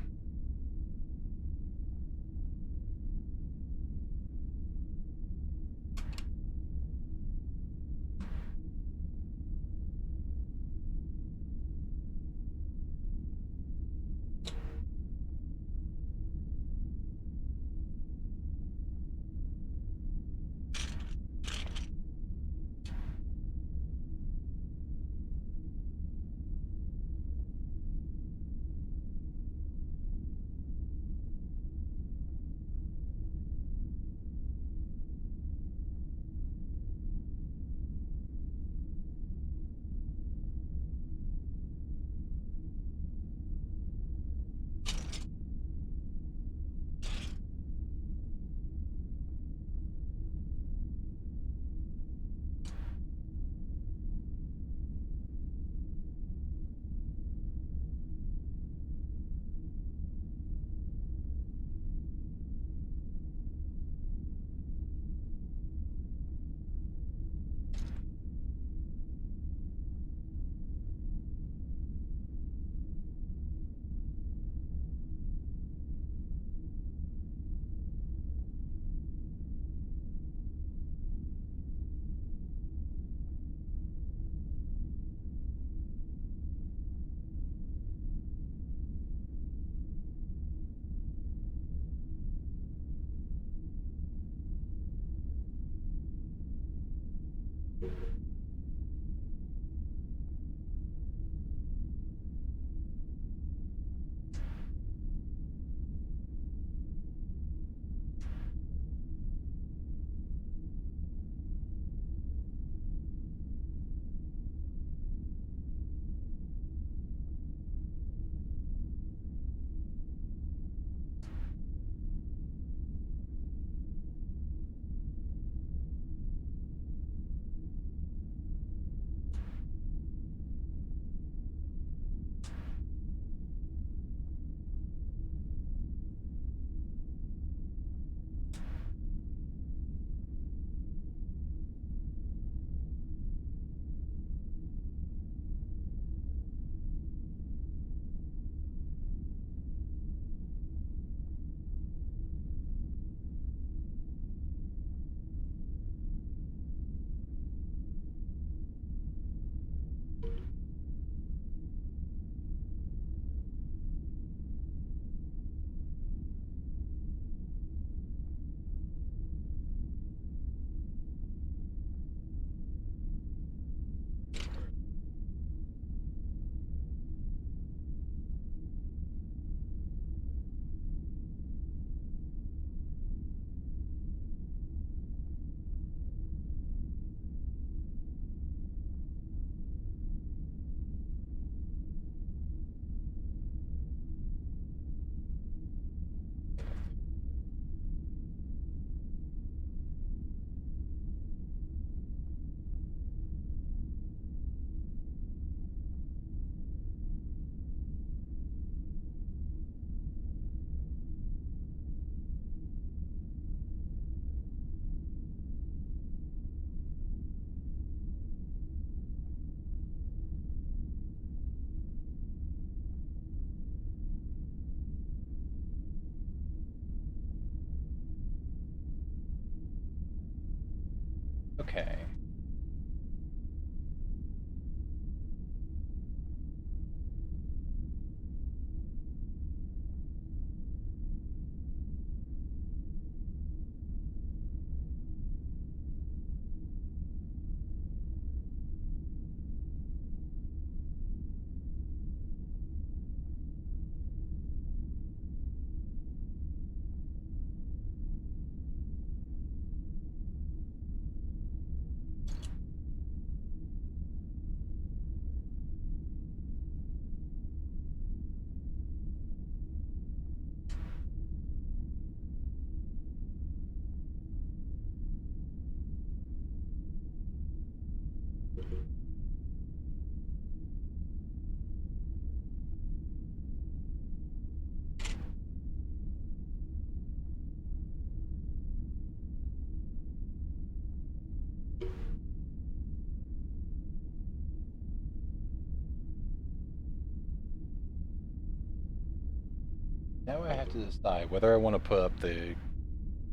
Okay. Now I have to decide whether I want to put up the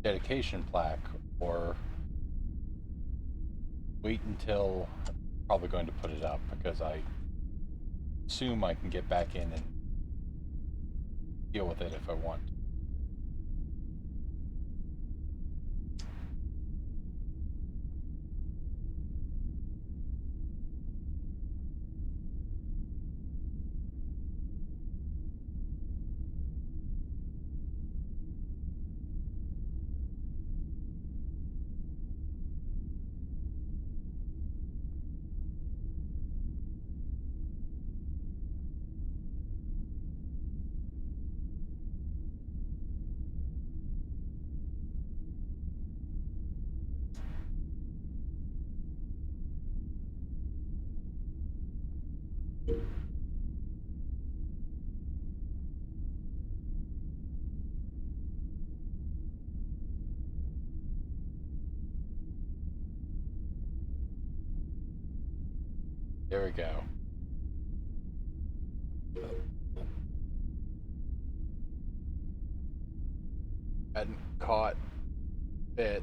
dedication plaque or wait until I'm probably going to put it up, because I assume I can get back in and deal with it if I want. There we go. Hadn't caught that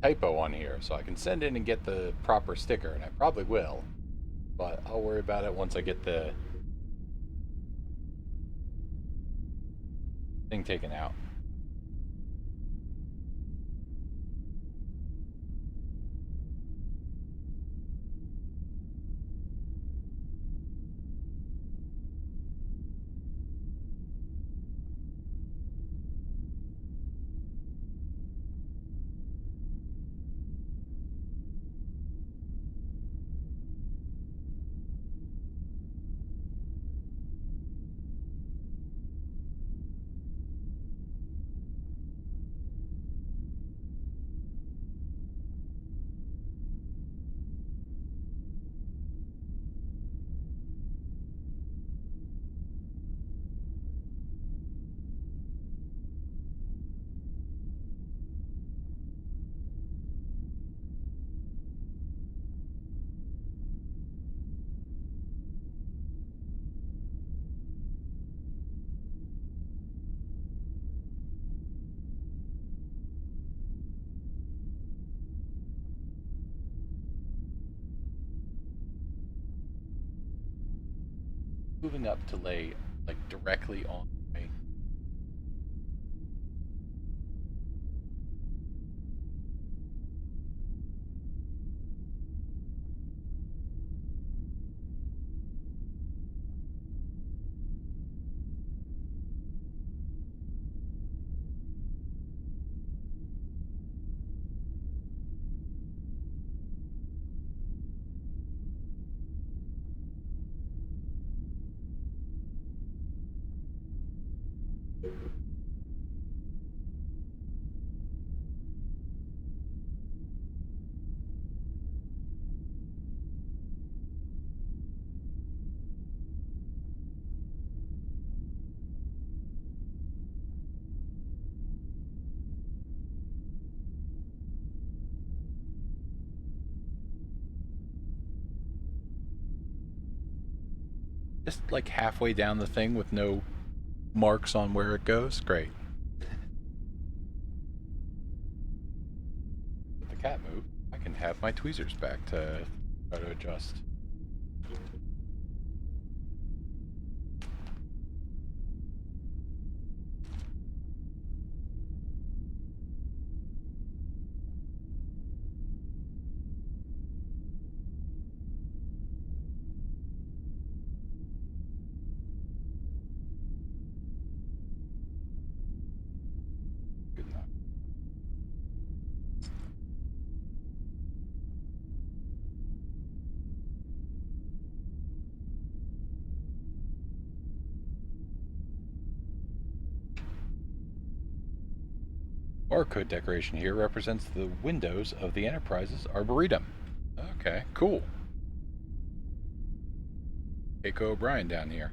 typo on here, so I can send in and get the proper sticker, and I probably will, but I'll worry about it once I get the thing taken out. moving up to lay like directly on me. Just like halfway down the thing with no marks on where it goes. Great. If the cat moved, I can have my tweezers back to try to adjust. Good enough. Barcode decoration here represents the windows of the Enterprise's Arboretum. Okay, cool. Keiko O'Brien down here.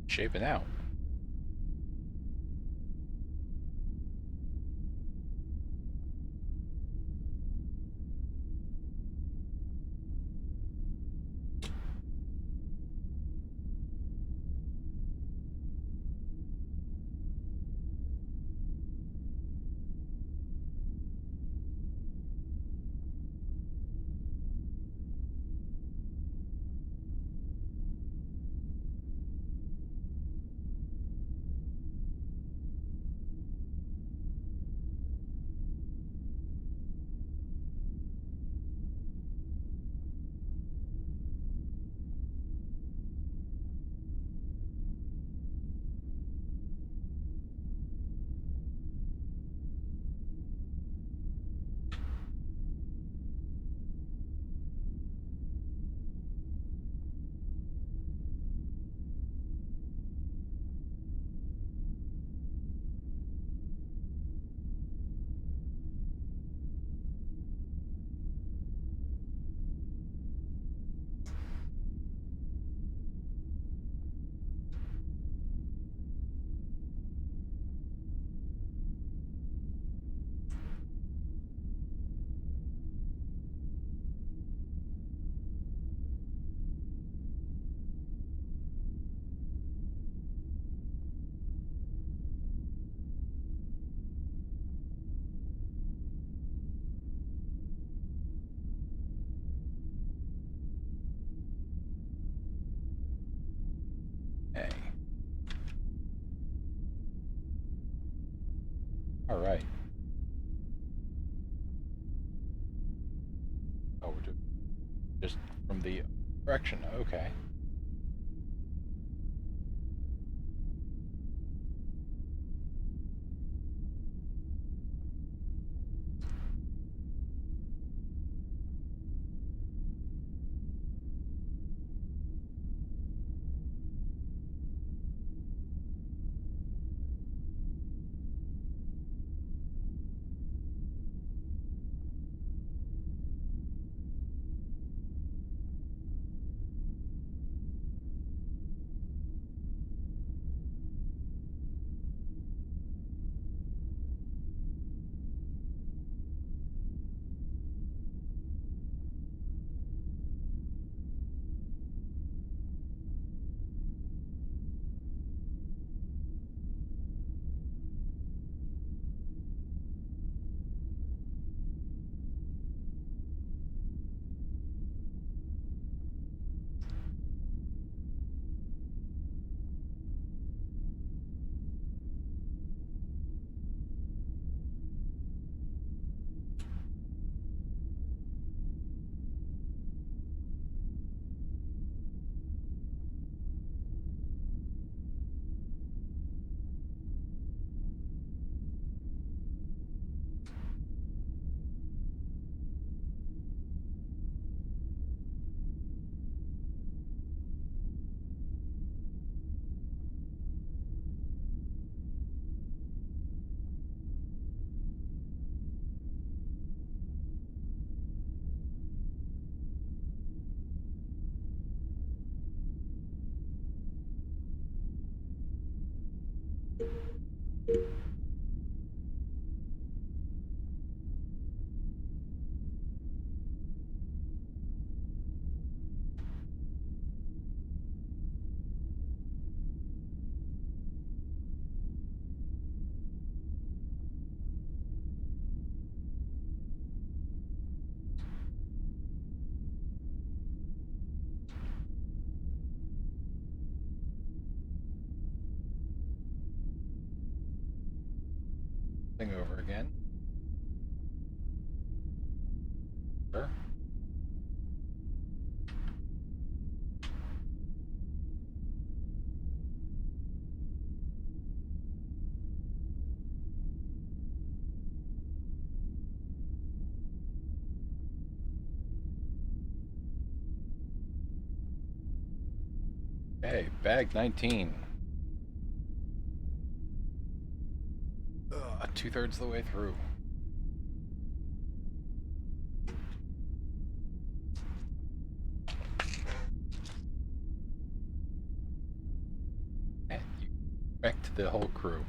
Shaping out. right. Oh, we're doing just from the direction. Okay. Thing over again. Sure. Okay, bag 19. 2/3 of the way through. And you wrecked the whole crew.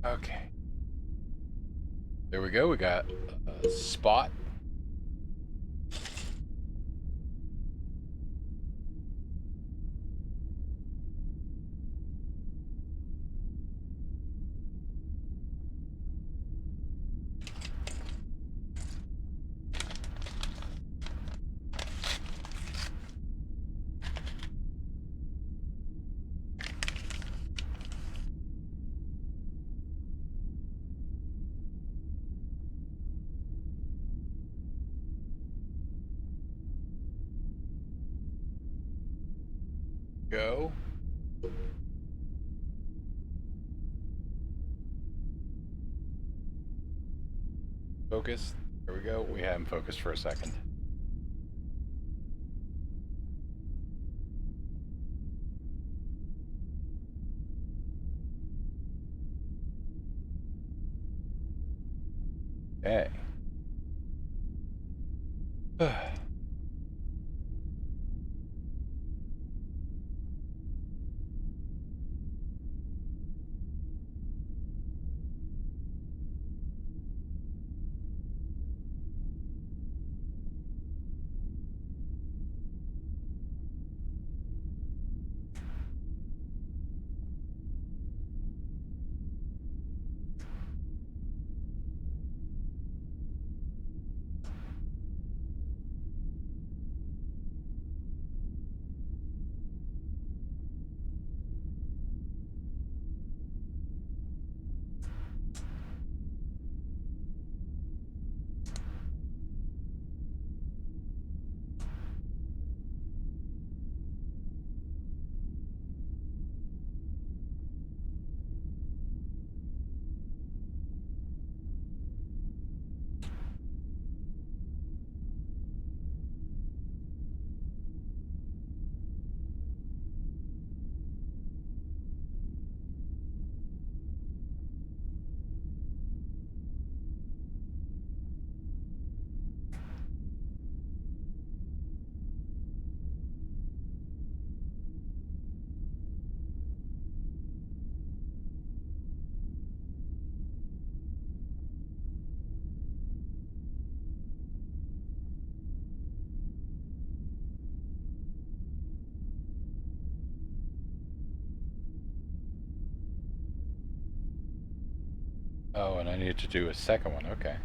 Okay. There we go. We got a spot. Go. Focus. There we go. We had him focused for a second. Okay. Oh, and I need to do a second one. Okay.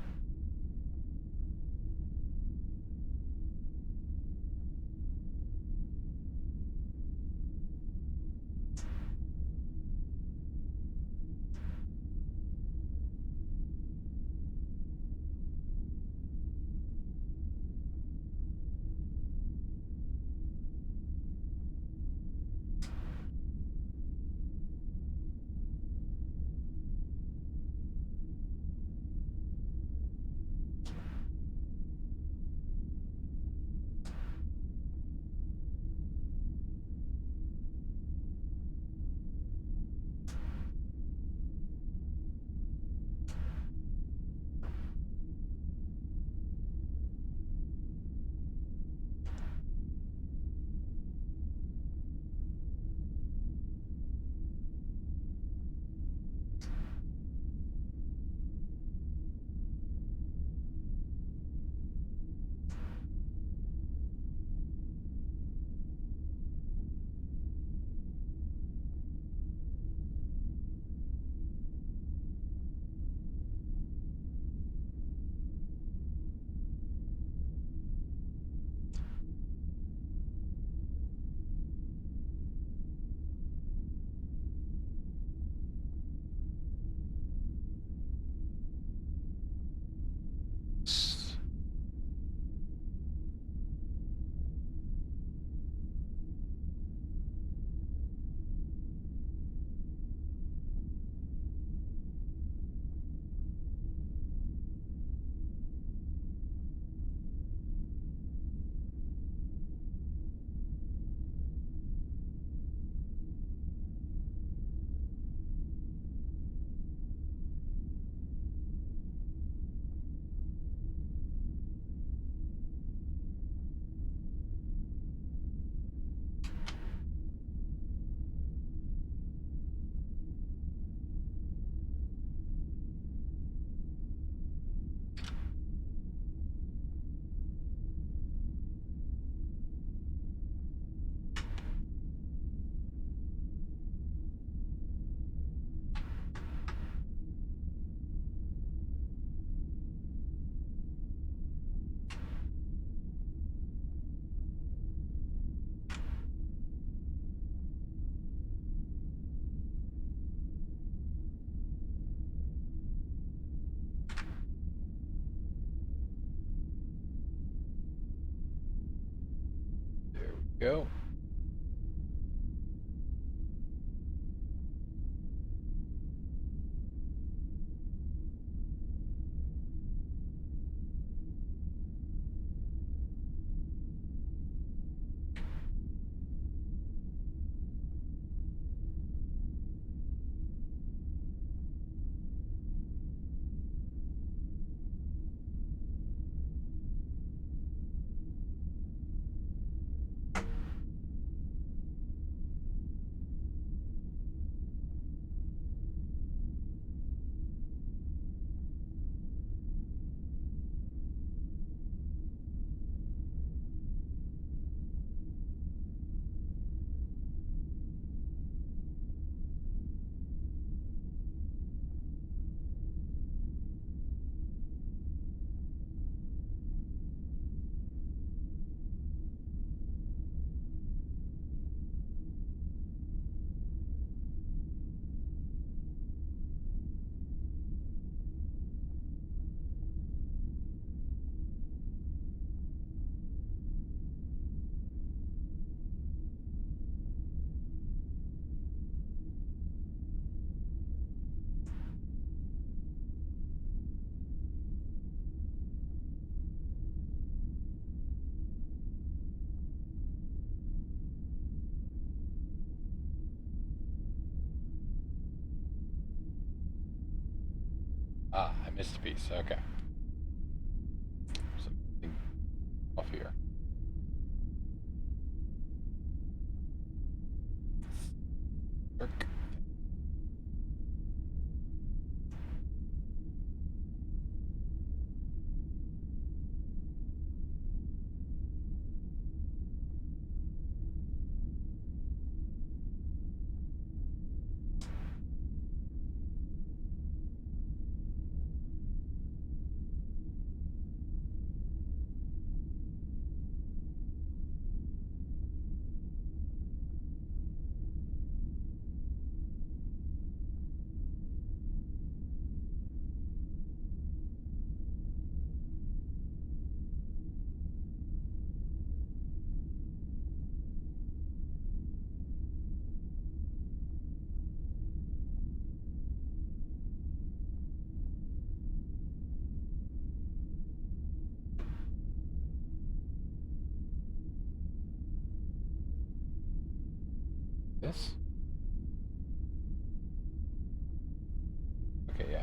Go. Missed piece. Okay. Something off here. Work. This? Okay, yeah.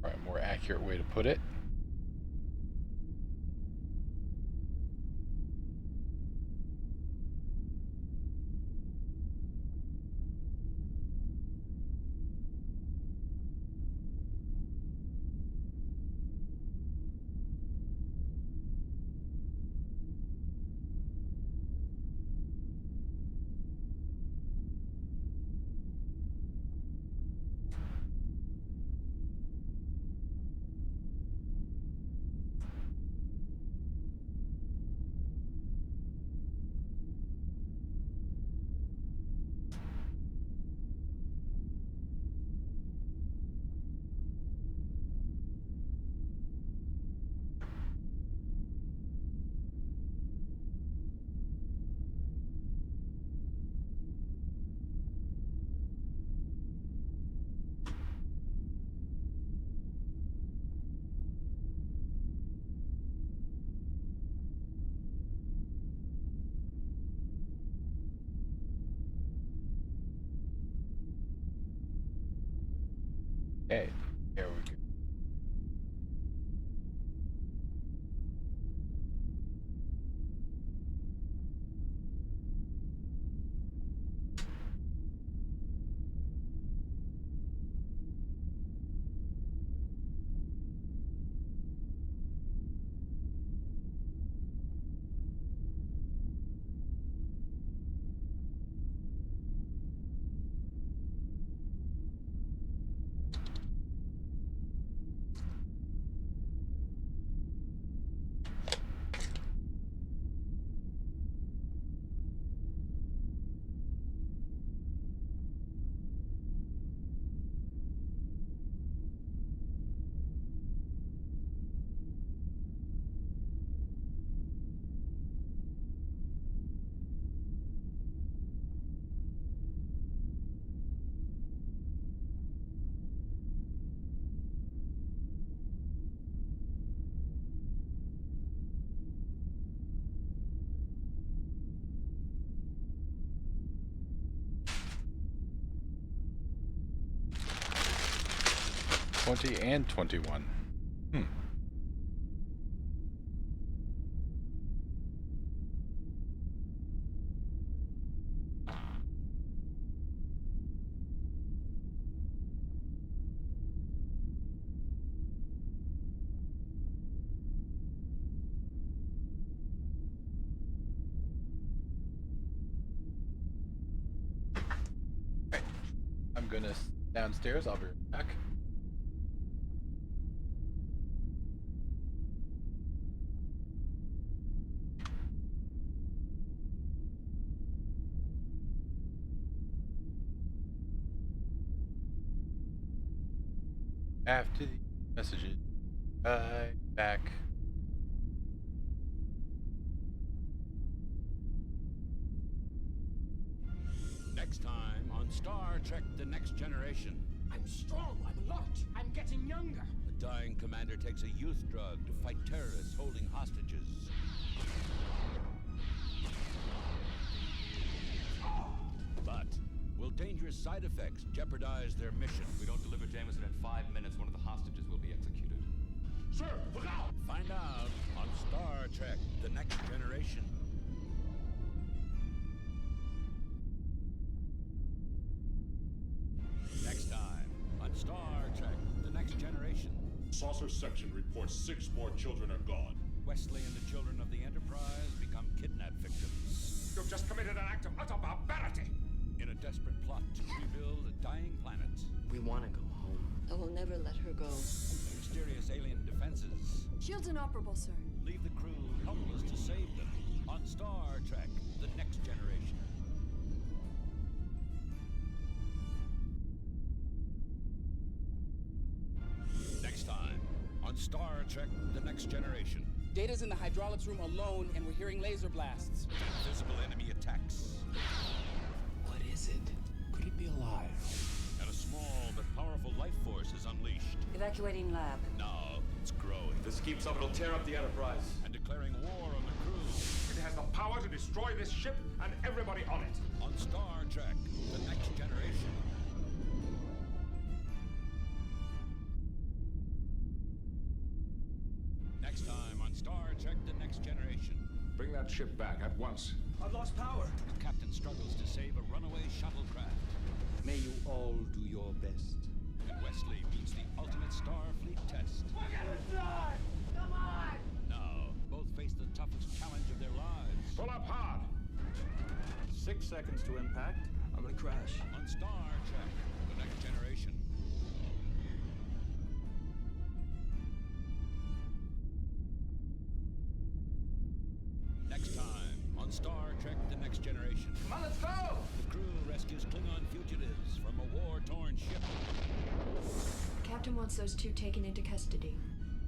Probably a more accurate way to put it. Okay, there we go. '20 and 21. Okay. I'm gonna downstairs. I'll be right back. After the messages, back. Next time on Star Trek The Next Generation. I'm strong, I'm alert, I'm getting younger. A dying commander takes a youth drug to fight terrorists holding hostages. But will dangerous side effects jeopardize their mission? If we don't deliver Jameson in 5 minutes, one of the hostages will be executed. Sir, look out! Find out on Star Trek The Next Generation. Next time on Star Trek The Next Generation. Saucer section reports 6 more children are gone. Wesley and the children of the Enterprise become kidnap victims. You've just committed an act of utter barbarity. In a desperate plot to rebuild a dying planet. We want to go home. I will never let her go. Mysterious alien defenses. Shields inoperable, sir. Leave the crew helpless to save them. On Star Trek The Next Generation. Next time on Star Trek The Next Generation. Data's in the hydraulics room alone, and we're hearing laser blasts. Invisible enemy attacks. What is it? Could it be alive? And a small but powerful life force is unleashed. Evacuating lab. Now it's growing. This keeps up, it'll tear up the Enterprise. And declaring war on the crew. It has the power to destroy this ship and everybody on it. On Star Trek The Next Generation. Next time on Star Trek The Next Generation. Bring that ship back at once. I've lost power. The captain struggles to save a runaway shuttlecraft. May you all do your best. And Wesley meets the ultimate Starfleet test. We're gonna die! Come on! Now, both face the toughest challenge of their lives. Pull up hard! 6 seconds to impact. I'm gonna crash. On Star Trek The Next Generation. Next time on Star Trek The Next Generation. Come on, let's go! The crew rescues Klingon fugitives from a war-torn ship. Captain wants those 2 taken into custody.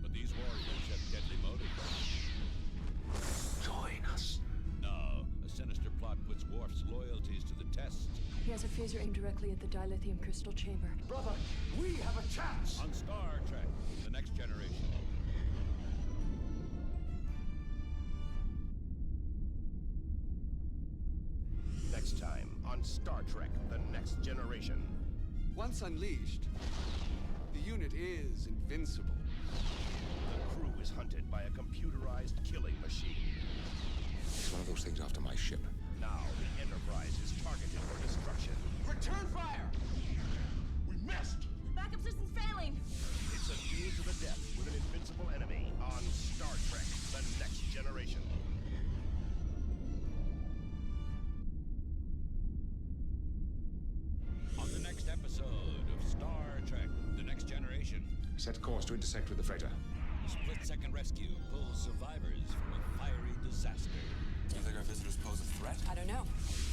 But these warriors have deadly motives. Join us. Now, a sinister plot puts Worf's loyalties to the test. He has a phaser aimed directly at the dilithium crystal chamber. Brother, we have a chance! On Star Trek The Next Generation. Next time on Star Trek The Next Generation. Once unleashed, The unit is invincible. The crew is hunted by a computerized killing machine. It's one of those things after my ship. Now the Enterprise is targeted for destruction. Return fire! We missed! Backup system's failing. It's a duel to the death with an invincible enemy on Star Trek: The Next Generation. On the next episode of Star Trek: The Next Generation. Set course to intersect with the freighter. Split-second rescue pulls survivors from a fiery disaster. Do you think our visitors pose a threat? I don't know.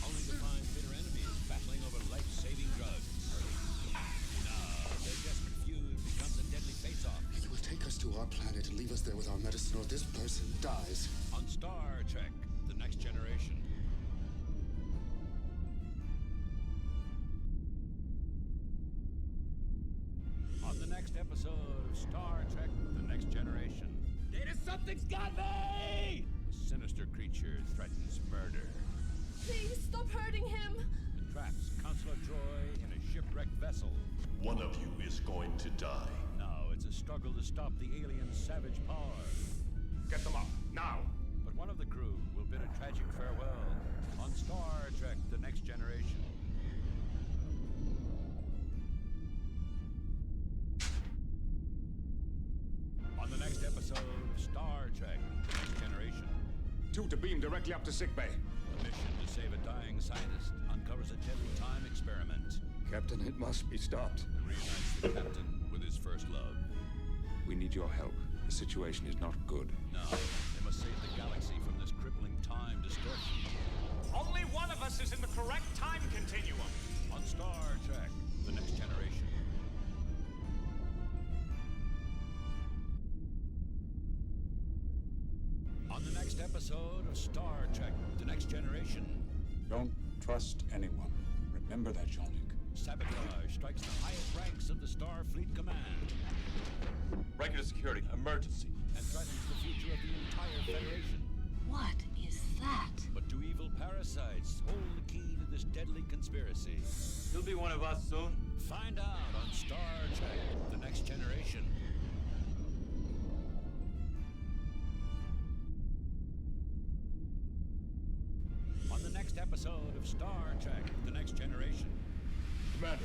Only to find bitter enemies battling over life-saving drugs. Now, their desperate feud becomes a deadly face-off. It will take us to our planet and leave us there with our medicine, or this person dies. On Star Trek: The Next Generation. On the next episode of Star Trek: The Next Generation. Data, something's got me! A sinister creature threatens murder Please stop hurting him. and traps Consular Troy in a shipwrecked vessel. One of you is going to die. Now it's a struggle to stop the alien savage power. Get them up, now! But one of the crew will bid a tragic farewell on Star Trek: The Next Generation. On the next episode of Star Trek: The Next Generation. 2 to beam directly up to sickbay. A mission to save a dying scientist uncovers a deadly time experiment. Captain, it must be stopped. Reunites the captain with his first love. We need your help. The situation is not good. Now, they must save the galaxy from this crippling time distortion. Only one of us is in the correct time continuum. On Star Trek: The Next Generation. On the next episode of Star Trek: The Next Generation. Don't trust anyone. Remember that, Jean-Luc. Sabotage strikes the highest ranks of the Starfleet Command Breaker to security. Emergency. and threatens the future of the entire Federation. What is that? But do evil parasites hold the key to this deadly conspiracy? He'll be one of us soon. Find out on Star Trek: The Next Generation. On the next episode of Star Trek: The Next Generation. Commander,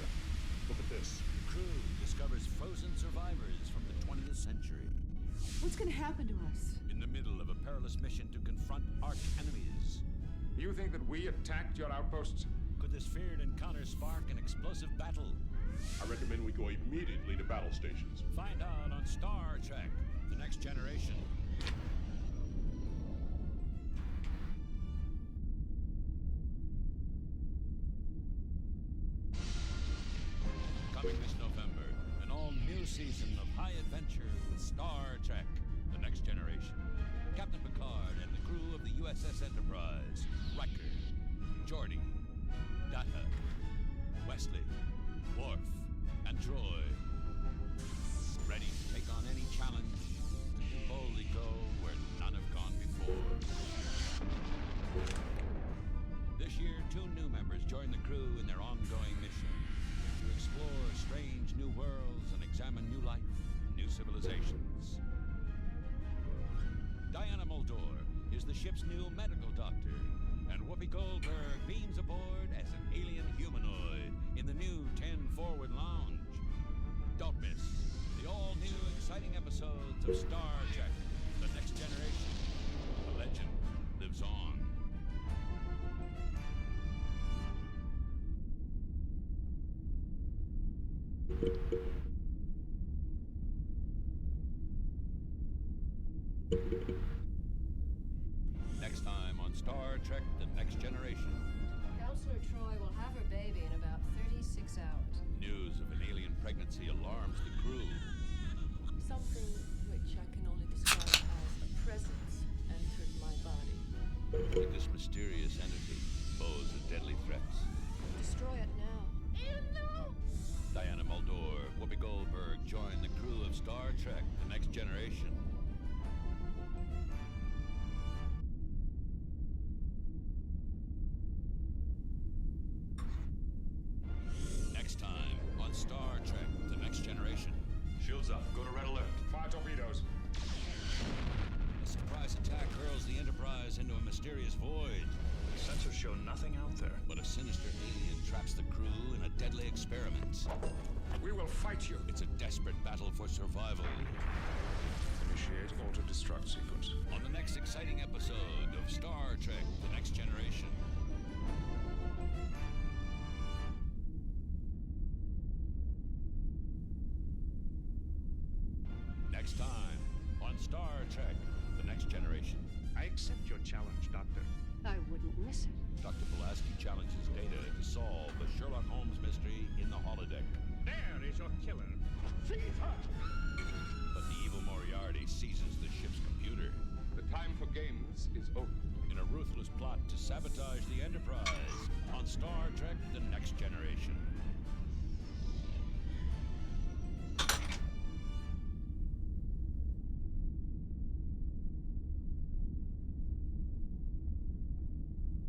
look at this. The crew discovers frozen survivors from the 20th century. What's gonna happen to us? In the middle of a perilous mission to confront arch enemies. You think that we attacked your outposts? Could this feared encounter spark an explosive battle? I recommend we go immediately to battle stations. Find out on Star Trek: The Next Generation. Coming this November, an all-new season of high adventure with Star Trek: The Next Generation. Captain Picard and the crew of the USS Enterprise, Riker, Geordi, Data, Wesley, Worf, and Troy. Ready to take on any challenge and to boldly go where none have gone before. This year, 2 new members join the crew in their ongoing mission to explore strange new worlds and examine new life, new civilizations. Diana Muldaur is the ship's new medical doctor, and Whoopi Goldberg beams aboard as an alien humanoid in the new 10 Forward Lounge. Don't miss the all-new exciting episodes of Star Trek: The Next Generation. The legend lives on. Next time on Star Trek: The Next Generation. Counselor Troy will have her baby in about 36 hours. News of an alien pregnancy alarms the crew. Something which I can only describe as a presence entered my body. Like this mysterious entity pose a deadly threat. Destroy it now. No! Diana Muldaur, Whoopi Goldberg join the crew of Star Trek: The Next Generation. Next time on Star Trek: The Next Generation. Shields up. Go to red alert. Fire torpedoes. A surprise attack hurls the Enterprise into a mysterious void. Sensors show nothing out there. But a sinister alien traps the crew in a deadly experiment. We will fight you. It's a desperate battle for survival. Initiate auto-destruct sequence. On the next exciting episode of Star Trek: The Next Generation. Next time on Star Trek: The Next Generation. I accept your challenge, Doctor. I wouldn't miss it. Dr. Pulaski challenges Data to solve the Sherlock Holmes mystery in the holodeck. There is your killer. Seize her! But the evil Moriarty seizes the ship's computer. The time for games is over. In a ruthless plot to sabotage the Enterprise on Star Trek: The Next Generation.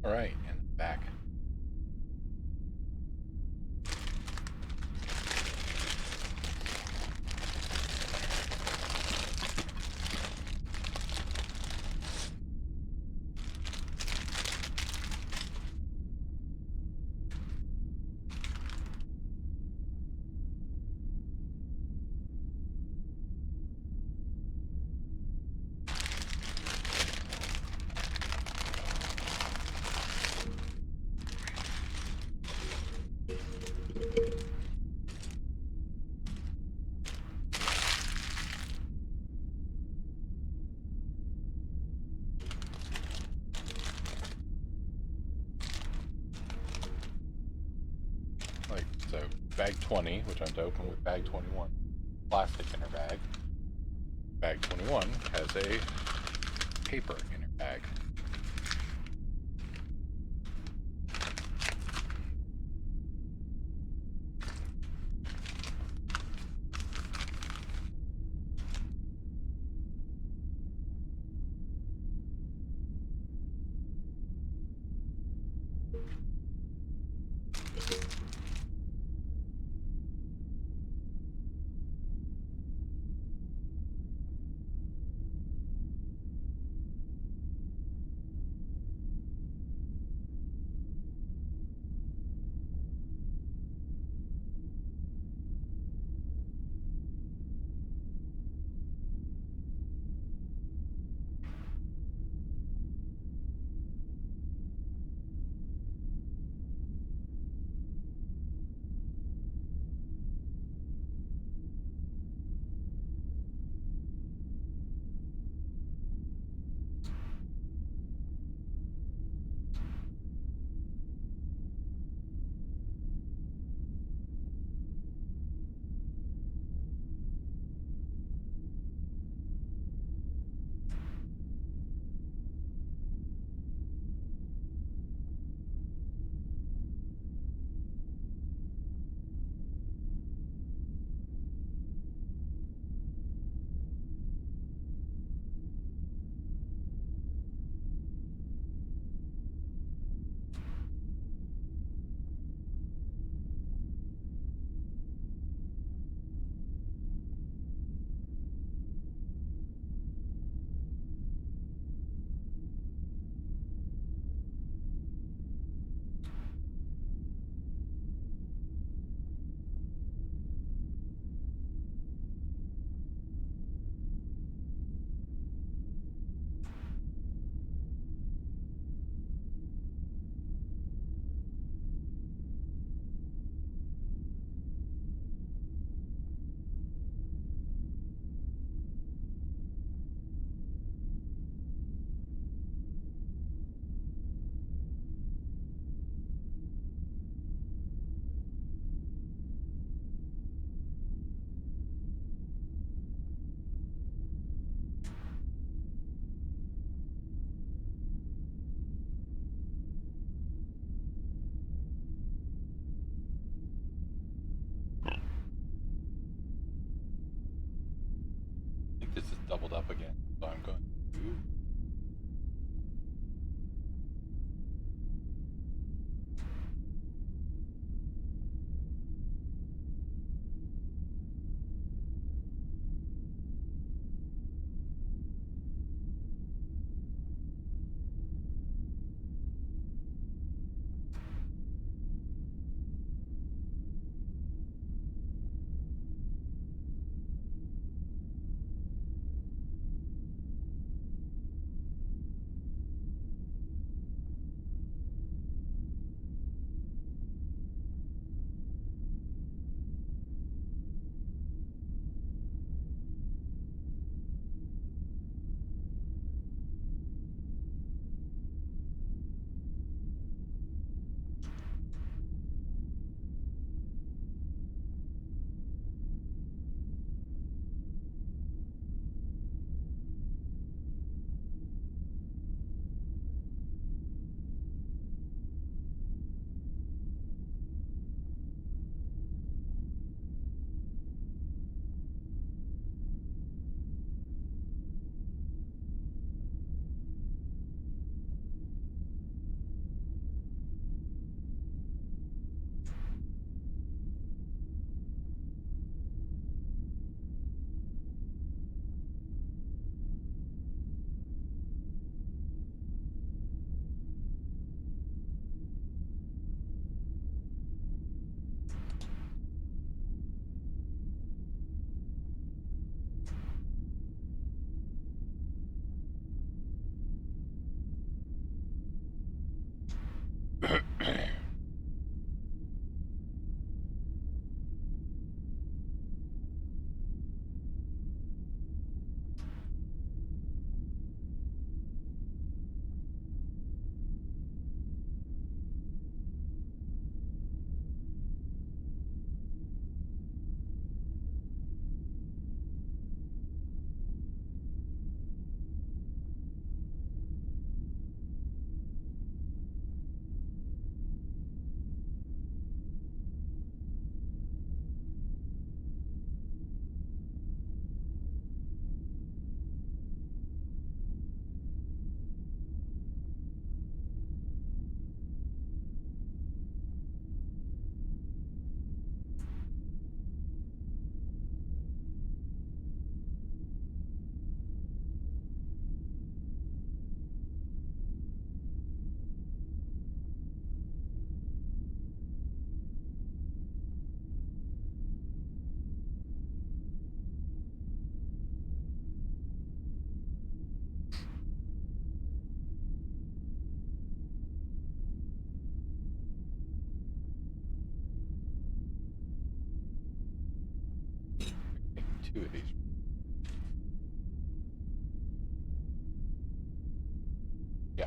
All right, and back. So bag 20, which I'm to open with bag 21, plastic inner bag. Bag 21 has a paper inner bag. 2 of these. Yeah.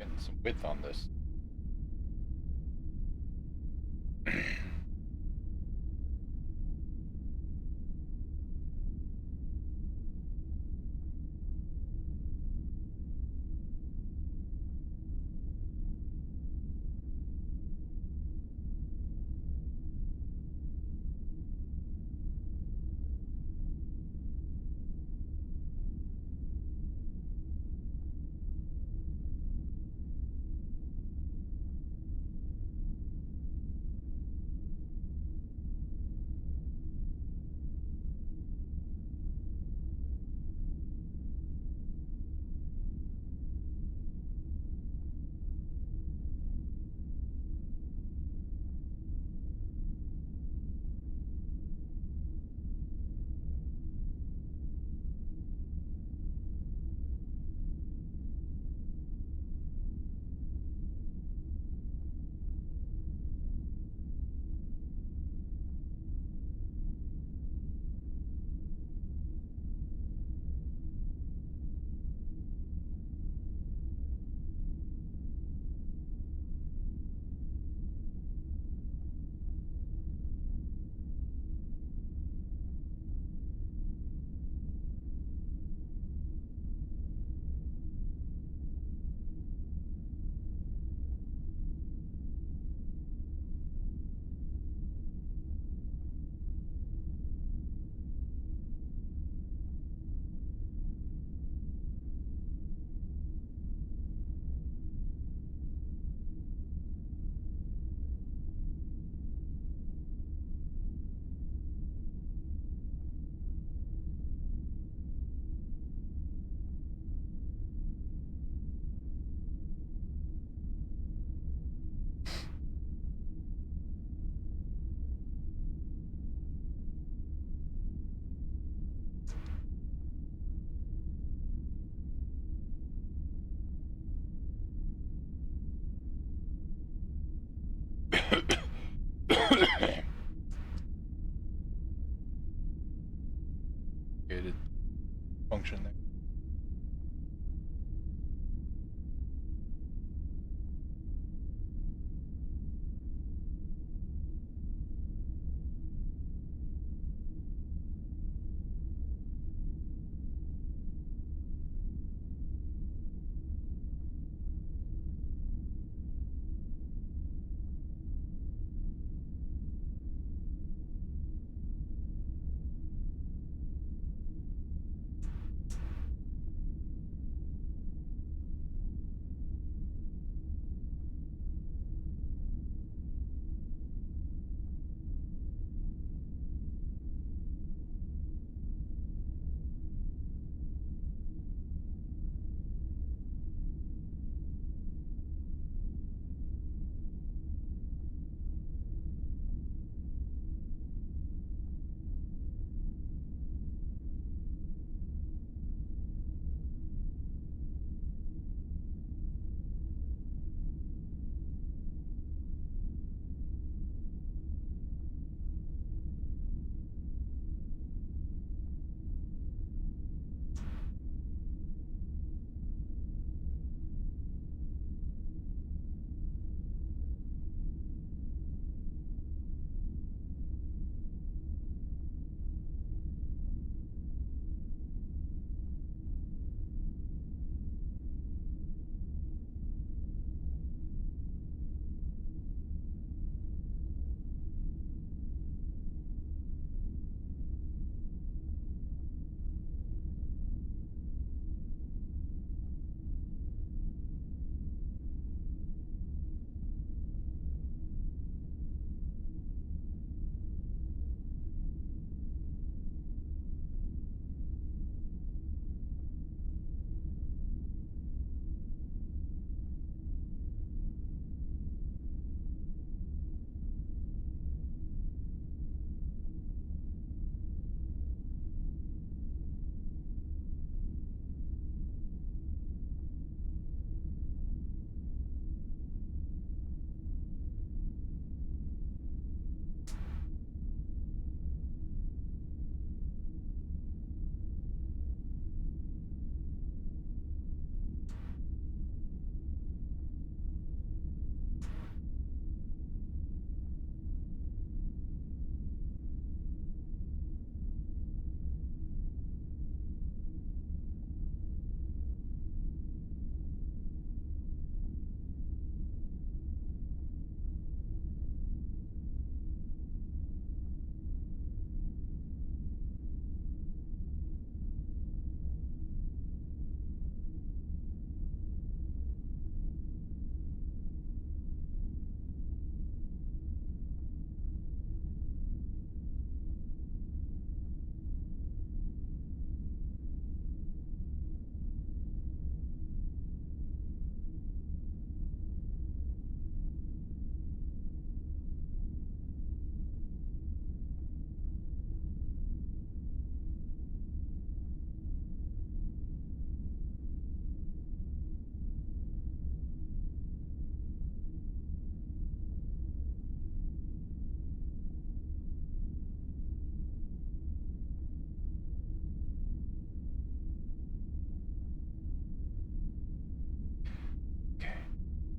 Getting some width on this.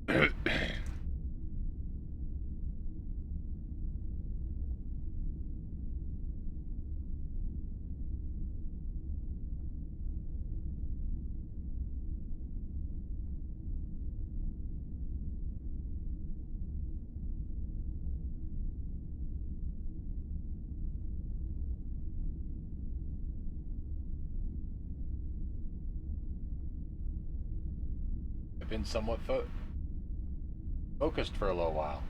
I've been somewhat focused for a little while.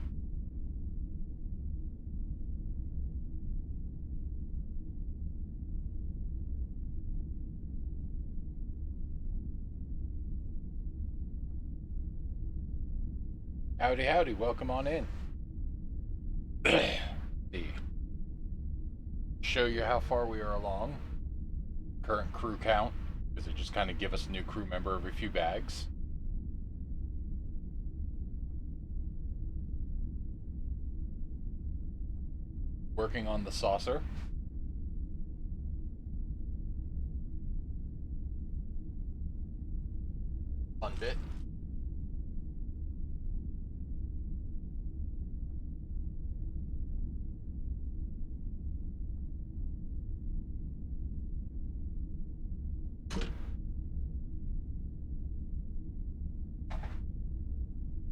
Howdy, howdy, welcome on in. Show you how far we are along. Current crew count, because they just kind of give us a new crew member every few bags. Working on the saucer. Fun bit.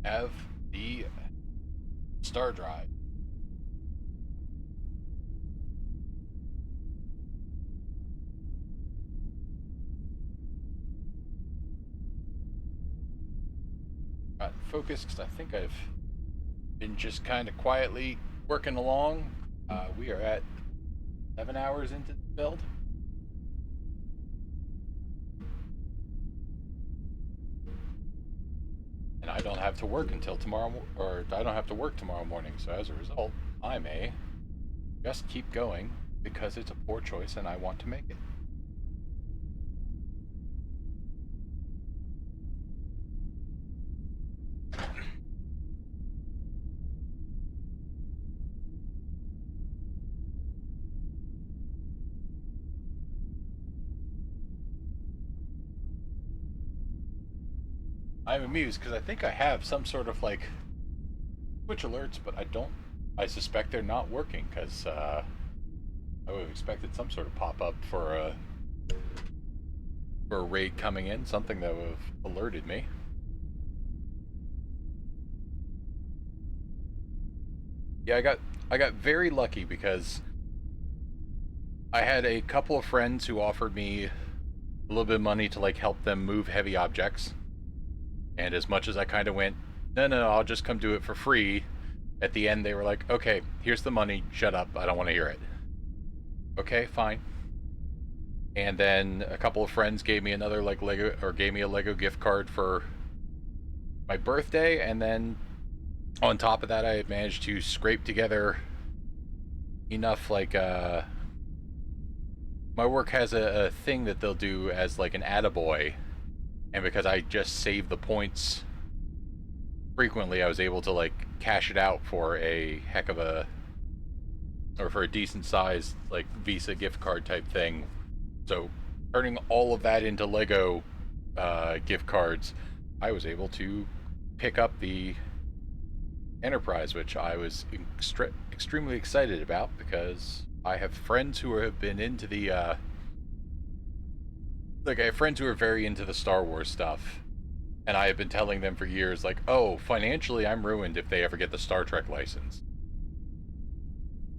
Have the star drive. Got focused because I think I've been just kind of quietly working along. We are at 7 hours into the build. And I don't have to work until tomorrow, or I don't have to work tomorrow morning. So as a result, I may just keep going because it's a poor choice and I want to make it. I'm amused because I think I have some sort of like Twitch alerts, but I suspect they're not working because I would have expected some sort of pop-up for a raid coming in, something that would have alerted me. Yeah, I got very lucky because I had a couple of friends who offered me a little bit of money to like help them move heavy objects. And as much as I kind of went, no, I'll just come do it for free, at the end they were like, okay, here's the money, shut up, I don't want to hear it. Okay, fine. And then a couple of friends gave me another like Lego, or gave me a Lego gift card for my birthday, and then on top of that I had managed to scrape together enough like my work has a thing that they'll do as like an attaboy. And because I just saved the points frequently, I was able to like cash it out for a heck of a, or for a decent sized like Visa gift card type thing. So turning all of that into Lego gift cards, I was able to pick up the Enterprise, which I was extremely excited about because I have friends who have been into the like I have friends who are very into the Star Wars stuff, and I have been telling them for years, like, oh, financially I'm ruined if they ever get the Star Trek license.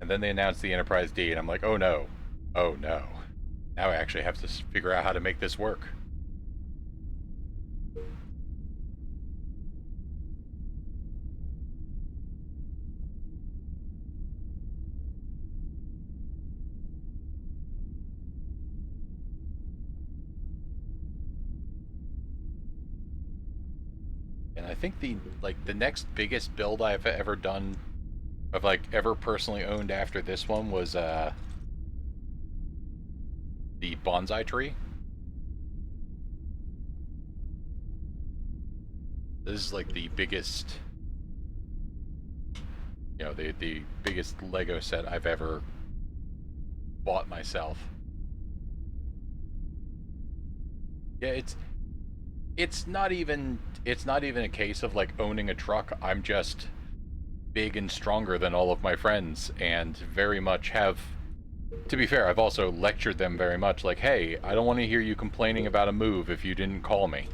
And then they announced the Enterprise D, and I'm like, oh no. Now I actually have to figure out how to make this work. And I think the next biggest build I've ever done, of like ever personally owned after this one, was the bonsai tree. This is like the biggest, you know, the biggest Lego set I've ever bought myself. Yeah, it's not even a case of like owning a truck. I'm just big and stronger than all of my friends, and very much have, to be fair, I've also lectured them very much like, hey, I don't want to hear you complaining about a move if you didn't call me.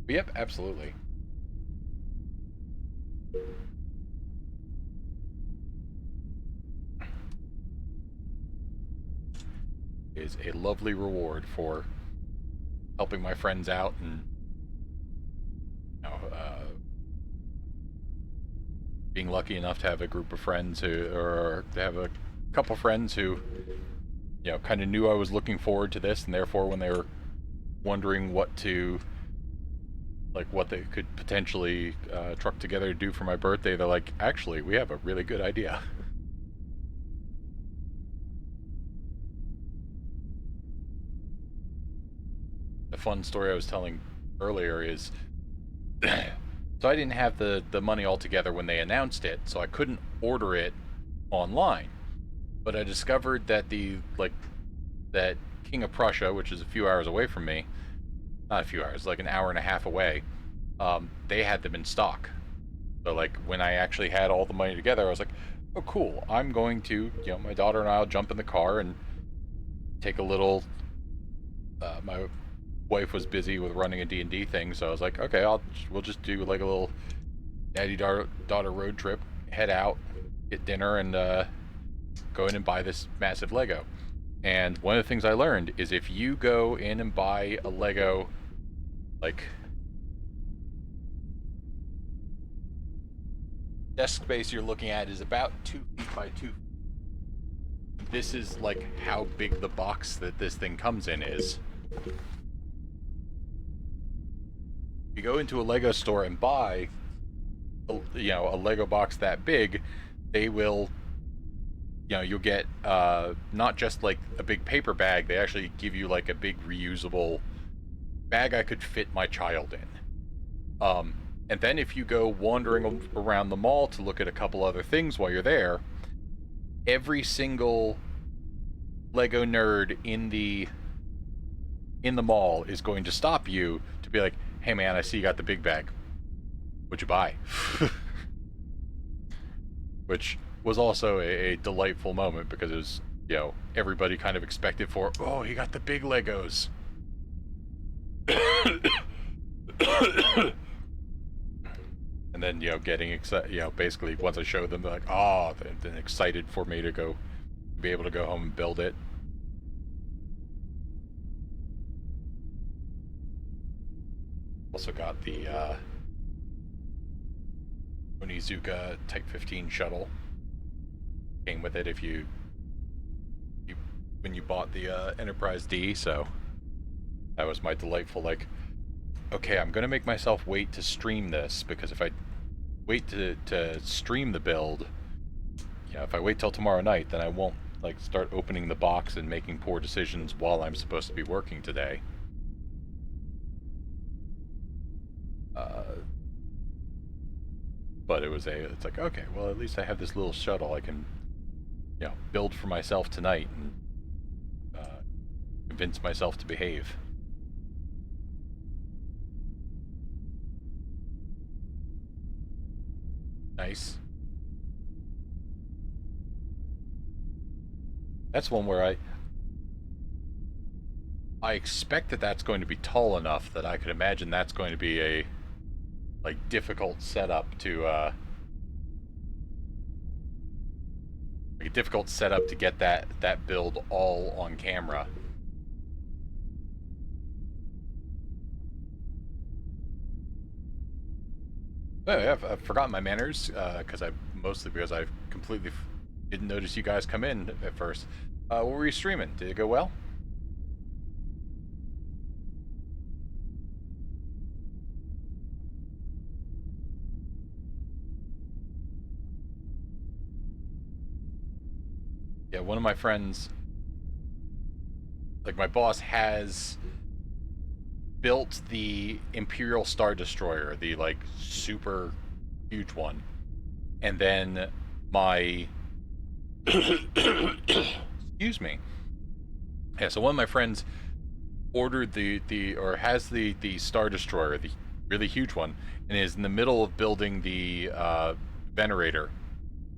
But yep, absolutely. Is a lovely reward for helping my friends out, and being lucky enough to have a group of friends or to have a couple friends who, kind of knew I was looking forward to this, and therefore when they were wondering what they could potentially truck together to do for my birthday, they're like, actually, we have a really good idea. The fun story I was telling earlier is, so I didn't have the money all together when they announced it, so I couldn't order it online. But I discovered that that King of Prussia, which is a few hours away from me, not a few hours, like an hour and a half away, they had them in stock. So like when I actually had all the money together, I was like, oh cool, I'm going to, my daughter and I'll jump in the car and take a little, my wife was busy with running a D&D thing, so I was like, okay, we'll just do like a little daddy-daughter road trip, head out, get dinner, and go in and buy this massive Lego. And one of the things I learned is if you go in and buy a Lego, like, desk space you're looking at is about 2 feet by 2 feet. This is like how big the box that this thing comes in is. If you go into a Lego store and buy, a Lego box that big, they will, you'll get not just like a big paper bag, they actually give you like a big reusable bag I could fit my child in. And then if you go wandering around the mall to look at a couple other things while you're there, every single Lego nerd in the mall is going to stop you to be like, hey man, I see you got the big bag. What'd you buy? Which was also a delightful moment because it was, everybody kind of expected for, oh, he got the big Legos. And then, getting excited, basically once I showed them, they're like, oh, they're excited for me to be able to go home and build it. Also got the Onizuka Type 15 shuttle. Came with it when you bought the Enterprise D, so that was my delightful, like, okay, I'm gonna make myself wait to stream this, because if I wait to stream the build, if I wait till tomorrow night, then I won't like start opening the box and making poor decisions while I'm supposed to be working today. But it's like, okay, well, at least I have this little shuttle I can, build for myself tonight and convince myself to behave. Nice. That's one where I expect that that's going to be tall enough that I could imagine that's going to be a difficult setup to a difficult setup to get that build all on camera. Oh, yeah, I've forgotten my manners because I completely didn't notice you guys come in at first. What were you streaming? Did it go well? Yeah, one of my friends, like my boss, has built the Imperial Star Destroyer, the like super huge one, and then my excuse me. Yeah, so one of my friends ordered or has the Star Destroyer, the really huge one, and is in the middle of building the Venerator.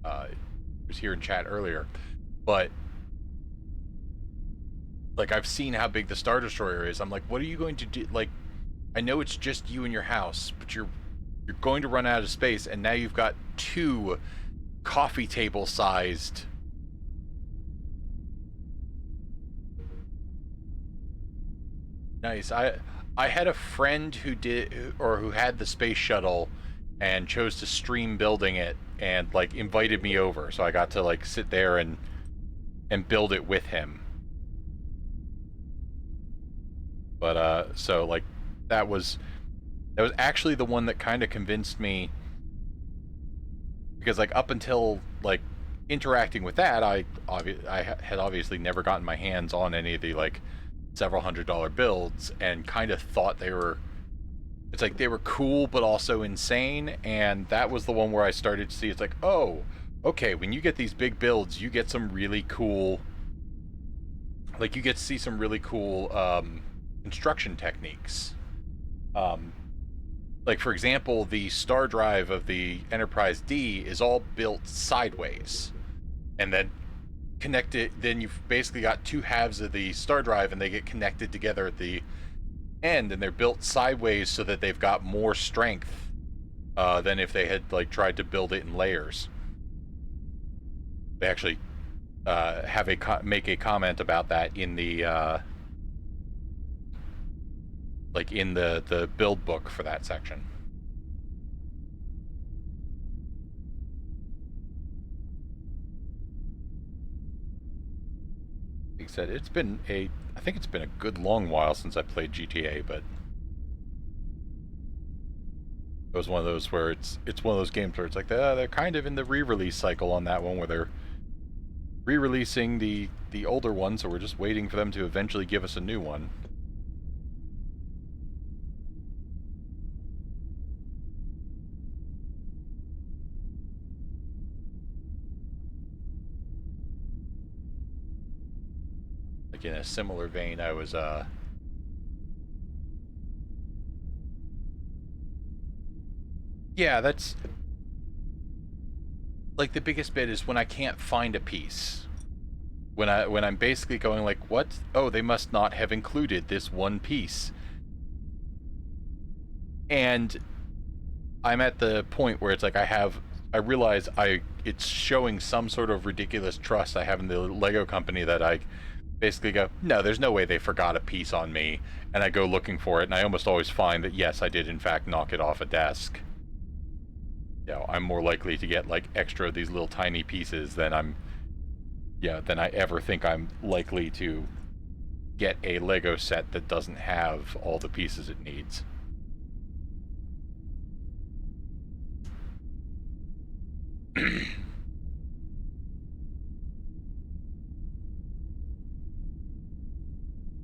It was here in chat earlier, but like I've seen how big the Star Destroyer is. I'm like, what are you going to do? Like, I know it's just you and your house, but you're going to run out of space, and now you've got 2 coffee table sized nice. I had a friend who had the space shuttle and chose to stream building it and like invited me over, so I got to like sit there and build it with him. But so like that was actually the one that kind of convinced me, because like up until like interacting with that, I had obviously never gotten my hands on any of the like several $100 builds, and kind of thought they were cool but also insane. And that was the one where I started to see it's like, oh, okay, when you get these big builds, you get some really cool, like you get to see some really cool construction techniques. Like for example, the star drive of the Enterprise D is all built sideways, and then connected. Then you've basically got 2 halves of the star drive, and they get connected together at the end, and they're built sideways so that they've got more strength than if they had like tried to build it in layers. They actually make a comment about that in the like in the build book for that section. Like I said, I think it's been a good long while since I played GTA, but it was one of those where it's one of those games where it's like they're kind of in the re-release cycle on that one, where they're re-releasing the older one, so we're just waiting for them to eventually give us a new one. Like in a similar vein, I was yeah, that's like the biggest bit is when I can't find a piece. When I'm basically going like, what? Oh, they must not have included this one piece. And I'm at the point where it's like I realize it's showing some sort of ridiculous trust I have in the Lego company, that I basically go, no, there's no way they forgot a piece on me, and I go looking for it, and I almost always find that yes, I did in fact knock it off a desk. You know, I'm more likely to get like extra of these little tiny pieces than than I ever think I'm likely to get a Lego set that doesn't have all the pieces it needs.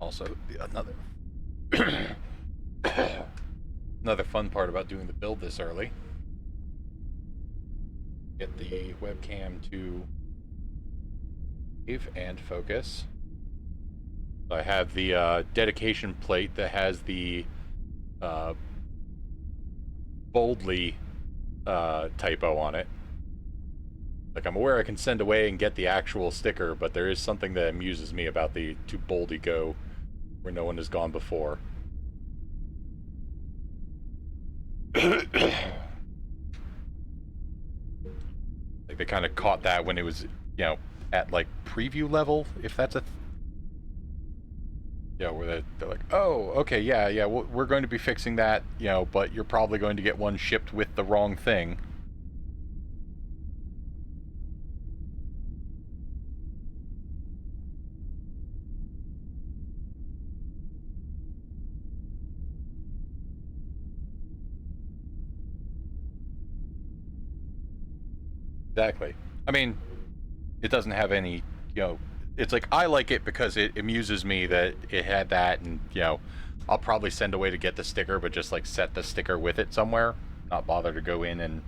Also, another fun part about doing the build this early, get the webcam to save and focus. I have the dedication plate that has the boldly typo on it. Like, I'm aware I can send away and get the actual sticker, but there is something that amuses me about the "to boldly go" where no one has gone before. Like, they kind of caught that when it was, you know, at like preview level, if that's a where they're like, oh, okay, yeah, we're going to be fixing that, you know, but you're probably going to get one shipped with the wrong thing. Exactly. I mean, it doesn't have any, you know, it's like, I like it because it amuses me that it had that, and, you know, I'll probably send away to get the sticker, but just like set the sticker with it somewhere, not bother to go in and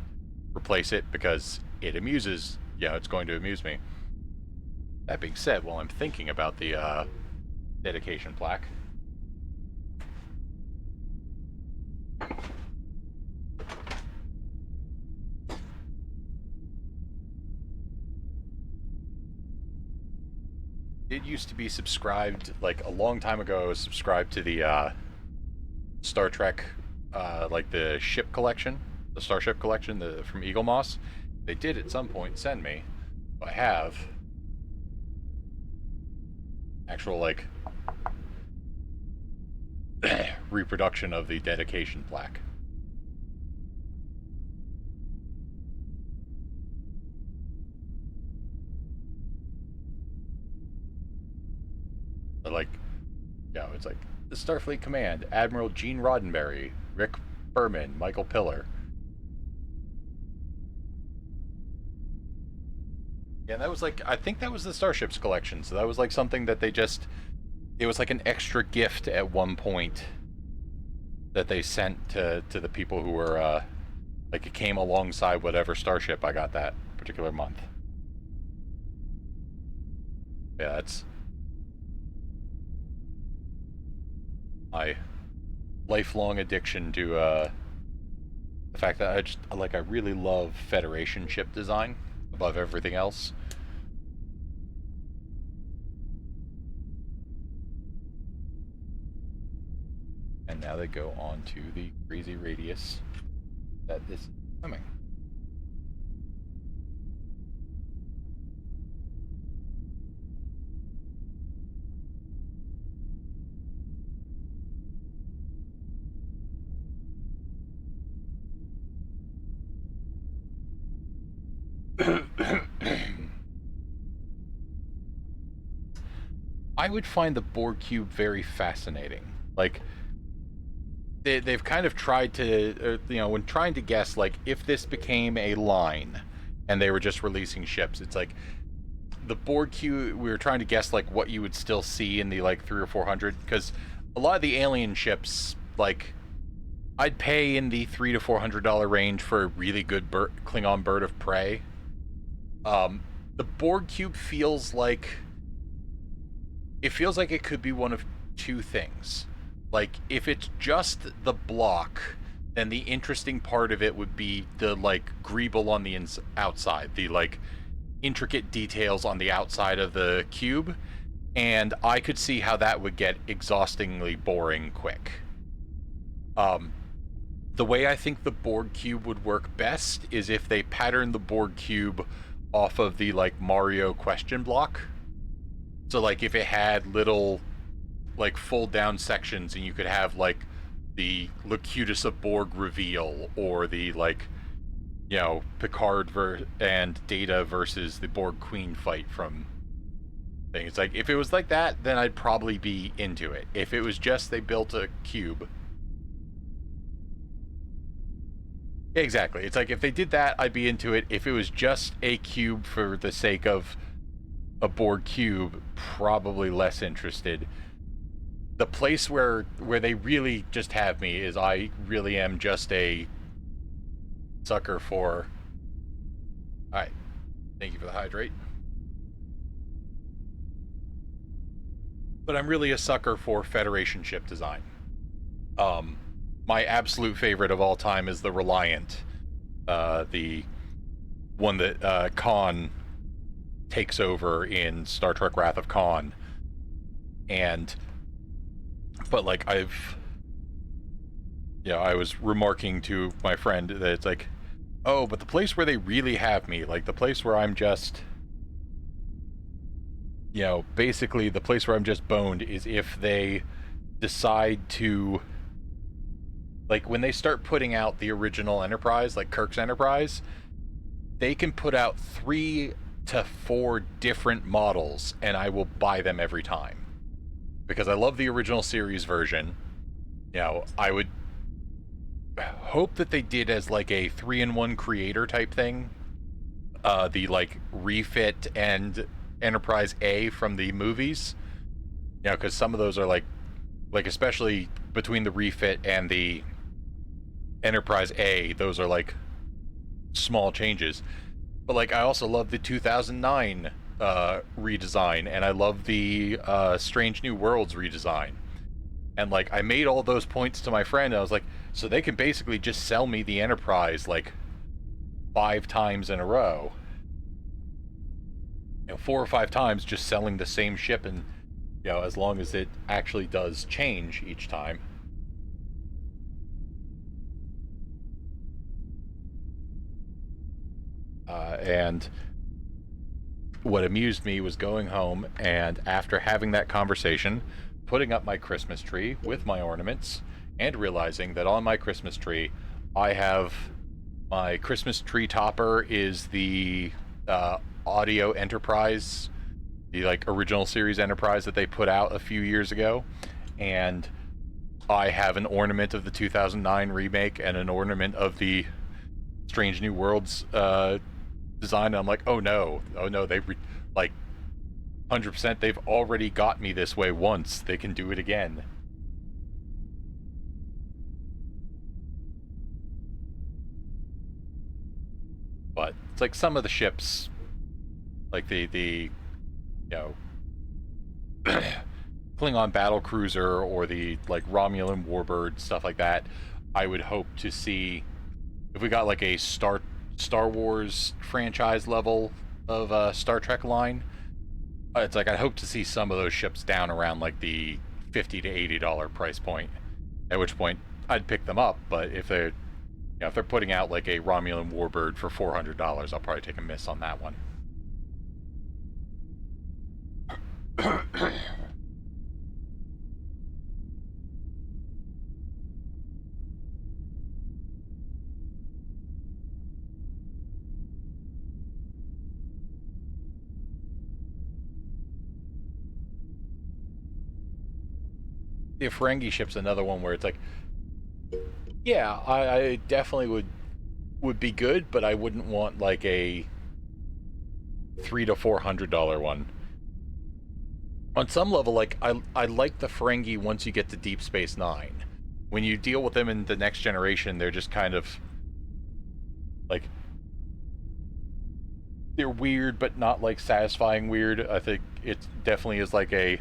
replace it, because it amuses, you know, it's going to amuse me. That being said, while I'm thinking about the dedication plaque, It used to be subscribed, like a long time ago, I was subscribed to the Star Trek, like the ship collection, the Starship collection from Eagle Moss. They did at some point send me, I have, actual, like, reproduction of the dedication plaque. Like, you know, it's like the Starfleet Command, Admiral Gene Roddenberry, Rick Berman, Michael Piller. Yeah, that was like, I think that was the Starships collection, so that was like something that they just, it was like an extra gift at one point that they sent to the people who were, like it came alongside whatever Starship I got that particular month. Yeah, that's my lifelong addiction to the fact that I really love Federation ship design above everything else. And now they go on to the crazy radius that this is coming. I would find the Borg cube very fascinating. Like, they've kind of tried to, you know, when trying to guess, like, if this became a line and they were just releasing ships, it's like the Borg cube, we were trying to guess, like, what you would still see in the, like, 300 or 400, because a lot of the alien ships, like, I'd pay in the $300 to $400 range for a really good Klingon bird of prey. The Borg cube feels like it could be one of two things. Like, if it's just the block, then the interesting part of it would be the, like, greeble on the outside, the, like, intricate details on the outside of the cube, and I could see how that would get exhaustingly boring quick. The way I think the Borg cube would work best is if they pattern the Borg cube off of the, like, Mario question block. So, like, if it had little, like, fold down sections, and you could have, like, the Locutus of Borg reveal, or the, like, you know, Picard and Data versus the Borg Queen fight from thing. It's like, if it was like that, then I'd probably be into it. If it was just they built a cube. Exactly. It's like, if they did that, I'd be into it. If it was just a cube for the sake of a Borg cube, probably less interested. The place where they really just have me is I really am just a sucker for... Alright. Thank you for the hydrate. But I'm really a sucker for Federation ship design. My absolute favorite of all time is the Reliant. The one that Khan takes over in Star Trek Wrath of Khan. But like, I was remarking to my friend that it's like, oh, but the place where they really have me, like the place where I'm just, you know, basically the place where I'm just boned is if they decide to, like, when they start putting out the original Enterprise, like Kirk's Enterprise, they can put out 3 to 4 different models and I will buy them every time. Because I love the original series version. You know, I would hope that they did as like a 3-in-1 creator type thing. The like refit and Enterprise A from the movies. You know, because some of those are like especially between the refit and the Enterprise A, those are like small changes. But like, I also love the 2009 redesign, and I love the Strange New Worlds redesign. And like I made all those points to my friend, and I was like, so they can basically just sell me the Enterprise like 5 times in a row. 4 or 5 times just selling the same ship, and as long as it actually does change each time. And what amused me was going home and after having that conversation, putting up my Christmas tree with my ornaments and realizing that on my Christmas tree I have my Christmas tree topper is the Audio Enterprise, the like original series Enterprise that they put out a few years ago, and I have an ornament of the 2009 remake and an ornament of the Strange New Worlds design. And I'm like, oh no, they like 100% they've already got me this way once, they can do it again. But it's like some of the ships, like the Klingon battle cruiser or the like Romulan warbird, stuff like that, I would hope to see if we got like a Star Wars franchise level of Star Trek line. It's like I'd hope to see some of those ships down around like the $50 to $80 price point, at which point I'd pick them up. But if they're if they're putting out like a Romulan warbird for $400, I'll probably take a miss on that one. The Ferengi ship's another one where it's like, yeah, I definitely would be good, but I wouldn't want like a $300 to $400 one. On some level, like I like the Ferengi once you get to Deep Space Nine. When you deal with them in the Next Generation, they're just kind of like, they're weird, but not like satisfying weird. I think it definitely is like a,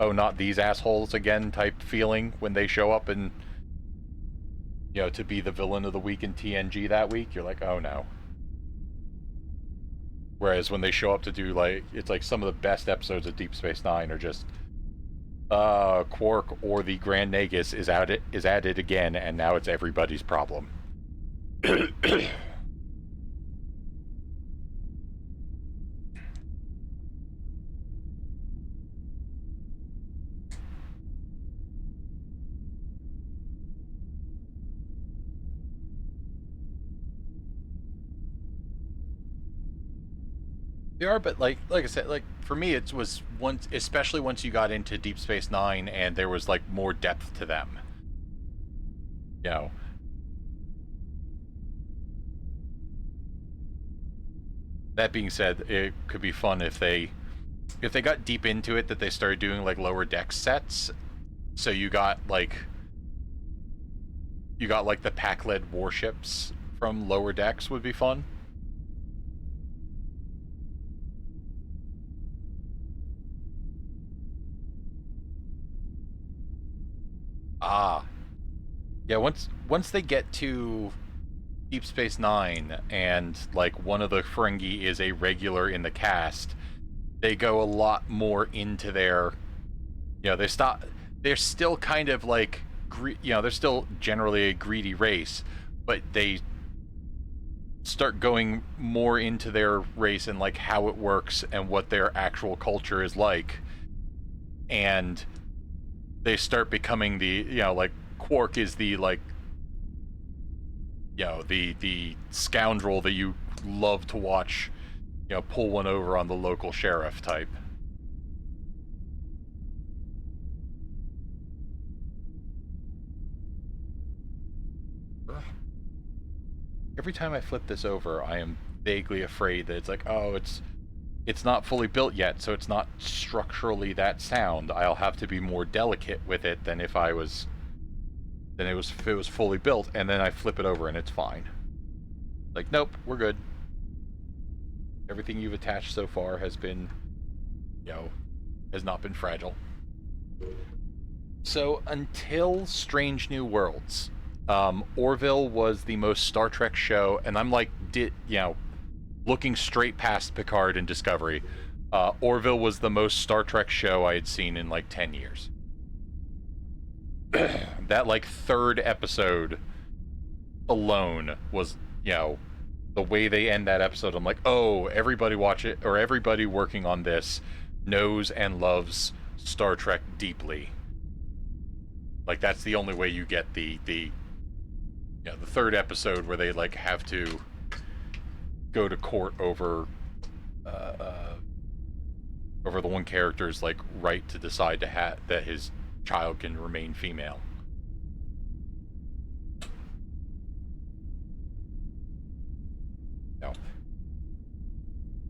oh, not these assholes again type feeling when they show up and, to be the villain of the week in TNG that week. You're like, oh no. Whereas when they show up to do like, it's like some of the best episodes of Deep Space Nine are just Quark or the Grand Nagus is at it again, and now it's everybody's problem. They are, but like I said, like for me, it was once, especially once you got into Deep Space Nine, and there was like more depth to them. That being said, it could be fun if they got deep into it, that they started doing like lower deck sets. So you got like the Pac-led warships from lower decks would be fun. Yeah, once they get to Deep Space Nine and like one of the Ferengi is a regular in the cast, they go a lot more into their, they're still kind of like, they're still generally a greedy race, but they start going more into their race and like how it works and what their actual culture is like, and they start becoming the, like Quark is the like, the scoundrel that you love to watch, pull one over on the local sheriff type. Every time I flip this over, I am vaguely afraid that it's like, oh, it's not fully built yet, so it's not structurally that sound. I'll have to be more delicate with it than if it was fully built, and then I flip it over and it's fine. Like, nope, we're good. Everything you've attached so far has been, has not been fragile. So until Strange New Worlds, Orville was the most Star Trek show, and I'm like, looking straight past Picard and Discovery, Orville was the most Star Trek show I had seen in like 10 years. That like third episode alone was, the way they end that episode, I'm like, oh, everybody watch it, or everybody working on this knows and loves Star Trek deeply. Like, that's the only way you get the third episode where they like have to go to court over the one character's like right to decide that his child can remain female. No.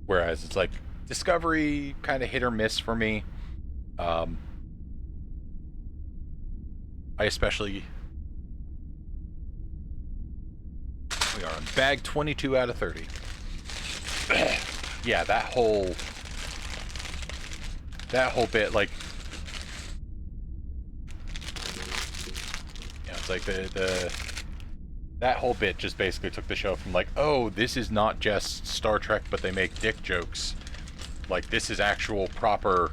Whereas it's like Discovery kind of hit or miss for me. I especially, we are on bag 22 out of 30. Yeah, that whole bit, like, it's like that whole bit just basically took the show from like, oh, this is not just Star Trek, but they make dick jokes. Like, this is actual proper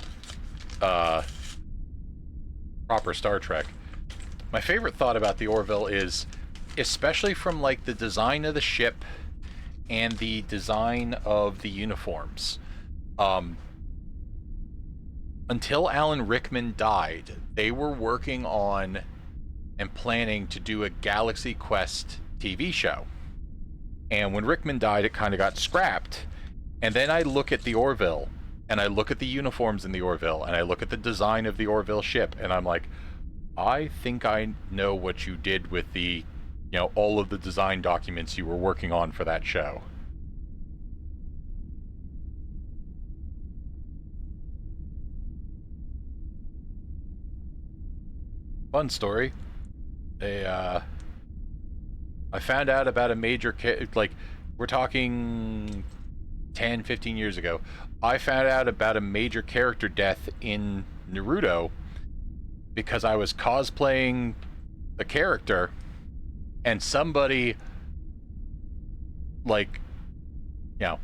Star Trek. My favorite thought about the Orville is, especially from like the design of the ship and the design of the uniforms. Until Alan Rickman died, they were working on and planning to do a Galaxy Quest TV show. And when Rickman died, it kind of got scrapped. And then I look at the Orville, and I look at the uniforms in the Orville, and I look at the design of the Orville ship, and I'm like, I think I know what you did with the, all of the design documents you were working on for that show. Fun story. I found out about a major, like, we're talking 10, 15 years ago. I found out about a major character death in Naruto because I was cosplaying the character, and somebody, like,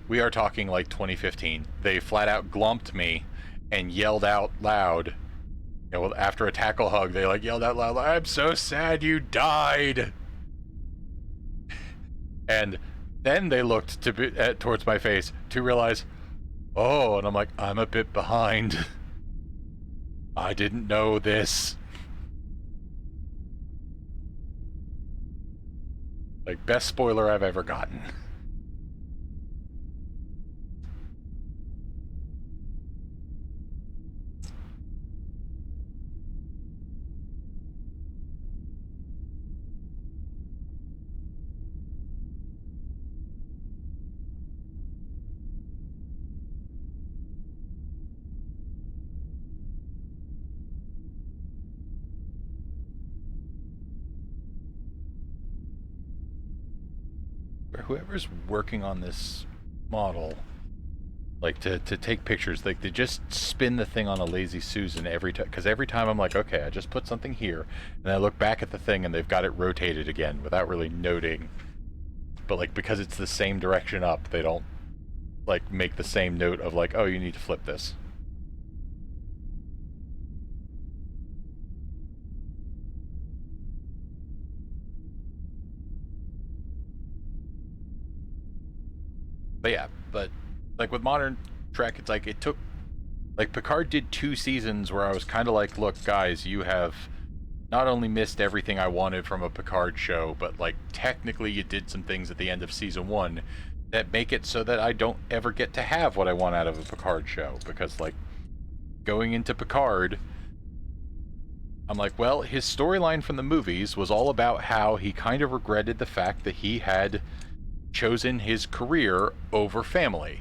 we are talking like 2015, they flat out glomped me and yelled out loud, after a tackle hug, they like yelled out loud, I'm so sad you died. And then they looked towards my face to realize, oh, and I'm like, I'm a bit behind. I didn't know this. Like, best spoiler I've ever gotten. Whoever's working on this model, like, to take pictures, like, they just spin the thing on a lazy Susan every time, because every time I'm like, okay, I just put something here, and I look back at the thing and they've got it rotated again without really noting. But like, because it's the same direction up, they don't like make the same note of like, oh, you need to flip this. But yeah, but like with modern Trek, it's like it took, like Picard did 2 seasons where I was kind of like, look guys, you have not only missed everything I wanted from a Picard show, but like technically you did some things at the end of season 1 that make it so that I don't ever get to have what I want out of a Picard show. Because like going into Picard, I'm like, well, his storyline from the movies was all about how he kind of regretted the fact that he had chosen his career over family.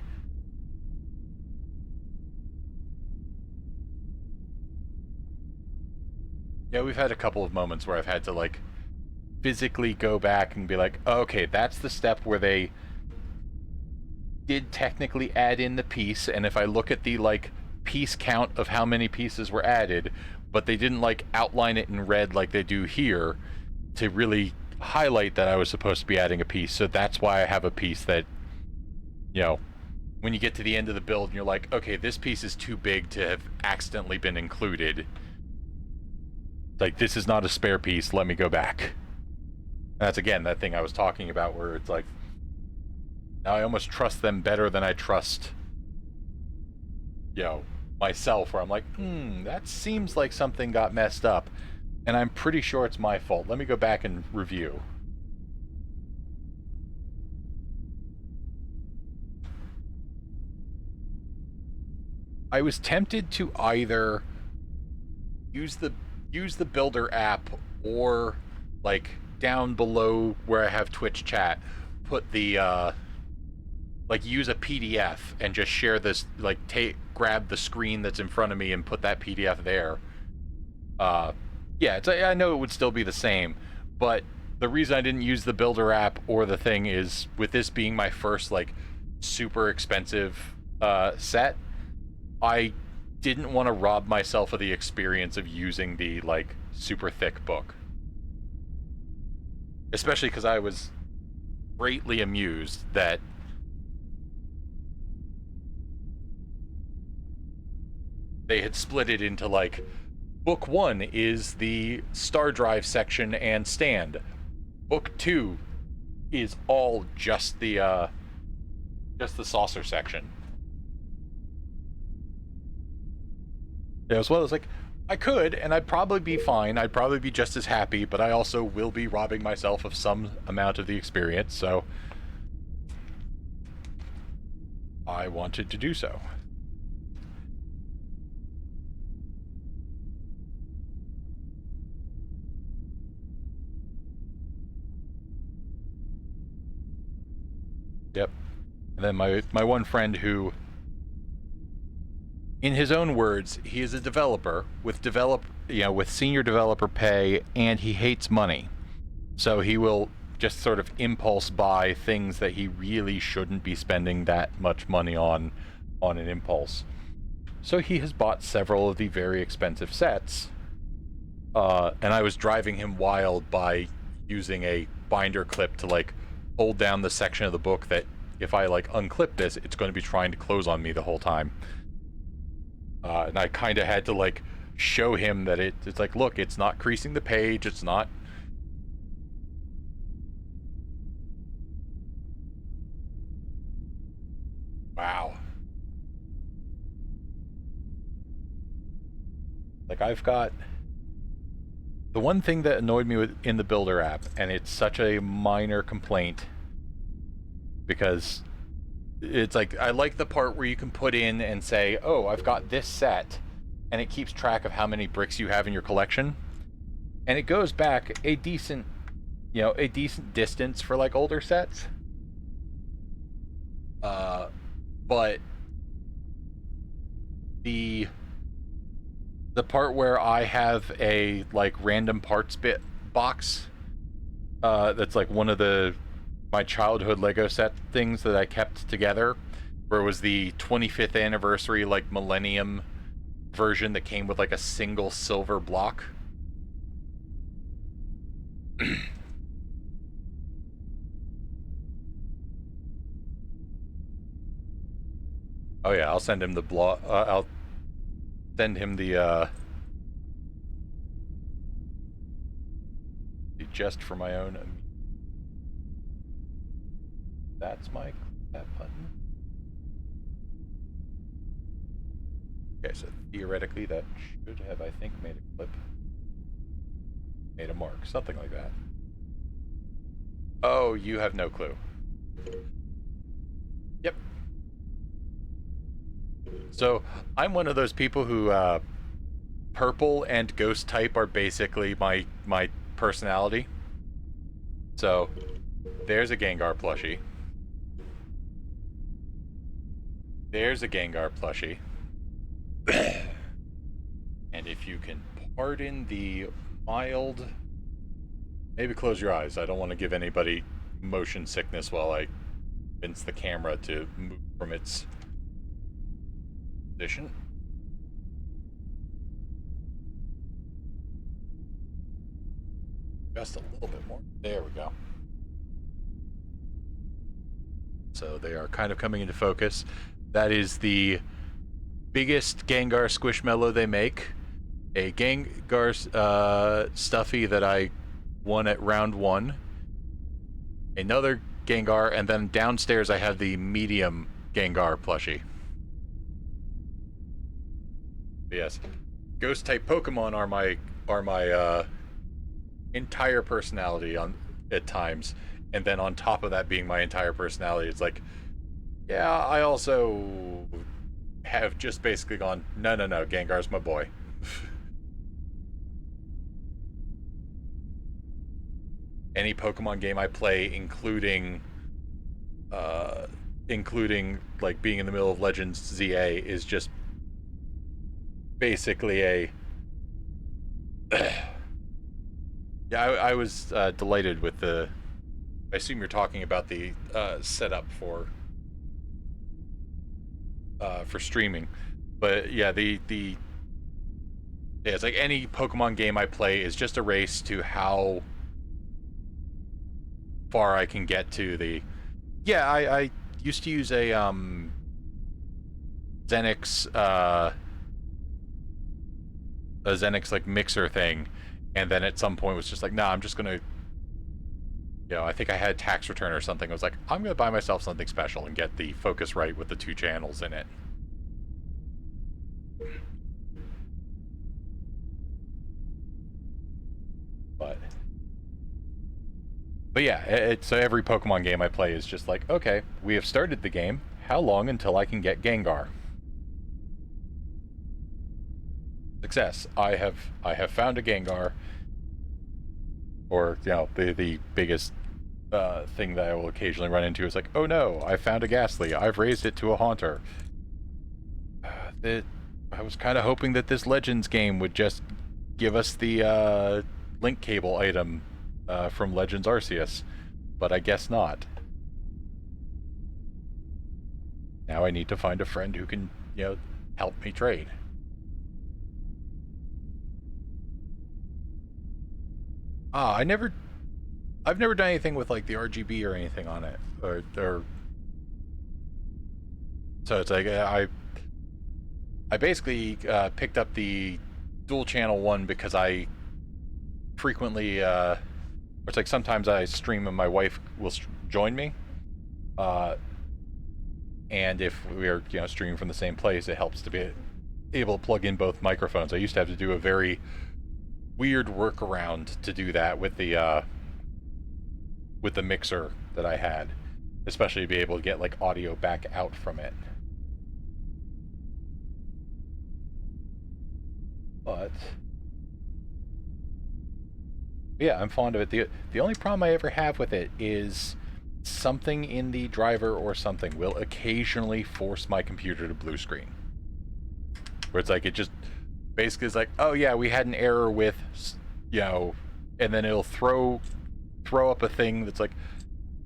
Yeah, we've had a couple of moments where I've had to like physically go back and be like, oh, okay, that's the step where they did technically add in the piece, and if I look at the like piece count of how many pieces were added, but they didn't like outline it in red like they do here to really highlight that I was supposed to be adding a piece. So that's why I have a piece that, you know, when you get to the end of the build and you're like, okay, this piece is too big to have accidentally been included. Like, this is not a spare piece, let me go back. And that's, again, that thing I was talking about where it's like, now I almost trust them better than I trust, you know, myself, where I'm like, that seems like something got messed up. And I'm pretty sure it's my fault. Let me go back and review. I was tempted to either use the Builder app or, like, down below where I have Twitch chat, put the like, use a PDF and just share this, like, grab the screen that's in front of me and put that PDF there. Yeah, I know it would still be the same, but the reason I didn't use the Builder app or the thing is, with this being my first, like, super expensive set, I didn't want to rob myself of the experience of using the, like, super thick book. Especially because I was greatly amused that they had split it into, like, Book 1 is the Star Drive section and stand. Book 2 is all just the saucer section. Yeah, as well as, like, I could, and I'd probably be fine. I'd probably be just as happy, but I also will be robbing myself of some amount of the experience, so I wanted to do so. Yep. And then my one friend who, in his own words, he is a developer with with senior developer pay, and he hates money. So he will just sort of impulse buy things that he really shouldn't be spending that much money on an impulse. So he has bought several of the very expensive sets, and I was driving him wild by using a binder clip to, like, hold down the section of the book that if I, like, unclip this, it's going to be trying to close on me the whole time. And I kind of had to, like, show him that it's like, look, it's not creasing the page, it's not... Wow. Like, I've got... The one thing that annoyed me in the Builder app, and it's such a minor complaint, because it's like, I like the part where you can put in and say, oh, I've got this set, and it keeps track of how many bricks you have in your collection, and it goes back a decent distance for, like, older sets. But the part where I have a, like, random parts bit box, that's like one of my childhood Lego set things that I kept together, where it was the 25th anniversary, like, Millennium version that came with, like, a single silver block. Oh yeah, I'll send him the I'll send him the just for my own. That's that button. Okay, so theoretically that should have, I think, made a clip. Made a mark, something like that. Oh, you have no clue. Yep. So, I'm one of those people who, purple and ghost type are basically my personality. So, there's a Gengar plushie. There's a Gengar plushie. And if you can pardon the mild... Maybe close your eyes. I don't want to give anybody motion sickness while I convince the camera to move from its position. Just a little bit more. There we go. So they are kind of coming into focus. That is the biggest Gengar Squishmallow they make. A Gengar Stuffy that I won at round 1. Another Gengar, and then downstairs I have the medium Gengar plushie. Yes, ghost type Pokemon are my entire personality at times, and then on top of that being my entire personality, it's like, yeah, I also have just basically gone, no, Gengar's my boy. Any Pokemon game I play, including like being in the middle of Legends ZA, is just basically a yeah, I was delighted with the, I assume you're talking about the setup for streaming, but yeah, yeah, it's like any Pokemon game I play is just a race to how far I can get to the, yeah, I used to use a Xenix like mixer thing, and then at some point was just like, nah, I'm just gonna, I think I had tax return or something. I was like, I'm gonna buy myself something special and get the Focusrite with the 2 channels in it. But yeah, so every Pokemon game I play is just like, okay, we have started the game. How long until I can get Gengar? Success. I have found a Gengar. Or, the biggest thing that I will occasionally run into is like, oh no, I found a Ghastly. I've raised it to a Haunter. I was kind of hoping that this Legends game would just give us the link cable item from Legends Arceus, but I guess not. Now I need to find a friend who can, help me trade. I've never done anything with like the RGB or anything on it, or so it's like I basically picked up the dual channel one because I frequently it's like sometimes I stream and my wife will join me, and if we're streaming from the same place, it helps to be able to plug in both microphones. I used to have to do a very weird workaround to do that with the mixer that I had, especially to be able to get like audio back out from it. But yeah, I'm fond of it. The only problem I ever have with it is something in the driver or something will occasionally force my computer to blue screen. Where it's like, it just basically is like, oh yeah, we had an error with, and then it'll throw up a thing that's like,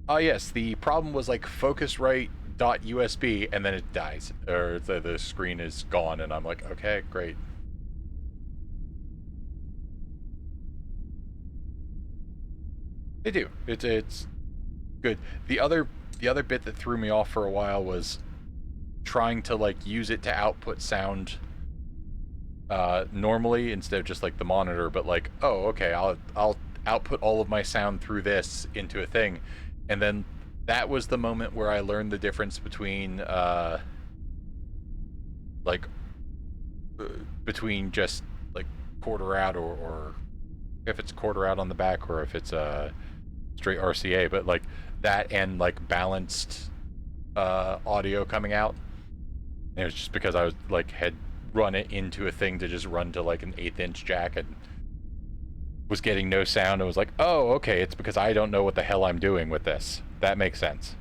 oh yes, the problem was like Focusrite.usb, and then it dies, or the screen is gone, and I'm like, okay, great. They do. It's good. The other bit that threw me off for a while was trying to like use it to output sound normally instead of just like the monitor, but like, oh okay, I'll output all of my sound through this into a thing, and then that was the moment where I learned the difference between between just like quarter out or if it's quarter out on the back or if it's straight RCA, but like that and like balanced audio coming out. And it was just because I was like had run it into a thing to just run to like an 1/8 inch jack and was getting no sound, and was like, oh okay, it's because I don't know what the hell I'm doing with this. That makes sense.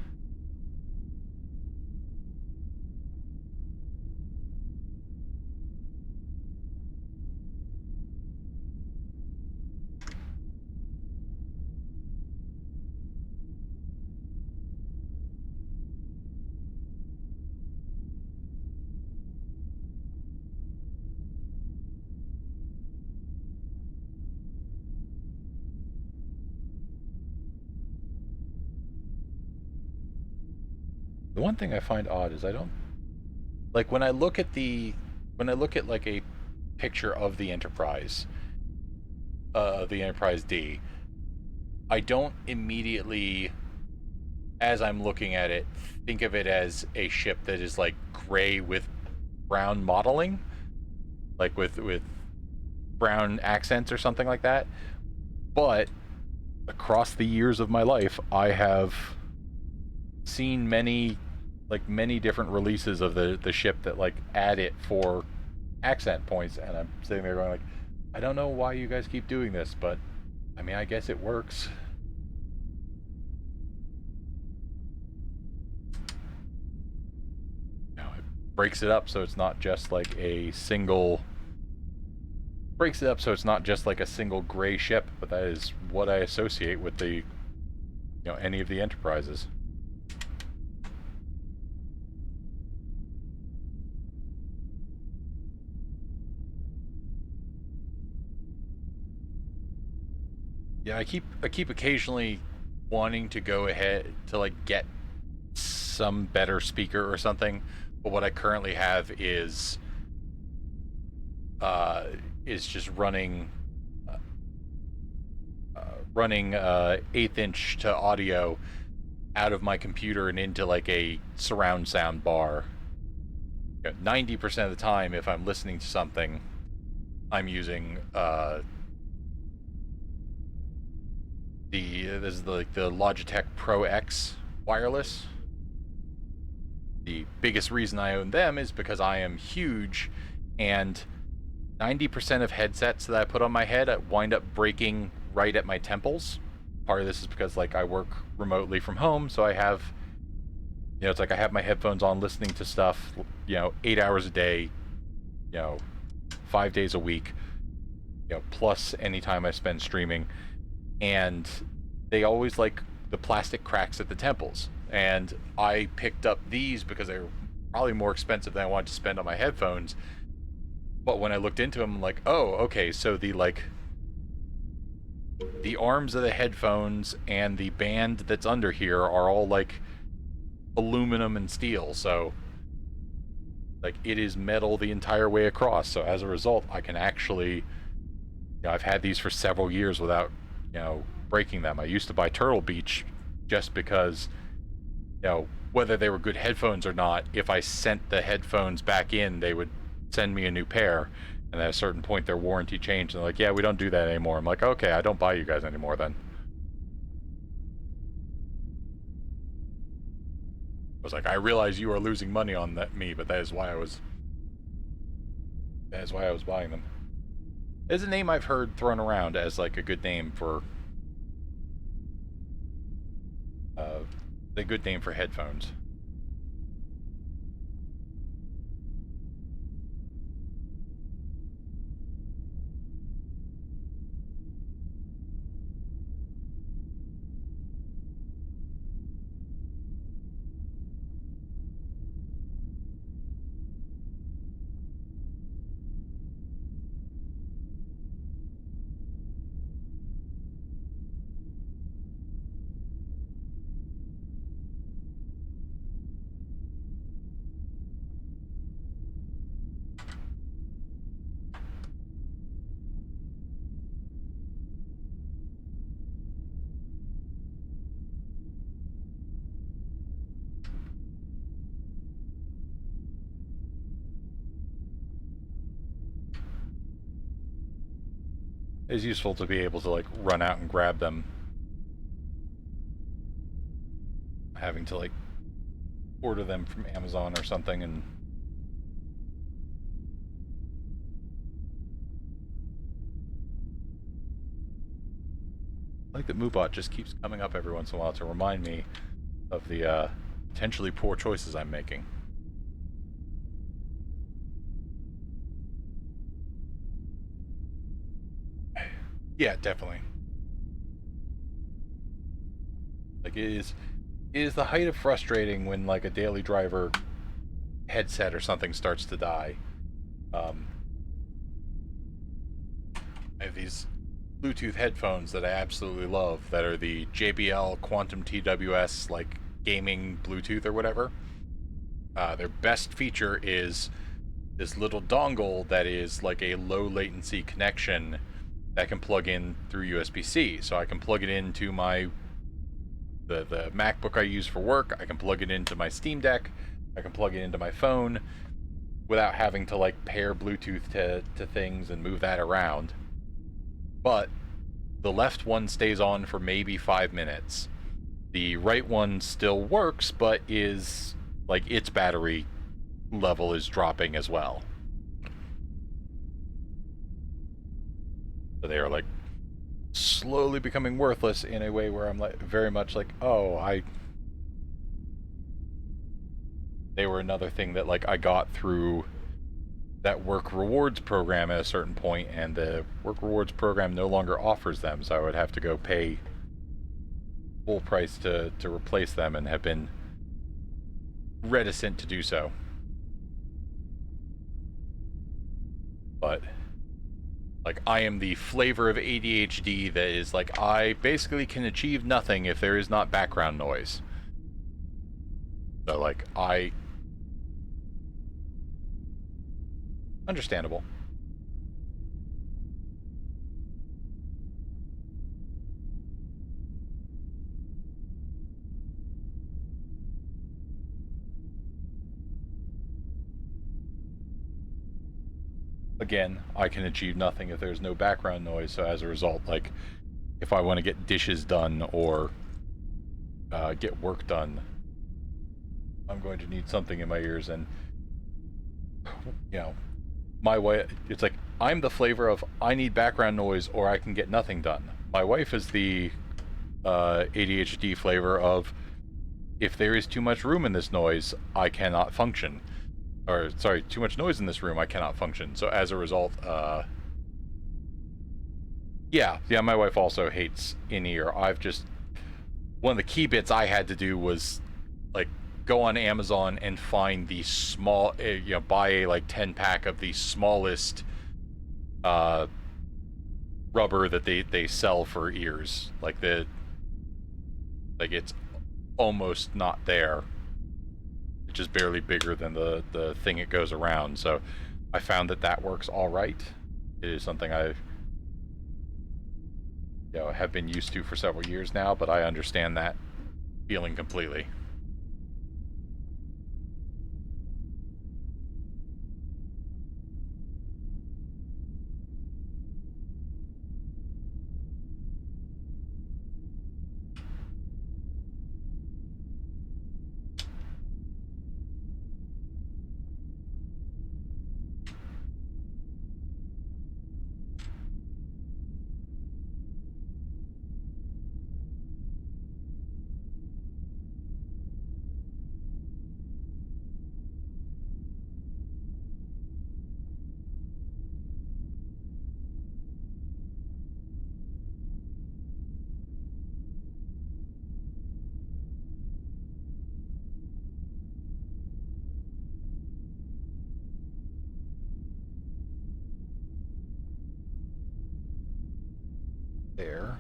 The one thing I find odd is I don't like when I look at like a picture of the Enterprise D, I don't immediately, as I'm looking at it, think of it as a ship that is like gray with brown modeling, like with brown accents or something like that. But across the years of my life, I have seen many different releases of the ship that like add it for accent points, and I'm sitting there going like, I don't know why you guys keep doing this, but I mean, I guess it works. You know, it breaks it up so it's not just like a single gray ship, but that is what I associate with any of the Enterprises. Yeah, I keep occasionally wanting to go ahead to like get some better speaker or something, but what I currently have is just running 1/8 inch to audio out of my computer and into like a surround sound bar. 90% of the time, if I'm listening to something, I'm using this is the Logitech Pro X wireless. The biggest reason I own them is because I am huge, and 90% of headsets that I put on my head wind up breaking right at my temples. Part of this is because like I work remotely from home, so I have, it's like I have my headphones on listening to stuff, 8 hours a day, 5 days a week, plus any time I spend streaming. And they always like the plastic cracks at the temples. And I picked up these because they were probably more expensive than I wanted to spend on my headphones. But when I looked into them, I'm like, oh, okay, so the arms of the headphones and the band that's under here are all like aluminum and steel. So like it is metal the entire way across. So as a result, I can actually, I've had these for several years without breaking them. I used to buy Turtle Beach just because, whether they were good headphones or not, if I sent the headphones back in, they would send me a new pair. And at a certain point, their warranty changed. And they're like, yeah, we don't do that anymore. I'm like, okay, I don't buy you guys anymore then. I was like, I realize you are losing money on me, but that is why I was buying them. It's a name I've heard thrown around as like a good name for headphones. It's useful to be able to like run out and grab them. Having to like order them from Amazon or something and I like that Moobot just keeps coming up every once in a while to remind me of the potentially poor choices I'm making. Yeah, definitely. Like it is the height of frustrating when like a daily driver headset or something starts to die. I have these Bluetooth headphones that I absolutely love that are the JBL Quantum TWS like gaming Bluetooth or whatever. Their best feature is this little dongle that is like a low latency connection that can plug in through USB-C. So I can plug it into the MacBook I use for work. I can plug it into my Steam Deck. I can plug it into my phone without having to like pair Bluetooth to things and move that around. But the left one stays on for maybe 5 minutes. The right one still works, but is like its battery level is dropping as well. So they are like slowly becoming worthless in a way where I'm like very much like, oh, they were another thing that like I got through that work rewards program at a certain point, and the work rewards program no longer offers them, so I would have to go pay full price to replace them, and have been reticent to do so. But like, I am the flavor of ADHD that is like, I basically can achieve nothing if there is not background noise. So like, understandable. Again, I can achieve nothing if there's no background noise, so as a result, like, if I want to get dishes done or get work done, I'm going to need something in my ears. And, you know, my way, it's like, I'm the flavor of I need background noise or I can get nothing done. My wife is the ADHD flavor of, if there is too much room in this noise, I cannot function. Or, sorry, too much noise in this room, I cannot function. So as a result, yeah, my wife also hates in-ear. One of the key bits I had to do was, like, go on Amazon and find the small, buy a, like, 10-pack of the smallest rubber that they sell for ears. Like, it's almost not there. Just barely bigger than the thing it goes around. So I found that works all right. It is something I have been used to for several years now, but I understand that feeling completely. There.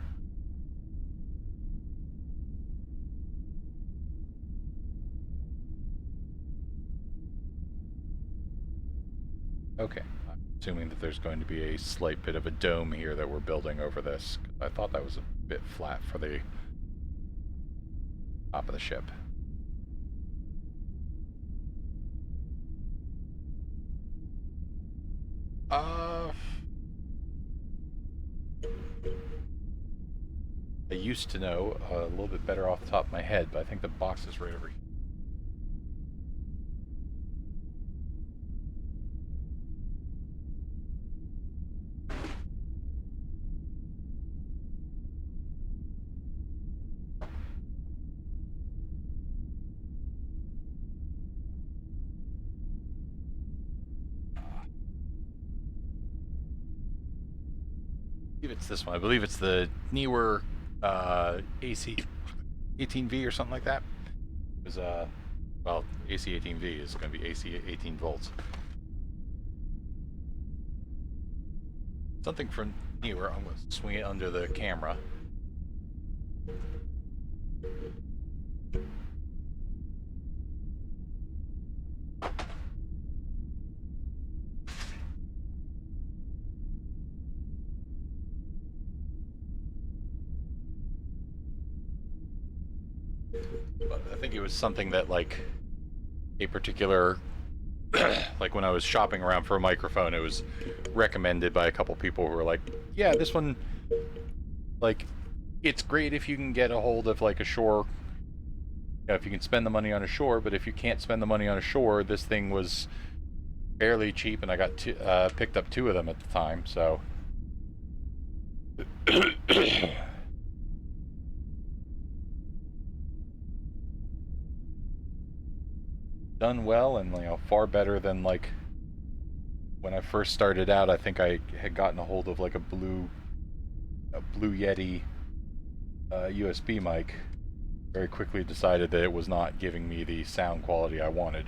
Okay, I'm assuming that there's going to be a slight bit of a dome here that we're building over this. I thought that was a bit flat for the top of the ship. I used to know a little bit better off the top of my head, but I think the box is right over here. I believe it's this one. I believe it's the newer AC 18V or something like that. It was, well, AC 18V is going to be AC 18 volts. Something from newer. I'm going to swing it under the camera. But I think it was something that, like, a particular, like when I was shopping around for a microphone, it was recommended by a couple people who were like, yeah, this one, like, it's great if you can get a hold of, like, a Shure, you know, if you can spend the money on a Shure, but if you can't spend the money on a Shure, this thing was fairly cheap, and I got picked up 2 of them at the time, so. Done well, and, you know, far better than, like, when I first started out. I think I had gotten a hold of, like, a Blue Yeti USB mic. Very quickly decided that it was not giving me the sound quality I wanted.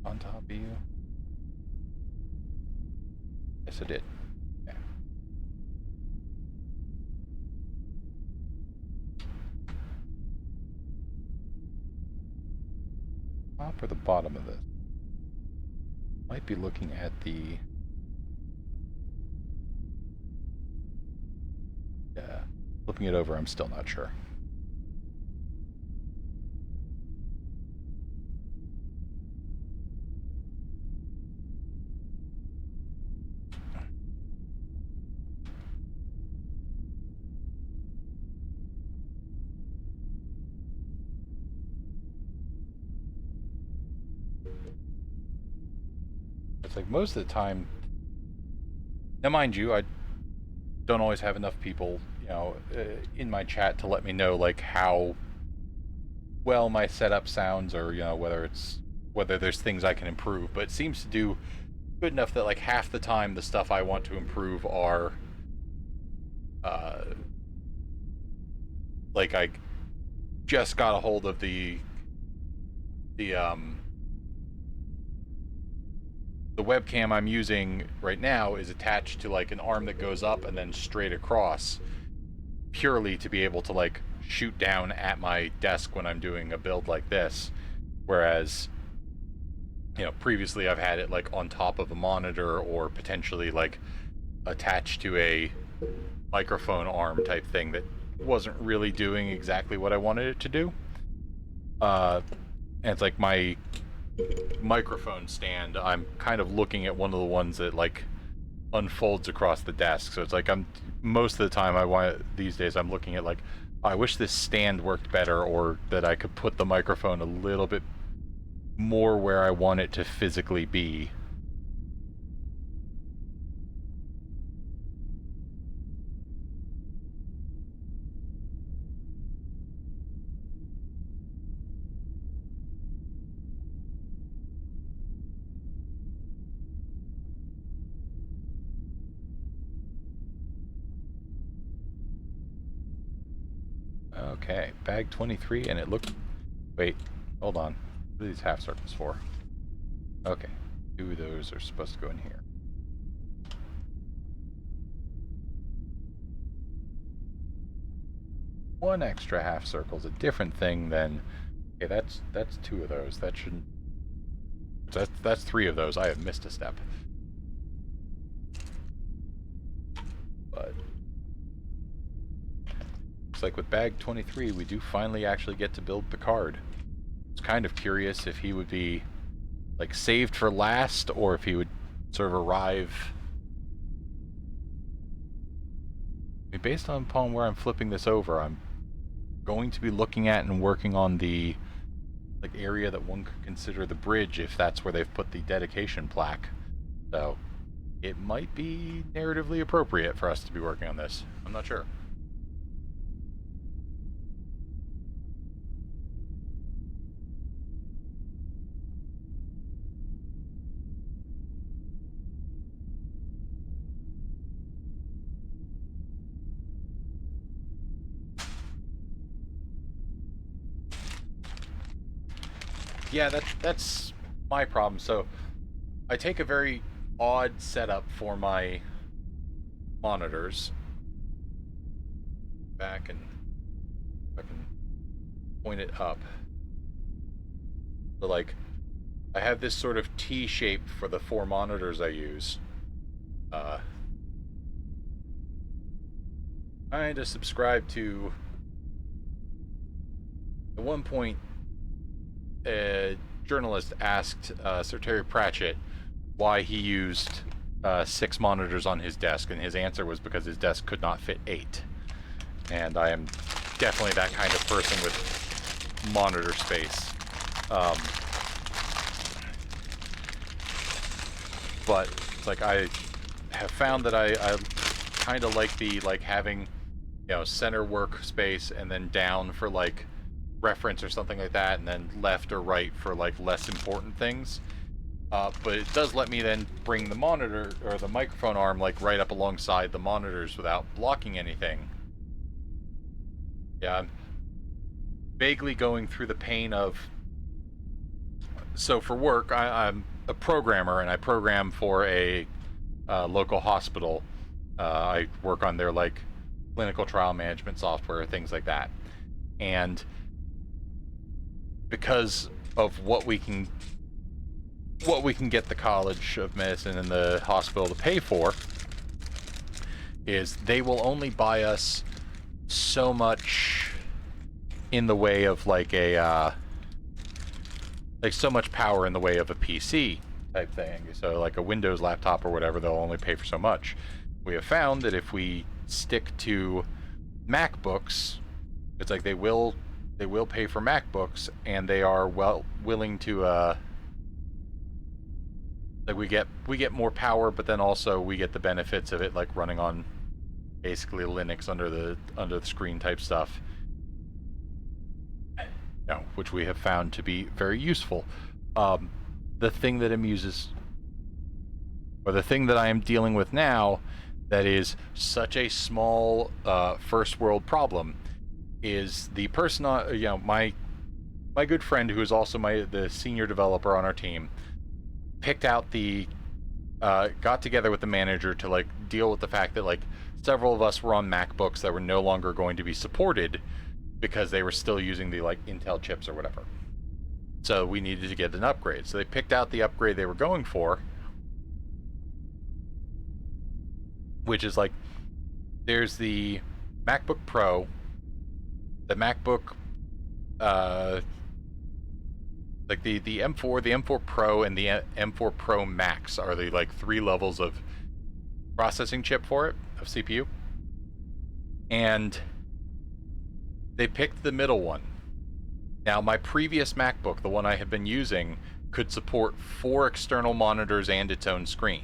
On top of you. Yes, I did. Yeah. Top or the bottom of this? Might be looking at the. Yeah. Flipping it over, I'm still not sure. Like most of the time, now mind you, I don't always have enough people, you know, in my chat to let me know, like, how well my setup sounds, or, you know, whether there's things I can improve. But it seems to do good enough that, like, half the time the stuff I want to improve are like, I just got a hold of the webcam I'm using right now is attached to, like, an arm that goes up and then straight across, purely to be able to, like, shoot down at my desk when I'm doing a build like this. Whereas, you know, previously I've had it, like, on top of a monitor, or potentially, like, attached to a microphone arm type thing that wasn't really doing exactly what I wanted it to do. And it's like my microphone stand, I'm kind of looking at one of the ones that, like, unfolds across the desk. So it's like, most of the time these days I'm looking at, like, I wish this stand worked better, or that I could put the microphone a little bit more where I want it to physically be. Okay, bag 23, and it looked... Wait, hold on. What are these half circles for? Okay, 2 of those are supposed to go in here. One extra half circle is a different thing than... Okay, that's 2 of those. That shouldn't... That's 3 of those. I have missed a step. But... looks like with bag 23, we do finally actually get to build Picard. I was kind of curious if he would be, like, saved for last, or if he would sort of arrive. I mean, based upon where I'm flipping this over, I'm going to be looking at and working on the, like, area that one could consider the bridge, if that's where they've put the dedication plaque. So it might be narratively appropriate for us to be working on this. I'm not sure. Yeah, that's my problem. So I take a very odd setup for my monitors. Back and I can point it up. So like, I have this sort of T shape for the 4 monitors I use. Trying to subscribe to. At one point, a journalist asked Sir Terry Pratchett why he used 6 monitors on his desk, and his answer was because his desk could not fit 8. And I am definitely that kind of person with monitor space. But it's like I have found that I kind of like the having, center workspace and then down for like reference or something like that, and then left or right for like less important things. But it does let me then bring the monitor or the microphone arm like right up alongside the monitors without blocking anything. Yeah, I'm vaguely going through the pain of. So for work, I'm a programmer, and I program for a local hospital. I work on their like clinical trial management software, things like that. And because of what we can get the College of Medicine and the hospital to pay for, is they will only buy us so much in the way of like a so much power in the way of a PC type thing. So like a Windows laptop or whatever, they'll only pay for so much. We have found that if we stick to MacBooks, it's like they will pay for MacBooks, and they are willing to like we get more power, but then also we get the benefits of it like running on basically Linux under the screen type stuff. Which we have found to be very useful. The thing that amuses, or the thing that I am dealing with now, that is such a small first world problem, is the person my good friend, who is also the senior developer on our team, picked out got together with the manager to like deal with the fact that like several of us were on MacBooks that were no longer going to be supported because they were still using the like Intel chips or whatever. So we needed to get an upgrade. So they picked out the upgrade they were going for, which is like, there's the MacBook Pro, the MacBook, like the M4, the M4 Pro, and the M4 Pro Max are the like 3 levels of processing chip for it, of CPU. And they picked the middle one. Now, my previous MacBook, the one I had been using, could support 4 external monitors and its own screen.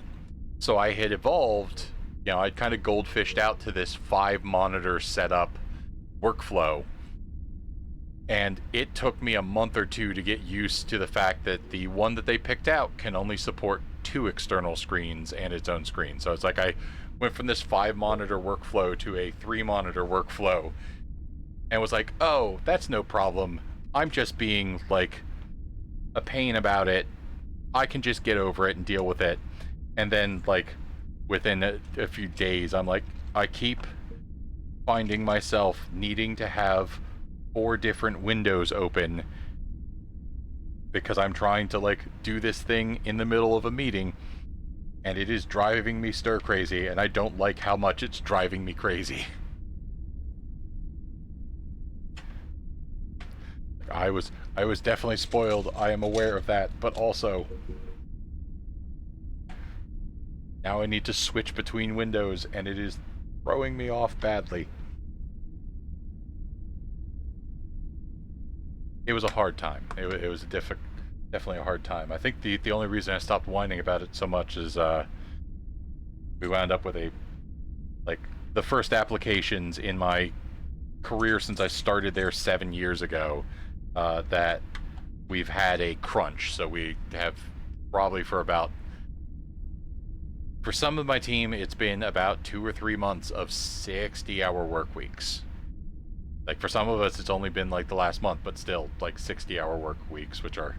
So I had evolved, I'd kind of goldfished out to this 5 monitor setup workflow. And it took me a month or 2 to get used to the fact that the one that they picked out can only support 2 external screens and its own screen. So it's like I went from this 5 monitor workflow to a 3 monitor workflow, and was like, oh, that's no problem. I'm just being like a pain about it. I can just get over it and deal with it. And then like within a few days, I'm like, I keep finding myself needing to have 4 different windows open because I'm trying to like do this thing in the middle of a meeting, and it is driving me stir crazy, and I don't like how much it's driving me crazy. I was definitely spoiled. I am aware of that, but also now I need to switch between windows, and it is throwing me off badly. It was a hard time. It was definitely a hard time. I think the only reason I stopped whining about it so much is we wound up with the first applications in my career since I started there 7 years ago. That we've had a crunch. So we have probably for some of my team, it's been about 2 or 3 months of 60-hour work weeks. Like for some of us, it's only been like the last month, but still like 60-hour work weeks, which are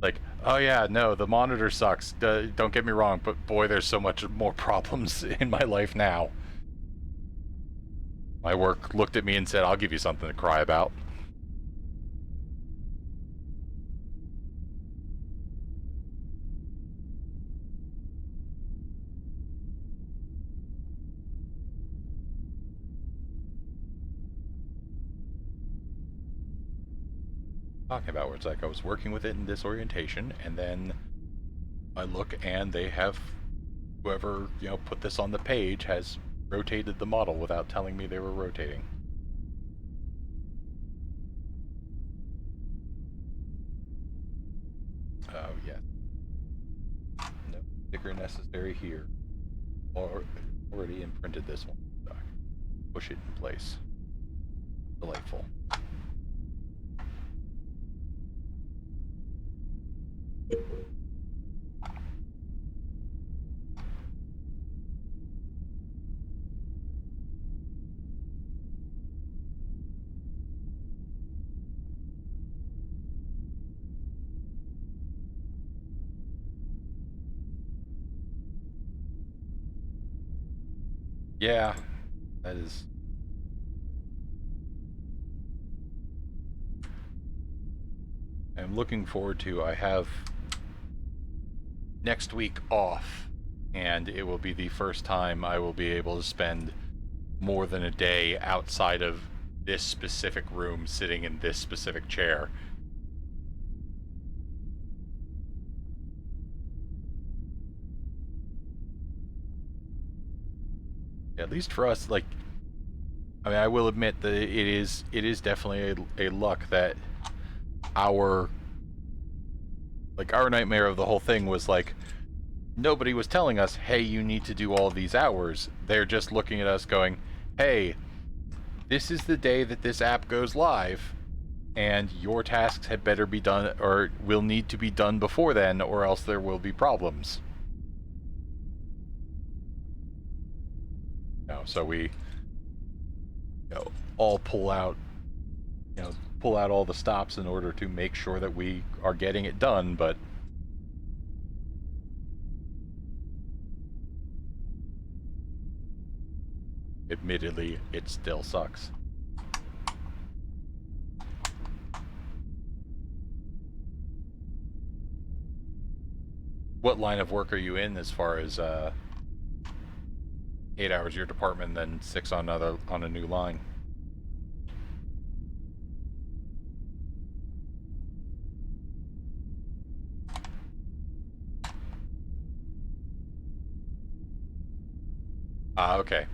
Like, oh yeah, no, the monitor sucks. Don't get me wrong, but boy, there's so much more problems in my life now. My work looked at me and said, I'll give you something to cry about. Talking about where it's like I was working with it in this orientation, and then I look and they have whoever, you know, put this on the page has rotated the model without telling me they were rotating. Oh yeah. No sticker necessary here. Already imprinted this one. So push it in place. Delightful. Yeah, that is. I'm looking forward to, I have next week off, and it will be the first time I will be able to spend more than a day outside of this specific room sitting in this specific chair. At least for us, like, I mean, I will admit that it is definitely a luck that our nightmare of the whole thing was like, nobody was telling us, hey, you need to do all these hours. They're just looking at us going, hey, this is the day that this app goes live, and your tasks had better be done, or will need to be done before then, or else there will be problems. So we, all pull out all the stops in order to make sure that we are getting it done, but admittedly, it still sucks. What line of work are you in as far as 8 hours your department, then 6 on a new line? Ah, okay.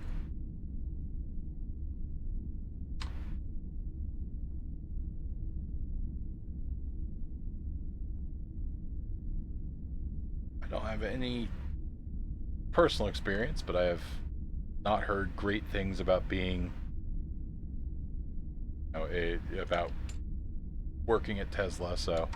I don't have any personal experience, but I have not heard great things about being, about working at Tesla, so.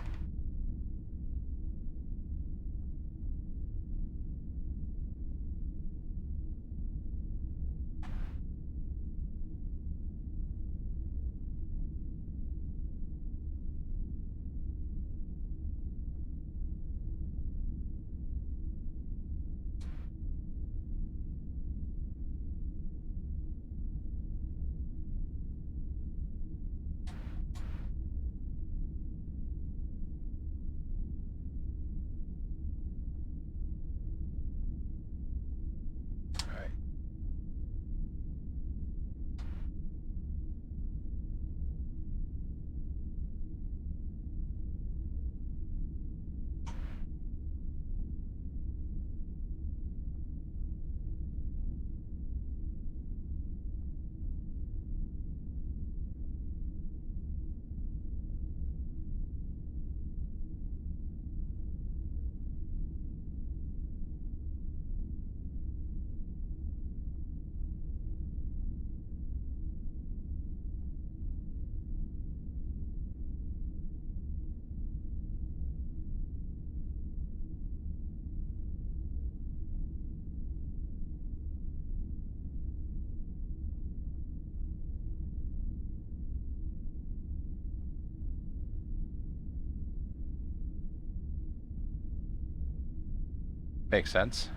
Makes sense.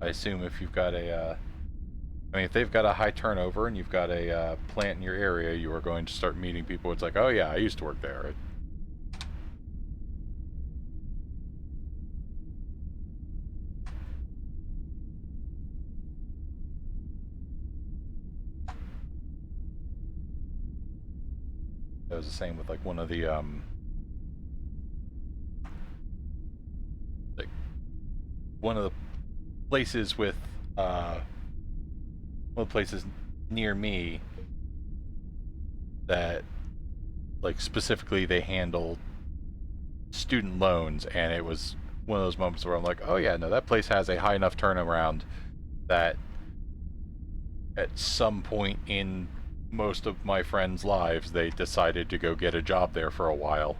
I assume if you've got a, I mean, if they've got a high turnover and you've got a plant in your area, you are going to start meeting people. It's like, oh yeah, I used to work there. That was the same with like one of the like one of the places with one of the places near me that like specifically they handled student loans, and it was one of those moments where I'm like, oh yeah, no, that place has a high enough turnaround that at some point in most of my friends' lives, they decided to go get a job there for a while.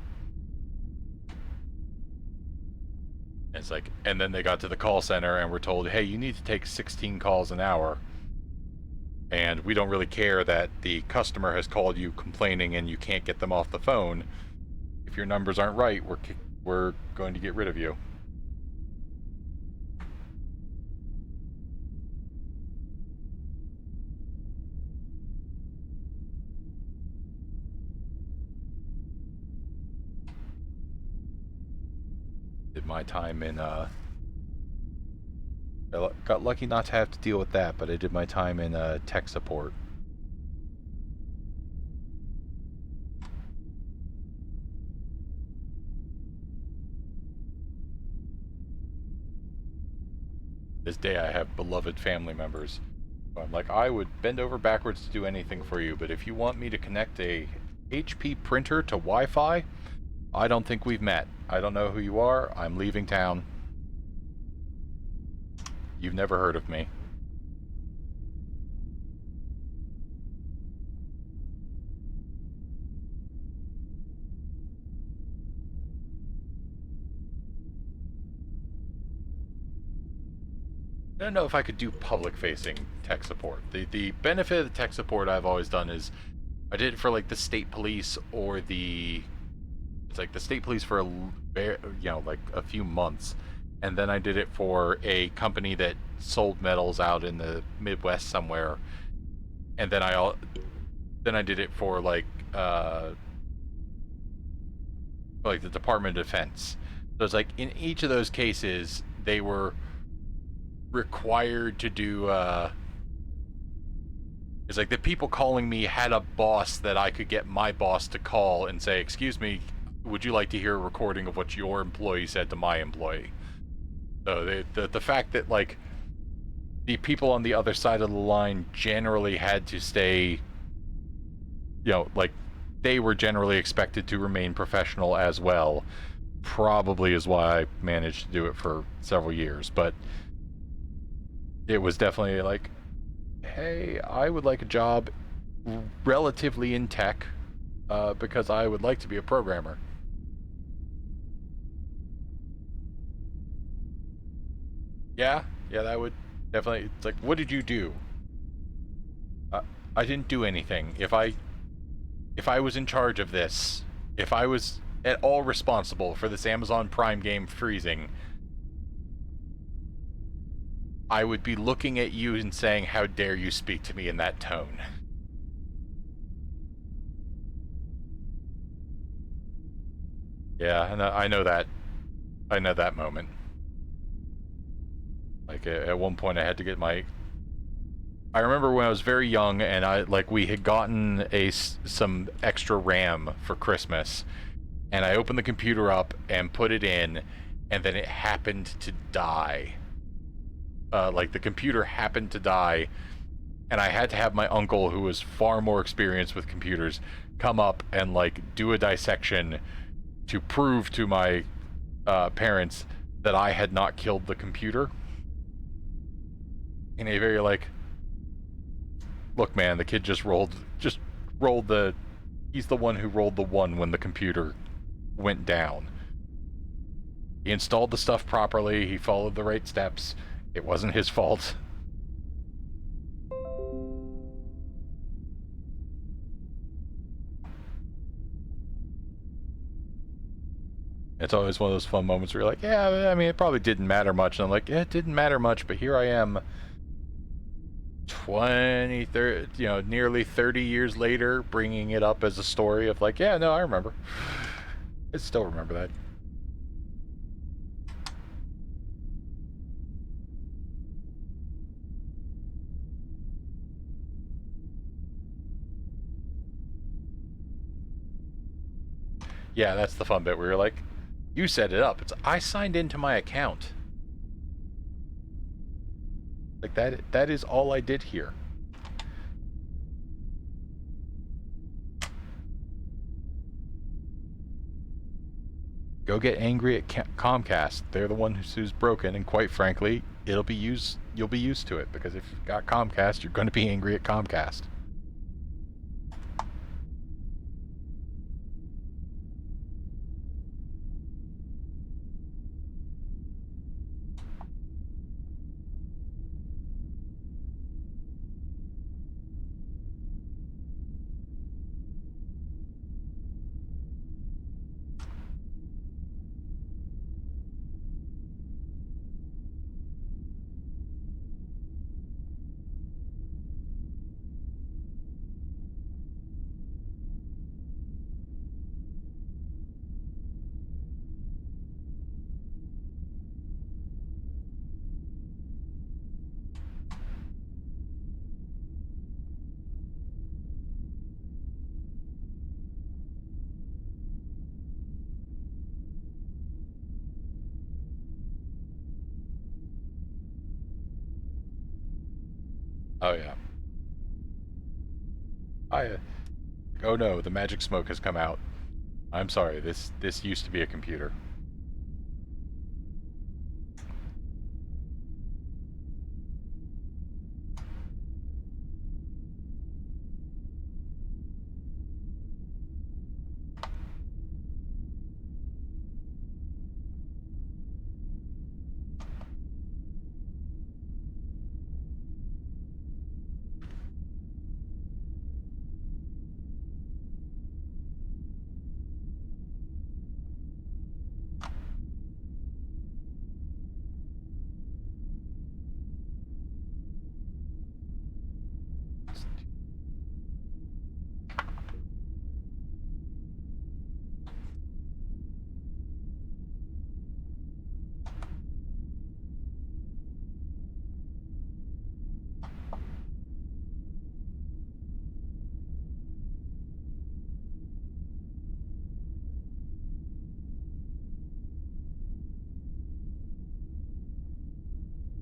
And it's like, and then they got to the call center and were told, hey, you need to take 16 calls an hour. And we don't really care that the customer has called you complaining and you can't get them off the phone. If your numbers aren't right, we're going to get rid of you. Did my time in I got lucky not to have to deal with that, but I did my time in tech support. This day I have beloved family members. I'm like, I would bend over backwards to do anything for you, but if you want me to connect a HP printer to Wi-Fi, I don't think we've met. I don't know who you are. I'm leaving town. You've never heard of me. I don't know if I could do public-facing tech support. The benefit of the tech support I've always done is I did it for like the state police or the... It's like the state police for like a few months, and then I did it for a company that sold metals out in the Midwest somewhere, and then I did it for like the Department of Defense. So it's like in each of those cases they were required to do it's like the people calling me had a boss that I could get my boss to call and say, excuse me, would you like to hear a recording of what your employee said to my employee? So the fact that like the people on the other side of the line generally had to stay, you know, like they were generally expected to remain professional as well, probably is why I managed to do it for several years. But it was definitely like, hey, I would like a job relatively in tech because I would like to be a programmer. Yeah, that would definitely. It's like, what did you do? I didn't do anything. If I was in charge of this, if I was at all responsible for this Amazon Prime game freezing, I would be looking at you and saying, how dare you speak to me in that tone? Yeah, and I know that. I know that moment. Like at one point I had to get my... I remember when I was very young and we had gotten some extra RAM for Christmas, and I opened the computer up and put it in, and then it happened to die. Like the computer happened to die, and I had to have my uncle, who was far more experienced with computers, come up and like do a dissection to prove to my parents that I had not killed the computer. In a very like, look man, the kid just rolled the, he's the one who rolled the 1 when the computer went down. He installed the stuff properly, he followed the right steps, it wasn't his fault. It's always one of those fun moments where you're like, yeah, I mean, it probably didn't matter much. And I'm like, yeah, it didn't matter much, but here I am 20, 30, you know, nearly 30 years later, bringing it up as a story of like, yeah, no, I remember. I still remember that. Yeah, that's the fun bit where you're like, you set it up. It's I signed into my account. Like that is all I did here. Go get angry at Comcast. They're the one who's broken, and quite frankly, you'll be used to it, because if you've got Comcast, you're going to be angry at Comcast. Oh yeah. Oh no, the magic smoke has come out. I'm sorry, this used to be a computer.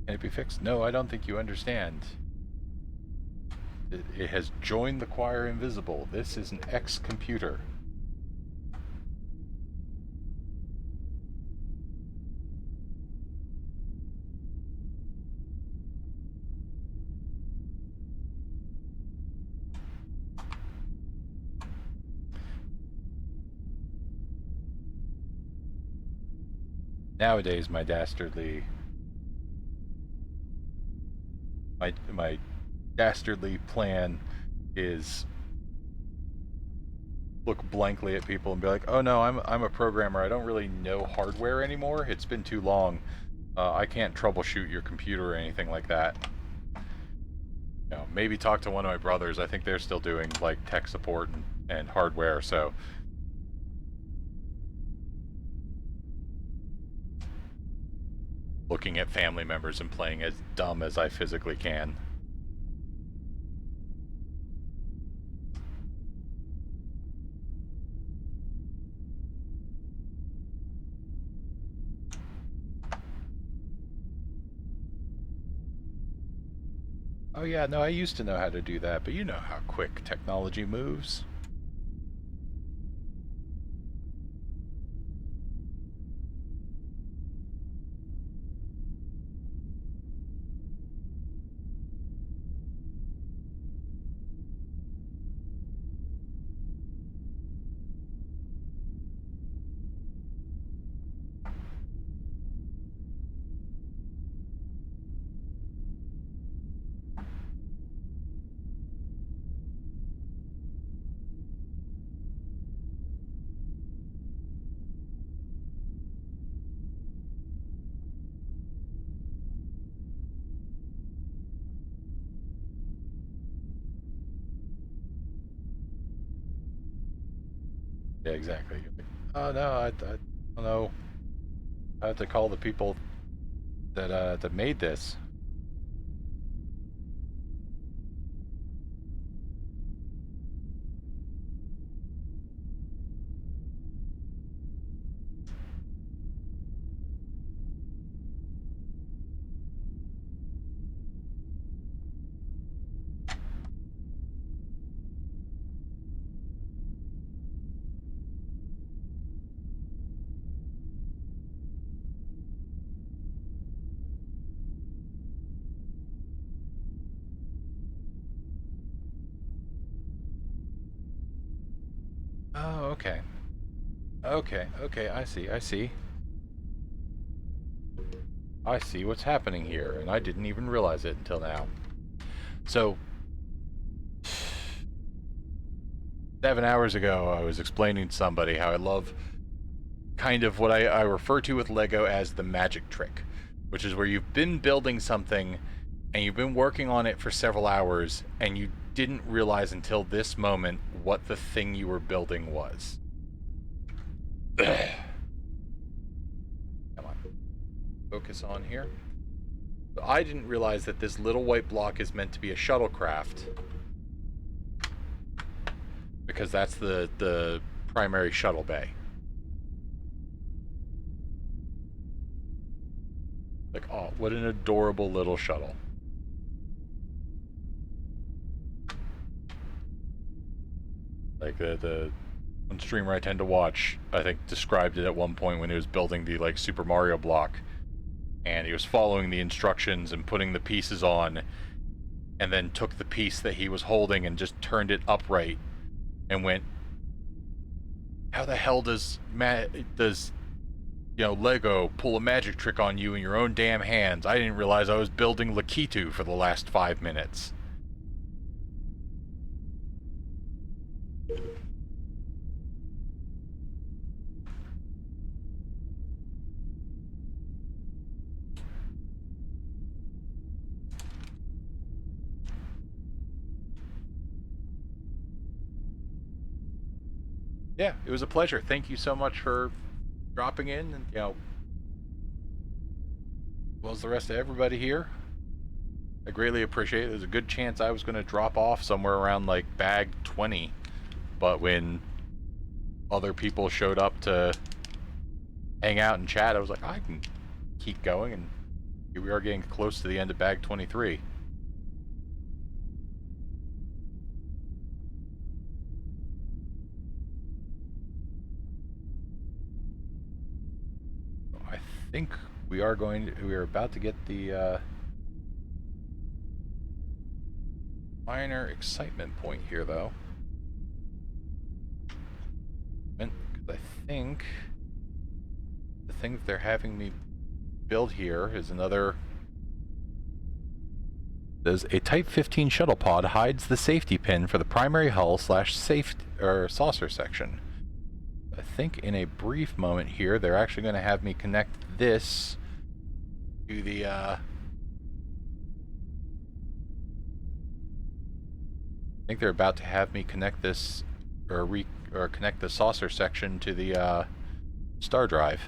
Can it be fixed? No, I don't think you understand. It has joined the choir invisible. This is an X-computer. Nowadays, my dastardly plan is look blankly at people and be like, oh no, I'm a programmer, I don't really know hardware anymore, it's been too long, I can't troubleshoot your computer or anything like that. You know, maybe talk to one of my brothers. I think they're still doing like tech support and hardware, so looking at family members and playing as dumb as I physically can. Oh yeah, no, I used to know how to do that, but you know how quick technology moves. Yeah, exactly. You're like, oh no, I don't know. I have to call the people that made this. Oh, okay. Okay, I see. I see what's happening here, and I didn't even realize it until now. So, 7 hours ago, I was explaining to somebody how I love kind of what I refer to with Lego as the magic trick, which is where you've been building something and you've been working on it for several hours and you didn't realize until this moment what the thing you were building was. Come on. Focus on here. So I didn't realize that this little white block is meant to be a shuttlecraft, because that's the primary shuttle bay. Like, oh, what an adorable little shuttle. Like the one streamer I tend to watch, I think, described it at one point when he was building the like Super Mario block, and he was following the instructions and putting the pieces on, and then took the piece that he was holding and just turned it upright and went, how the hell does Lego pull a magic trick on you in your own damn hands? I didn't realize I was building Lakitu for the last 5 minutes. Yeah, it was a pleasure. Thank you so much for dropping in, and as well as the rest of everybody here. I greatly appreciate it. There's a good chance I was going to drop off somewhere around like bag 20, but when other people showed up to hang out and chat, I was like, I can keep going, and here we are getting close to the end of bag 23. I think we are about to get the minor excitement point here, though. Because I think the thing that they're having me build here is another. Does a Type 15 shuttle pod hides the safety pin for the primary hull / safety or saucer section. I think in a brief moment here, they're actually going to have me connect this to the I think they're about to have me connect this or connect the saucer section to the star drive.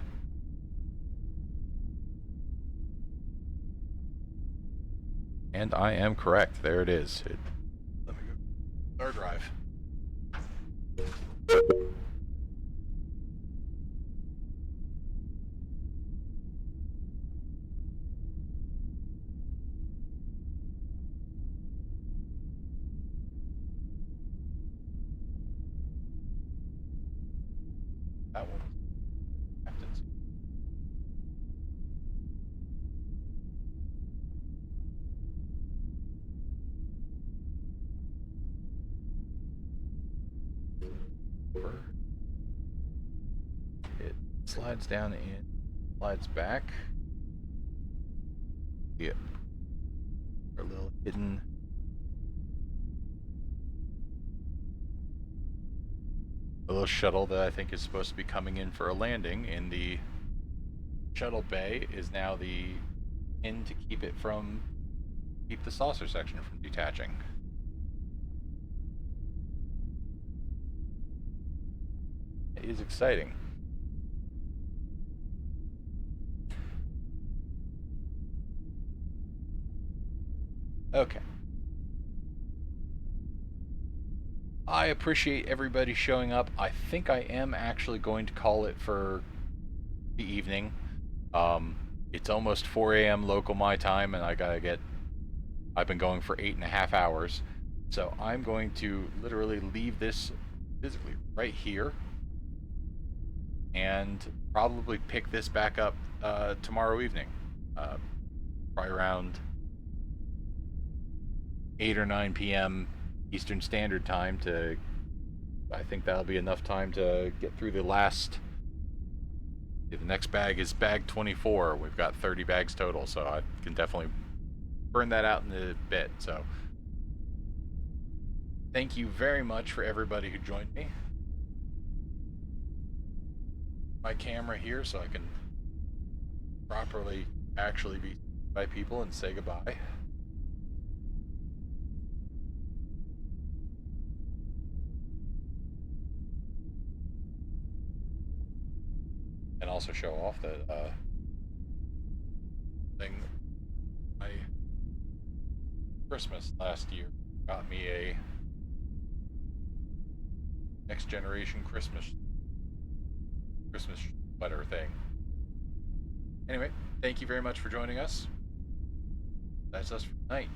And I am correct. There it is. Let me go. Star drive. That one. Captain's. It slides down and slides back. Yeah. Our little hidden. A little shuttle that I think is supposed to be coming in for a landing in the shuttle bay is now the pin to keep the saucer section from detaching. is exciting. Okay. I appreciate everybody showing up. I think I am actually going to call it for the evening. It's almost 4 a.m. local my time, and I've been going for 8.5 hours. So I'm going to literally leave this physically right here and probably pick this back up tomorrow evening. Probably around 8 or 9 p.m. Eastern Standard Time I think that'll be enough time to get through the last. The next bag is bag 24. We've got 30 bags total, so I can definitely burn that out in a bit. So thank you very much for everybody who joined me. My camera here so I can properly actually be by people and say goodbye. And also show off that thing. My Christmas last year got me a Next Generation Christmas sweater thing. Anyway, thank you very much for joining us. That's us for tonight.